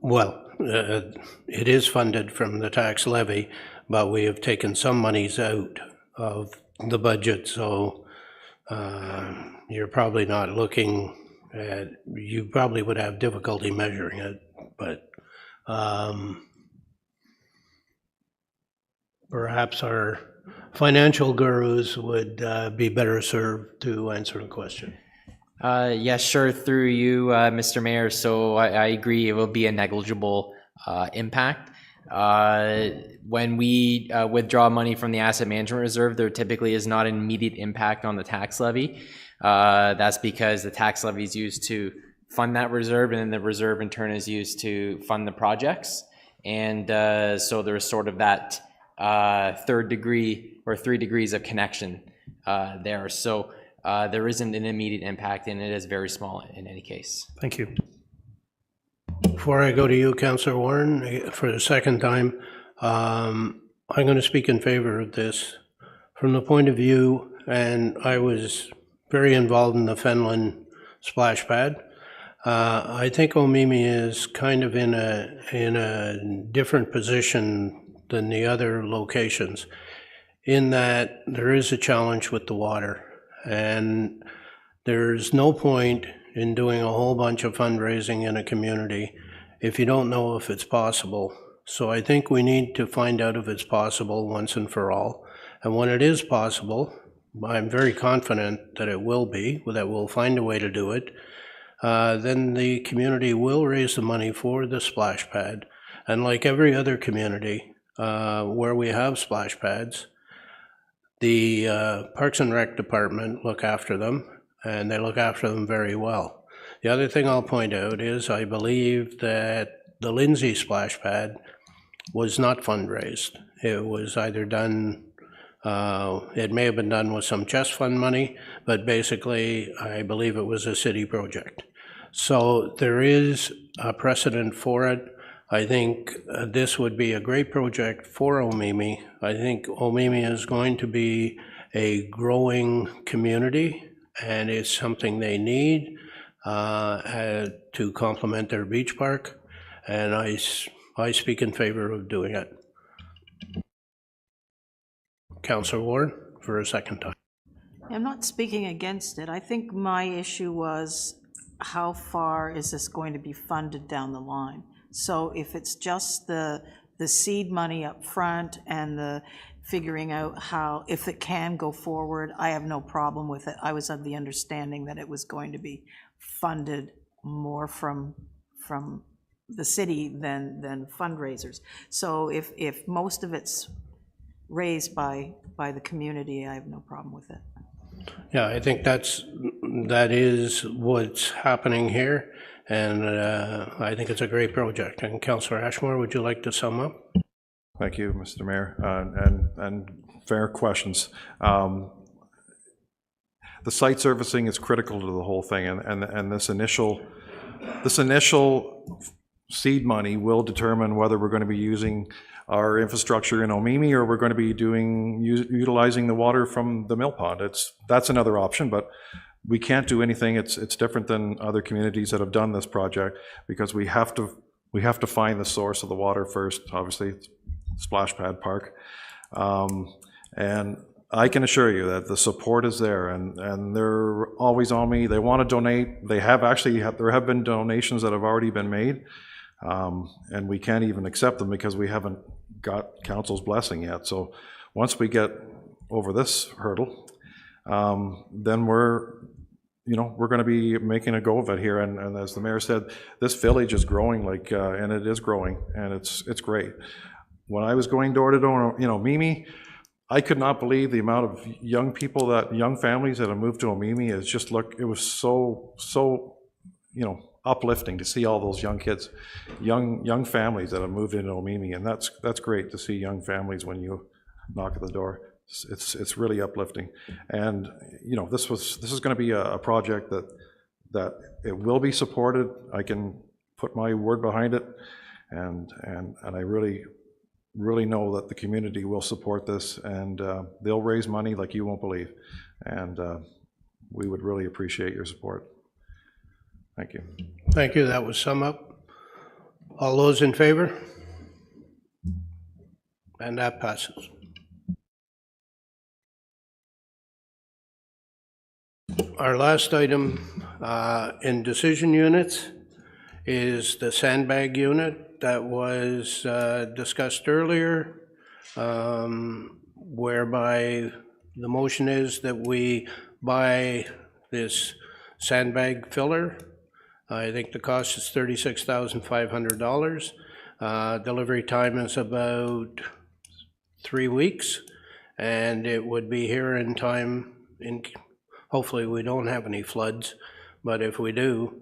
Speaker 1: Well, it is funded from the tax levy, but we have taken some monies out of the budget, so you're probably not looking at, you probably would have difficulty measuring it, but perhaps our financial gurus would be better served to answer the question.
Speaker 9: Yeah, sure, through you, Mr. Mayor. So I agree it will be a negligible impact. When we withdraw money from the Asset Management Reserve, there typically is not an immediate impact on the tax levy. That's because the tax levy is used to fund that reserve, and then the reserve in turn is used to fund the projects. And so there's sort of that third degree or 3 degrees of connection there. So there isn't an immediate impact, and it is very small in any case.
Speaker 4: Thank you.
Speaker 1: Before I go to you, Councillor Warren, for the second time, I'm going to speak in favor of this from the point of view, and I was very involved in the Fenland splash pad. I think Omimi is kind of in a different position than the other locations, in that there is a challenge with the water. And there's no point in doing a whole bunch of fundraising in a community if you don't know if it's possible. So I think we need to find out if it's possible once and for all. And when it is possible, I'm very confident that it will be, that we'll find a way to do it, then the community will raise the money for the splash pad. And like every other community where we have splash pads, the Parks and Rec Department look after them, and they look after them very well. The other thing I'll point out is I believe that the Lindsay splash pad was not fundraised. It was either done, it may have been done with some chest fund money, but basically I believe it was a city project. So there is a precedent for it. I think this would be a great project for Omimi. I think Omimi is going to be a growing community, and it's something they need to complement their beach park, and I speak in favor of doing it. Councillor Warren, for a second time.
Speaker 3: I'm not speaking against it. I think my issue was, how far is this going to be funded down the line? So if it's just the seed money up front and the figuring out how, if it can go forward, I have no problem with it. I was of the understanding that it was going to be funded more from the city than fundraisers. So if most of it's raised by the community, I have no problem with it.
Speaker 1: Yeah, I think that is what's happening here, and I think it's a great project. And Councillor Ashmore, would you like to sum up?
Speaker 5: Thank you, Mr. Mayor, and fair questions. The site servicing is critical to the whole thing, and this initial seed money will determine whether we're going to be using our infrastructure in Omemee or we're going to be utilizing the water from the mill pond. That's another option, but we can't do anything. It's different than other communities that have done this project because we have to find the source of the water first. Obviously, Splash Pad Park, and I can assure you that the support is there, and they're always on me. They want to donate. There have been donations that have already been made, and we can't even accept them because we haven't got council's blessing yet. So once we get over this hurdle, then we're going to be making a go of it here. And as the mayor said, this village is growing and it is growing, and it's great. When I was going door to door, Omemee, I could not believe the amount of young families that have moved to Omemee. It was so uplifting to see all those young kids, young families that have moved into Omemee, and that's great to see young families when you knock at the door. It's really uplifting, and this is going to be a project that it will be supported. I can put my word behind it, and I really know that the community will support this, and they'll raise money like you won't believe, and we would really appreciate your support. Thank you.
Speaker 1: Thank you. That was sum up. All those in favor? And that passes. Our last item in decision units is the sandbag unit that was discussed earlier, whereby the motion is that we buy this sandbag filler. I think the cost is $36,500. Delivery time is about 3 weeks, and it would be here in time. Hopefully we don't have any floods, but if we do,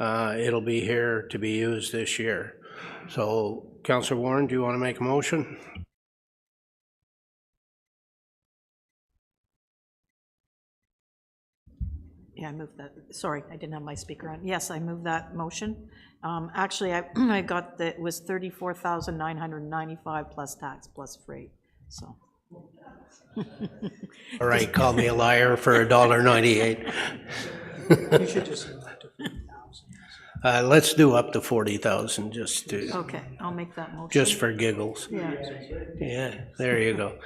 Speaker 1: it'll be here to be used this year. So, Councillor Warren, do you want to make a motion?
Speaker 3: Yeah, I moved that. Sorry, I didn't have my speaker on. Yes, I moved that motion. Actually, I got that it was $34,995 plus tax plus freight. So.
Speaker 1: All right, call me a liar for $1.98.
Speaker 13: You should just move that to 40,000.
Speaker 1: Let's do up to 40,000 just to.
Speaker 3: Okay, I'll make that motion.
Speaker 1: Just for giggles.
Speaker 3: Yeah.
Speaker 1: Yeah, there you go.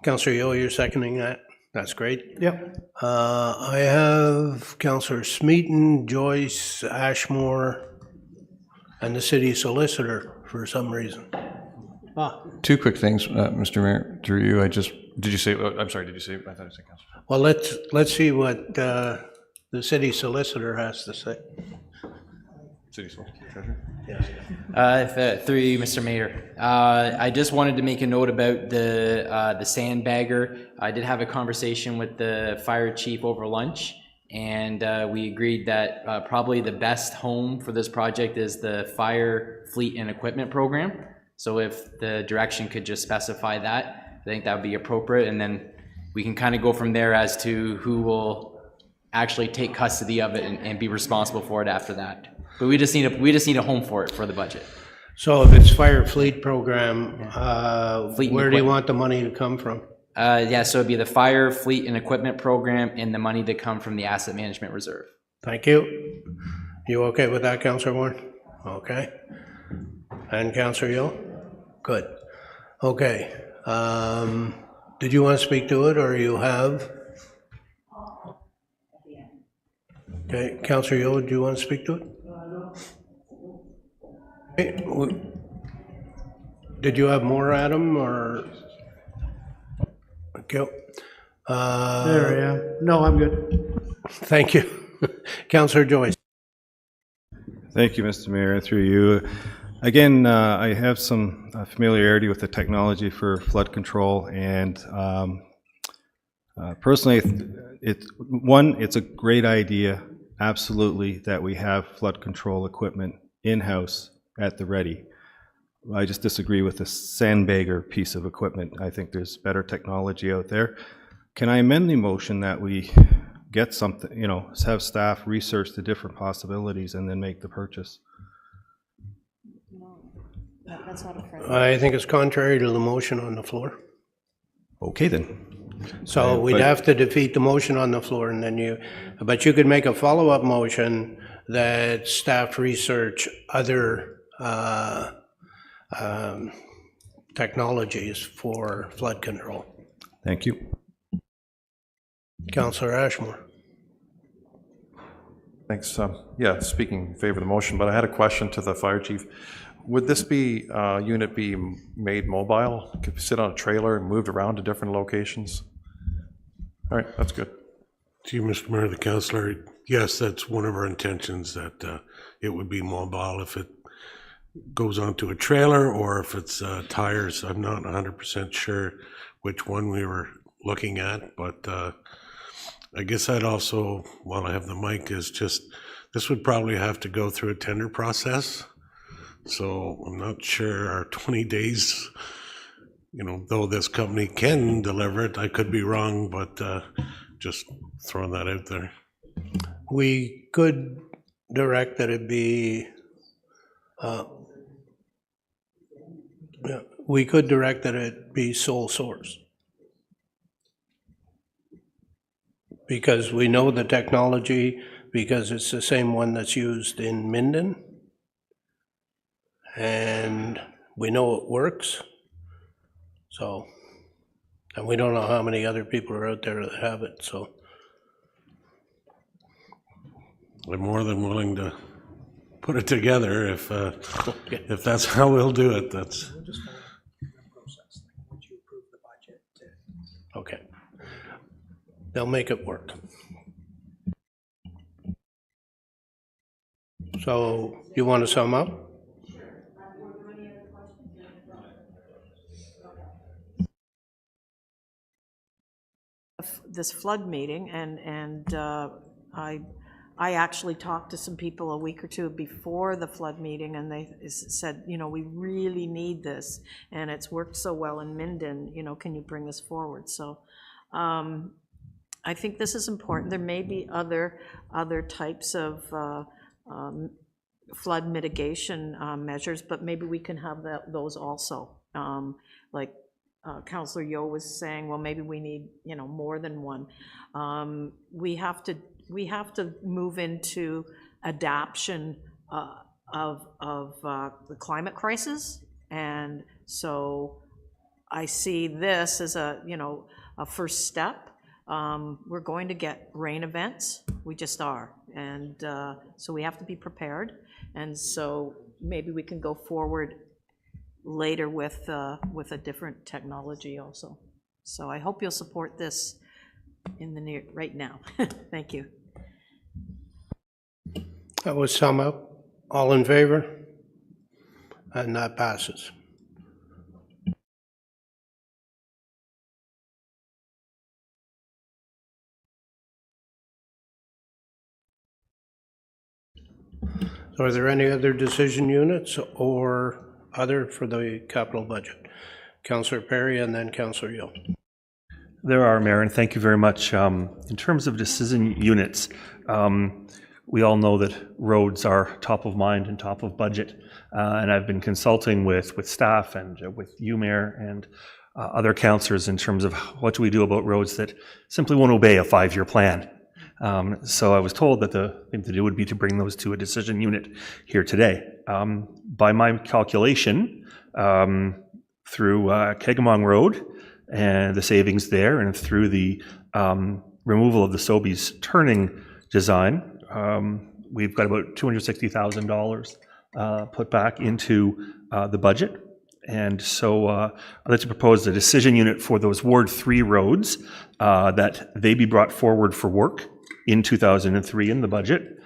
Speaker 1: Councillor Yeo, you're seconding that? That's great.
Speaker 10: Yep.
Speaker 1: I have Councillor Smeaton, Joyce, Ashmore, and the city solicitor for some reason.
Speaker 8: Two quick things, Mr. Mayor, through you. I'm sorry, did you say, I thought I said Councillor.
Speaker 1: Well, let's see what the city solicitor has to say.
Speaker 8: City solicitor, treasurer?
Speaker 9: Through you, Mr. Mayor. I just wanted to make a note about the sandbagger. I did have a conversation with the fire chief over lunch, and we agreed that probably the best home for this project is the fire fleet and equipment program. So if the direction could just specify that, I think that would be appropriate, and then we can kind of go from there as to who will actually take custody of it and be responsible for it after that. But we just need a home for it for the budget.
Speaker 1: So if it's fire fleet program, where do you
Speaker 9: equipment.
Speaker 1: want the money to come from?
Speaker 9: Yeah, so it'd be the fire fleet and equipment program and the money to come from the asset management reserve.
Speaker 1: Thank you. You okay with that, Councillor Warren? Okay. And Councillor Yeo? Good. Okay. Did you want to speak to it, or you have? Okay, Councillor Yeo, do you want to speak to it? Okay. Did you have more, Adam, or? Okay.
Speaker 10: There I am. No, I'm good.
Speaker 1: Thank you. Councillor Joyce.
Speaker 11: Thank you, Mr. Mayor. Through you, Again, I have some familiarity with the technology for flood control, and personally, it's a great idea, absolutely, that we have flood control equipment in-house at the ready. I just disagree with the sandbagger piece of equipment. I think there's better technology out there. Can I amend the motion that we get something, have staff research the different possibilities and then make the purchase?
Speaker 3: That's not a
Speaker 1: I think it's contrary to the motion on the floor.
Speaker 8: Okay, then.
Speaker 1: So we'd have to defeat the motion on the floor, and then but you could make a follow-up motion that staff research other technologies for flood control.
Speaker 8: Thank you.
Speaker 1: Councillor Ashmore.
Speaker 5: Thanks. Yeah, speaking in favor of the motion, but I had a question to the fire chief. Would this unit be made mobile? Could you sit on a trailer and moved around to different locations? All right, that's good.
Speaker 19: To you, Mr. Mayor, the councillor, yes, that's one of our intentions, that it would be mobile if it goes onto a trailer or if it's tires. I'm not 100% sure which one we were looking at, but I guess I'd also, while I have the mic, is just, this would probably have to go through a tender process. So I'm not sure our 20 days, though this company can deliver it, I could be wrong, but just throwing that out there.
Speaker 1: We could direct that it be, we could direct that it be sole source. Because we know the technology, because it's the same one that's used in Minden. And we know it works. So, and we don't know how many other people are out there that have it, so.
Speaker 19: I'm more than willing to put it together if that's how we'll do it. That's
Speaker 1: Okay. They'll make it work. So, you want to sum up?
Speaker 3: This flood meeting, and I actually talked to some people a week or two before the flood meeting, and they said, we really need this, and it's worked so well in Minden, can you bring this forward? So I think this is important. There may be other types of flood mitigation measures, but maybe we can have those also. Like Councillor Yeo was saying, well, maybe we need, more than one. We have to move into adaptation of the climate crisis, and so I see this as a first step. We're going to get rain events. We just are, and so we have to be prepared. And so maybe we can go forward later with a different technology also. So I hope you'll support this right now. Thank you.
Speaker 1: That was sum up. All in favor? And that passes. So are there any other decision units or other for the capital budget? Councillor Perry and then Councillor Yeo.
Speaker 4: There are, Mayor, and thank you very much. In terms of decision units, we all know that roads are top of mind and top of budget, and I've been consulting with staff and with you, Mayor, and other councillors in terms of what do we do about roads that simply won't obey a 5-year plan. So I was told that the thing to do would be to bring those to a decision unit here today. By my calculation, through Kegamong Road and the savings there, and through the removal of the Sobeys turning design, we've got about $260,000 put back into the budget. And so I'd like to propose a decision unit for those Ward 3 roads that they be brought forward for work in 2003 in the budget.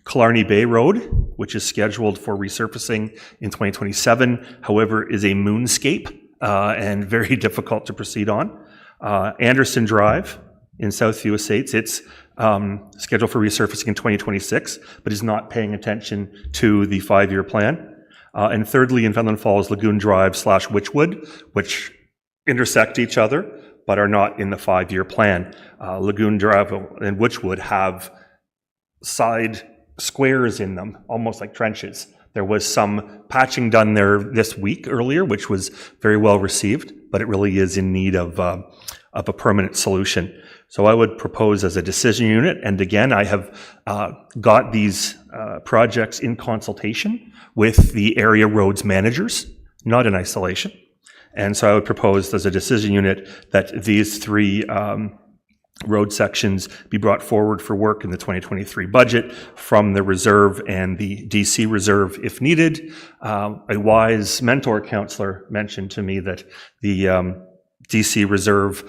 Speaker 4: Killarney Bay Road, which is scheduled for resurfacing in 2027, however, is a moonscape and very difficult to proceed on. Anderson Drive in Southview Estates, it's scheduled for resurfacing in 2026, but is not paying attention to the 5-year plan. And thirdly, in Fenelon Falls, Lagoon Drive / Witchwood, which intersect each other, but are not in the 5-year plan. Lagoon Drive and Witchwood have side squares in them, almost like trenches. There was some patching done there this week earlier, which was very well received, but it really is in need of a permanent solution. So I would propose as a decision unit, and again, I have got these projects in consultation with the area roads managers, not in isolation. And so I would propose as a decision unit that these 3 road sections be brought forward for work in the 2023 budget from the reserve and the DC reserve if needed. A wise mentor counselor mentioned to me that the DC reserve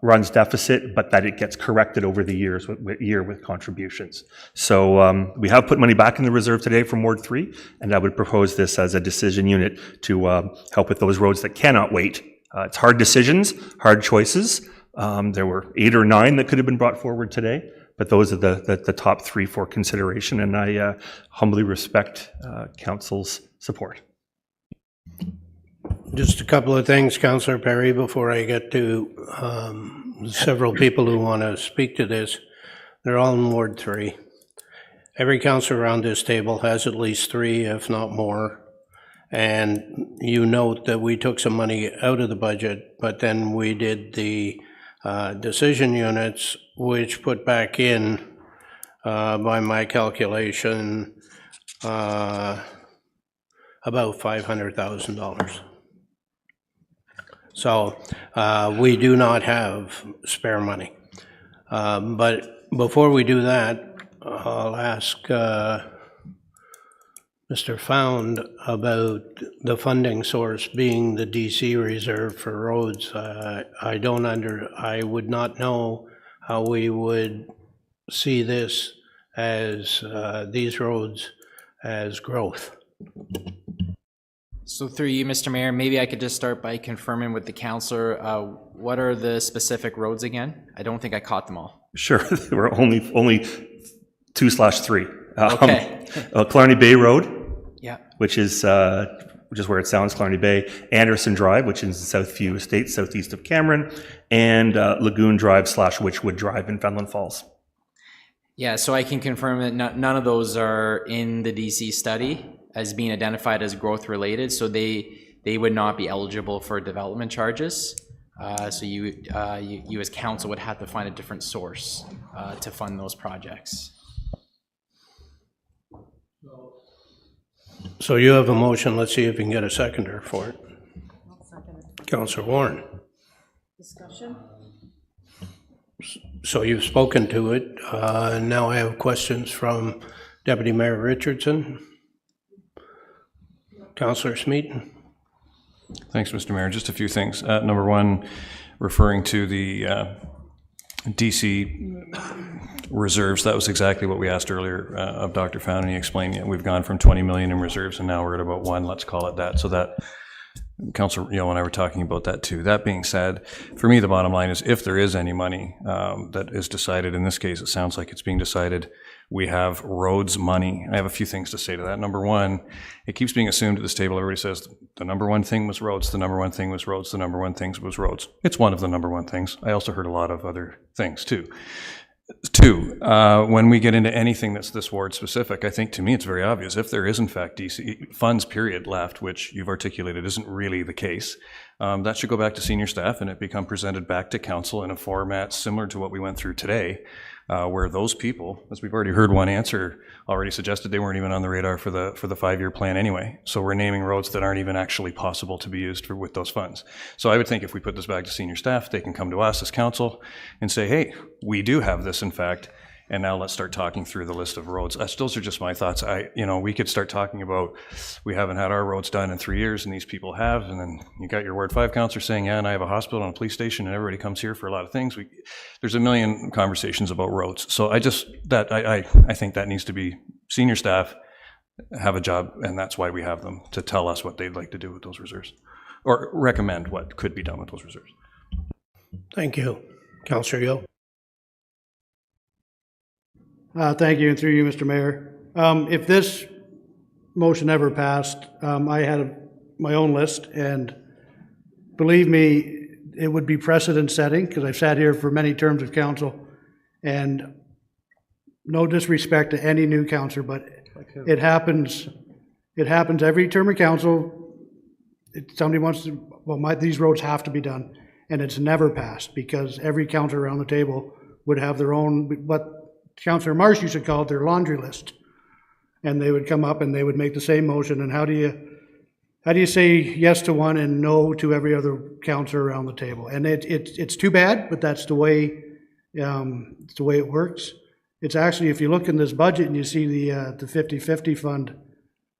Speaker 4: runs deficit, but that it gets corrected over the year with contributions. So we have put money back in the reserve today from Ward 3, and I would propose this as a decision unit to help with those roads that cannot wait. It's hard decisions, hard choices. There were 8 or 9 that could have been brought forward today, but those are the top 3 for consideration, and I humbly respect Council's support.
Speaker 1: Just a couple of things, Councillor Perry, before I get to several people who want to speak to this. They're all in Ward 3. Every councillor around this table has at least 3, if not more. And you note that we took some money out of the budget, but then we did the decision units, which put back in, by my calculation, about $500,000. So we do not have spare money. But before we do that, I'll ask Mr. Found about the funding source being the DC reserve for roads. I would not know how we would see this as these roads as growth.
Speaker 9: So through you, Mr. Mayor, maybe I could just start by confirming with the councillor, what are the specific roads again? I don't think I caught them all.
Speaker 4: Sure, there were only 2/3.
Speaker 9: Okay.
Speaker 4: Killarney Bay Road,
Speaker 9: yeah,
Speaker 4: which is where it sounds, Killarney Bay. Anderson Drive, which is in Southview Estates, southeast of Cameron, and Lagoon Drive / Witchwood Drive in Fenelon Falls.
Speaker 9: Yeah, so I can confirm that none of those are in the DC study as being identified as growth related, so they would not be eligible for development charges. So you as council would have to find a different source to fund those projects.
Speaker 1: So you have a motion. Let's see if we can get a seconder for it.
Speaker 15: I'll second it.
Speaker 1: Councillor Warren.
Speaker 15: Discussion?
Speaker 1: So you've spoken to it. Now I have questions from Deputy Mayor Richardson. Councillor Smeaton.
Speaker 8: Thanks, Mr. Mayor. Just a few things. Number one, referring to the DC reserves, that was exactly what we asked earlier of Dr. Found, and he explained we've gone from 20 million in reserves and now we're at about 1, let's call it that. So that, Councillor and I were talking about that too. That being said, for me, the bottom line is if there is any money that is decided, in this case, it sounds like it's being decided, we have roads money. I have a few things to say to that. Number one, it keeps being assumed at this table, everybody says the number one thing was roads, the number one thing was roads, the number one thing was roads. It's one of the number one things. I also heard a lot of other things too. Two, when we get into anything that's this ward specific, I think to me it's very obvious. If there is in fact DC funds period left, which you've articulated isn't really the case, that should go back to senior staff and it become presented back to council in a format similar to what we went through today, where those people, as we've already heard one answer, already suggested they weren't even on the radar for the 5-year plan anyway. So we're naming roads that aren't even actually possible to be used with those funds. So I would think if we put this back to senior staff, they can come to us as council and say, hey, we do have this in fact, and now let's start talking through the list of roads. Those are just my thoughts. We could start talking about, we haven't had our roads done in 3 years and these people have, and then you got your Ward 5 councillor saying, yeah, and I have a hospital and a police station and everybody comes here for a lot of things. There's a million conversations about roads. So I think that needs to be senior staff have a job, and that's why we have them, to tell us what they'd like to do with those reserves, or recommend what could be done with those reserves.
Speaker 1: Thank you. Councillor Yo.
Speaker 10: Thank you, and through you, Mr. Mayor. If this motion ever passed, I had my own list, and believe me, it would be precedent-setting, because I've sat here for many terms of council, and no disrespect to any new councillor, but it happens every term of council. Somebody wants to, these roads have to be done, and it's never passed, because every councillor around the table would have their own, what Councillor Marsh used to call it, their laundry list. And they would come up and they would make the same motion, and how do you say yes to one and no to every other councillor around the table? And it's too bad, but that's the way it works. It's actually, if you look in this budget and you see the 50-50 fund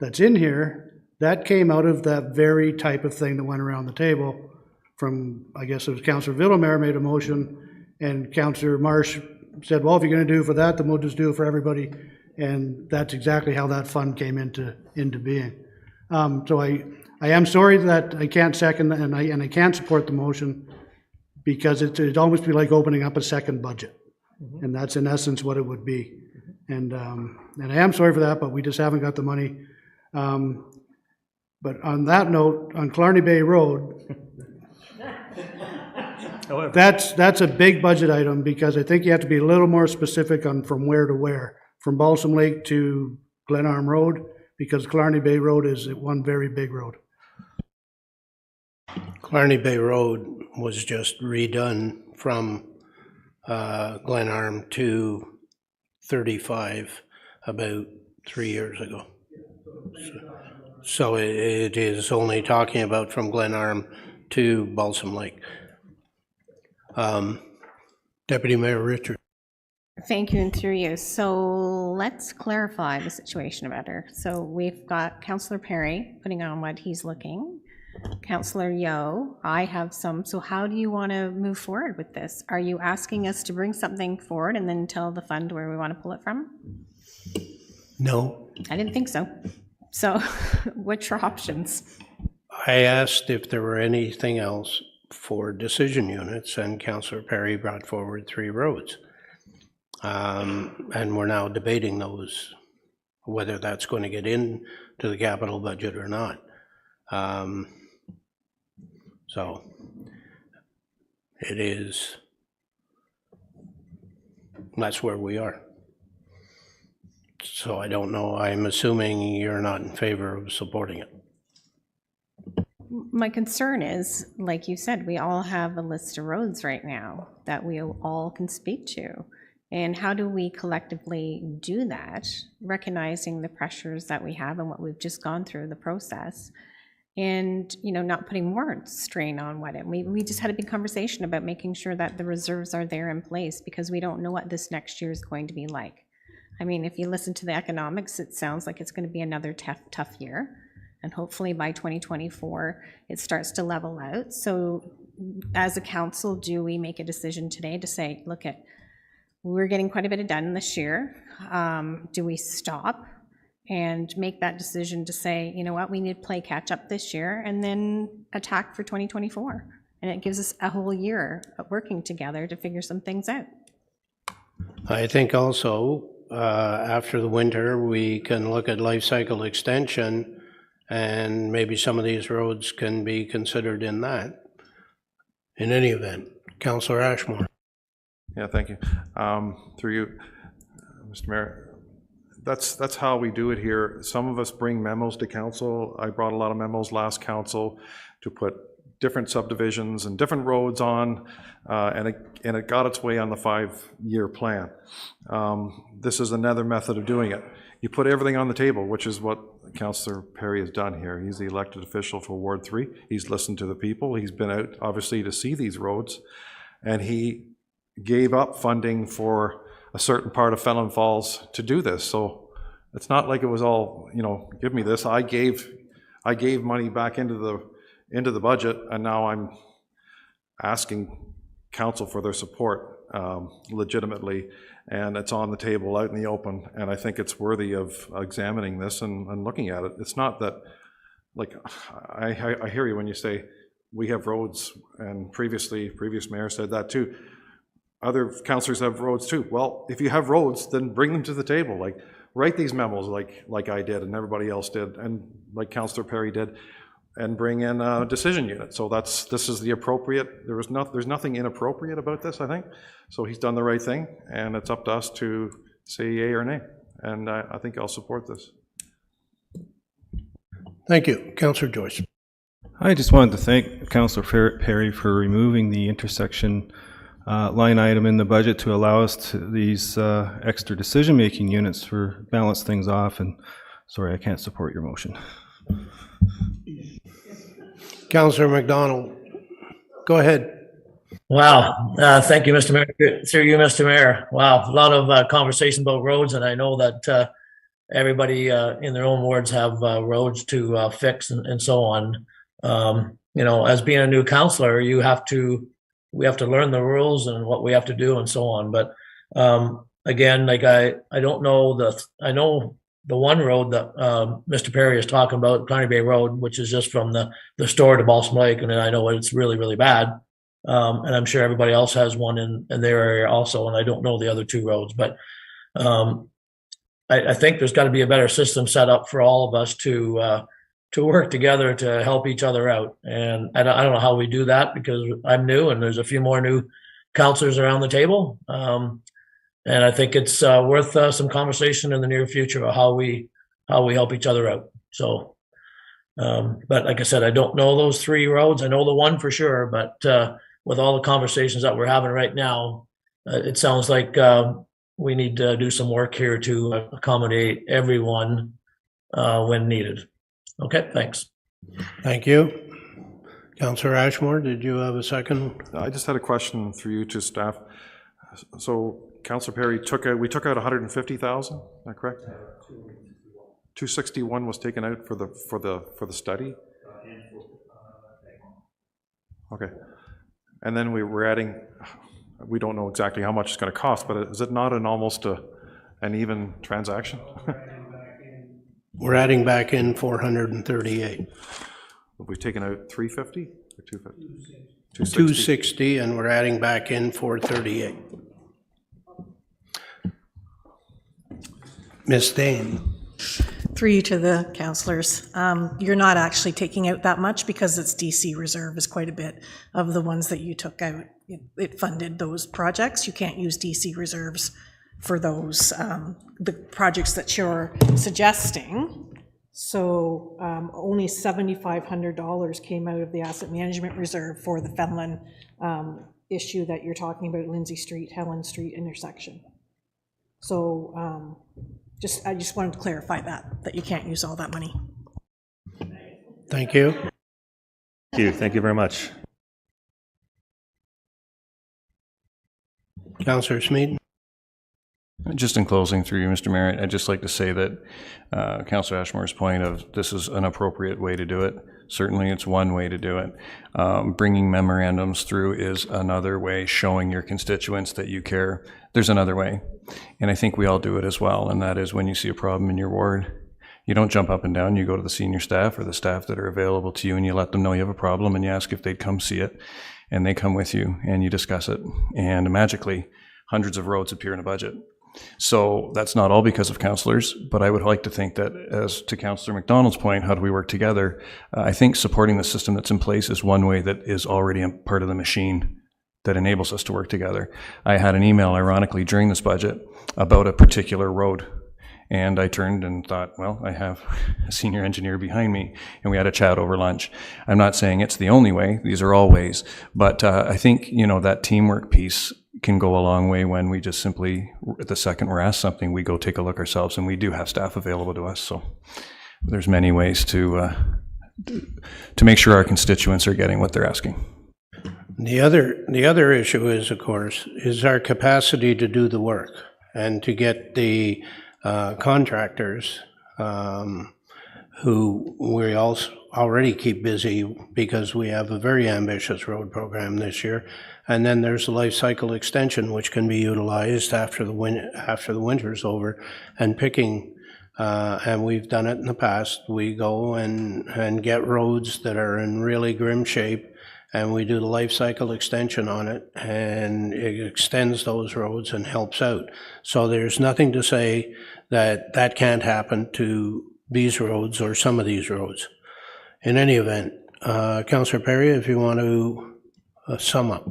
Speaker 10: that's in here, that came out of that very type of thing that went around the table from, I guess it was Councillor Vittlemeyer made a motion, and Councillor Marsh said, well, if you're going to do it for that, then we'll just do it for everybody. And that's exactly how that fund came into being. So I am sorry that I can't second and I can't support the motion, because it'd almost be like opening up a second budget. And that's in essence what it would be. And I am sorry for that, but we just haven't got the money. But on that note, on Clarny Bay Road, that's a big budget item, because I think you have to be a little more specific on from where to where. From Balsam Lake to Glenarm Road, because Clarny Bay Road is one very big road.
Speaker 1: Clarny Bay Road was just redone from Glenarm to 35 about 3 years ago. So it is only talking about from Glenarm to Balsam Lake. Deputy Mayor Richard.
Speaker 14: Thank you, and through you. So let's clarify the situation better. So we've got Councillor Perry putting on what he's looking. Councillor Yo, I have some. So how do you want to move forward with this? Are you asking us to bring something forward and then tell the fund where we want to pull it from?
Speaker 1: No.
Speaker 14: I didn't think so. So what's your options?
Speaker 1: I asked if there were anything else for decision units, and Councillor Perry brought forward 3 roads. And we're now debating those, whether that's going to get into the capital budget or not. So it is, that's where we are. So I don't know, I'm assuming you're not in favor of supporting it.
Speaker 14: My concern is, like you said, we all have a list of roads right now that we all can speak to. And how do we collectively do that, recognizing the pressures that we have and what we've just gone through the process, and not putting more strain on what we just had a big conversation about making sure that the reserves are there in place, because we don't know what this next year is going to be like. I mean, if you listen to the economics, it sounds like it's going to be another tough year, and hopefully by 2024 it starts to level out. So as a council, do we make a decision today to say, look, we're getting quite a bit done this year. Do we stop and make that decision to say, you know what, we need to play catch up this year and then attack for 2024? And it gives us a whole year of working together to figure some things out.
Speaker 1: I think also after the winter, we can look at life cycle extension, and maybe some of these roads can be considered in that. In any event, Councillor Ashmore.
Speaker 5: Yeah, thank you. Through you, Mr. Mayor, that's how we do it here. Some of us bring memos to council. I brought a lot of memos last council to put different subdivisions and different roads on, and it got its way on the 5-year plan. This is another method of doing it. You put everything on the table, which is what Councillor Perry has done here. He's the elected official for Ward 3. He's listened to the people. He's been out, obviously, to see these roads, and he gave up funding for a certain part of Fenelon Falls to do this. So it's not like it was all, give me this. I gave money back into the budget, and now I'm asking council for their support legitimately, and it's on the table out in the open, and I think it's worthy of examining this and looking at it. It's not that, like, I hear you when you say we have roads, and previous mayor said that too. Other councillors have roads too. Well, if you have roads, then bring them to the table. Like, write these memos like I did and everybody else did, and like Councillor Perry did, and bring in a decision unit. So this is the appropriate, there's nothing inappropriate about this, I think. So he's done the right thing, and it's up to us to say yay or nay. And I think I'll support this.
Speaker 1: Thank you. Councillor Joyce.
Speaker 21: I just wanted to thank Councillor Perry for removing the intersection line item in the budget to allow us to these extra decision-making units for balance things off. And sorry, I can't support your motion.
Speaker 1: Councillor McDonald, go ahead.
Speaker 6: Wow. Thank you, Mr. Mayor. Through you, Mr. Mayor. Wow. A lot of conversation about roads, and I know that everybody in their own wards have roads to fix and so on. As being a new councillor, we have to learn the rules and what we have to do and so on. But again, like I don't know I know the one road that Mr. Perry is talking about, Carney Bay Road, which is just from the store to Balsam Lake, and I know it's really, really bad. And I'm sure everybody else has one in their area also, and I don't know the other two roads. But I think there's got to be a better system set up for all of us to work together to help each other out. And I don't know how we do that, because I'm new and there's a few more new councillors around the table. And I think it's worth some conversation in the near future about how we help each other out. So, but like I said, I don't know those three roads. I know the one for sure, but with all the conversations that we're having right now, it sounds like we need to do some work here to accommodate everyone when needed. Okay, thanks.
Speaker 1: Thank you. Councillor Ashmore, did you have a second?
Speaker 5: I just had a question for you to staff. So Councillor Perry we took out 150,000, is that correct? 261 was taken out for the study? Okay. And then we're adding, we don't know exactly how much it's going to cost, but is it not almost an even transaction?
Speaker 1: We're adding back in 438.
Speaker 5: Have we taken out 350 or 250?
Speaker 1: 260, and we're adding back in 438. Ms. Dane.
Speaker 15: Through you to the councillors. You're not actually taking out that much, because it's DC reserve is quite a bit of the ones that you took out. It funded those projects. You can't use DC reserves for those, the projects that you're suggesting. So only $7,500 came out of the asset management reserve for the Fenelon issue that you're talking about, Lindsay Street, Helen Street intersection. So I just wanted to clarify that you can't use all that money.
Speaker 1: Thank you.
Speaker 4: Thank you. Thank you very much.
Speaker 1: Councillor Smeaton.
Speaker 8: Just in closing, through you, Mr. Mayor, I'd just like to say that Councillor Ashmore's point of this is an appropriate way to do it. Certainly it's one way to do it. Bringing memorandums through is another way, showing your constituents that you care. There's another way. And I think we all do it as well, and that is when you see a problem in your ward, you don't jump up and down, you go to the senior staff or the staff that are available to you, and you let them know you have a problem, and you ask if they'd come see it, and they come with you, and you discuss it. And magically, hundreds of roads appear in a budget. So that's not all because of councillors, but I would like to think that, as to Councillor McDonald's point, how do we work together? I think supporting the system that's in place is one way that is already a part of the machine that enables us to work together. I had an email, ironically, during this budget about a particular road, and I turned and thought, well, I have a senior engineer behind me, and we had a chat over lunch. I'm not saying it's the only way, these are all ways, but I think, that teamwork piece can go a long way when we just simply, the second we're asked something, we go take a look ourselves, and we do have staff available to us. So there's many ways to make sure our constituents are getting what they're asking.
Speaker 1: The other issue is, of course, is our capacity to do the work. and to get the contractors who we also already keep busy because we have a very ambitious road program this year. And then there's the life cycle extension, which can be utilized after the winter's over, and picking, and we've done it in the past, we go and get roads that are in really grim shape, and we do the life cycle extension on it, and it extends those roads and helps out. So there's nothing to say that that can't happen to these roads or some of these roads. In any event, Councillor Perry, if you want to sum up.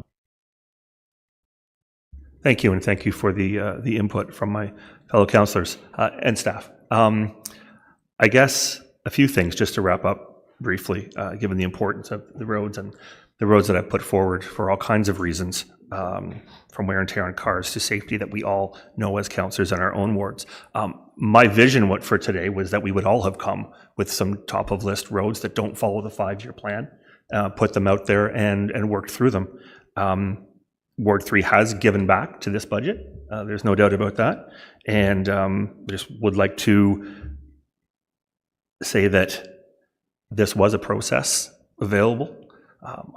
Speaker 4: Thank you, and thank you for the input from my fellow councillors and staff. I guess a few things just to wrap up briefly, given the importance of the roads and the roads that I've put forward for all kinds of reasons, from wear and tear on cars to safety that we all know as councillors in our own wards. My vision for today was that we would all have come with some top of list roads that don't follow the 5-year plan, put them out there and worked through them. Ward 3 has given back to this budget. There's no doubt about that. And just would like to say that this was a process available.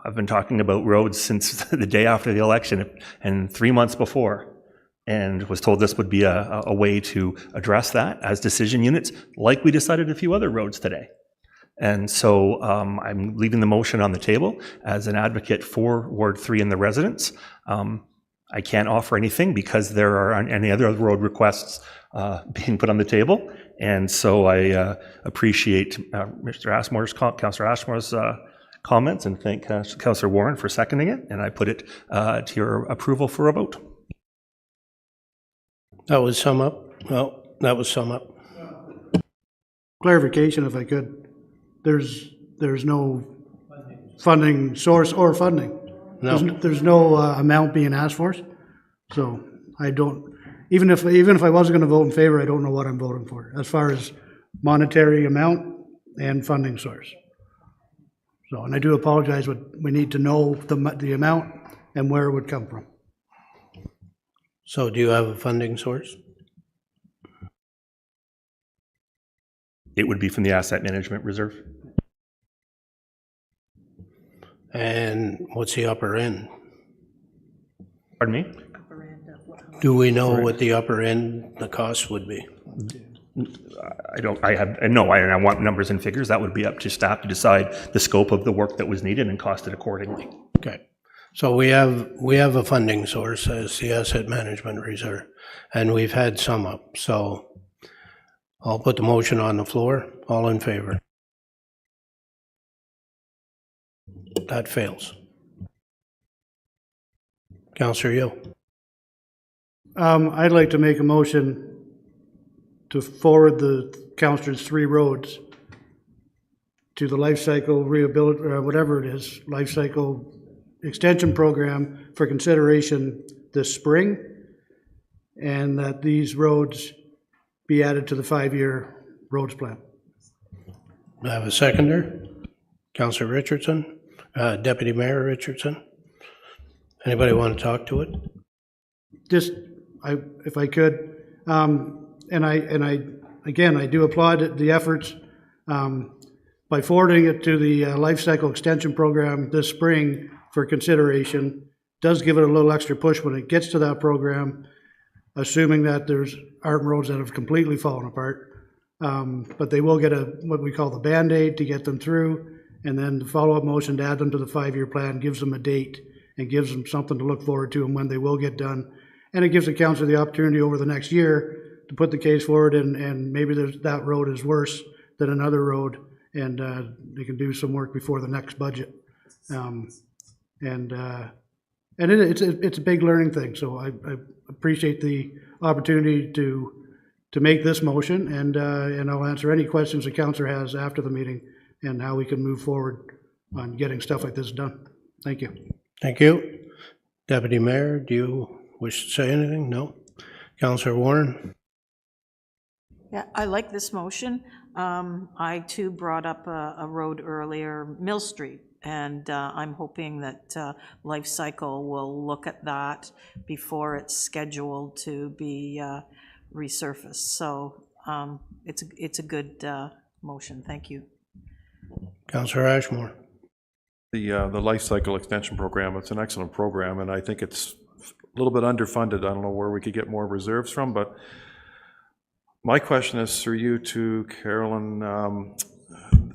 Speaker 4: I've been talking about roads since the day after the election and 3 months before, and was told this would be a way to address that as decision units, like we decided a few other roads today. And so I'm leaving the motion on the table as an advocate for Ward 3 and the residents. I can't offer anything because there aren't any other road requests being put on the table. And so I appreciate Councillor Ashmore's comments, and thank Councillor Warren for seconding it. And I put it to your approval for a vote.
Speaker 1: That was sum up? No, that was sum up.
Speaker 10: Clarification, if I could. There's no funding source or funding.
Speaker 1: No.
Speaker 10: There's no amount being asked for. So I don't, even if I wasn't going to vote in favor, I don't know what I'm voting for as far as monetary amount and funding source. So, and I do apologize, but we need to know the amount and where it would come from.
Speaker 1: So do you have a funding source?
Speaker 4: It would be from the Asset Management Reserve.
Speaker 1: And what's the upper end?
Speaker 4: Pardon me?
Speaker 1: Do we know what the upper end, the cost would be?
Speaker 4: I want numbers and figures. That would be up to staff to decide the scope of the work that was needed and cost it accordingly.
Speaker 1: Okay. So we have a funding source as the Asset Management Reserve, and we've had some up. So I'll put the motion on the floor. All in favor? That fails. Councillor Yeo.
Speaker 10: I'd like to make a motion to forward the councillors 3 roads to the life cycle whatever it is, life cycle extension program for consideration this spring, and that these roads be added to the 5-year roads plan.
Speaker 1: I have a seconder. Councillor Richardson, Deputy Mayor Richardson. Anybody want to talk to it?
Speaker 10: Just, if I could, and I do applaud the efforts by forwarding it to the life cycle extension program this spring for consideration. Does give it a little extra push when it gets to that program, assuming that there's aren't roads that have completely fallen apart. But they will get what we call the Band-Aid to get them through, and then the follow-up motion to add them to the 5-year plan gives them a date and gives them something to look forward to and when they will get done. And it gives the council the opportunity over the next year to put the case forward, and maybe that road is worse than another road, and they can do some work before the next budget. It's a big learning thing, so I appreciate the opportunity to make this motion, and I'll answer any questions the councillor has after the meeting and how we can move forward on getting stuff like this done. Thank you.
Speaker 1: Thank you. Deputy Mayor, do you wish to say anything? No? Councillor Warren?
Speaker 3: Yeah, I like this motion. I too brought up a road earlier, Mill Street. And I'm hoping that Life Cycle will look at that before it's scheduled to be resurfaced. So it's a good motion. Thank you.
Speaker 1: Councillor Ashmore.
Speaker 5: The Life Cycle Extension Program, it's an excellent program, and I think it's a little bit underfunded. I don't know where we could get more reserves from, but my question is through you to Carolyn.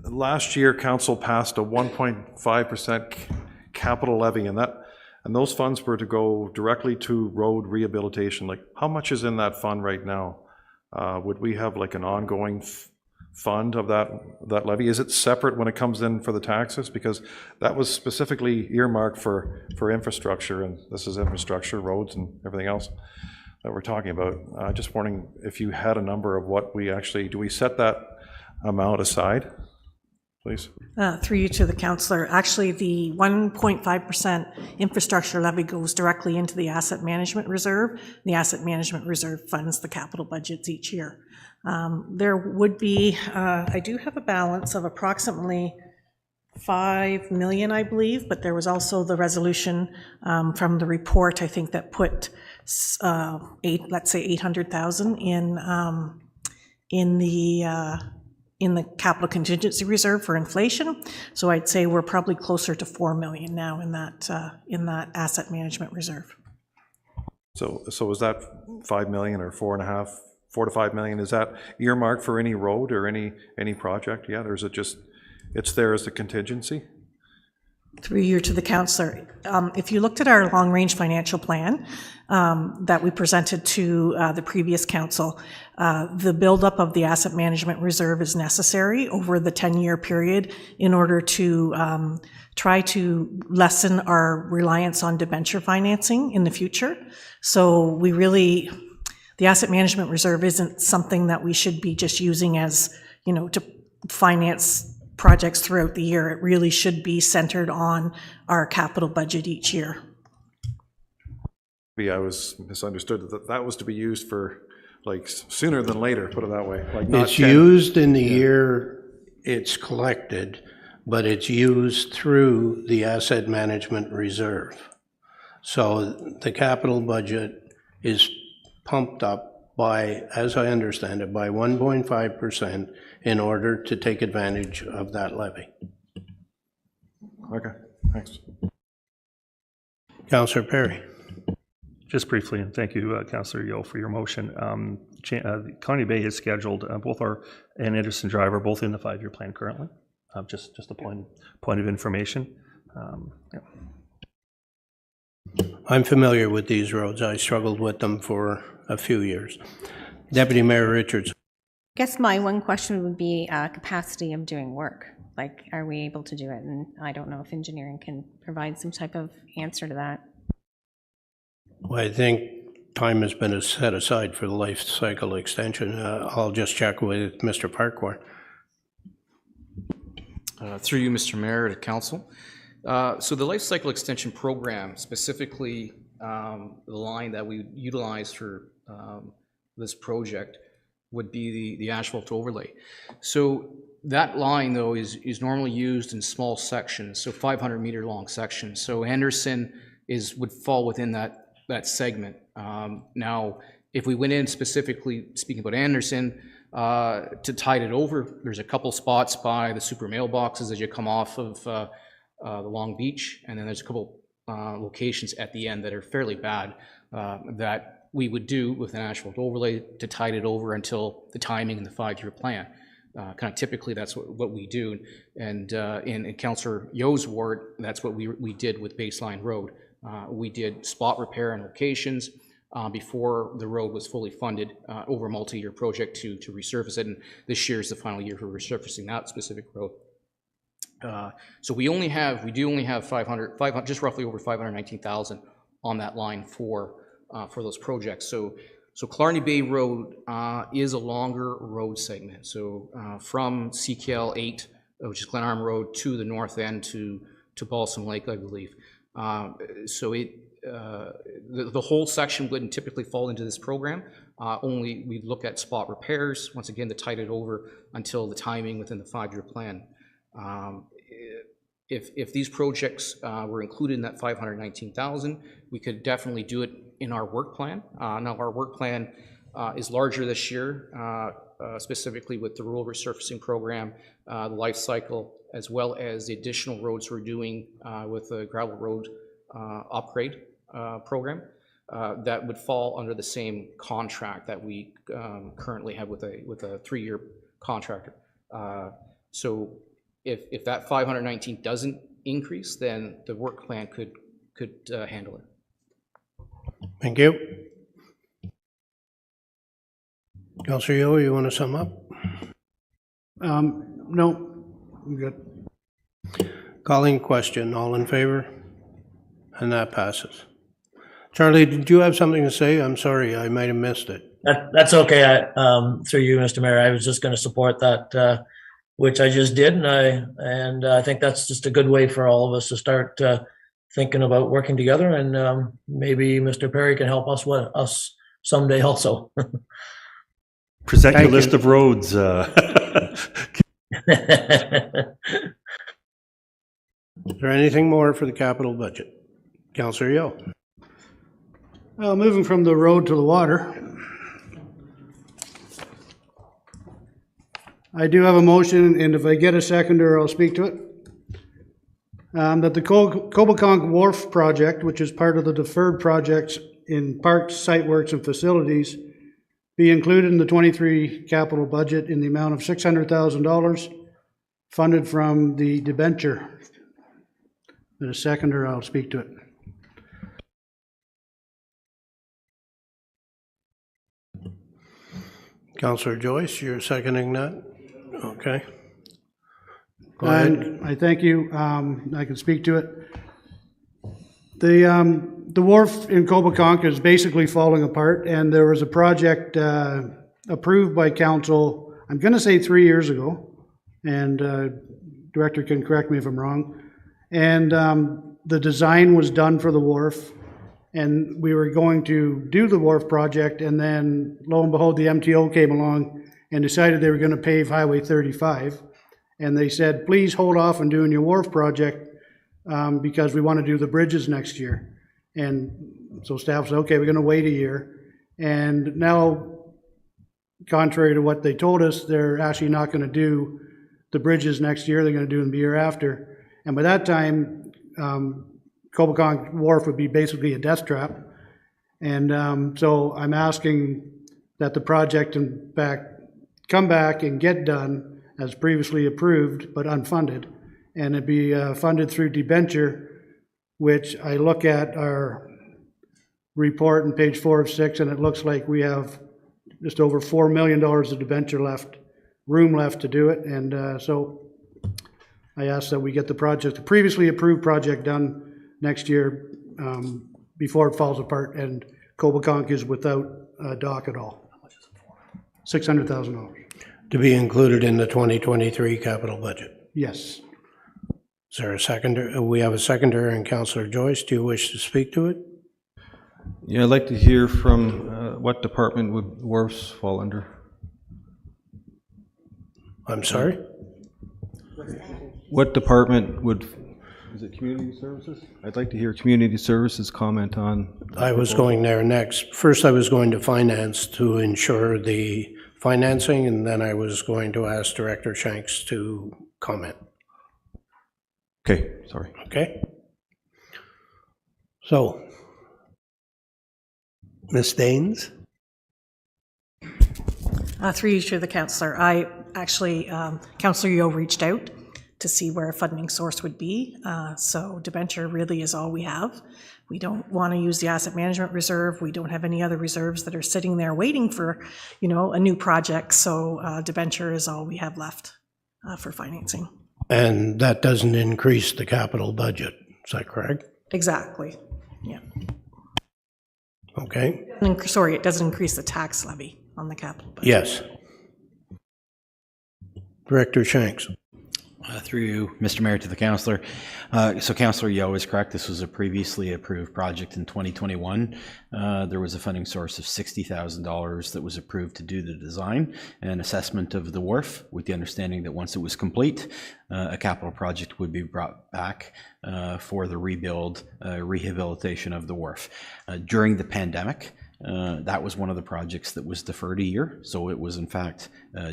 Speaker 5: Last year, council passed a 1.5% capital levy, and those funds were to go directly to road rehabilitation. Like, how much is in that fund right now? Would we have like an ongoing fund of that levy? Is it separate when it comes in for the taxes? Because that was specifically earmarked for infrastructure, and this is infrastructure, roads and everything else that we're talking about. Just wondering if you had a number of what we actually, do we set that amount aside, please?
Speaker 15: Through you to the councillor, actually the 1.5% infrastructure levy goes directly into the asset management reserve. The asset management reserve funds the capital budgets each year. There would be, I do have a balance of approximately 5 million, I believe, but there was also the resolution from the report, I think, that put let's say 800,000 in the capital contingency reserve for inflation. So I'd say we're probably closer to 4 million now in that asset management reserve.
Speaker 5: So is that 5 million or 4.5, 4 to 5 million? Is that earmarked for any road or any project yet, or is it just, it's there as a contingency?
Speaker 15: Through you to the councillor, if you looked at our long-range financial plan that we presented to the previous council, the buildup of the asset management reserve is necessary over the 10-year period in order to try to lessen our reliance on debenture financing in the future. So we really, the asset management reserve isn't something that we should be just using as, to finance projects throughout the year. It really should be centered on our capital budget each year.
Speaker 5: I was misunderstood that was to be used for like sooner than later, put it that way. Like not
Speaker 1: it's used in the year it's collected, but it's used through the asset management reserve. So the capital budget is pumped up by, as I understand it, by 1.5% in order to take advantage of that levy.
Speaker 5: Okay, thanks.
Speaker 1: Councillor Perry.
Speaker 4: Just briefly, and thank you, Councillor Yeo, for your motion. Colony Bay is scheduled, both and Anderson Drive are both in the 5-year plan currently. Just a point of information. Yeah.
Speaker 1: I'm familiar with these roads. I struggled with them for a few years. Deputy Mayor Richards.
Speaker 14: I guess my one question would be capacity of doing work. Like, are we able to do it? And I don't know if engineering can provide some type of answer to that.
Speaker 1: Well, I think time has been set aside for the life cycle extension. I'll just check with Mr. Farquhar.
Speaker 7: Through you, Mr. Mayor, to council. So the life cycle extension program, specifically the line that we utilize for this project would be the asphalt overlay. So that line, though, is normally used in small sections, so 500-meter long sections. So Anderson would fall within that segment. Now, if we went in specifically speaking about Anderson, to tide it over, there's a couple spots by the super mailboxes as you come off of the Long Beach, and then there's a couple locations at the end that are fairly bad that we would do with an asphalt overlay to tide it over until the timing in the 5-year plan. Kind of typically that's what we do, and in Councillor Yeo's ward, that's what we did with Baseline Road. We did spot repair and locations before the road was fully funded over a multi-year project to resurface it, and this year is the final year for resurfacing that specific road. So we do only have 500, just roughly over 519,000 on that line for those projects. So Clarny Bay Road is a longer road segment. So from CKL 8, which is Glenarm Road, to the north end to Balsam Lake, I believe. So the whole section wouldn't typically fall into this program. Only we look at spot repairs, once again, to tide it over until the timing within the 5-year plan. if these projects were included in that 519,000, we could definitely do it in our work plan. Now, our work plan is larger this year, specifically with the rural resurfacing program, the life cycle, as well as the additional roads we're doing with the gravel road upgrade program. That would fall under the same contract that we currently have with a 3-year contractor. So if that 519 doesn't increase, then the work plan could handle it.
Speaker 1: Thank you. Councillor Yeo, you want to sum up?
Speaker 10: No, I'm good.
Speaker 1: Calling question, all in favor? And that passes. Charlie, did you have something to say? I'm sorry, I might have missed it.
Speaker 6: That's okay. Through you, Mr. Mayor, I was just going to support that, which I just did, and I think that's just a good way for all of us to start thinking about working together, and maybe Mr. Perry can help us someday also.
Speaker 4: Present your list of roads.
Speaker 1: Is there anything more for the capital budget? Councillor Yeo.
Speaker 10: Moving from the road to the water. I do have a motion, and if I get a seconder, I'll speak to it. That the Coboconk Wharf project, which is part of the deferred projects in parks, site works, and facilities, be included in the 23 capital budget in the amount of $600,000 funded from the debenture. With a seconder, I'll speak to it.
Speaker 1: Councillor Joyce, you're seconding that? Okay. Go ahead.
Speaker 10: And I thank you. I can speak to it. The wharf in Coboconk is basically falling apart, and there was a project approved by council, I'm going to say 3 years ago, and director can correct me if I'm wrong, and the design was done for the wharf, and we were going to do the wharf project, and then lo and behold, the MTO came along and decided they were going to pave Highway 35, and they said, please hold off on doing your wharf project because we want to do the bridges next year. And so staff said, okay, we're going to wait a year. And now, contrary to what they told us, they're actually not going to do the bridges next year. They're going to do them the year after. And by that time, Coboconk Wharf would be basically a death trap. And so I'm asking that the project, in fact, come back and get done as previously approved, but unfunded. And it'd be funded through debenture, which I look at our report on page 4 of 6, and it looks like we have just over $4 million of debenture room left to do it. And so I ask that we get the project, the previously approved project, done next year before it falls apart and Coboconk is without a dock at all. $600,000.
Speaker 1: To be included in the 2023 capital budget.
Speaker 10: Yes.
Speaker 1: Is there a seconder? We have a seconder, and Councillor Joyce, do you wish to speak to it?
Speaker 21: Yeah, I'd like to hear from what department would wharfs fall under?
Speaker 1: I'm sorry?
Speaker 21: What department would, is it community services? I'd like to hear community services comment on.
Speaker 1: I was going there next. First, I was going to finance to ensure the financing, and then I was going to ask Director Shanks to comment.
Speaker 21: Okay, sorry.
Speaker 1: Okay. So, Ms. Daines?
Speaker 15: Through you to the councillor. I actually, Councillor Yeo reached out to see where a funding source would be. So debenture really is all we have. We don't want to use the asset management reserve. We don't have any other reserves that are sitting there waiting for, a new project. So debenture is all we have left for financing.
Speaker 1: And that doesn't increase the capital budget, is that correct?
Speaker 15: Exactly, yeah.
Speaker 1: Okay.
Speaker 15: Sorry, it doesn't increase the tax levy on the capital budget.
Speaker 1: Yes. Director Shanks.
Speaker 17: Through you, Mr. Mayor, to the councillor. So Councillor Yeo is correct. This was a previously approved project in 2021. There was a funding source of $60,000 that was approved to do the design and assessment of the wharf, with the understanding that once it was complete, a capital project would be brought back for the rehabilitation of the wharf. During the pandemic, that was one of the projects that was deferred a year. So it was in fact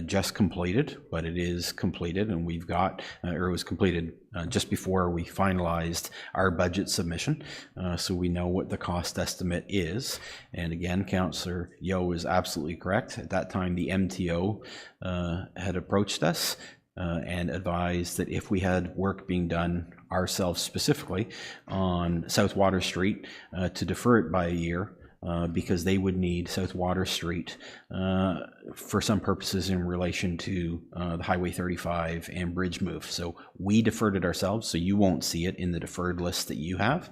Speaker 17: just completed, but it is completed, and we've got, or it was completed just before we finalized our budget submission. So we know what the cost estimate is. And again, Councillor Yeo is absolutely correct. At that time, the MTO had approached us and advised that if we had work being done ourselves specifically on South Water Street to defer it by a year, because they would need South Water Street for some purposes in relation to the Highway 35 and bridge move. So we deferred it ourselves, so you won't see it in the deferred list that you have,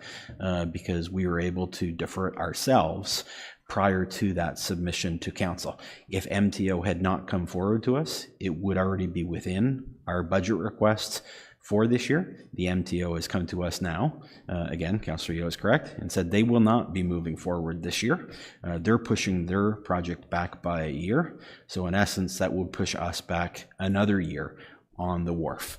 Speaker 17: because we were able to defer it ourselves prior to that submission to council. If MTO had not come forward to us, it would already be within our budget requests for this year. The MTO has come to us now, again, Councillor Yeo is correct, and said they will not be moving forward this year. They're pushing their project back by a year. So in essence, that would push us back another year on the wharf.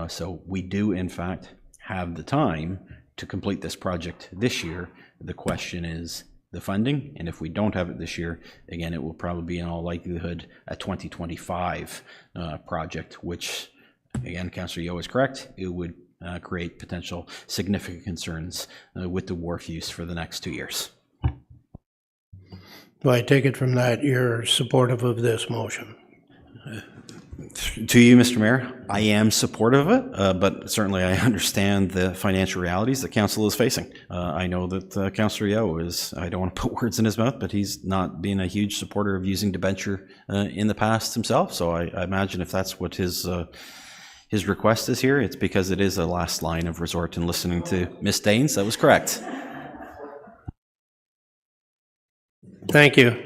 Speaker 17: So we do, in fact, have the time to complete this project this year. The question is the funding, and if we don't have it this year, again, it will probably be in all likelihood a 2025 project, which, again, Councillor Yeo is correct, it would create potential significant concerns with the wharf use for the next 2 years.
Speaker 1: Do I take it from that you're supportive of this motion?
Speaker 17: To you, Mr. Mayor, I am supportive of it, but certainly I understand the financial realities that council is facing. I know that Councillor Yeo is, I don't want to put words in his mouth, but he's not been a huge supporter of using debenture in the past himself. So I imagine if that's what his request is here, it's because it is a last line of resort. And listening to Ms. Daines, that was correct.
Speaker 1: Thank you.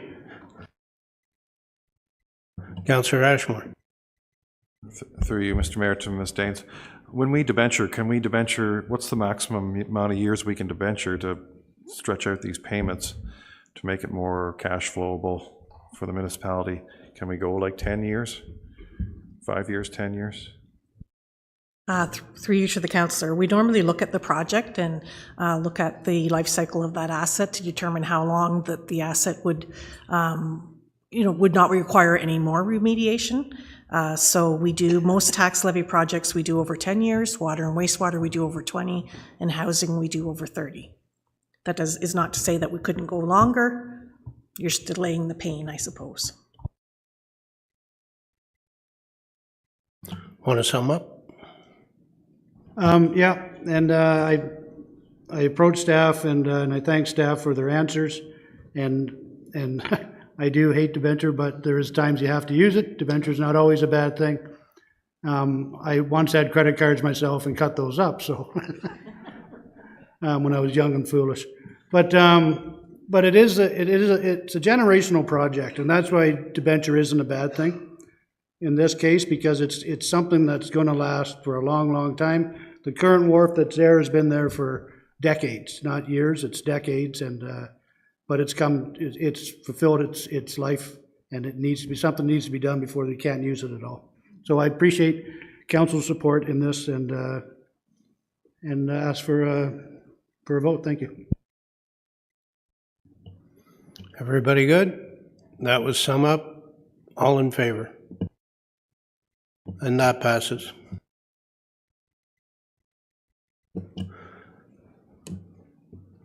Speaker 1: Councillor Ashmore.
Speaker 5: Through you, Mr. Mayor, to Ms. Daines. When we debenture, can we debenture, what's the maximum amount of years we can debenture to stretch out these payments to make it more cash flowable for the municipality? Can we go like 10 years, 5 years, 10 years?
Speaker 15: Through you to the councillor, we normally look at the project and look at the life cycle of that asset to determine how long that the asset would, would not require any more remediation. So we do most tax levy projects, we do over 10 years, water and wastewater we do over 20, and housing we do over 30. That is not to say that we couldn't go longer. You're just delaying the pain, I suppose.
Speaker 1: Want to sum up?
Speaker 10: Yeah, and I approached staff and I thank staff for their answers, and I do hate debenture, but there is times you have to use it. Debenture is not always a bad thing. I once had credit cards myself and cut those up, so when I was young and foolish. But it's a generational project, and that's why debenture isn't a bad thing in this case, because it's something that's going to last for a long, long time. The current wharf that's there has been there for decades, not years. It's decades, and but it's fulfilled its life, and it needs to be something needs to be done before they can't use it at all. So I appreciate council's support in this, and ask for a vote. Thank you.
Speaker 1: Everybody good? That was sum up. All in favor? And that passes.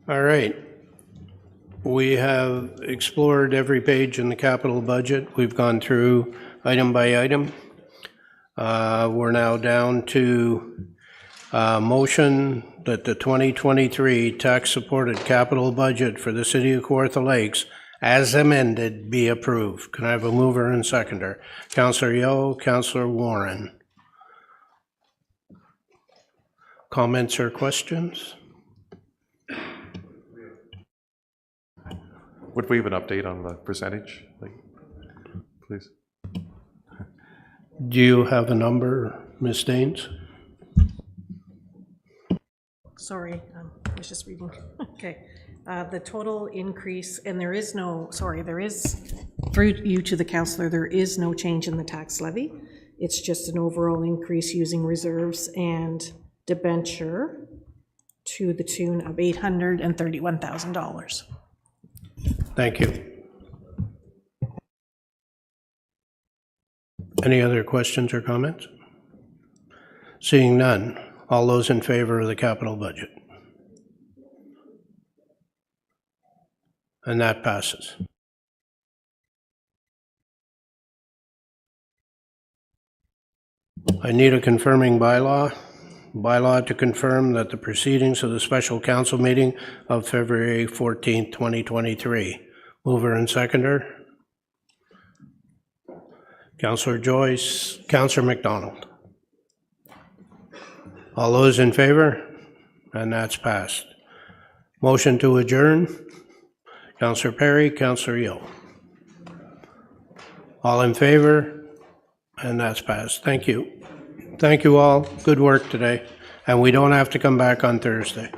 Speaker 1: All right. We have explored every page in the capital budget. We've gone through item by item. We're now down to a motion that the 2023 tax-supported capital budget for the City of Kawartha Lakes, as amended, be approved. Can I have a mover and seconder? Councillor Yeo, Councillor Warren. Comments or questions?
Speaker 5: Would we have an update on the percentage, please?
Speaker 1: Do you have a number? Ms. Staines?
Speaker 15: Sorry, I was just reading. Okay. The total increase, and there is no, sorry, there is, through you to the councillor, there is no change in the tax levy. It's just an overall increase using reserves and debenture to the tune of $831,000.
Speaker 1: Thank you. Any other questions or comments? Seeing none, all those in favor of the capital budget? And that passes. I need a confirming bylaw. Bylaw to confirm that the proceedings of the special council meeting of February 14th, 2023. Mover and seconder. Councillor Joyce, Councillor McDonald. All those in favor? And that's passed. Motion to adjourn. Councillor Perry, Councillor Yeo. All in favor? And that's passed. Thank you. Thank you all. Good work today. And we don't have to come back on Thursday.